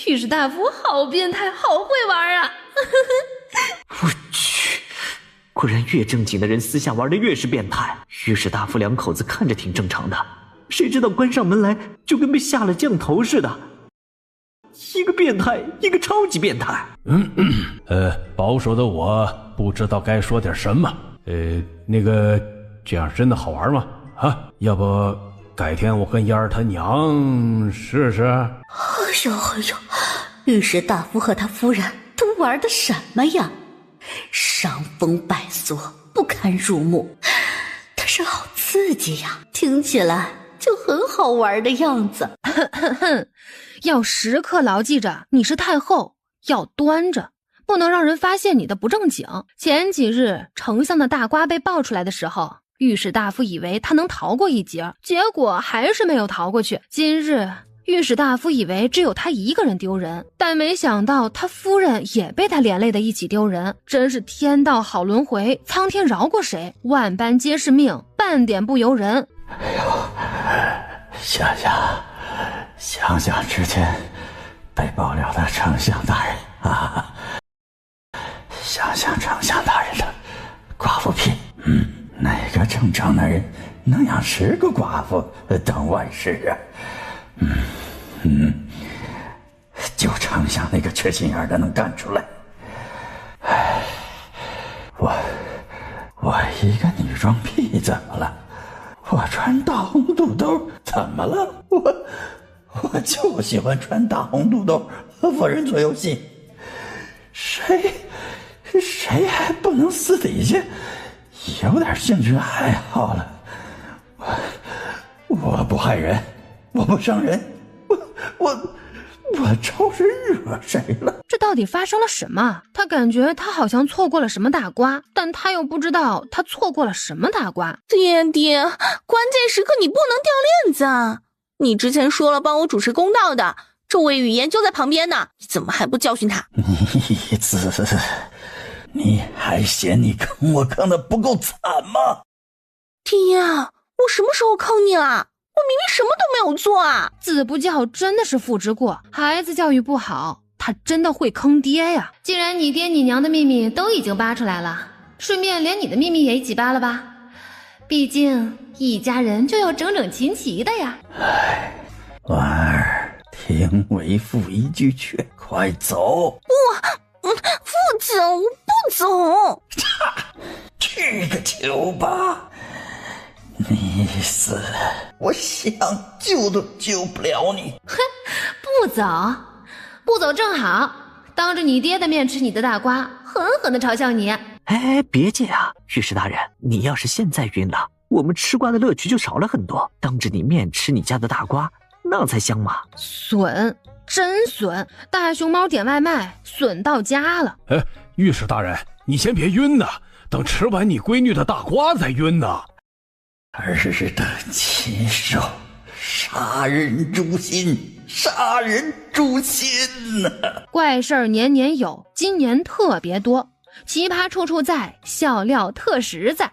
[SPEAKER 2] 御史大夫好变态，好会玩啊！
[SPEAKER 6] 我去，果然越正经的人私下玩的越是变态。御史大夫2口子看着挺正常的，谁知道关上门来就跟被下了降头似的，一个变态，一个超级变态。
[SPEAKER 5] 保守的我不知道该说点什么。那个这样真的好玩吗？啊，要不改天我跟燕儿他娘试试？
[SPEAKER 4] 哎呦，御史大夫和他夫人都玩的什么呀？伤风败俗，不堪入目，但是好刺激呀，听起来就很好玩的样子。
[SPEAKER 2] 要时刻牢记着你是太后，要端着，不能让人发现你的不正经。前几日丞相的大瓜被爆出来的时候，御史大夫以为他能逃过一劫，结果还是没有逃过去。今日御史大夫以为只有他一个人丢人，但没想到他夫人也被他连累的一起丢人，真是天道好轮回，苍天饶过谁？万般皆是命，半点不由人。
[SPEAKER 15] 哎呦，想想之前被爆料的丞相大人啊，想想丞相大人的寡妇癖，哪个正常男人能养10个寡妇等万事啊？就丞相那个缺心眼的能干出来。唉，我一个女装癖怎么了？我穿大红肚兜怎么了？我就喜欢穿大红肚兜和夫人做游戏，谁还不能私底下有点兴趣爱好了？我不害人，我不伤人，我招是惹谁了？
[SPEAKER 2] 这到底发生了什么？他感觉他好像错过了什么大瓜，但他又不知道他错过了什么大瓜。
[SPEAKER 14] 爹，关键时刻你不能掉链子啊！你之前说了帮我主持公道的，这魏语言就在旁边呢，你怎么还不教训他？
[SPEAKER 15] 妮子，你还嫌你坑我坑的不够惨吗？
[SPEAKER 14] 爹，我什么时候坑你了？我明明什么都没有做啊！
[SPEAKER 2] 子不教真的是父之过，孩子教育不好，他真的会坑爹呀！既然你爹你娘的秘密都已经扒出来了，顺便连你的秘密也一起扒了吧，毕竟一家人就要整整齐齐的呀。
[SPEAKER 15] 婉儿，听为父一句劝，快走！
[SPEAKER 14] 父亲，我不走。
[SPEAKER 15] 去个球吧！你死，我想救都救不了你。
[SPEAKER 2] 哼，不走正好，当着你爹的面吃你的大瓜，狠狠地嘲笑你。
[SPEAKER 6] 哎，别介啊，御史大人，你要是现在晕了，我们吃瓜的乐趣就少了很多。当着你面吃你家的大瓜，那才香嘛！
[SPEAKER 2] 损，真损！大熊猫点外卖，损到家了。
[SPEAKER 5] 哎，御史大人，你先别晕呐，等吃完你闺女的大瓜再晕呐。
[SPEAKER 15] 儿的禽兽，杀人诛心，杀人诛心呐！
[SPEAKER 2] 怪事儿年年有，今年特别多，奇葩处处在，笑料特实在。
[SPEAKER 1] 哇，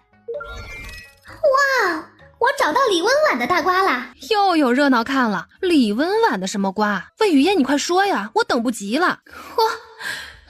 [SPEAKER 1] 我找到李温婉的大瓜啦！
[SPEAKER 2] 又有热闹看了。李温婉的什么瓜？魏雨嫣，你快说呀，我等不及了。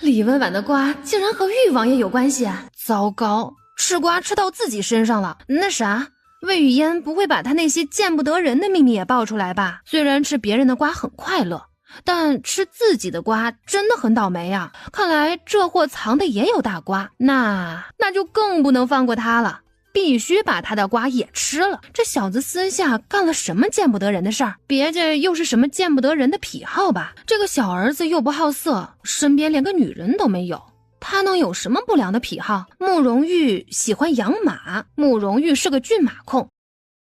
[SPEAKER 2] 李温婉的瓜竟然和誉王爷有关系啊！糟糕，吃瓜吃到自己身上了。那啥，魏雨嫣不会把他那些见不得人的秘密也爆出来吧？虽然吃别人的瓜很快乐，但吃自己的瓜真的很倒霉啊！看来这货藏的也有大瓜，那就更不能放过他了，必须把他的瓜也吃了。这小子私下干了什么见不得人的事儿？别介又是什么见不得人的癖好吧？这个小儿子又不好色，身边连个女人都没有，他能有什么不良的癖好？慕容玉喜欢养马，慕容玉是个骏马控。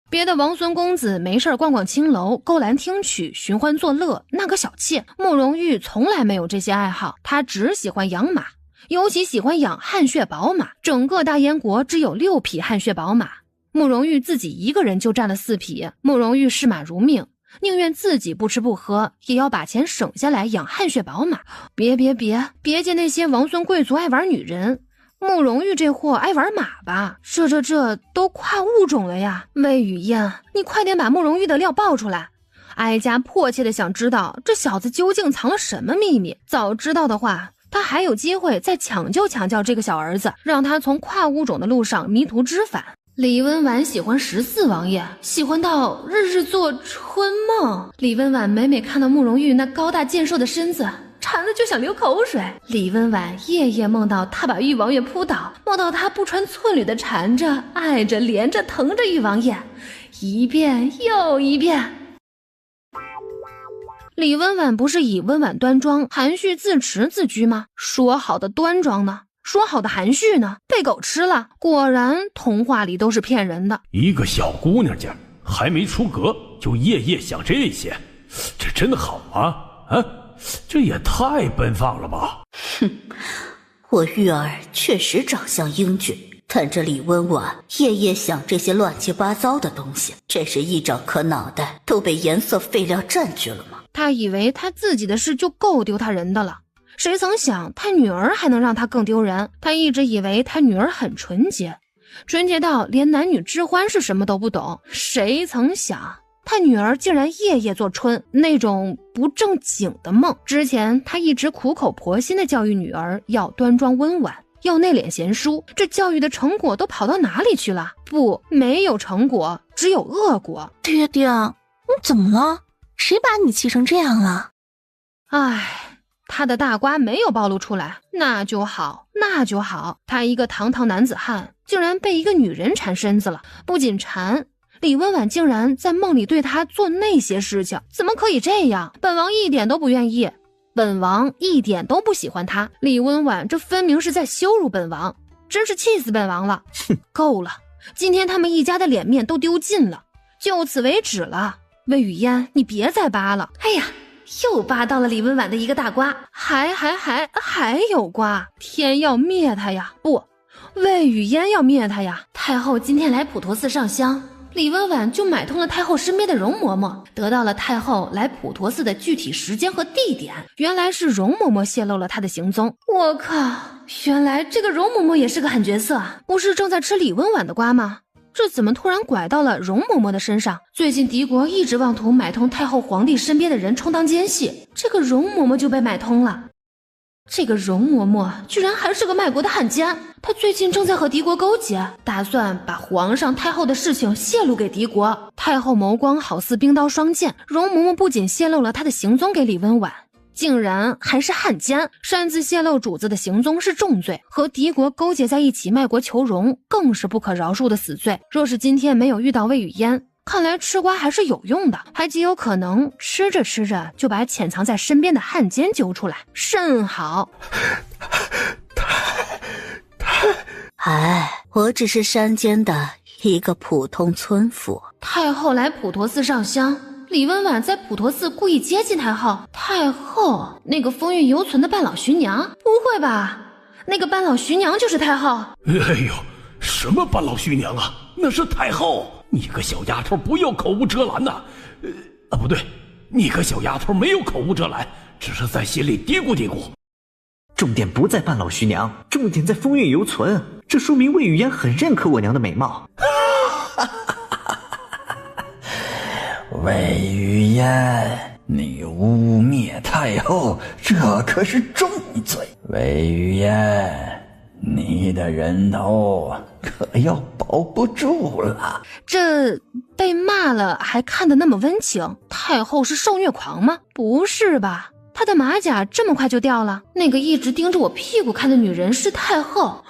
[SPEAKER 2] 别的王孙公子没事逛逛青楼，勾栏听曲，寻欢作乐，那个小妾。慕容玉从来没有这些爱好，他只喜欢养马，尤其喜欢养汗血宝马。整个大燕国只有6匹汗血宝马，慕容玉自己一个人就占了4匹。慕容玉视马如命，宁愿自己不吃不喝，也要把钱省下来养汗血宝马。别见那些王孙贵族爱玩女人，慕容玉这货爱玩马吧？这都跨物种了呀！魏雨嫣，你快点把慕容玉的料爆出来！哀家迫切的想知道这小子究竟藏了什么秘密。早知道的话，他还有机会再抢救这个小儿子，让他从跨物种的路上迷途知返。李温婉喜欢14王爷，喜欢到日日做春梦。李温婉每每看到慕容玉那高大健硕的身子，馋的就想流口水。李温婉夜夜梦到他把玉王爷扑倒，梦到他不穿寸缕的缠着、爱着、连着、疼着玉王爷，一遍又一遍。李温婉不是以温婉端庄、含蓄自持自居吗？说好的端庄呢？说好的含蓄呢？被狗吃了。果然童话里都是骗人的。
[SPEAKER 5] 一个小姑娘家还没出阁就夜夜想这些，这真的好吗？啊，这也太奔放了吧！
[SPEAKER 4] 哼，我玉儿确实长相英俊，但这李温婉夜夜想这些乱七八糟的东西，这是一整颗脑袋都被颜色废料占据了吗？
[SPEAKER 2] 他以为他自己的事就够丢他人的了，谁曾想他女儿还能让他更丢人。他一直以为他女儿很纯洁，纯洁到连男女之欢是什么都不懂。谁曾想他女儿竟然夜夜做春，那种不正经的梦。之前他一直苦口婆心地教育女儿要端庄温婉，要内敛贤淑，这教育的成果都跑到哪里去了？不，没有成果，只有恶果。
[SPEAKER 14] 爹，你怎么了？谁把你气成这样了？
[SPEAKER 2] 唉，他的大瓜没有暴露出来，那就好。他一个堂堂男子汉，竟然被一个女人缠身子了。不仅缠，李温婉竟然在梦里对他做那些事情，怎么可以这样？本王一点都不愿意，本王一点都不喜欢他。李温婉这分明是在羞辱本王，真是气死本王了。哼，够了，今天他们一家的脸面都丢尽了，就此为止了。魏雨嫣，你别再扒了。哎呀，又扒到了李文婉的一个大瓜，还有瓜，天要灭他呀！不，魏雨嫣要灭他呀！太后今天来普陀寺上香，李文婉就买通了太后身边的容嬷嬷，得到了太后来普陀寺的具体时间和地点。原来是容嬷嬷泄露了她的行踪。我靠，原来这个容嬷嬷也是个狠角色，不是正在吃李文婉的瓜吗？这怎么突然拐到了容嬷嬷的身上？最近敌国一直妄图买通太后皇帝身边的人充当奸细，这个容嬷嬷就被买通了。这个容嬷嬷居然还是个卖国的汉奸，她最近正在和敌国勾结，打算把皇上太后的事情泄露给敌国。太后眸光好似冰刀双剑，容嬷嬷不仅泄露了她的行踪给李文婉，竟然还是汉奸，擅自泄露主子的行踪是重罪，和敌国勾结在一起卖国求荣更是不可饶恕的死罪。若是今天没有遇到魏雨嫣，看来吃瓜还是有用的，还极有可能吃着吃着就把潜藏在身边的汉奸揪出来，甚好。
[SPEAKER 4] 我只是山间的一个普通村妇。
[SPEAKER 2] 太后来普陀寺上香，李文婉在普陀寺故意接近太后。太后那个风韵犹存的半老徐娘？不会吧，那个半老徐娘就是太后？
[SPEAKER 5] 哎呦，什么半老徐娘啊，那是太后！你个小丫头不要口无遮拦呐！不对，你个小丫头没有口无遮拦，只是在心里嘀咕嘀咕。
[SPEAKER 6] 重点不在半老徐娘，重点在风韵犹存，这说明魏雨嫣很认可我娘的美貌。
[SPEAKER 15] 魏雨嫣，你污蔑太后，这可是重罪。魏雨嫣，你的人头可要保不住了。
[SPEAKER 2] 这被骂了还看得那么温情，太后是受虐狂吗？不是吧，她的马甲这么快就掉了？那个一直盯着我屁股看的女人是太后？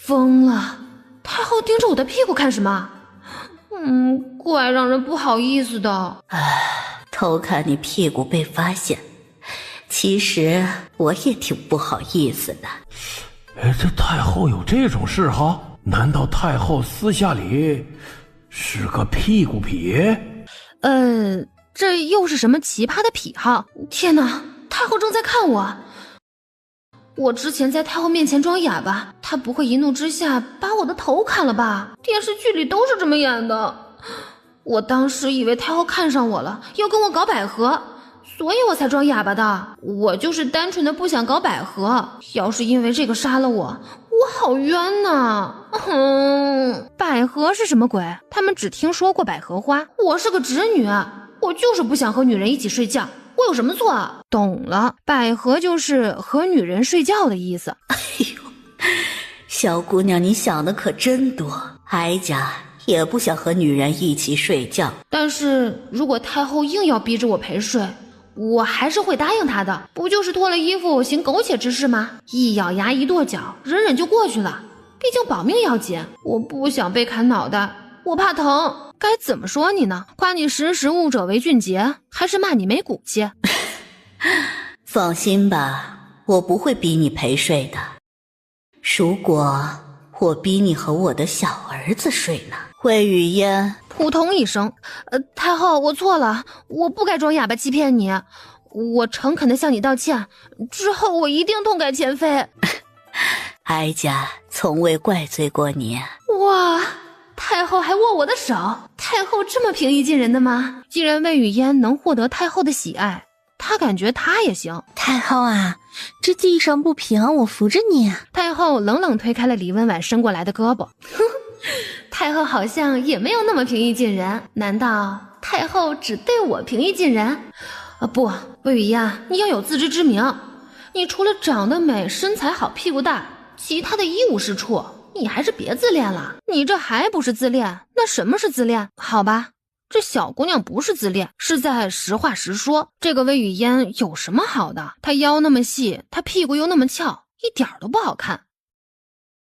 [SPEAKER 2] 疯了，太后盯着我的屁股看什么？怪让人不好意思的。
[SPEAKER 4] 偷看你屁股被发现，其实我也挺不好意思的。
[SPEAKER 5] 这太后有这种嗜好？难道太后私下里是个屁股痞？
[SPEAKER 2] 这又是什么奇葩的癖好？天哪，太后正在看我。我之前在太后面前装哑巴，她不会一怒之下把我的头砍了吧？电视剧里都是这么演的。我当时以为太后看上我了，要跟我搞百合，所以我才装哑巴的。我就是单纯的不想搞百合，要是因为这个杀了我，我好冤呐！百合是什么鬼？他们只听说过百合花。我是个直女，我就是不想和女人一起睡觉，我有什么错啊？懂了，百合就是和女人睡觉的意思。
[SPEAKER 4] 小姑娘，你想的可真多。哀家也不想和女人一起睡觉，
[SPEAKER 2] 但是如果太后硬要逼着我陪睡，我还是会答应她的。不就是脱了衣服行苟且之事吗？一咬牙一跺脚，忍忍就过去了。毕竟保命要紧，我不想被砍脑袋，我怕疼。该怎么说你呢？夸你识时务者为俊杰，还是骂你没骨气？
[SPEAKER 4] 放心吧，我不会逼你陪睡的。如果我逼你和我的小儿子睡呢？魏雨嫣
[SPEAKER 2] 扑通一声，太后，我错了，我不该装哑巴欺骗你，我诚恳地向你道歉，之后我一定痛改前非。
[SPEAKER 4] 哀家从未怪罪过你。
[SPEAKER 2] 哇，太后还握我的手，太后这么平易近人的吗？既然魏雨嫣能获得太后的喜爱，她感觉她也行。
[SPEAKER 14] 太后啊，这地上不平，我扶着你。
[SPEAKER 2] 太后冷冷推开了李文婉伸过来的胳膊。太后好像也没有那么平易近人，难道太后只对我平易近人？不，魏雨嫣，你要有自知之明，你除了长得美、身材好、屁股大，其他的一无是处，你还是别自恋了。你这还不是自恋，那什么是自恋？好吧，这小姑娘不是自恋，是在实话实说。这个魏雨嫣有什么好的？她腰那么细，她屁股又那么翘，一点都不好看，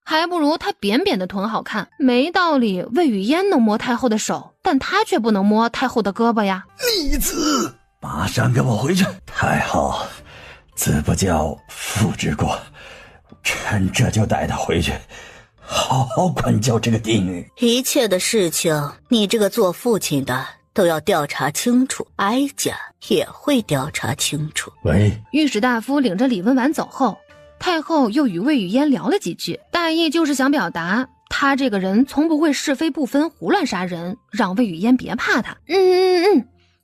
[SPEAKER 2] 还不如她扁扁的臀好看。没道理魏雨嫣能摸太后的手，但她却不能摸太后的胳膊呀。
[SPEAKER 15] 逆子，马上跟我回去！太后，子不教，父之过，臣这就带她回去，好好管教这个嫡女。
[SPEAKER 4] 一切的事情，你这个做父亲的都要调查清楚，哀家也会调查清楚。
[SPEAKER 15] 喂，
[SPEAKER 2] 御史大夫领着李文婉走后，太后又与魏雨嫣聊了几句，大意就是想表达他这个人从不会是非不分胡乱杀人，让魏雨嫣别怕他。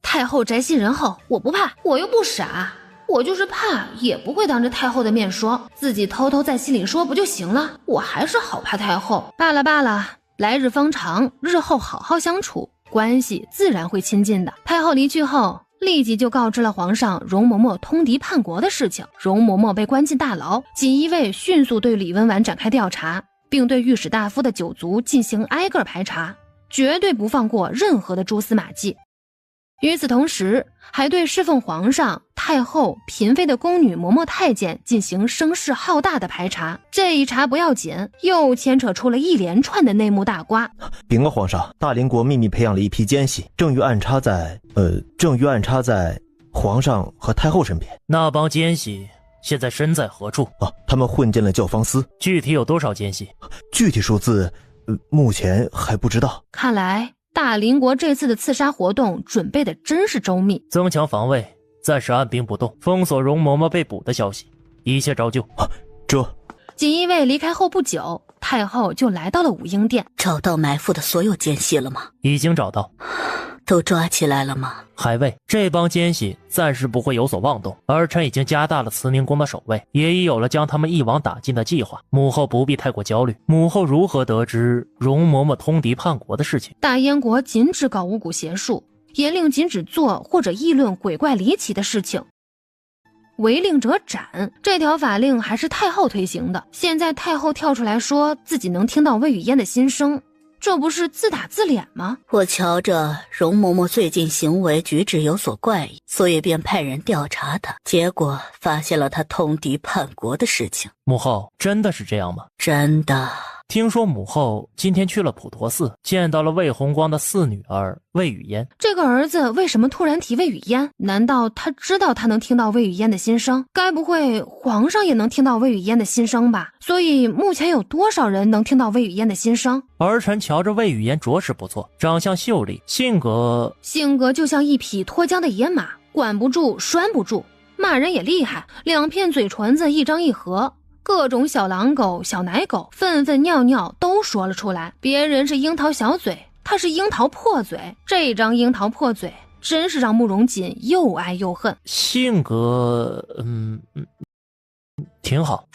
[SPEAKER 2] 太后宅心仁厚，我不怕，我又不傻，我就是怕也不会当着太后的面说，自己偷偷在心里说不就行了？我还是好怕太后。罢了，来日方长，日后好好相处，关系自然会亲近的。太后离去后，立即就告知了皇上容嬷嬷通敌叛国的事情。容嬷嬷被关进大牢，锦衣卫迅速对李文婉展开调查，并对御史大夫的九族进行挨个排查，绝对不放过任何的蛛丝马迹。与此同时，还对侍奉皇上、太后、嫔妃的宫女嬷嬷太监进行声势浩大的排查。这一查不要紧，又牵扯出了一连串的内幕大瓜。
[SPEAKER 11] 禀告皇上，大林国秘密培养了一批奸细，正欲暗插在皇上和太后身边。
[SPEAKER 7] 那帮奸细现在身在何处？
[SPEAKER 11] 他们混进了教坊司。
[SPEAKER 7] 具体有多少奸细？
[SPEAKER 11] 具体数字，目前还不知道。
[SPEAKER 2] 看来大林国这次的刺杀活动准备的真是周密，
[SPEAKER 7] 增强防卫，暂时按兵不动，封锁容嬷嬷被捕的消息，一切照旧。
[SPEAKER 2] 锦衣卫离开后不久，太后就来到了武英殿。
[SPEAKER 4] 找到埋伏的所有奸细了吗？
[SPEAKER 7] 已经找到。
[SPEAKER 4] 都抓起来了吗？
[SPEAKER 7] 还未，这帮奸细暂时不会有所妄动，儿臣已经加大了慈宁宫的守卫，也已有了将他们一网打尽的计划。母后不必太过焦虑，母后如何得知容嬷嬷通敌叛国的事情？
[SPEAKER 2] 大燕国禁止搞巫蛊邪术，严令禁止做或者议论鬼怪离奇的事情，违令者斩。这条法令还是太后推行的，现在太后跳出来说自己能听到魏雨嫣的心声，这不是自打自脸吗？
[SPEAKER 4] 我瞧着容嬷嬷最近行为举止有所怪异，所以便派人调查她，结果发现了她通敌叛国的事情。
[SPEAKER 7] 母后，真的是这样吗？
[SPEAKER 4] 真的。
[SPEAKER 7] 听说母后今天去了普陀寺，见到了魏弘光的四女儿魏雨嫣。
[SPEAKER 2] 这个儿子为什么突然提魏雨嫣？难道他知道他能听到魏雨嫣的心声？该不会皇上也能听到魏雨嫣的心声吧？所以目前有多少人能听到魏雨嫣的心声？
[SPEAKER 7] 儿臣瞧着魏雨嫣着实不错，长相秀丽，性格
[SPEAKER 2] 就像一匹脱缰的野马，管不住拴不住，骂人也厉害，两片嘴唇子一张一合，各种小狼狗、小奶狗粪粪尿尿都说了出来。别人是樱桃小嘴，他是樱桃破嘴，这张樱桃破嘴真是让慕容锦又爱又恨。
[SPEAKER 7] 性格挺好。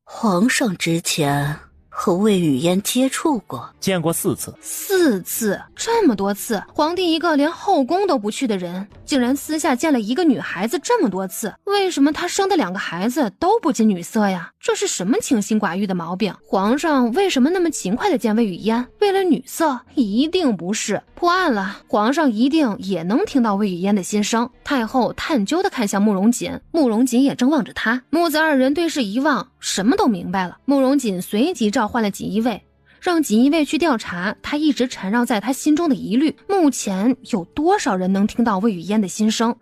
[SPEAKER 4] 皇上之前和魏雨嫣接触过，
[SPEAKER 7] 见过4次。
[SPEAKER 2] 4次？这么多次？皇帝一个连后宫都不去的人，竟然私下见了一个女孩子这么多次，为什么他生的2个孩子都不近女色呀？这是什么清心寡欲的毛病？皇上为什么那么勤快的见魏雨嫣？为了女色？一定不是。破案了，皇上一定也能听到魏雨嫣的心声。太后探究的看向慕容锦，慕容锦也正望着他，母子2人对视一望，什么都明白了。慕容锦随即召唤了锦衣卫，让锦衣卫去调查他一直缠绕在他心中的疑虑，目前有多少人能听到魏雨嫣的心声？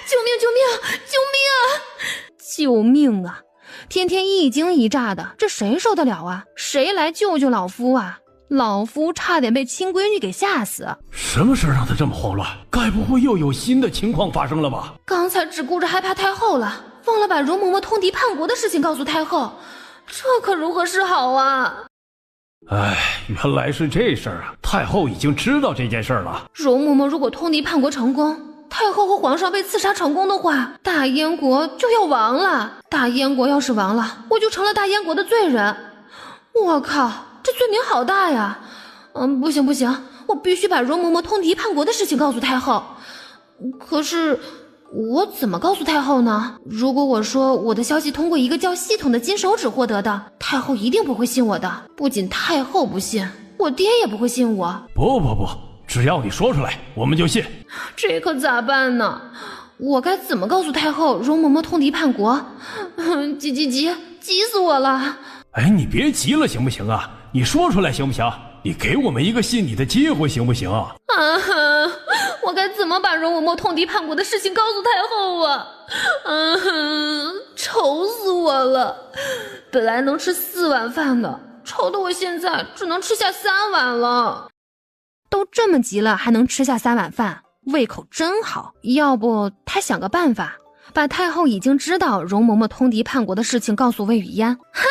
[SPEAKER 2] 救命救命救命救命啊！天天一惊一乍的，这谁受得了啊？谁来救救老夫啊？老夫差点被亲闺女给吓死。
[SPEAKER 5] 什么事让他这么慌乱？该不会又有新的情况发生了吧？
[SPEAKER 2] 刚才只顾着害怕太后了，忘了把容嬷嬷通敌叛国的事情告诉太后，这可如何是好啊？
[SPEAKER 5] 哎，原来是这事儿啊！太后已经知道这件事了。
[SPEAKER 2] 容嬷嬷如果通敌叛国成功，太后和皇上被刺杀成功的话，大燕国就要亡了。大燕国要是亡了，我就成了大燕国的罪人。我靠，这罪名好大呀！不行，我必须把容嬷嬷通敌叛国的事情告诉太后。可是我怎么告诉太后呢？如果我说我的消息通过一个叫系统的金手指获得的，太后一定不会信我的。不仅太后不信，我爹也不会信我。不，
[SPEAKER 5] 只要你说出来，我们就信。
[SPEAKER 2] 这可咋办呢？我该怎么告诉太后容嬷嬷通敌叛国？急死我了！
[SPEAKER 5] 哎，你别急了行不行啊？你说出来行不行？你给我们一个信你的机会行不行啊？
[SPEAKER 2] 我该怎么把容嬷嬷通敌叛国的事情告诉太后啊？愁死我了！本来能吃4碗饭的，愁得我现在只能吃下3碗了。都这么急了还能吃下3碗饭，胃口真好。要不他想个办法，把太后已经知道容嬷嬷通敌叛国的事情告诉魏雨嫣。
[SPEAKER 1] 哼，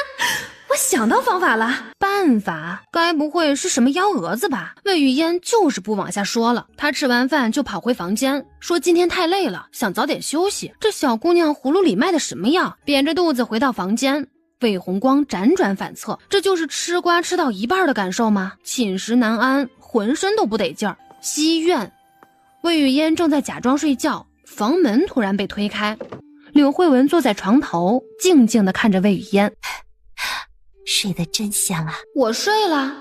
[SPEAKER 1] 我想到方法了。
[SPEAKER 2] 办法？该不会是什么幺蛾子吧？魏雨嫣就是不往下说了。她吃完饭就跑回房间，说今天太累了，想早点休息。这小姑娘葫芦里卖的什么药？扁着肚子回到房间，魏红光辗转反侧，这就是吃瓜吃到一半的感受吗？寝食难安，浑身都不得劲儿。西院，魏雨嫣正在假装睡觉，房门突然被推开，柳慧文坐在床头，静静地看着魏雨嫣。
[SPEAKER 10] 睡得真香啊！
[SPEAKER 1] 我睡了，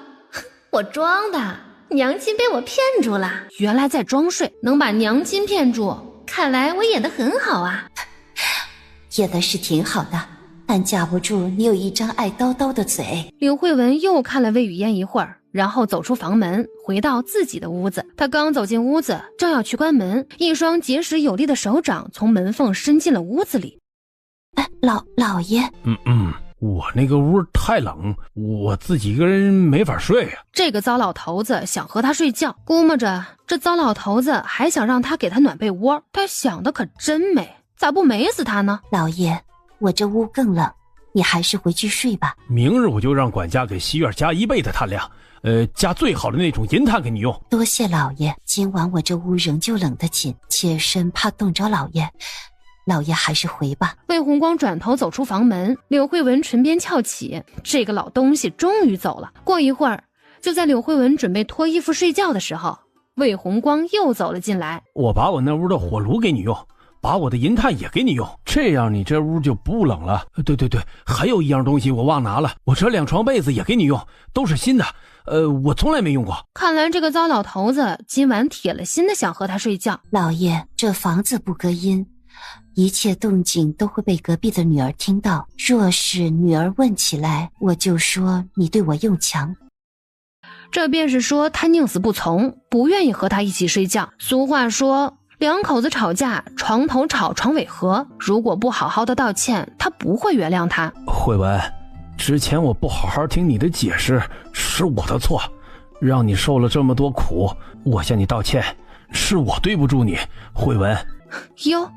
[SPEAKER 1] 我装的，娘亲被我骗住了。
[SPEAKER 2] 原来在装睡，
[SPEAKER 1] 能把娘亲骗住，看来我演得很好啊。
[SPEAKER 10] 演的是挺好的，但架不住你有一张爱叨叨的嘴。
[SPEAKER 2] 柳慧文又看了魏雨嫣一会儿，然后走出房门，回到自己的屋子。她刚走进屋子，正要去关门，一双结实有力的手掌从门缝伸进了屋子里。
[SPEAKER 10] 老爷。
[SPEAKER 5] 我那个屋太冷，我自己一个人没法睡啊。
[SPEAKER 2] 这个糟老头子想和他睡觉，估摸着这糟老头子还想让他给他暖被窝，他想的可真美，咋不美死他呢？
[SPEAKER 10] 老爷，我这屋更冷，你还是回去睡吧。
[SPEAKER 5] 明日我就让管家给西院加1倍的炭量，加最好的那种银炭给你用。
[SPEAKER 10] 多谢老爷，今晚我这屋仍旧冷得紧，妾身怕冻着老爷。老爷还是回吧。
[SPEAKER 2] 魏红光转头走出房门，柳慧文唇边翘起，这个老东西终于走了。过一会儿，就在柳慧文准备脱衣服睡觉的时候，魏红光又走了进来。
[SPEAKER 5] 我把我那屋的火炉给你用，把我的银炭也给你用，这样你这屋就不冷了。对，还有一样东西我忘拿了，我这2床被子也给你用，都是新的，我从来没用过。
[SPEAKER 2] 看来这个糟老头子今晚铁了心的想和他睡觉。
[SPEAKER 10] 老爷，这房子不隔音，一切动静都会被隔壁的女儿听到，若是女儿问起来，我就说你对我用强。
[SPEAKER 2] 这便是说他宁死不从，不愿意和他一起睡觉。俗话说两口子吵架，床头吵床尾和，如果不好好的道歉，他不会原谅他。
[SPEAKER 5] 慧文，之前我不好好听你的解释，是我的错，让你受了这么多苦，我向你道歉，是我对不住你。慧文。
[SPEAKER 2] 哟，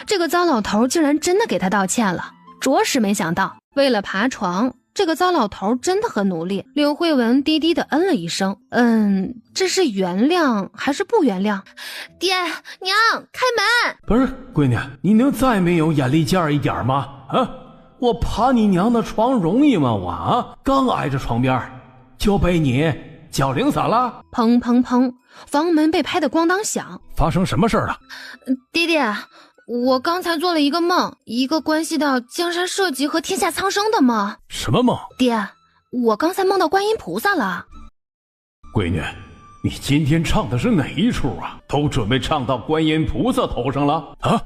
[SPEAKER 2] 这个糟老头竟然真的给他道歉了，着实没想到。为了爬床，这个糟老头真的很努力。柳慧文低低的嗯了一声，这是原谅还是不原谅？
[SPEAKER 1] 爹娘，开门！
[SPEAKER 5] 不是，闺女，你能再没有眼力劲儿一点吗？啊，我爬你娘的床容易吗？我啊，刚挨着床边就被你搅零散了。
[SPEAKER 2] 砰砰砰，房门被拍得咣当响。
[SPEAKER 5] 发生什么事了？
[SPEAKER 2] 爹爹，我刚才做了一个梦，一个关系到江山社稷和天下苍生的梦。
[SPEAKER 5] 什么梦？
[SPEAKER 2] 爹，我刚才梦到观音菩萨了。
[SPEAKER 5] 闺女，你今天唱的是哪一出啊？都准备唱到观音菩萨头上了啊？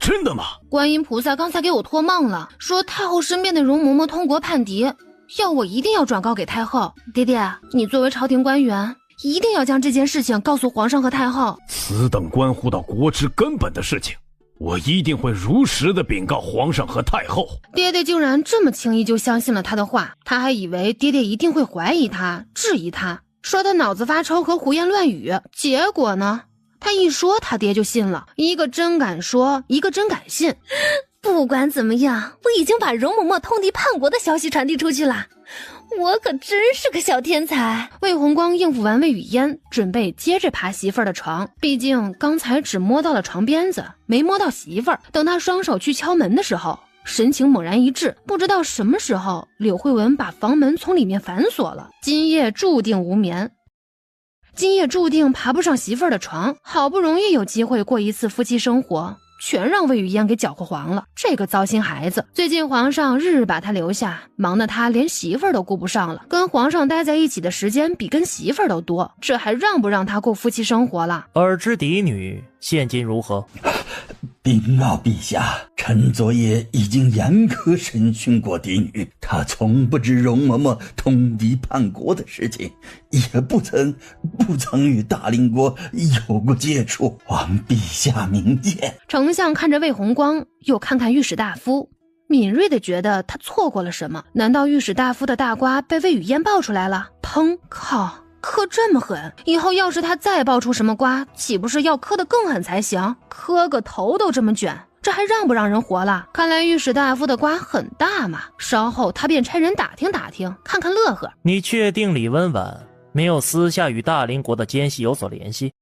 [SPEAKER 5] 真的吗？
[SPEAKER 2] 观音菩萨刚才给我托梦了，说太后身边的容嬷嬷通国叛敌，要我一定要转告给太后。爹爹，你作为朝廷官员，一定要将这件事情告诉皇上和太后。
[SPEAKER 5] 此等关乎到国之根本的事情，我一定会如实的禀告皇上和太后。
[SPEAKER 2] 爹爹竟然这么轻易就相信了他的话，他还以为爹爹一定会怀疑他、质疑他，说他脑子发抽和胡言乱语。结果呢，他一说他爹就信了，一个真敢说，一个真敢信。
[SPEAKER 1] 不管怎么样，我已经把容嬷嬷通敌叛国的消息传递出去了，我可真是个小天才。
[SPEAKER 2] 魏红光应付完魏雨嫣，准备接着爬媳妇儿的床，毕竟刚才只摸到了床边子，没摸到媳妇儿。等他双手去敲门的时候，神情猛然一滞，不知道什么时候柳慧文把房门从里面反锁了。今夜注定无眠，今夜注定爬不上媳妇儿的床，好不容易有机会过一次夫妻生活，全让魏雨嫣给搅和黄了。这个糟心孩子，最近皇上日日把他留下，忙得他连媳妇儿都顾不上了，跟皇上待在一起的时间比跟媳妇儿都多，这还让不让他过夫妻生活了？
[SPEAKER 7] 尔之嫡女现今如何？
[SPEAKER 15] 禀告陛下，臣昨夜已经严苛审讯过嫡女，她从不知容嬷嬷通敌叛国的事情，也不曾与大邻国有过接触，望陛下明鉴。
[SPEAKER 2] 丞相看着魏红光，又看看御史大夫，敏锐地觉得他错过了什么。难道御史大夫的大瓜被魏雨嫣爆出来了？砰！靠！磕这么狠，以后要是他再爆出什么瓜，岂不是要磕得更狠才行？磕个头都这么卷，这还让不让人活了？看来御史大夫的瓜很大嘛，稍后他便差人打听打听，看看乐呵。
[SPEAKER 7] 你确定李文婉没有私下与大林国的奸细有所联系？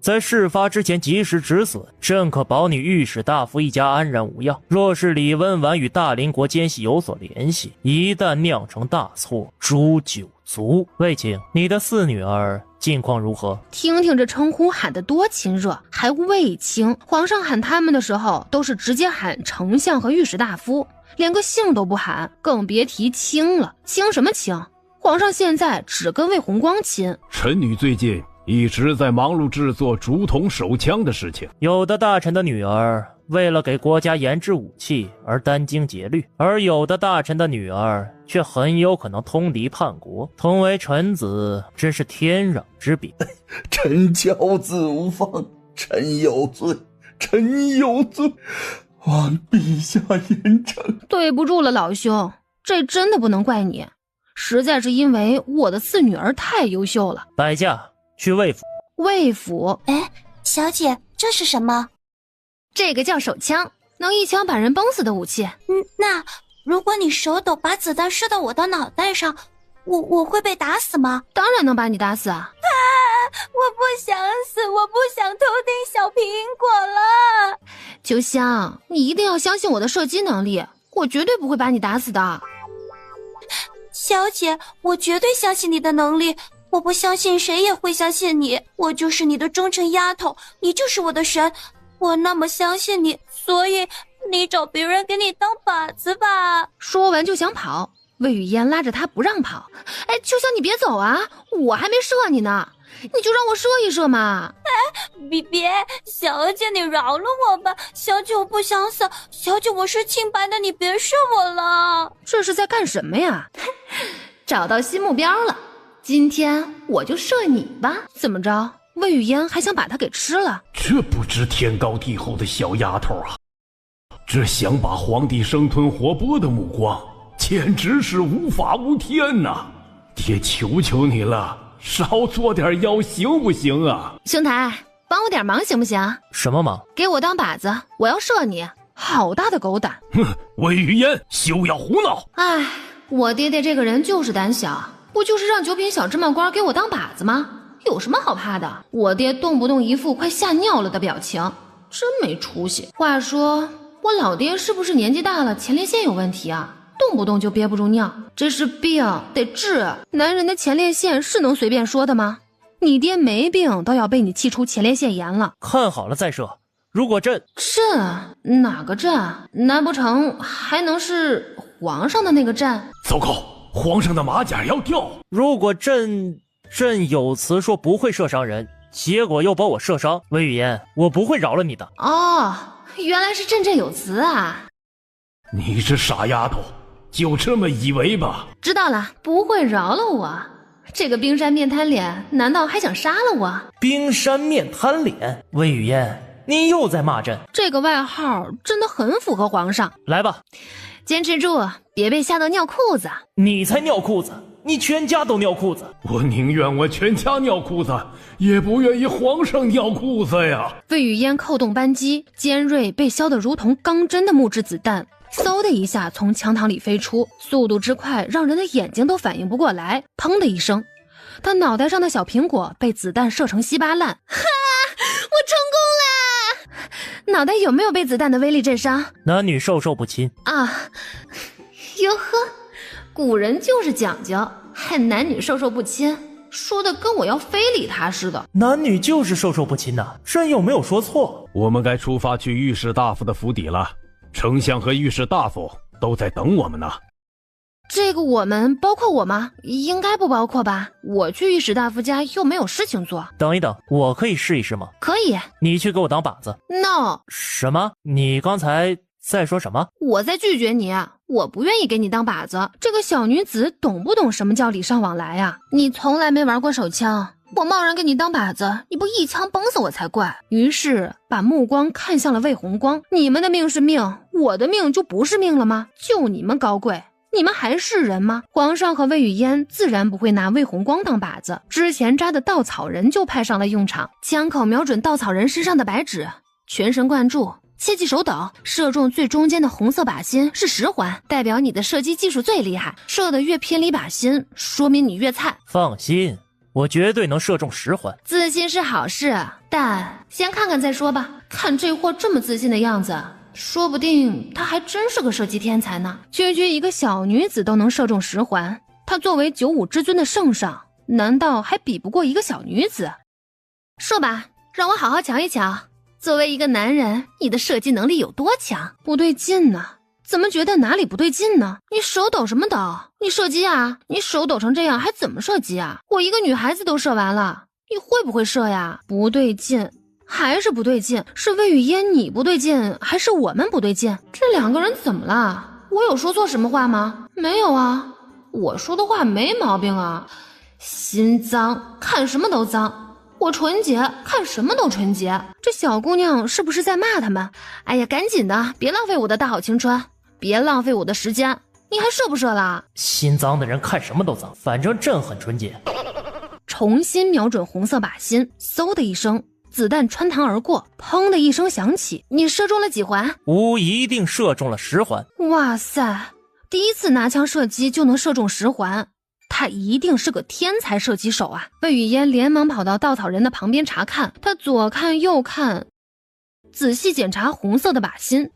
[SPEAKER 7] 在事发之前及时止损，朕可保你御史大夫一家安然无恙。若是李文婉与大林国奸细有所联系，一旦酿成大错，诛九族。卫青，你的四女儿近况如何？
[SPEAKER 2] 听听这称呼喊得多亲热，还卫青。皇上喊他们的时候，都是直接喊丞相和御史大夫，连个姓都不喊，更别提亲了。亲什么亲？皇上现在只跟魏红光亲。
[SPEAKER 5] 臣女最近一直在忙碌制作竹筒手枪的事情。
[SPEAKER 7] 有的大臣的女儿为了给国家研制武器而殚精竭虑，而有的大臣的女儿却很有可能通敌叛国。同为臣子，真是天壤之别。
[SPEAKER 15] 臣教子无方，臣有罪，臣有罪，望陛下严惩。
[SPEAKER 2] 对不住了，老兄，这真的不能怪你，实在是因为我的四女儿太优秀了。
[SPEAKER 7] 摆驾去魏府。
[SPEAKER 2] 魏府？
[SPEAKER 13] 哎，小姐，这是什么？
[SPEAKER 2] 这个叫手枪，能一枪把人崩死的武器。
[SPEAKER 13] 那如果你手抖把子弹射到我的脑袋上，我会被打死吗？
[SPEAKER 2] 当然能把你打死啊！
[SPEAKER 13] 我不想死，我不想偷听小苹果了。
[SPEAKER 2] 秋香，你一定要相信我的射击能力，我绝对不会把你打死的。
[SPEAKER 13] 小姐，我绝对相信你的能力，我不相信谁也会相信你。我就是你的忠诚丫头，你就是我的神，我那么相信你，所以你找别人给你当靶子吧。
[SPEAKER 2] 说完就想跑，魏雨嫣拉着他不让跑。哎，秋香你别走啊，我还没射你呢，你就让我射一射嘛。
[SPEAKER 13] 哎，别，小姐你饶了我吧，小姐我不想死，小姐我是清白的，你别射我了。
[SPEAKER 2] 这是在干什么呀？找到新目标了，今天我就射你吧。怎么着，魏雨嫣还想把他给吃了？
[SPEAKER 5] 这不知天高地厚的小丫头啊，这想把皇帝生吞活剥的目光简直是无法无天呐！爹求求你了，少做点妖行不行啊？
[SPEAKER 2] 兄台，帮我点忙行不行？
[SPEAKER 7] 什么忙？
[SPEAKER 2] 给我当靶子，我要射你。好大的狗胆！
[SPEAKER 5] 哼，魏雨嫣，休要胡闹！
[SPEAKER 2] 哎，我爹爹这个人就是胆小，不就是让九品小芝麻官给我当靶子吗？有什么好怕的？我爹动不动一副快吓尿了的表情，真没出息。话说我老爹是不是年纪大了，前列腺有问题啊？动不动就憋不住尿，这是病，得治。男人的前列腺是能随便说的吗？你爹没病都要被你气出前列腺炎了。
[SPEAKER 7] 看好了再射，如果朕
[SPEAKER 2] 哪个朕？难不成还能是皇上的那个朕？
[SPEAKER 5] 糟糕，皇上的马甲要掉。
[SPEAKER 7] 如果朕有词说不会射伤人，结果又把我射伤，魏雨嫣，我不会饶了你的。
[SPEAKER 2] 哦，原来是振振有词啊！
[SPEAKER 5] 你这傻丫头，就这么以为吧？
[SPEAKER 2] 知道了，不会饶了我。这个冰山面瘫脸，难道还想杀了我？
[SPEAKER 7] 冰山面瘫脸，魏雨嫣，你又在骂朕。
[SPEAKER 2] 这个外号真的很符合皇上。
[SPEAKER 7] 来吧，
[SPEAKER 2] 坚持住，别被吓到尿裤子。
[SPEAKER 7] 你才尿裤子，你全家都尿裤子。
[SPEAKER 5] 我宁愿我全家尿裤子，也不愿意皇上尿裤子呀！
[SPEAKER 2] 魏雨嫣扣动扳机，尖锐被削得如同钢针的木质子弹嗖的一下从枪膛里飞出，速度之快让人的眼睛都反应不过来。砰的一声，他脑袋上的小苹果被子弹射成稀巴烂。哈，我成功了！脑袋有没有被子弹的威力震伤？
[SPEAKER 7] 男女授受不亲
[SPEAKER 2] 啊！哟呵，古人就是讲究，还男女授受不亲，说的跟我要非礼他似的。
[SPEAKER 7] 男女就是授受不亲呐，朕又没有说错。
[SPEAKER 5] 我们该出发去御史大夫的府邸了，丞相和御史大夫都在等我们呢。
[SPEAKER 2] 这个我们包括我吗？应该不包括吧，我去御史大夫家又没有事情做。
[SPEAKER 7] 等一等，我可以试一试吗？
[SPEAKER 2] 可以。
[SPEAKER 7] 你去给我当靶子。
[SPEAKER 2] No。
[SPEAKER 7] 什么？你刚才在说什么？
[SPEAKER 2] 我在拒绝你，我不愿意给你当靶子。这个小女子懂不懂什么叫礼尚往来啊？你从来没玩过手枪，我贸然给你当靶子，你不一枪崩死我才怪。于是把目光看向了魏红光，你们的命是命，我的命就不是命了吗？就你们高贵，你们还是人吗？皇上和魏雨嫣自然不会拿魏红光当靶子，之前扎的稻草人就派上了用场，枪口瞄准稻草人身上的白纸，全神贯注，切记手抖，射中最中间的红色靶心是10环，代表你的射击技术最厉害，射得越偏离靶心，说明你越菜。
[SPEAKER 7] 放心，我绝对能射中10环。
[SPEAKER 2] 自信是好事，但先看看再说吧。看这货这么自信的样子，说不定他还真是个射击天才呢。区区一个小女子都能射中10环，他作为95之尊的圣上，难道还比不过一个小女子？说吧，让我好好瞧一瞧，作为一个男人，你的射击能力有多强？不对劲呢，怎么觉得哪里不对劲呢？你手抖什么抖？你射击啊？你手抖成这样还怎么射击啊？我一个女孩子都射完了，你会不会射呀？不对劲，还是不对劲，是魏雨嫣你不对劲，还是我们不对劲？这两个人怎么了？我有说错什么话吗？没有啊，我说的话没毛病啊。心脏看什么都脏，我纯洁看什么都纯洁。这小姑娘是不是在骂他们？哎呀，赶紧的，别浪费我的大好青春，别浪费我的时间。你还射不射了？
[SPEAKER 7] 心脏的人看什么都脏，反正朕很纯洁。
[SPEAKER 2] 重新瞄准红色靶心，嗖的一声，子弹穿膛而过，砰的一声响起。你射中了几环？
[SPEAKER 7] 吾一定射中了10环。
[SPEAKER 2] 哇塞，第一次拿枪射击就能射中10环，他一定是个天才射击手啊！魏雨嫣连忙跑到稻草人的旁边查看，他左看右看，仔细检查红色的靶心。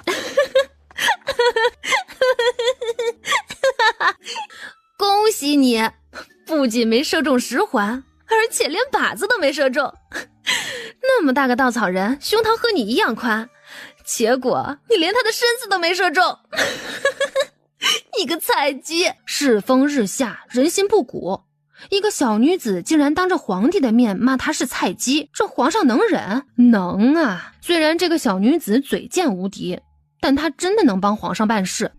[SPEAKER 2] 恭喜你，不仅没射中10环，而且连靶子都没射中。那么大个稻草人，胸膛和你一样宽，结果你连他的身子都没射中。你个菜鸡！世风日下，人心不古。一个小女子竟然当着皇帝的面骂她是菜鸡，这皇上能忍？能啊！虽然这个小女子嘴贱无敌，但她真的能帮皇上办事。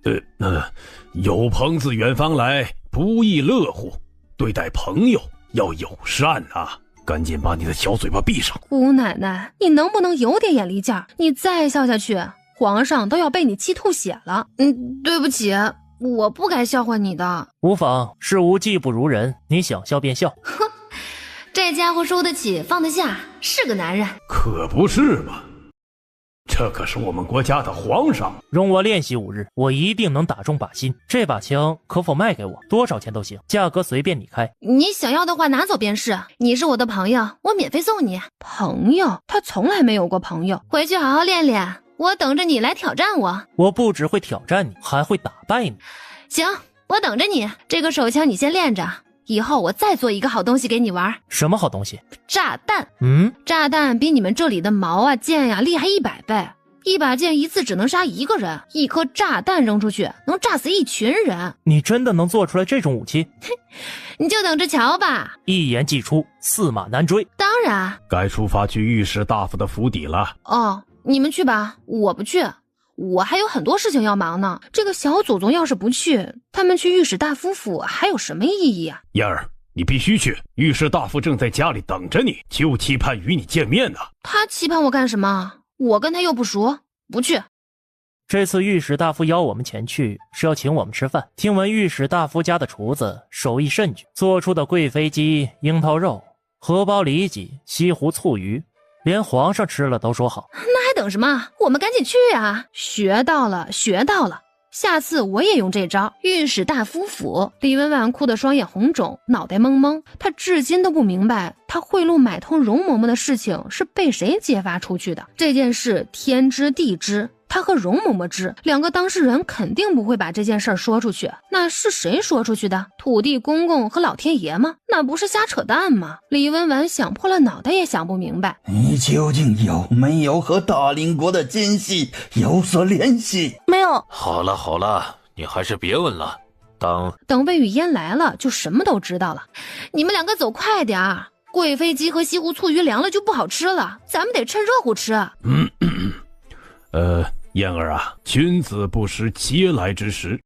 [SPEAKER 5] 有朋自远方来，不亦乐乎。对待朋友要友善啊！赶紧把你的小嘴巴闭上。
[SPEAKER 2] 姑奶奶，你能不能有点眼力劲儿？你再笑下去，皇上都要被你气吐血了。对不起，我不该笑话你的。
[SPEAKER 7] 无妨，是吾技不如人，你想笑便笑。
[SPEAKER 2] 哼，这家伙收得起放得下，是个男人。
[SPEAKER 5] 可不是嘛，这可是我们国家的皇上。
[SPEAKER 7] 容我练习5日，我一定能打中靶心。这把枪可否卖给我？多少钱都行，价格随便你开。
[SPEAKER 2] 你想要的话拿走便是。你是我的朋友，我免费送你。朋友？他从来没有过朋友。回去好好练练，我等着你来挑战我。
[SPEAKER 7] 我不只会挑战你，还会打败你。
[SPEAKER 2] 行，我等着你。这个手枪你先练着，以后我再做一个好东西给你玩。
[SPEAKER 7] 什么好东西？
[SPEAKER 2] 炸弹。
[SPEAKER 7] 炸
[SPEAKER 2] 弹比你们这里的矛啊剑呀厉害100倍。一把剑一次只能杀一个人，一颗炸弹扔出去能炸死一群人。
[SPEAKER 7] 你真的能做出来这种武器？
[SPEAKER 2] 你就等着瞧吧。
[SPEAKER 7] 一言既出，驷马难追。
[SPEAKER 2] 当然。
[SPEAKER 5] 该出发去御史大夫的府邸了。
[SPEAKER 2] 哦，你们去吧，我不去，我还有很多事情要忙呢。这个小祖宗要是不去，他们去御史大夫府还有什么意义啊？
[SPEAKER 5] 燕儿，你必须去，御史大夫正在家里等着你，就期盼与你见面呢。
[SPEAKER 2] 他期盼我干什么？我跟他又不熟，不去。
[SPEAKER 7] 这次御史大夫邀我们前去，是要请我们吃饭。听闻御史大夫家的厨子手艺甚绝，做出的贵妃鸡、樱桃肉、荷包里脊、西湖醋鱼，连皇上吃了都说好。
[SPEAKER 2] 那还等什么？我们赶紧去啊！学到了，学到了。下次我也用这招。御史大夫府，李文婉哭得双眼红肿，脑袋懵懵。他至今都不明白，他贿赂买通容嬷嬷的事情是被谁揭发出去的。这件事天知地知，他和容嬷嬷知，两个当事人肯定不会把这件事说出去。那是谁说出去的？土地公公和老天爷吗？那不是瞎扯淡吗？李文婉想破了脑袋也想不明白。
[SPEAKER 15] 你究竟有没有和大林国的奸细有所联系？
[SPEAKER 14] 没有。
[SPEAKER 8] 好了好了，你还是别问了。
[SPEAKER 2] 等魏雨嫣来了，就什么都知道了。你们两个走快点儿，贵妃鸡和西湖醋鱼凉了就不好吃了，咱们得趁热乎吃。
[SPEAKER 5] 燕儿啊，君子不食嗟来之食，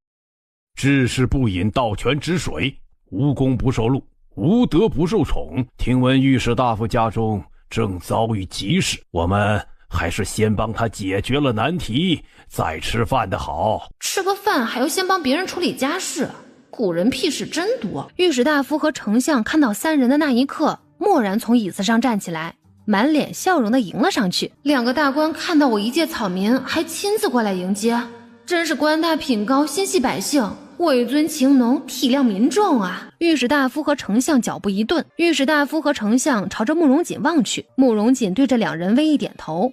[SPEAKER 5] 治世不饮盗泉之水，无功不受禄，无德不受宠。听闻御史大夫家中正遭遇急事，我们还是先帮他解决了难题再吃饭的好。
[SPEAKER 2] 吃个饭还要先帮别人处理家事，古人屁事真多。御史大夫和丞相看到三人的那一刻，蓦然从椅子上站起来，满脸笑容地迎了上去。两个大官看到我一介草民，还亲自过来迎接，真是官大品高，心系百姓，位尊情浓，体谅民众啊！御史大夫和丞相脚步一顿，御史大夫和丞相朝着慕容锦望去，慕容锦对着两人微一点头。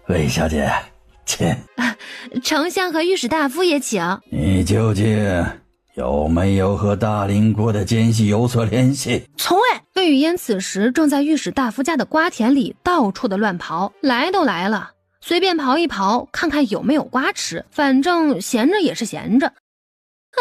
[SPEAKER 15] 魏小姐，请。
[SPEAKER 2] 丞相和御史大夫也请。
[SPEAKER 15] 你究竟有没有和大林国的奸细有所联系？
[SPEAKER 14] 从未。
[SPEAKER 2] 魏雨嫣此时正在御史大夫家的瓜田里到处的乱刨，来都来了，随便刨一刨，看看有没有瓜吃，反正闲着也是闲着。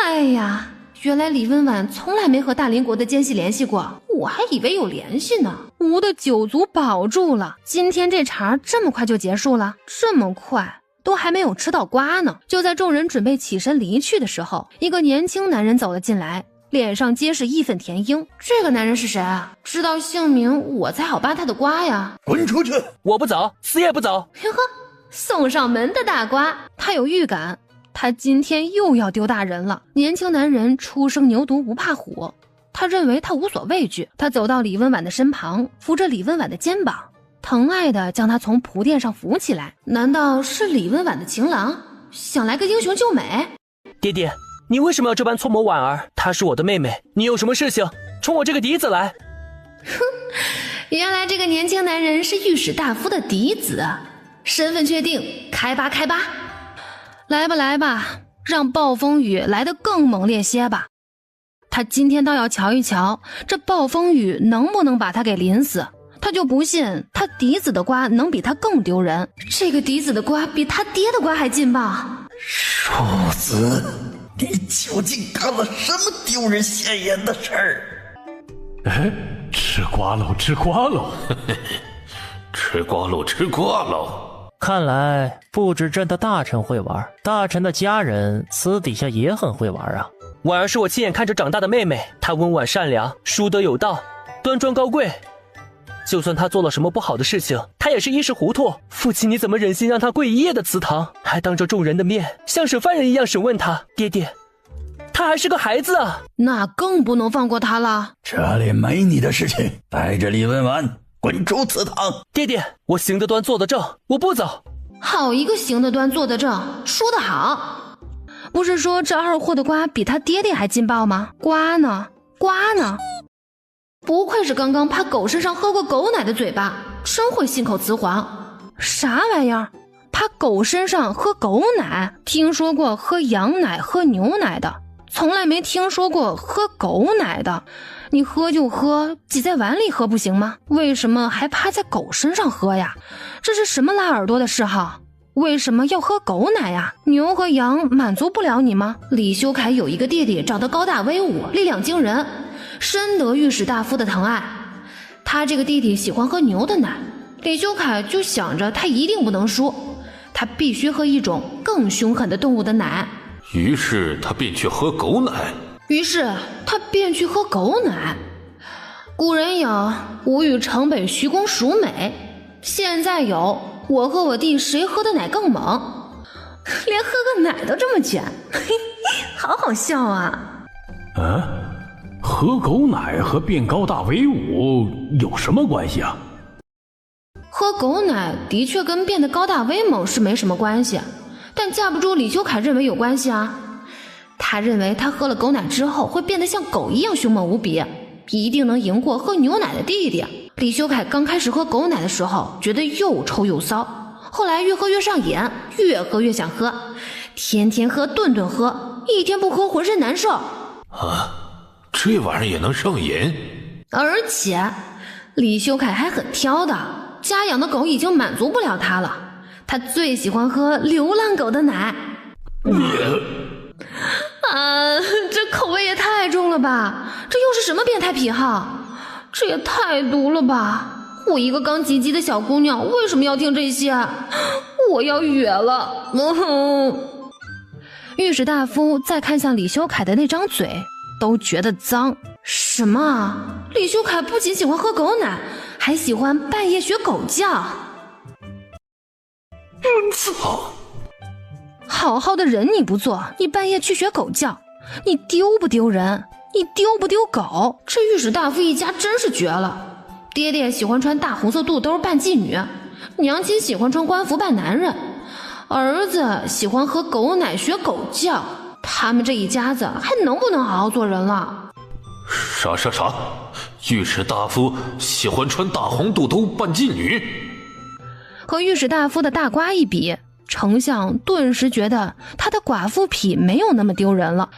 [SPEAKER 2] 哎呀，原来李温婉从来没和大林国的奸细联系过，我还以为有联系呢。吾的酒足饱住了，今天这茬这么快就结束了？这么快，都还没有吃到瓜呢。就在众人准备起身离去的时候，一个年轻男人走了进来，脸上皆是义愤填膺。这个男人是谁啊？知道姓名我才好扒他的瓜呀。
[SPEAKER 15] 滚出去！
[SPEAKER 9] 我不走，死也不走。
[SPEAKER 2] 哟呵，送上门的大瓜。他有预感，他今天又要丢大人了。年轻男人初生牛犊不怕虎，他认为他无所畏惧。他走到李温婉的身旁，扶着李温婉的肩膀，疼爱地将她从蒲垫上扶起来。难道是李温婉的情郎，想来个英雄救美？
[SPEAKER 9] 爹爹，你为什么要这般搓磨婉儿？她是我的妹妹，你有什么事情冲我这个嫡子来？
[SPEAKER 2] 哼，原来这个年轻男人是御史大夫的嫡子，身份确定，开吧开吧。来吧来吧，让暴风雨来得更猛烈些吧。他今天倒要瞧一瞧，这暴风雨能不能把他给淋死。他就不信他嫡子的瓜能比他更丢人，这个嫡子的瓜比他爹的瓜还劲爆。
[SPEAKER 15] 庶子，你究竟干了什么丢人现眼的事儿？
[SPEAKER 5] 哎，吃瓜喽吃瓜喽
[SPEAKER 8] 吃瓜喽吃瓜喽。
[SPEAKER 7] 看来不止朕的大臣会玩，大臣的家人私底下也很会玩啊。
[SPEAKER 9] 婉儿是我亲眼看着长大的妹妹，她温婉善良，淑德有道，端庄高贵。就算她做了什么不好的事情，她也是一时糊涂。父亲，你怎么忍心让她跪一夜的祠堂，还当着众人的面像审犯人一样审问她？爹爹，她还是个孩子啊，
[SPEAKER 2] 那更不能放过她了。
[SPEAKER 15] 这里没你的事情，带着李文婉滚出祠堂！
[SPEAKER 9] 爹爹，我行得端坐得正，我不走。
[SPEAKER 2] 好一个行得端坐得正，说得好。不是说这二货的瓜比他爹爹还劲爆吗？瓜呢？瓜呢？不愧是刚刚趴狗身上喝过狗奶的嘴巴，真会信口雌黄。啥玩意儿？趴狗身上喝狗奶？听说过喝羊奶喝牛奶的，从来没听说过喝狗奶的。你喝就喝，挤在碗里喝不行吗？为什么还趴在狗身上喝呀？这是什么拉耳朵的嗜好？为什么要喝狗奶呀？牛和羊满足不了你吗？李修凯有一个弟弟，长得高大威武，力量惊人，深得御史大夫的疼爱。他这个弟弟喜欢喝牛的奶，李修凯就想着他一定不能输，他必须喝一种更凶狠的动物的奶。
[SPEAKER 8] 于是他便去喝狗奶。古人有吾与城北徐公孰美，现在有我和我弟谁喝的奶更猛，连喝个奶都这么卷，好好笑啊！
[SPEAKER 5] 喝狗奶和变高大威武有什么关系啊？
[SPEAKER 2] 喝狗奶的确跟变得高大威猛是没什么关系，但架不住李修凯认为有关系啊。他认为他喝了狗奶之后会变得像狗一样凶猛无比，一定能赢过喝牛奶的弟弟。李修凯刚开始喝狗奶的时候觉得又臭又骚，后来越喝越上瘾，越喝越想喝，天天喝顿顿喝，一天不喝浑身难受
[SPEAKER 8] 啊！这玩意儿也能上瘾？
[SPEAKER 2] 而且李修凯还很挑的，家养的狗已经满足不了他了，他最喜欢喝流浪狗的奶。这口味也太重了吧，这又是什么变态癖好？这也太毒了吧！我一个刚及笄的小姑娘为什么要听这些？我要哕了。御史大夫再看向李修凯的那张嘴都觉得脏。什么？李修凯不仅喜欢喝狗奶，还喜欢半夜学狗叫。
[SPEAKER 8] 操！
[SPEAKER 2] 好好的人你不做，你半夜去学狗叫，你丢不丢人？你丢不丢狗？这御史大夫一家真是绝了。爹爹喜欢穿大红色肚兜扮妓女，娘亲喜欢穿官服扮男人，儿子喜欢和狗奶学狗叫，他们这一家子还能不能好好做人了？
[SPEAKER 8] 啥？御史大夫喜欢穿大红肚兜扮妓女？
[SPEAKER 2] 和御史大夫的大瓜一比，丞相顿时觉得他的寡妇癖没有那么丢人了。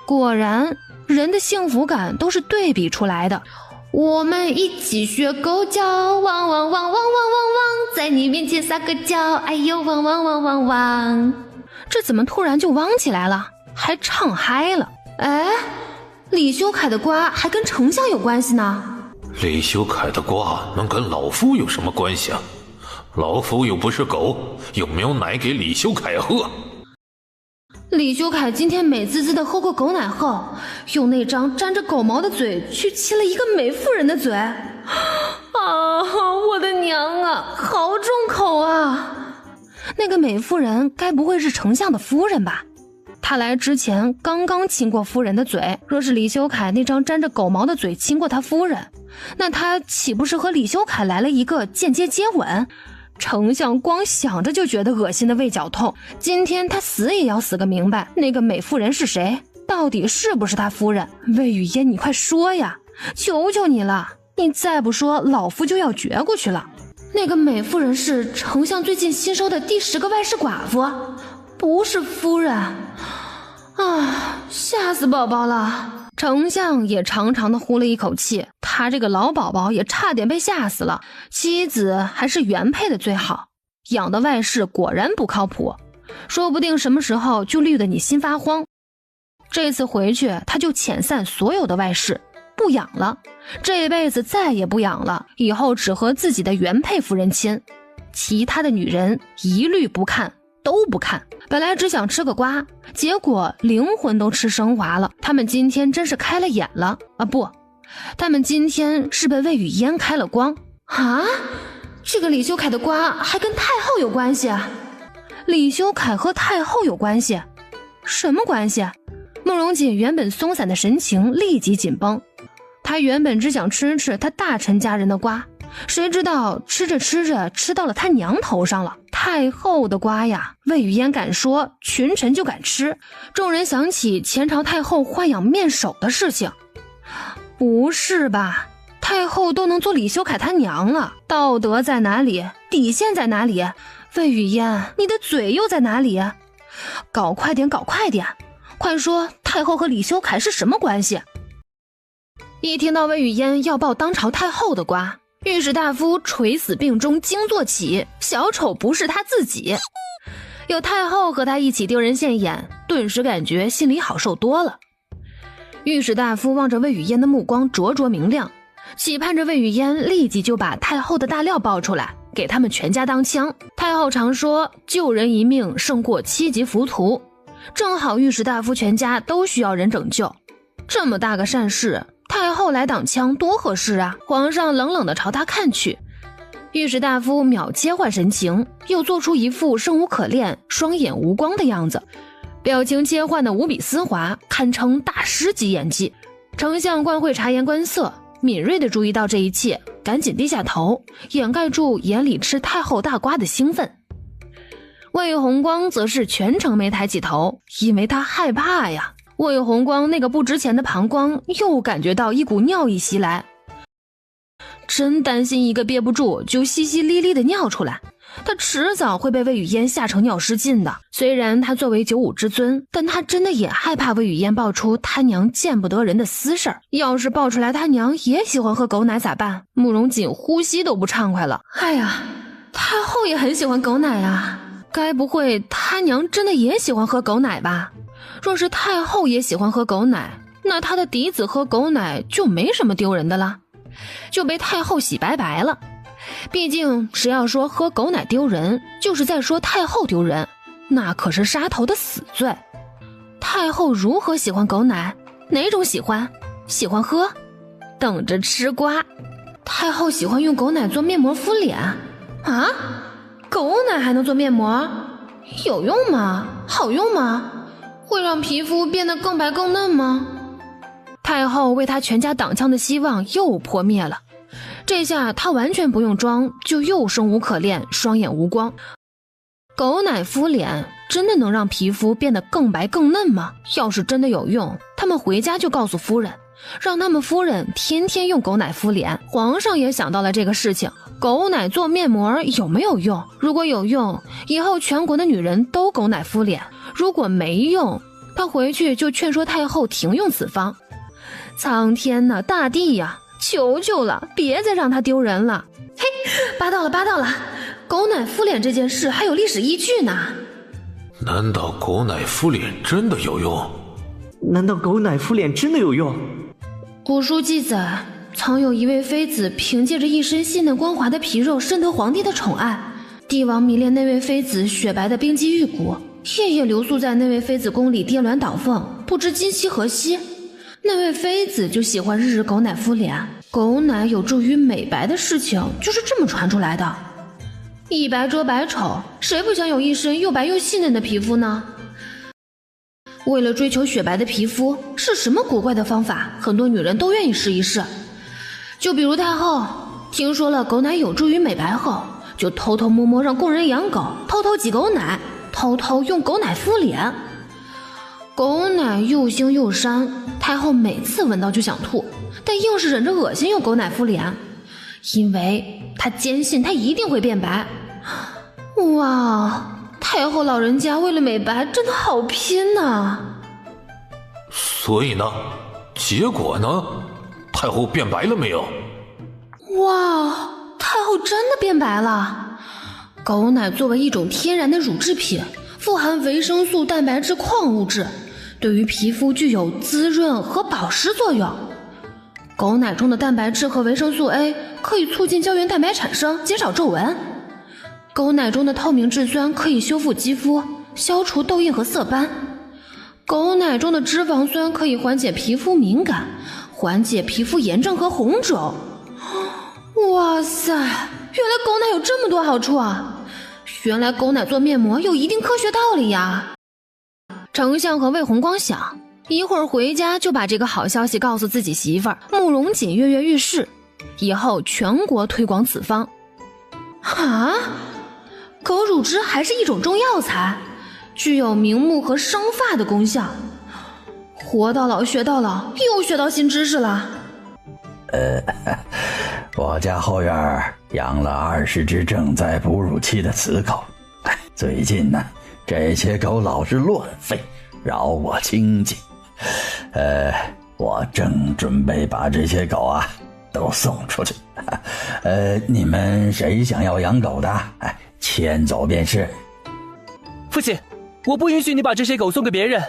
[SPEAKER 2] 果然，人的幸福感都是对比出来的。我们一起学狗叫，汪汪汪汪汪汪汪汪，在你面前撒个娇，哎呦汪汪汪汪汪。这怎么突然就汪起来了，还唱嗨了？哎，李修凯的瓜还跟丞相有关系呢。
[SPEAKER 8] 李修凯的瓜能跟老夫有什么关系啊？老夫又不是狗，又没有奶给李修凯喝。
[SPEAKER 2] 李修凯今天美滋滋的喝过狗奶后，用那张沾着狗毛的嘴去亲了一个美妇人的嘴。啊，我的娘啊，好重口啊！那个美妇人该不会是丞相的夫人吧？他来之前刚刚亲过夫人的嘴，若是李修凯那张沾着狗毛的嘴亲过他夫人，那他岂不是和李修凯来了一个间接接吻？丞相光想着就觉得恶心的胃绞痛，今天他死也要死个明白，那个美妇人是谁，到底是不是他夫人？魏雨嫣，你快说呀，求求你了，你再不说老夫就要绝过去了。那个美妇人是丞相最近新收的第10个外室寡妇，不是夫人啊，吓死宝宝了。丞相也长长的呼了一口气，他这个老宝宝也差点被吓死了。妻子还是原配的最好，养的外室果然不靠谱，说不定什么时候就绿得你心发慌。这次回去他就遣散所有的外室，不养了，这辈子再也不养了，以后只和自己的原配夫人亲，其他的女人一律不看，都不看。本来只想吃个瓜，结果灵魂都吃升华了。他们今天真是开了眼了啊！不，他们今天是被魏雨嫣开了光啊！这个李修凯的瓜还跟太后有关系啊！李修凯和太后有关系？什么关系？慕容锦原本松散的神情立即紧绷，她原本只想吃她大臣家人的瓜，谁知道吃着吃着吃到了他娘头上了。太后的瓜呀，魏雨嫣敢说，群臣就敢吃。众人想起前朝太后豢养面首的事情，不是吧？太后都能做李修凯他娘了，道德在哪里？底线在哪里？魏雨嫣，你的嘴又在哪里？搞快点，搞快点！快说，太后和李修凯是什么关系？一听到魏雨嫣要爆当朝太后的瓜，御史大夫垂死病中惊坐起，小丑不是他自己。有太后和他一起丢人现眼，顿时感觉心里好受多了。御史大夫望着魏雨嫣的目光灼灼明亮，期盼着魏雨嫣立即就把太后的大料爆出来，给他们全家当枪。太后常说救人一命胜过7级浮屠，正好御史大夫全家都需要人拯救，这么大个善事，太后来挡枪多合适啊！皇上冷冷地朝他看去，御史大夫秒切换神情，又做出一副生无可恋、双眼无光的样子，表情切换的无比丝滑，堪称大师级演技。丞相惯会察言观色，敏锐地注意到这一切，赶紧低下头，掩盖住眼里吃太后大瓜的兴奋。魏红光则是全程没抬起头，因为他害怕呀。魏红光那个不值钱的膀胱又感觉到一股尿意袭来，真担心一个憋不住就淅淅沥沥的尿出来，他迟早会被魏雨嫣吓成尿失禁的。虽然他作为95之尊，但他真的也害怕魏雨嫣爆出他娘见不得人的私事儿。要是爆出来他娘也喜欢喝狗奶咋办？慕容锦呼吸都不畅快了。哎呀，太后也很喜欢狗奶啊，该不会他娘真的也喜欢喝狗奶吧？若是太后也喜欢喝狗奶，那她的嫡子喝狗奶就没什么丢人的了，就被太后洗白白了。毕竟谁要说喝狗奶丢人，就是在说太后丢人，那可是杀头的死罪。太后如何喜欢狗奶？哪种喜欢？喜欢喝？等着吃瓜。太后喜欢用狗奶做面膜敷脸啊？狗奶还能做面膜？有用吗？好用吗？会让皮肤变得更白更嫩吗？太后为她全家挡枪的希望又破灭了。这下她完全不用装，就又生无可恋，双眼无光。狗奶敷脸真的能让皮肤变得更白更嫩吗？要是真的有用，他们回家就告诉夫人，让他们夫人天天用狗奶敷脸。皇上也想到了这个事情，狗奶做面膜有没有用？如果有用，以后全国的女人都狗奶敷脸；如果没用，他回去就劝说太后停用此方。苍天呐，大地呀，求求了，别再让他丢人了！嘿，霸道了，霸道了！狗奶敷脸这件事还有历史依据呢。
[SPEAKER 8] 难道狗奶敷脸真的有用？
[SPEAKER 6] 难道狗奶敷脸真的有用？
[SPEAKER 2] 古书记载，曾有一位妃子凭借着一身细嫩光滑的皮肉深得皇帝的宠爱，帝王迷恋那位妃子雪白的冰肌玉骨，夜夜留宿在那位妃子宫里跌鸾倒凤，不知今夕何夕。那位妃子就喜欢日日狗奶敷脸，狗奶有助于美白的事情就是这么传出来的。一白遮百丑，谁不想有一身又白又细嫩的皮肤呢？为了追求雪白的皮肤，是什么古怪的方法，很多女人都愿意试一试。就比如太后，听说了狗奶有助于美白后，就偷偷摸摸让工人养狗，偷偷挤狗奶，偷偷用狗奶敷脸。狗奶又腥又膻，太后每次闻到就想吐，但硬是忍着恶心用狗奶敷脸，因为她坚信她一定会变白。哇，太后老人家为了美白真的好拼呐！
[SPEAKER 8] 所以呢？结果呢？太后变白了没有？
[SPEAKER 2] 哇，太后真的变白了！狗奶作为一种天然的乳制品，富含维生素、蛋白质、矿物质，对于皮肤具有滋润和保湿作用。狗奶中的蛋白质和维生素 A 可以促进胶原蛋白产生，减少皱纹。狗奶中的透明质酸可以修复肌肤，消除痘印和色斑。狗奶中的脂肪酸可以缓解皮肤敏感，缓解皮肤炎症和红肿。哇塞，原来狗奶有这么多好处啊！原来狗奶做面膜有一定科学道理呀！丞相和魏红光想，一会儿回家就把这个好消息告诉自己媳妇儿，慕容锦跃跃欲试，以后全国推广此方。啊，狗乳汁还是一种中药材，具有明目和生发的功效。活到老学到老，又学到新知识了。
[SPEAKER 15] 我家后院养了20只正在哺乳期的雌狗，最近呢，这些狗老是乱吠，扰我清静。我正准备把这些狗啊都送出去。你们谁想要养狗的，牵走便是。
[SPEAKER 9] 父亲，我不允许你把这些狗送给别人。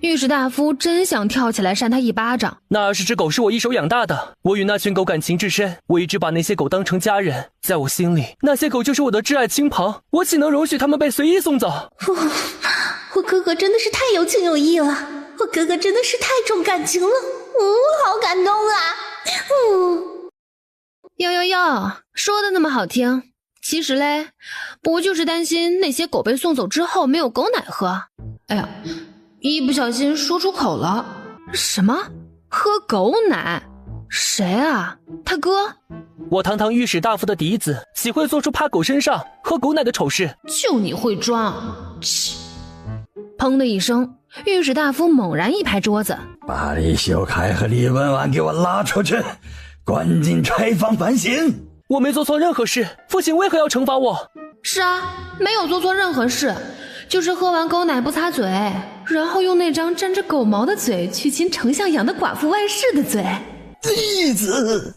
[SPEAKER 2] 御史大夫真想跳起来扇他一巴掌。
[SPEAKER 9] 那20只狗是我一手养大的，我与那群狗感情至深，我一直把那些狗当成家人，在我心里，那些狗就是我的挚爱亲朋，我岂能容许他们被随意送走？
[SPEAKER 14] 我哥哥真的是太有情有义了，我哥哥真的是太重感情了，好感动啊！
[SPEAKER 2] 哟，说的那么好听，其实嘞，不就是担心那些狗被送走之后没有狗奶喝？哎呀，一不小心说出口了。什么？喝狗奶？谁啊？他哥？
[SPEAKER 9] 我堂堂御史大夫的嫡子，岂会做出趴狗身上喝狗奶的丑事？
[SPEAKER 2] 就你会装！切！砰的一声，御史大夫猛然一拍桌子，
[SPEAKER 15] 把李秀凯和李文婉给我拉出去，关进柴房反省。
[SPEAKER 9] 我没做错任何事，父亲为何要惩罚我？
[SPEAKER 2] 是啊，没有做错任何事，就是喝完狗奶不擦嘴，然后用那张沾着狗毛的嘴去亲丞相养的寡妇万氏的嘴。
[SPEAKER 15] 义子，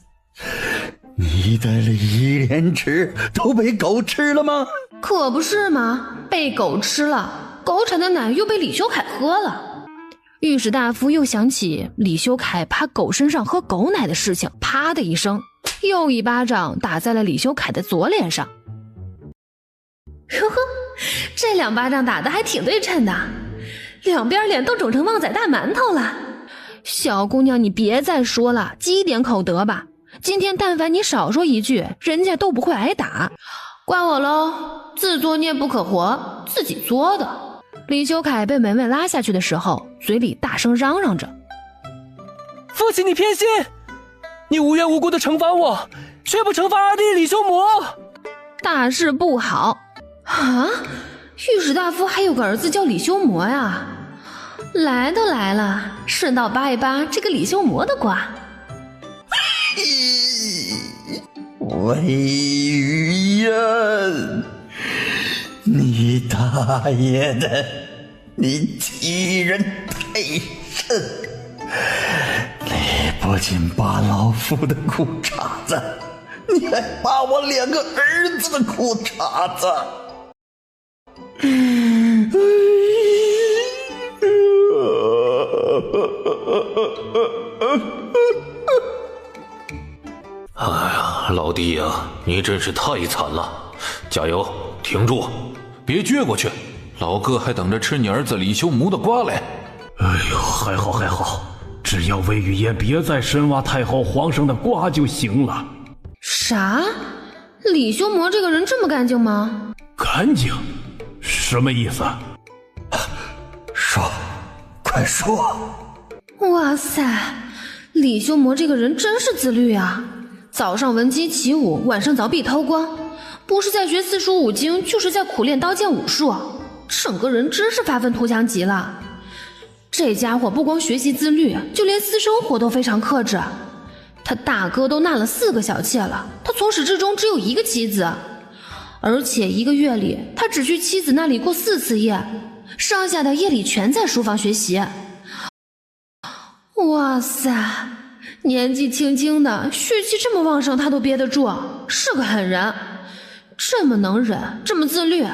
[SPEAKER 15] 你的李莲池都被狗吃了吗？
[SPEAKER 2] 可不是吗？被狗吃了，狗产的奶又被李修凯喝了。御史大夫又想起李修凯趴狗身上喝狗奶的事情，啪的一声，又一巴掌打在了李修凯的左脸上。呵呵，这2巴掌打得还挺对称的，两边脸都肿成旺仔大馒头了。小姑娘，你别再说了，积点口德吧。今天但凡你少说一句，人家都不会挨打。怪我喽，自作孽不可活，自己作的。李修凯被门卫拉下去的时候，嘴里大声嚷嚷着：
[SPEAKER 9] 父亲你偏心，你无缘无故的惩罚我，却不惩罚二弟李修魔，
[SPEAKER 2] 大事不好啊！御史大夫还有个儿子叫李修魔呀。来都来了，顺道扒一扒这个李修魔的瓜。
[SPEAKER 15] 魏雨嫣，你大爷的，你欺人太甚！你不仅扒老夫的裤衩子，你还扒我2个儿子的裤衩子。
[SPEAKER 8] 哎呀，老弟呀，你真是太惨了！加油，挺住，别撅过去，老哥还等着吃你儿子李修魔的瓜嘞。
[SPEAKER 5] 哎呦，还好还好，只要魏雨嫣别再深挖太后皇上的瓜就行了。
[SPEAKER 2] 啥？李修魔这个人这么干净吗？
[SPEAKER 5] 干净？什么意思？
[SPEAKER 15] 说，快说！
[SPEAKER 2] 哇塞，李修魔这个人真是自律啊！早上闻鸡起舞，晚上凿壁偷光，不是在学四书五经，就是在苦练刀剑武术，整个人真是发愤图强极了。这家伙不光学习自律，就连私生活都非常克制。他大哥都纳了4个小妾了，他从始至终只有1个妻子，而且1个月里他只去妻子那里过4次夜，剩下的夜里全在书房学习。哇塞，年纪轻轻的血气这么旺盛他都憋得住，是个狠人。这么能忍，这么自律，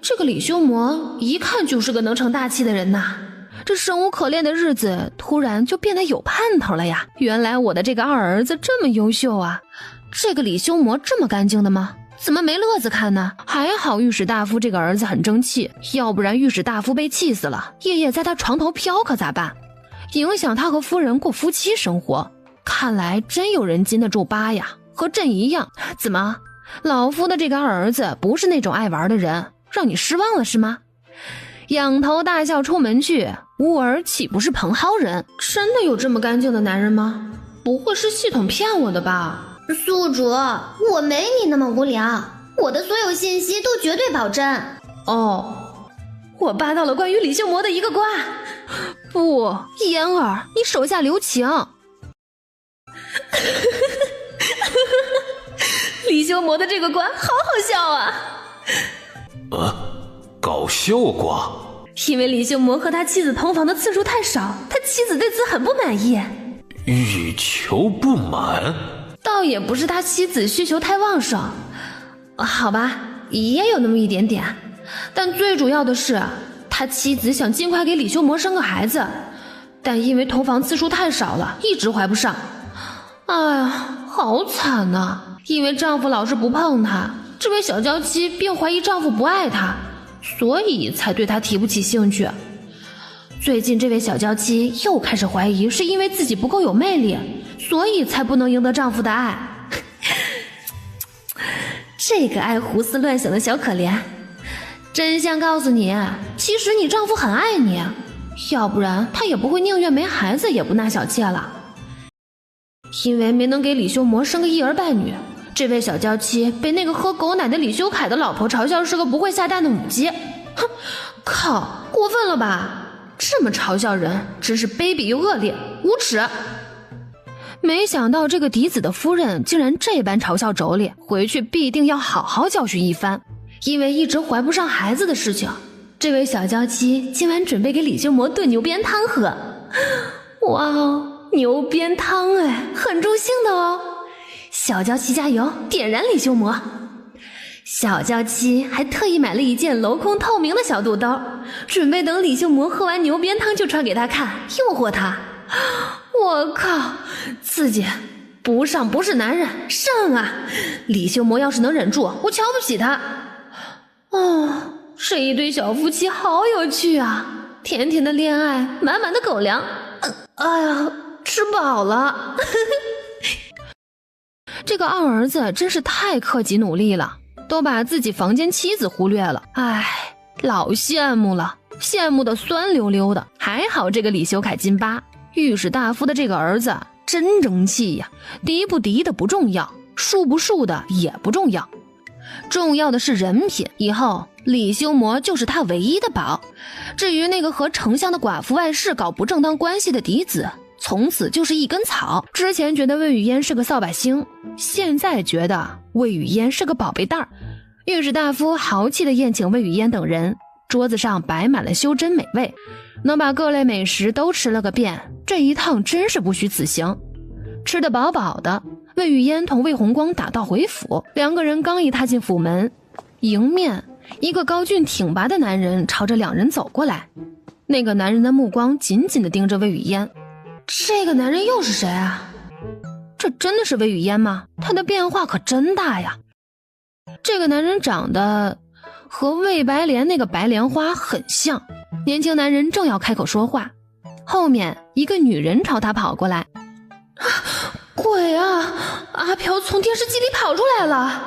[SPEAKER 2] 这个李修魔一看就是个能成大器的人呐。这生无可恋的日子突然就变得有盼头了呀！原来我的这个二儿子这么优秀啊！这个李修魔这么干净的吗？怎么没乐子看呢？还好御史大夫这个儿子很争气，要不然御史大夫被气死了，夜夜在他床头飘可咋办？影响他和夫人过夫妻生活。看来真有人禁得住疤呀，和朕一样。怎么，老夫的这个二儿子不是那种爱玩的人，让你失望了是吗？仰头大笑出门去，吾儿岂不是蓬蒿人？真的有这么干净的男人吗？不会是系统骗我的吧？
[SPEAKER 1] 宿主，我没你那么无聊，我的所有信息都绝对保真。
[SPEAKER 2] 哦，我扒到了关于李修魔的一个瓜。不，嫣儿，你手下留情。李修魔的这个瓜好好笑啊！
[SPEAKER 8] 搞笑瓜？
[SPEAKER 2] 因为李修魔和他妻子同房的次数太少，他妻子对此很不满意。
[SPEAKER 8] 欲求不满？
[SPEAKER 2] 倒也不是他妻子需求太旺盛，好吧，也有那么一点点。但最主要的是，他妻子想尽快给李修魔生个孩子，但因为同房次数太少了，一直怀不上。哎呀，好惨呐！因为丈夫老是不碰她，这位小娇妻便怀疑丈夫不爱她，所以才对她提不起兴趣。最近这位小娇妻又开始怀疑是因为自己不够有魅力，所以才不能赢得丈夫的爱。这个爱胡思乱想的小可怜，真相告诉你，其实你丈夫很爱你，要不然他也不会宁愿没孩子也不纳小妾了。因为没能给李修魔生个一儿半女，这位小娇妻被那个喝狗奶的李修凯的老婆嘲笑是个不会下蛋的母鸡。哼，靠，过分了吧？这么嘲笑人，真是卑鄙又恶劣，无耻！没想到这个嫡子的夫人竟然这般嘲笑妯娌，回去必定要好好教训一番。因为一直怀不上孩子的事情，这位小娇妻今晚准备给李修魔炖牛鞭汤喝。哇哦，牛鞭汤哎，很助兴的哦！小娇妻加油，点燃李修魔！小娇妻还特意买了一件镂空透明的小肚兜，准备等李修魔喝完牛鞭汤就穿给他看，诱惑他。我靠，自己不上不是男人，上啊！李修魔要是能忍住，我瞧不起他。哦，这一对小夫妻好有趣啊，甜甜的恋爱，满满的狗粮。哎呀，吃饱了。这个二儿子真是太克己努力了，都把自己房间妻子忽略了。唉，老羡慕了，羡慕的酸溜溜的。还好这个李修凯金巴，御史大夫的这个儿子真争气呀！嫡不嫡的不重要，庶不庶的也不重要，重要的是人品。以后李修魔就是他唯一的宝。至于那个和丞相的寡妇外室搞不正当关系的嫡子，从此就是一根草。之前觉得魏雨嫣是个扫把星，现在觉得魏雨嫣是个宝贝蛋儿。御史大夫豪气地宴请魏雨嫣等人，桌子上摆满了修真美味，能把各类美食都吃了个遍，这一趟真是不虚此行。吃得饱饱的，魏雨嫣同魏红光打道回府。两个人刚一踏进府门，迎面一个高俊挺拔的男人朝着两人走过来。那个男人的目光紧紧地盯着魏雨嫣。这个男人又是谁啊？这真的是魏雨嫣吗？他的变化可真大呀。这个男人长得和魏白莲那个白莲花很像。年轻男人正要开口说话，后面一个女人朝他跑过来。鬼啊！阿飘从电视机里跑出来了。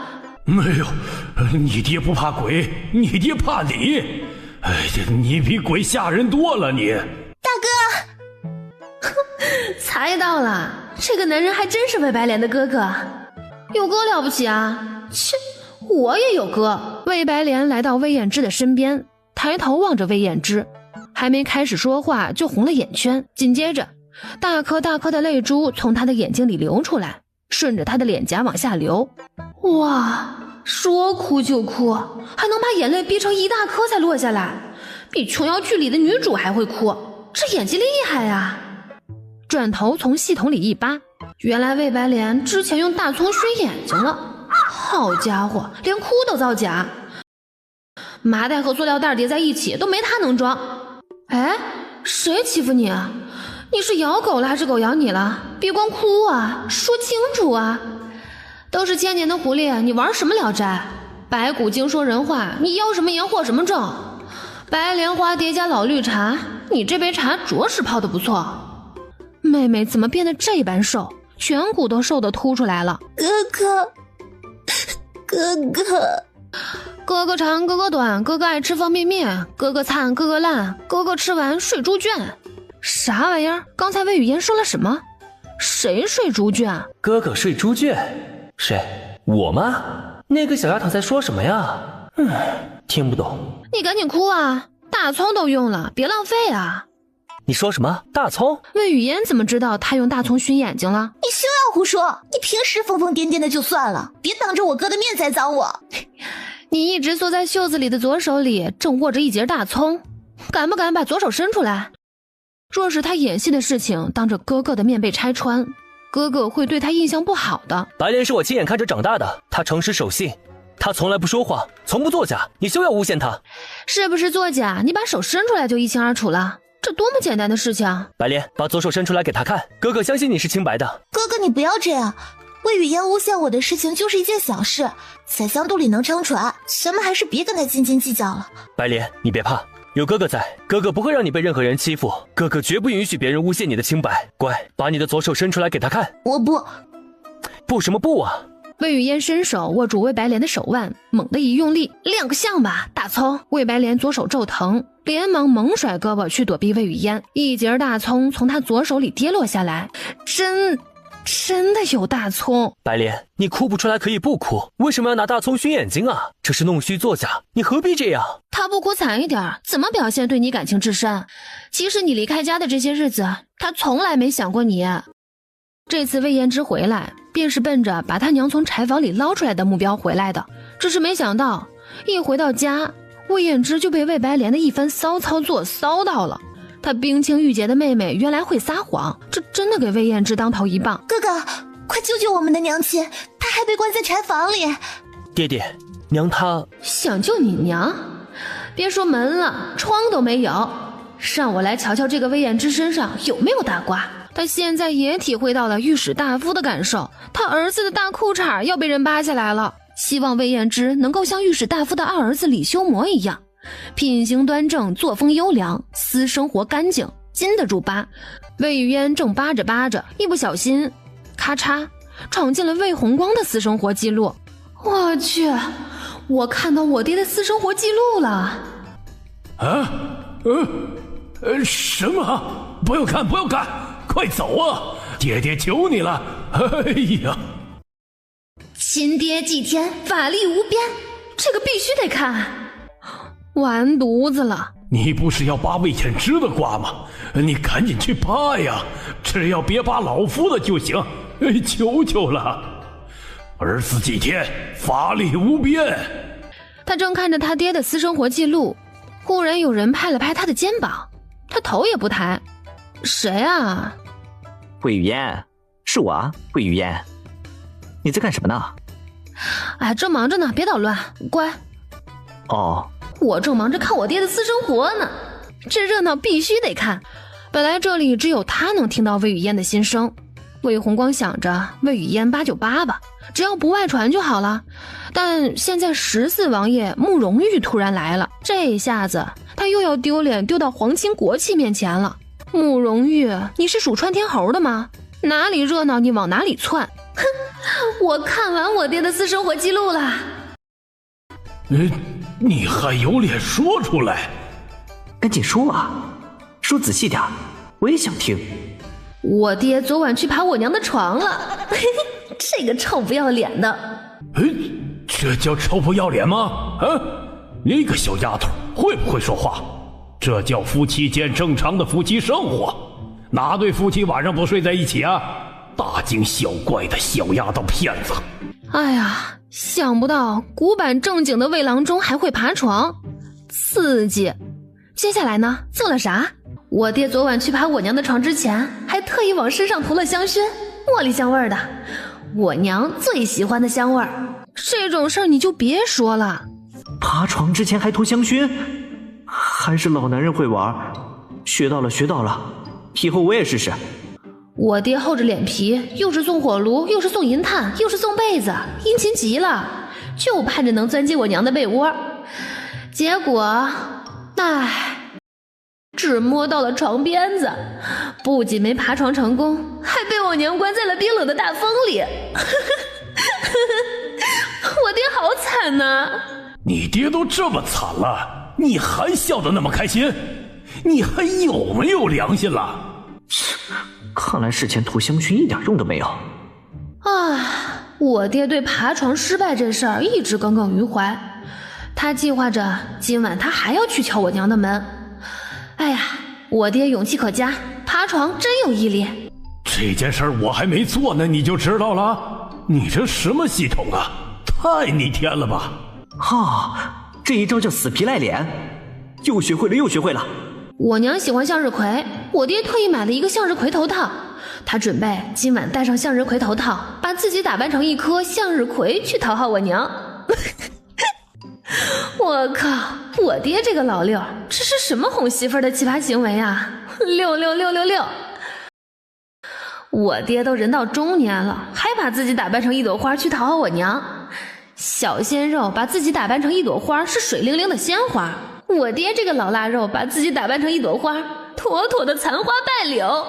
[SPEAKER 5] 没有，你爹不怕鬼，你爹怕你。哎，你比鬼吓人多了你。
[SPEAKER 3] 大哥，
[SPEAKER 2] 猜到了，这个男人还真是魏白莲的哥哥。有哥了不起啊？切，我也有哥。魏白莲来到魏燕之的身边，抬头望着魏燕之，还没开始说话就红了眼圈，紧接着大颗大颗的泪珠从他的眼睛里流出来，顺着他的脸颊往下流。哇，说哭就哭，还能把眼泪逼成一大颗才落下来，比琼瑶剧里的女主还会哭，这演技厉害呀！转头从系统里一扒，原来魏白莲之前用大葱熏眼睛了。好家伙，连哭都造假，麻袋和塑料袋叠在一起都没他能装。哎，谁欺负你啊？你是咬狗了还是狗咬你了？别光哭啊，说清楚啊！都是千年的狐狸，你玩什么聊斋？白骨精说人话，你要什么盐和什么正？白莲花叠加老绿茶，你这杯茶着实泡得不错。妹妹怎么变得这般瘦，颧骨都瘦得凸出来了。
[SPEAKER 3] 哥哥，
[SPEAKER 2] 哥哥长哥哥短，哥哥爱吃方便面，哥哥灿哥哥烂，哥哥吃完睡猪圈。啥玩意儿？刚才魏雨嫣说了什么？谁睡猪圈？
[SPEAKER 9] 哥哥睡猪圈？谁？我吗？那个小丫头在说什么呀？听不懂。
[SPEAKER 2] 你赶紧哭啊！大葱都用了，别浪费啊！
[SPEAKER 9] 你说什么？大葱？
[SPEAKER 2] 魏雨嫣怎么知道他用大葱熏眼睛了？
[SPEAKER 3] 你休要胡说！你平时疯疯癫癫的就算了，别当着我哥的面栽赃我。
[SPEAKER 2] 你一直缩在袖子里的左手里正握着一截大葱，敢不敢把左手伸出来？若是他演戏的事情当着哥哥的面被拆穿，哥哥会对他印象不好的。
[SPEAKER 9] 白莲是我亲眼看着长大的，他诚实守信，他从来不说谎，从不作假，你休要诬陷他。
[SPEAKER 2] 是不是作假？你把手伸出来就一清二楚了，这多么简单的事情。
[SPEAKER 9] 白莲，把左手伸出来给他看，哥哥相信你是清白的。
[SPEAKER 3] 哥哥，你不要这样，魏雨嫣诬陷我的事情就是一件小事，在香肚里能撑船，咱们还是别跟他斤斤计较了。
[SPEAKER 9] 白莲，你别怕，有哥哥在，哥哥不会让你被任何人欺负，哥哥绝不允许别人诬陷你的清白。乖，把你的左手伸出来给他看。
[SPEAKER 3] 我不。
[SPEAKER 9] 不什么不啊？
[SPEAKER 2] 魏雨嫣伸手握住魏白莲的手腕，猛地一用力，亮个相吧，大葱！魏白莲左手骤疼，连忙猛甩胳膊去躲避魏雨嫣，一截大葱从他左手里跌落下来，真的有大葱。
[SPEAKER 9] 白莲，你哭不出来可以不哭，为什么要拿大葱熏眼睛啊？这是弄虚作假，你何必这样？
[SPEAKER 2] 他不哭惨一点，怎么表现对你感情至深？其实你离开家的这些日子，他从来没想过你。这次魏延之回来，便是奔着把他娘从柴房里捞出来的目标回来的，只是没想到一回到家，魏延之就被魏白莲的一番骚操作骚到了。他冰清玉洁的妹妹原来会撒谎，这真的给魏延之当头一棒。
[SPEAKER 3] 哥哥，快救救我们的娘亲，她还被关在柴房里。
[SPEAKER 9] 爹爹，娘她
[SPEAKER 2] 想救你娘？别说门了，窗都没有，让我来瞧瞧这个魏延之身上有没有大瓜。他现在也体会到了御史大夫的感受，他儿子的大裤衩要被人扒下来了。希望魏延之能够像御史大夫的二儿子李修魔一样，品行端正，作风优良，私生活干净，经得住扒。魏雨嫣正扒着扒着，一不小心咔嚓闯进了魏红光的私生活记录。我去，我看到我爹的私生活记录了。
[SPEAKER 5] 什么？不要看，不要看，快走啊！爹爹求你了！哎呀，
[SPEAKER 2] 亲爹祭天，法力无边，这个必须得看。完犊子了！
[SPEAKER 5] 你不是要扒魏浅之的瓜吗？你赶紧去扒呀！只要别扒老夫的就行，求求了！儿子祭天，法力无边。
[SPEAKER 2] 他正看着他爹的私生活记录，忽然有人拍了拍他的肩膀，他头也不抬。谁啊？
[SPEAKER 6] 魏雨嫣，是我啊，魏雨嫣。你在干什么呢？
[SPEAKER 2] 哎，正忙着呢，别捣乱，乖。
[SPEAKER 6] 哦，
[SPEAKER 2] 我正忙着看我爹的私生活呢，这热闹必须得看。本来这里只有他能听到魏雨嫣的心声，魏红光想着魏雨嫣898吧，只要不外传就好了。但现在14王爷慕容玉突然来了，这一下子他又要丢脸丢到皇亲国戚面前了。慕容玉，你是属川天侯的吗？哪里热闹你往哪里窜。哼，我看完我爹的私生活记录了。
[SPEAKER 5] 你还有脸说出来？
[SPEAKER 6] 赶紧说啊，说仔细点，我也想听。
[SPEAKER 2] 我爹昨晚去爬我娘的床了，这个臭不要脸的。
[SPEAKER 5] 这叫臭不要脸吗？你个小丫头，会不会说话？这叫夫妻间正常的夫妻生活，哪对夫妻晚上不睡在一起啊？大惊小怪的小丫头片子。
[SPEAKER 2] 哎呀，想不到古板正经的魏郎中还会爬床，刺激。接下来呢，做了啥？我爹昨晚去爬我娘的床之前，还特意往身上涂了香薰，茉莉香味的，我娘最喜欢的香味。这种事儿你就别说了。
[SPEAKER 6] 爬床之前还涂香薰，还是老男人会玩。学到了，学到了，以后我也试试。
[SPEAKER 2] 我爹厚着脸皮，又是送火炉，又是送银炭，又是送被子，殷勤极了，就盼着能钻进我娘的被窝。结果，只摸到了床边子，不仅没爬床成功，还被我娘关在了冰冷的大风里。我爹好惨呐！
[SPEAKER 5] 你爹都这么惨了，你还笑得那么开心？你还有没有良心了？
[SPEAKER 6] 看来事前涂香薰一点用都没有。
[SPEAKER 2] 我爹对爬床失败这事儿一直耿耿于怀，他计划着今晚他还要去敲我娘的门。哎呀，我爹勇气可嘉，爬床真有毅力。
[SPEAKER 5] 这件事儿我还没做呢，你就知道了？你这什么系统啊？太逆天了吧！
[SPEAKER 6] 这一招叫死皮赖脸，又学会了，又学会了。
[SPEAKER 2] 我娘喜欢向日葵，我爹特意买了一个向日葵头套，他准备今晚戴上向日葵头套，把自己打扮成一棵向日葵去讨好我娘。我靠，我爹这个老六，这是什么哄媳妇的奇葩行为啊！66666，我爹都人到中年了，还把自己打扮成一朵花去讨好我娘。小鲜肉把自己打扮成一朵花是水灵灵的鲜花，我爹这个老腊肉把自己打扮成一朵花，妥妥的残花败柳。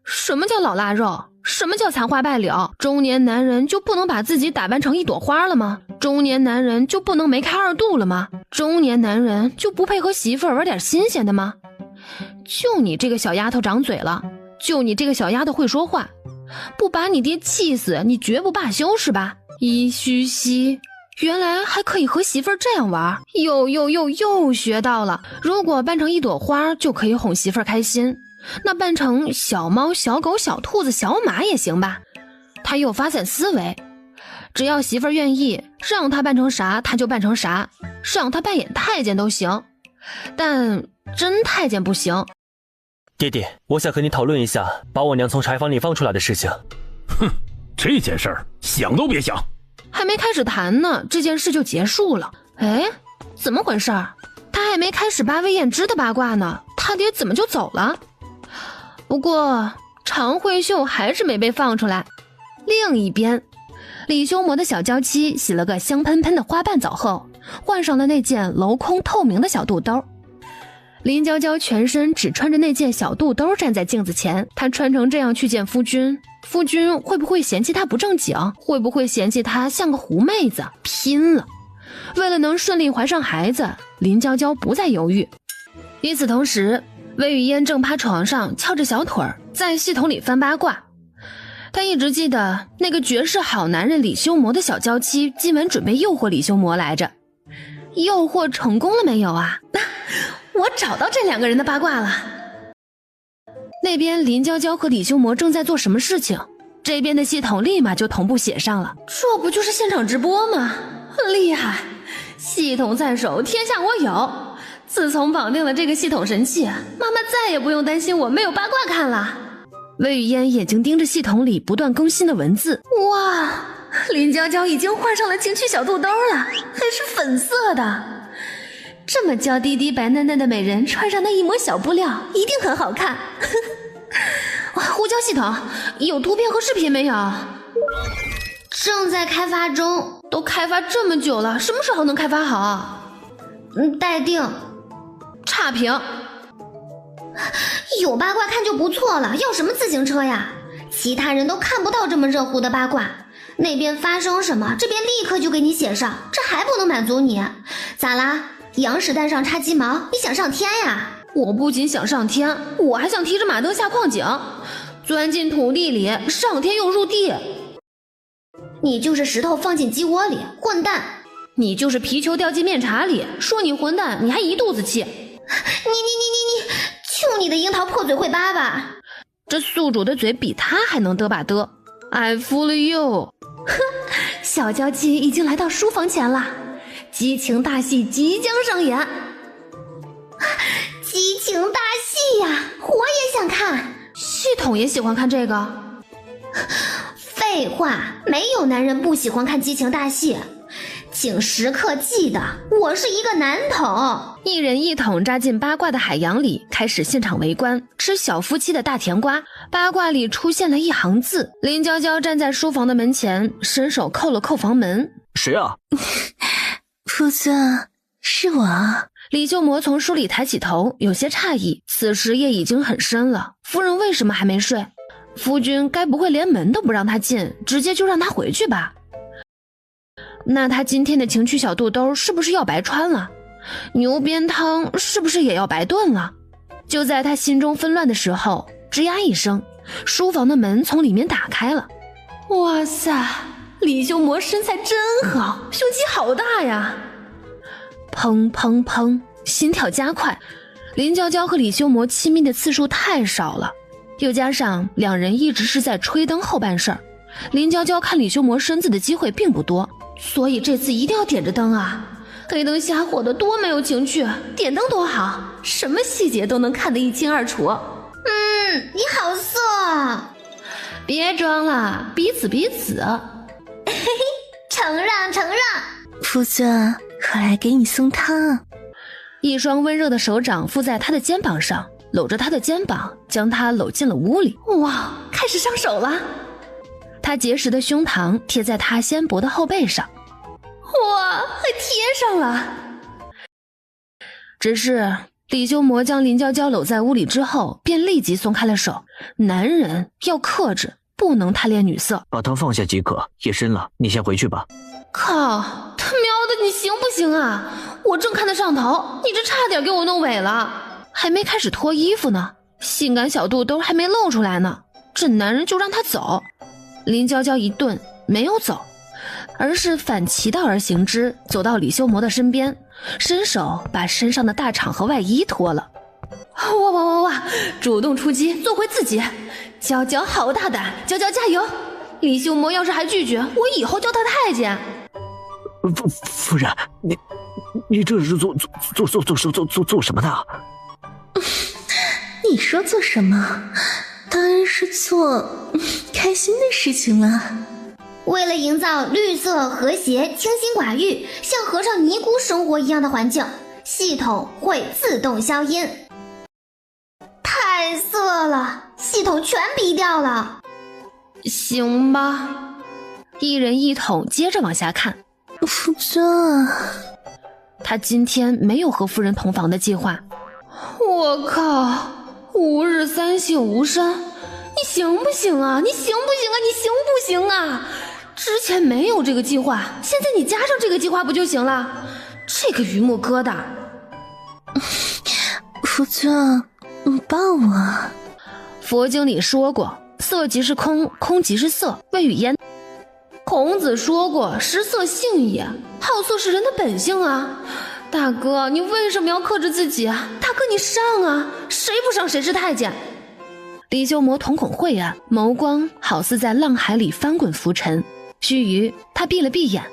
[SPEAKER 2] 什么叫老腊肉？什么叫残花败柳？中年男人就不能把自己打扮成一朵花了吗？中年男人就不能梅开二度了吗？中年男人就不配和媳妇儿玩点新鲜的吗？就你这个小丫头长嘴了，就你这个小丫头会说话，不把你爹气死，你绝不罢休是吧？依虚兮，原来还可以和媳妇儿这样玩，又学到了。如果扮成一朵花就可以哄媳妇儿开心，那扮成小猫、小狗、小兔子、小马也行吧？他又发散思维，只要媳妇儿愿意，让他扮成啥他就扮成啥，让他扮演太监都行，但真太监不行。
[SPEAKER 9] 爹爹，我想和你讨论一下把我娘从柴房里放出来的事情。
[SPEAKER 5] 哼，这件事儿想都别想。
[SPEAKER 2] 还没开始谈呢，这件事就结束了。哎，怎么回事？他还没开始扒魏燕之的八卦呢，他爹怎么就走了？不过常慧秀还是没被放出来。另一边，李修魔的小娇妻洗了个香喷喷的花瓣澡后，换上了那件镂空透明的小肚兜。林娇娇全身只穿着那件小肚兜站在镜子前，她穿成这样去见夫君，夫君会不会嫌弃她不正经？会不会嫌弃她像个狐妹子？拼了！为了能顺利怀上孩子，林娇娇不再犹豫。与此同时，魏雨嫣正趴床上翘着小腿儿，在系统里翻八卦。她一直记得那个绝世好男人李修魔的小娇妻今晚准备诱惑李修魔来着，诱惑成功了没有啊？我找到这2个人的八卦了。那边林娇娇和李修魔正在做什么事情，这边的系统立马就同步写上了。这不就是现场直播吗？厉害，系统在手，天下我有。自从绑定了这个系统神器，妈妈再也不用担心我没有八卦看了。魏雨嫣眼睛盯着系统里不断更新的文字，哇，林娇娇已经换上了情趣小肚兜了，还是粉色的。这么娇滴滴白嫩嫩的美人穿上那一抹小布料一定很好看。呼叫系统，有图片和视频没有？
[SPEAKER 1] 正在开发中。
[SPEAKER 2] 都开发这么久了，什么时候能开发好？
[SPEAKER 1] 待定。
[SPEAKER 2] 差评。
[SPEAKER 1] 有八卦看就不错了，要什么自行车呀？其他人都看不到这么热乎的八卦，那边发生什么，这边立刻就给你写上，这还不能满足你？咋啦？羊屎蛋上插鸡毛，你想上天呀？
[SPEAKER 2] 我不仅想上天，我还想提着马灯下矿井，钻进土地里，上天又入地。
[SPEAKER 1] 你就是石头放进鸡窝里，混蛋！
[SPEAKER 2] 你就是皮球掉进面茶里，说你混蛋，你还一肚子气。
[SPEAKER 1] 你，就你的樱桃破嘴会叭叭。
[SPEAKER 2] 这宿主的嘴比他还能嘚吧嘚。I fool you。
[SPEAKER 1] 哼，小娇妻已经来到书房前了，激情大戏即将上演。激情大戏呀，我也想看。
[SPEAKER 2] 系统也喜欢看这个。
[SPEAKER 1] 废话，没有男人不喜欢看激情大戏。请时刻记得，我是一个男统。
[SPEAKER 2] 一人一桶扎进八卦的海洋里，开始现场围观，吃小夫妻的大甜瓜。八卦里出现了一行字，林娇娇站在书房的门前，伸手扣了扣房门。
[SPEAKER 6] 谁啊？
[SPEAKER 14] 夫尊，是我。
[SPEAKER 2] 李修魔从书里抬起头，有些诧异。此时夜已经很深了，夫人为什么还没睡？夫君该不会连门都不让他进，直接就让他回去吧？那他今天的情趣小肚兜是不是要白穿了？牛鞭汤是不是也要白炖了？就在他心中纷乱的时候，吱呀一声，书房的门从里面打开了。哇塞，李修魔身材真好，胸肌好大呀！砰砰砰，心跳加快。林娇娇和李修魔亲密的次数太少了，又加上两人一直是在吹灯后办事儿，林娇娇看李修魔身子的机会并不多，所以这次一定要点着灯啊！黑灯瞎火的多没有情趣，点灯多好，什么细节都能看得一清二楚。
[SPEAKER 1] 你好色！
[SPEAKER 2] 别装了，彼此彼此。
[SPEAKER 1] 嘿嘿，承让承让。
[SPEAKER 14] 夫尊，快来给你送汤。
[SPEAKER 2] 一双温热的手掌附在他的肩膀上，搂着他的肩膀，将他搂进了屋里。哇，开始上手了。他结实的胸膛贴在他纤薄的后背上，哇，还贴上了。只是李修魔将林娇娇搂在屋里之后，便立即松开了手。男人要克制，不能贪恋女色。
[SPEAKER 6] 把汤放下即可，夜深了，你先回去吧。
[SPEAKER 2] 靠，他喵的，你行不行啊？我正看得上头，你这差点给我弄萎了。还没开始脱衣服呢，性感小肚兜还没露出来呢，这男人就让他走。林娇娇一顿没有走，而是反其道而行之，走到李修魔的身边，伸手把身上的大氅和外衣脱了。哇，主动出击，做回自己。娇娇好大胆，娇娇加油。李修魔要是还拒绝，我以后叫他太监。
[SPEAKER 6] 夫人，你这是做什么呢？
[SPEAKER 14] 你说做什么？当然是做开心的事情了。
[SPEAKER 1] 为了营造绿色和谐、清心寡欲、像和尚尼姑生活一样的环境，系统会自动消音。太色了，系统全逼掉了。
[SPEAKER 2] 行吧，一人一桶，接着往下看。
[SPEAKER 14] 夫尊，
[SPEAKER 2] 他今天没有和夫人同房的计划。我靠，5日3省吾身，你行不行啊？你行不行啊？你行不行啊？之前没有这个计划，现在你加上这个计划不就行了？这个榆木疙瘩。
[SPEAKER 14] 夫君，你抱我。
[SPEAKER 2] 佛经里说过，色即是空，空即是色，谓语焉。孔子说过，食色性也，好色是人的本性啊。大哥，你为什么要克制自己啊？大哥，你上啊！谁不上谁是太监。李修魔瞳孔晦暗，眸光好似在浪海里翻滚浮沉。须臾，他闭了闭眼，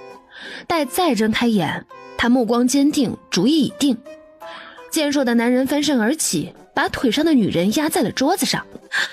[SPEAKER 2] 待再睁开眼，他目光坚定，主意已定。健硕的男人翻身而起，把腿上的女人压在了桌子上。啊！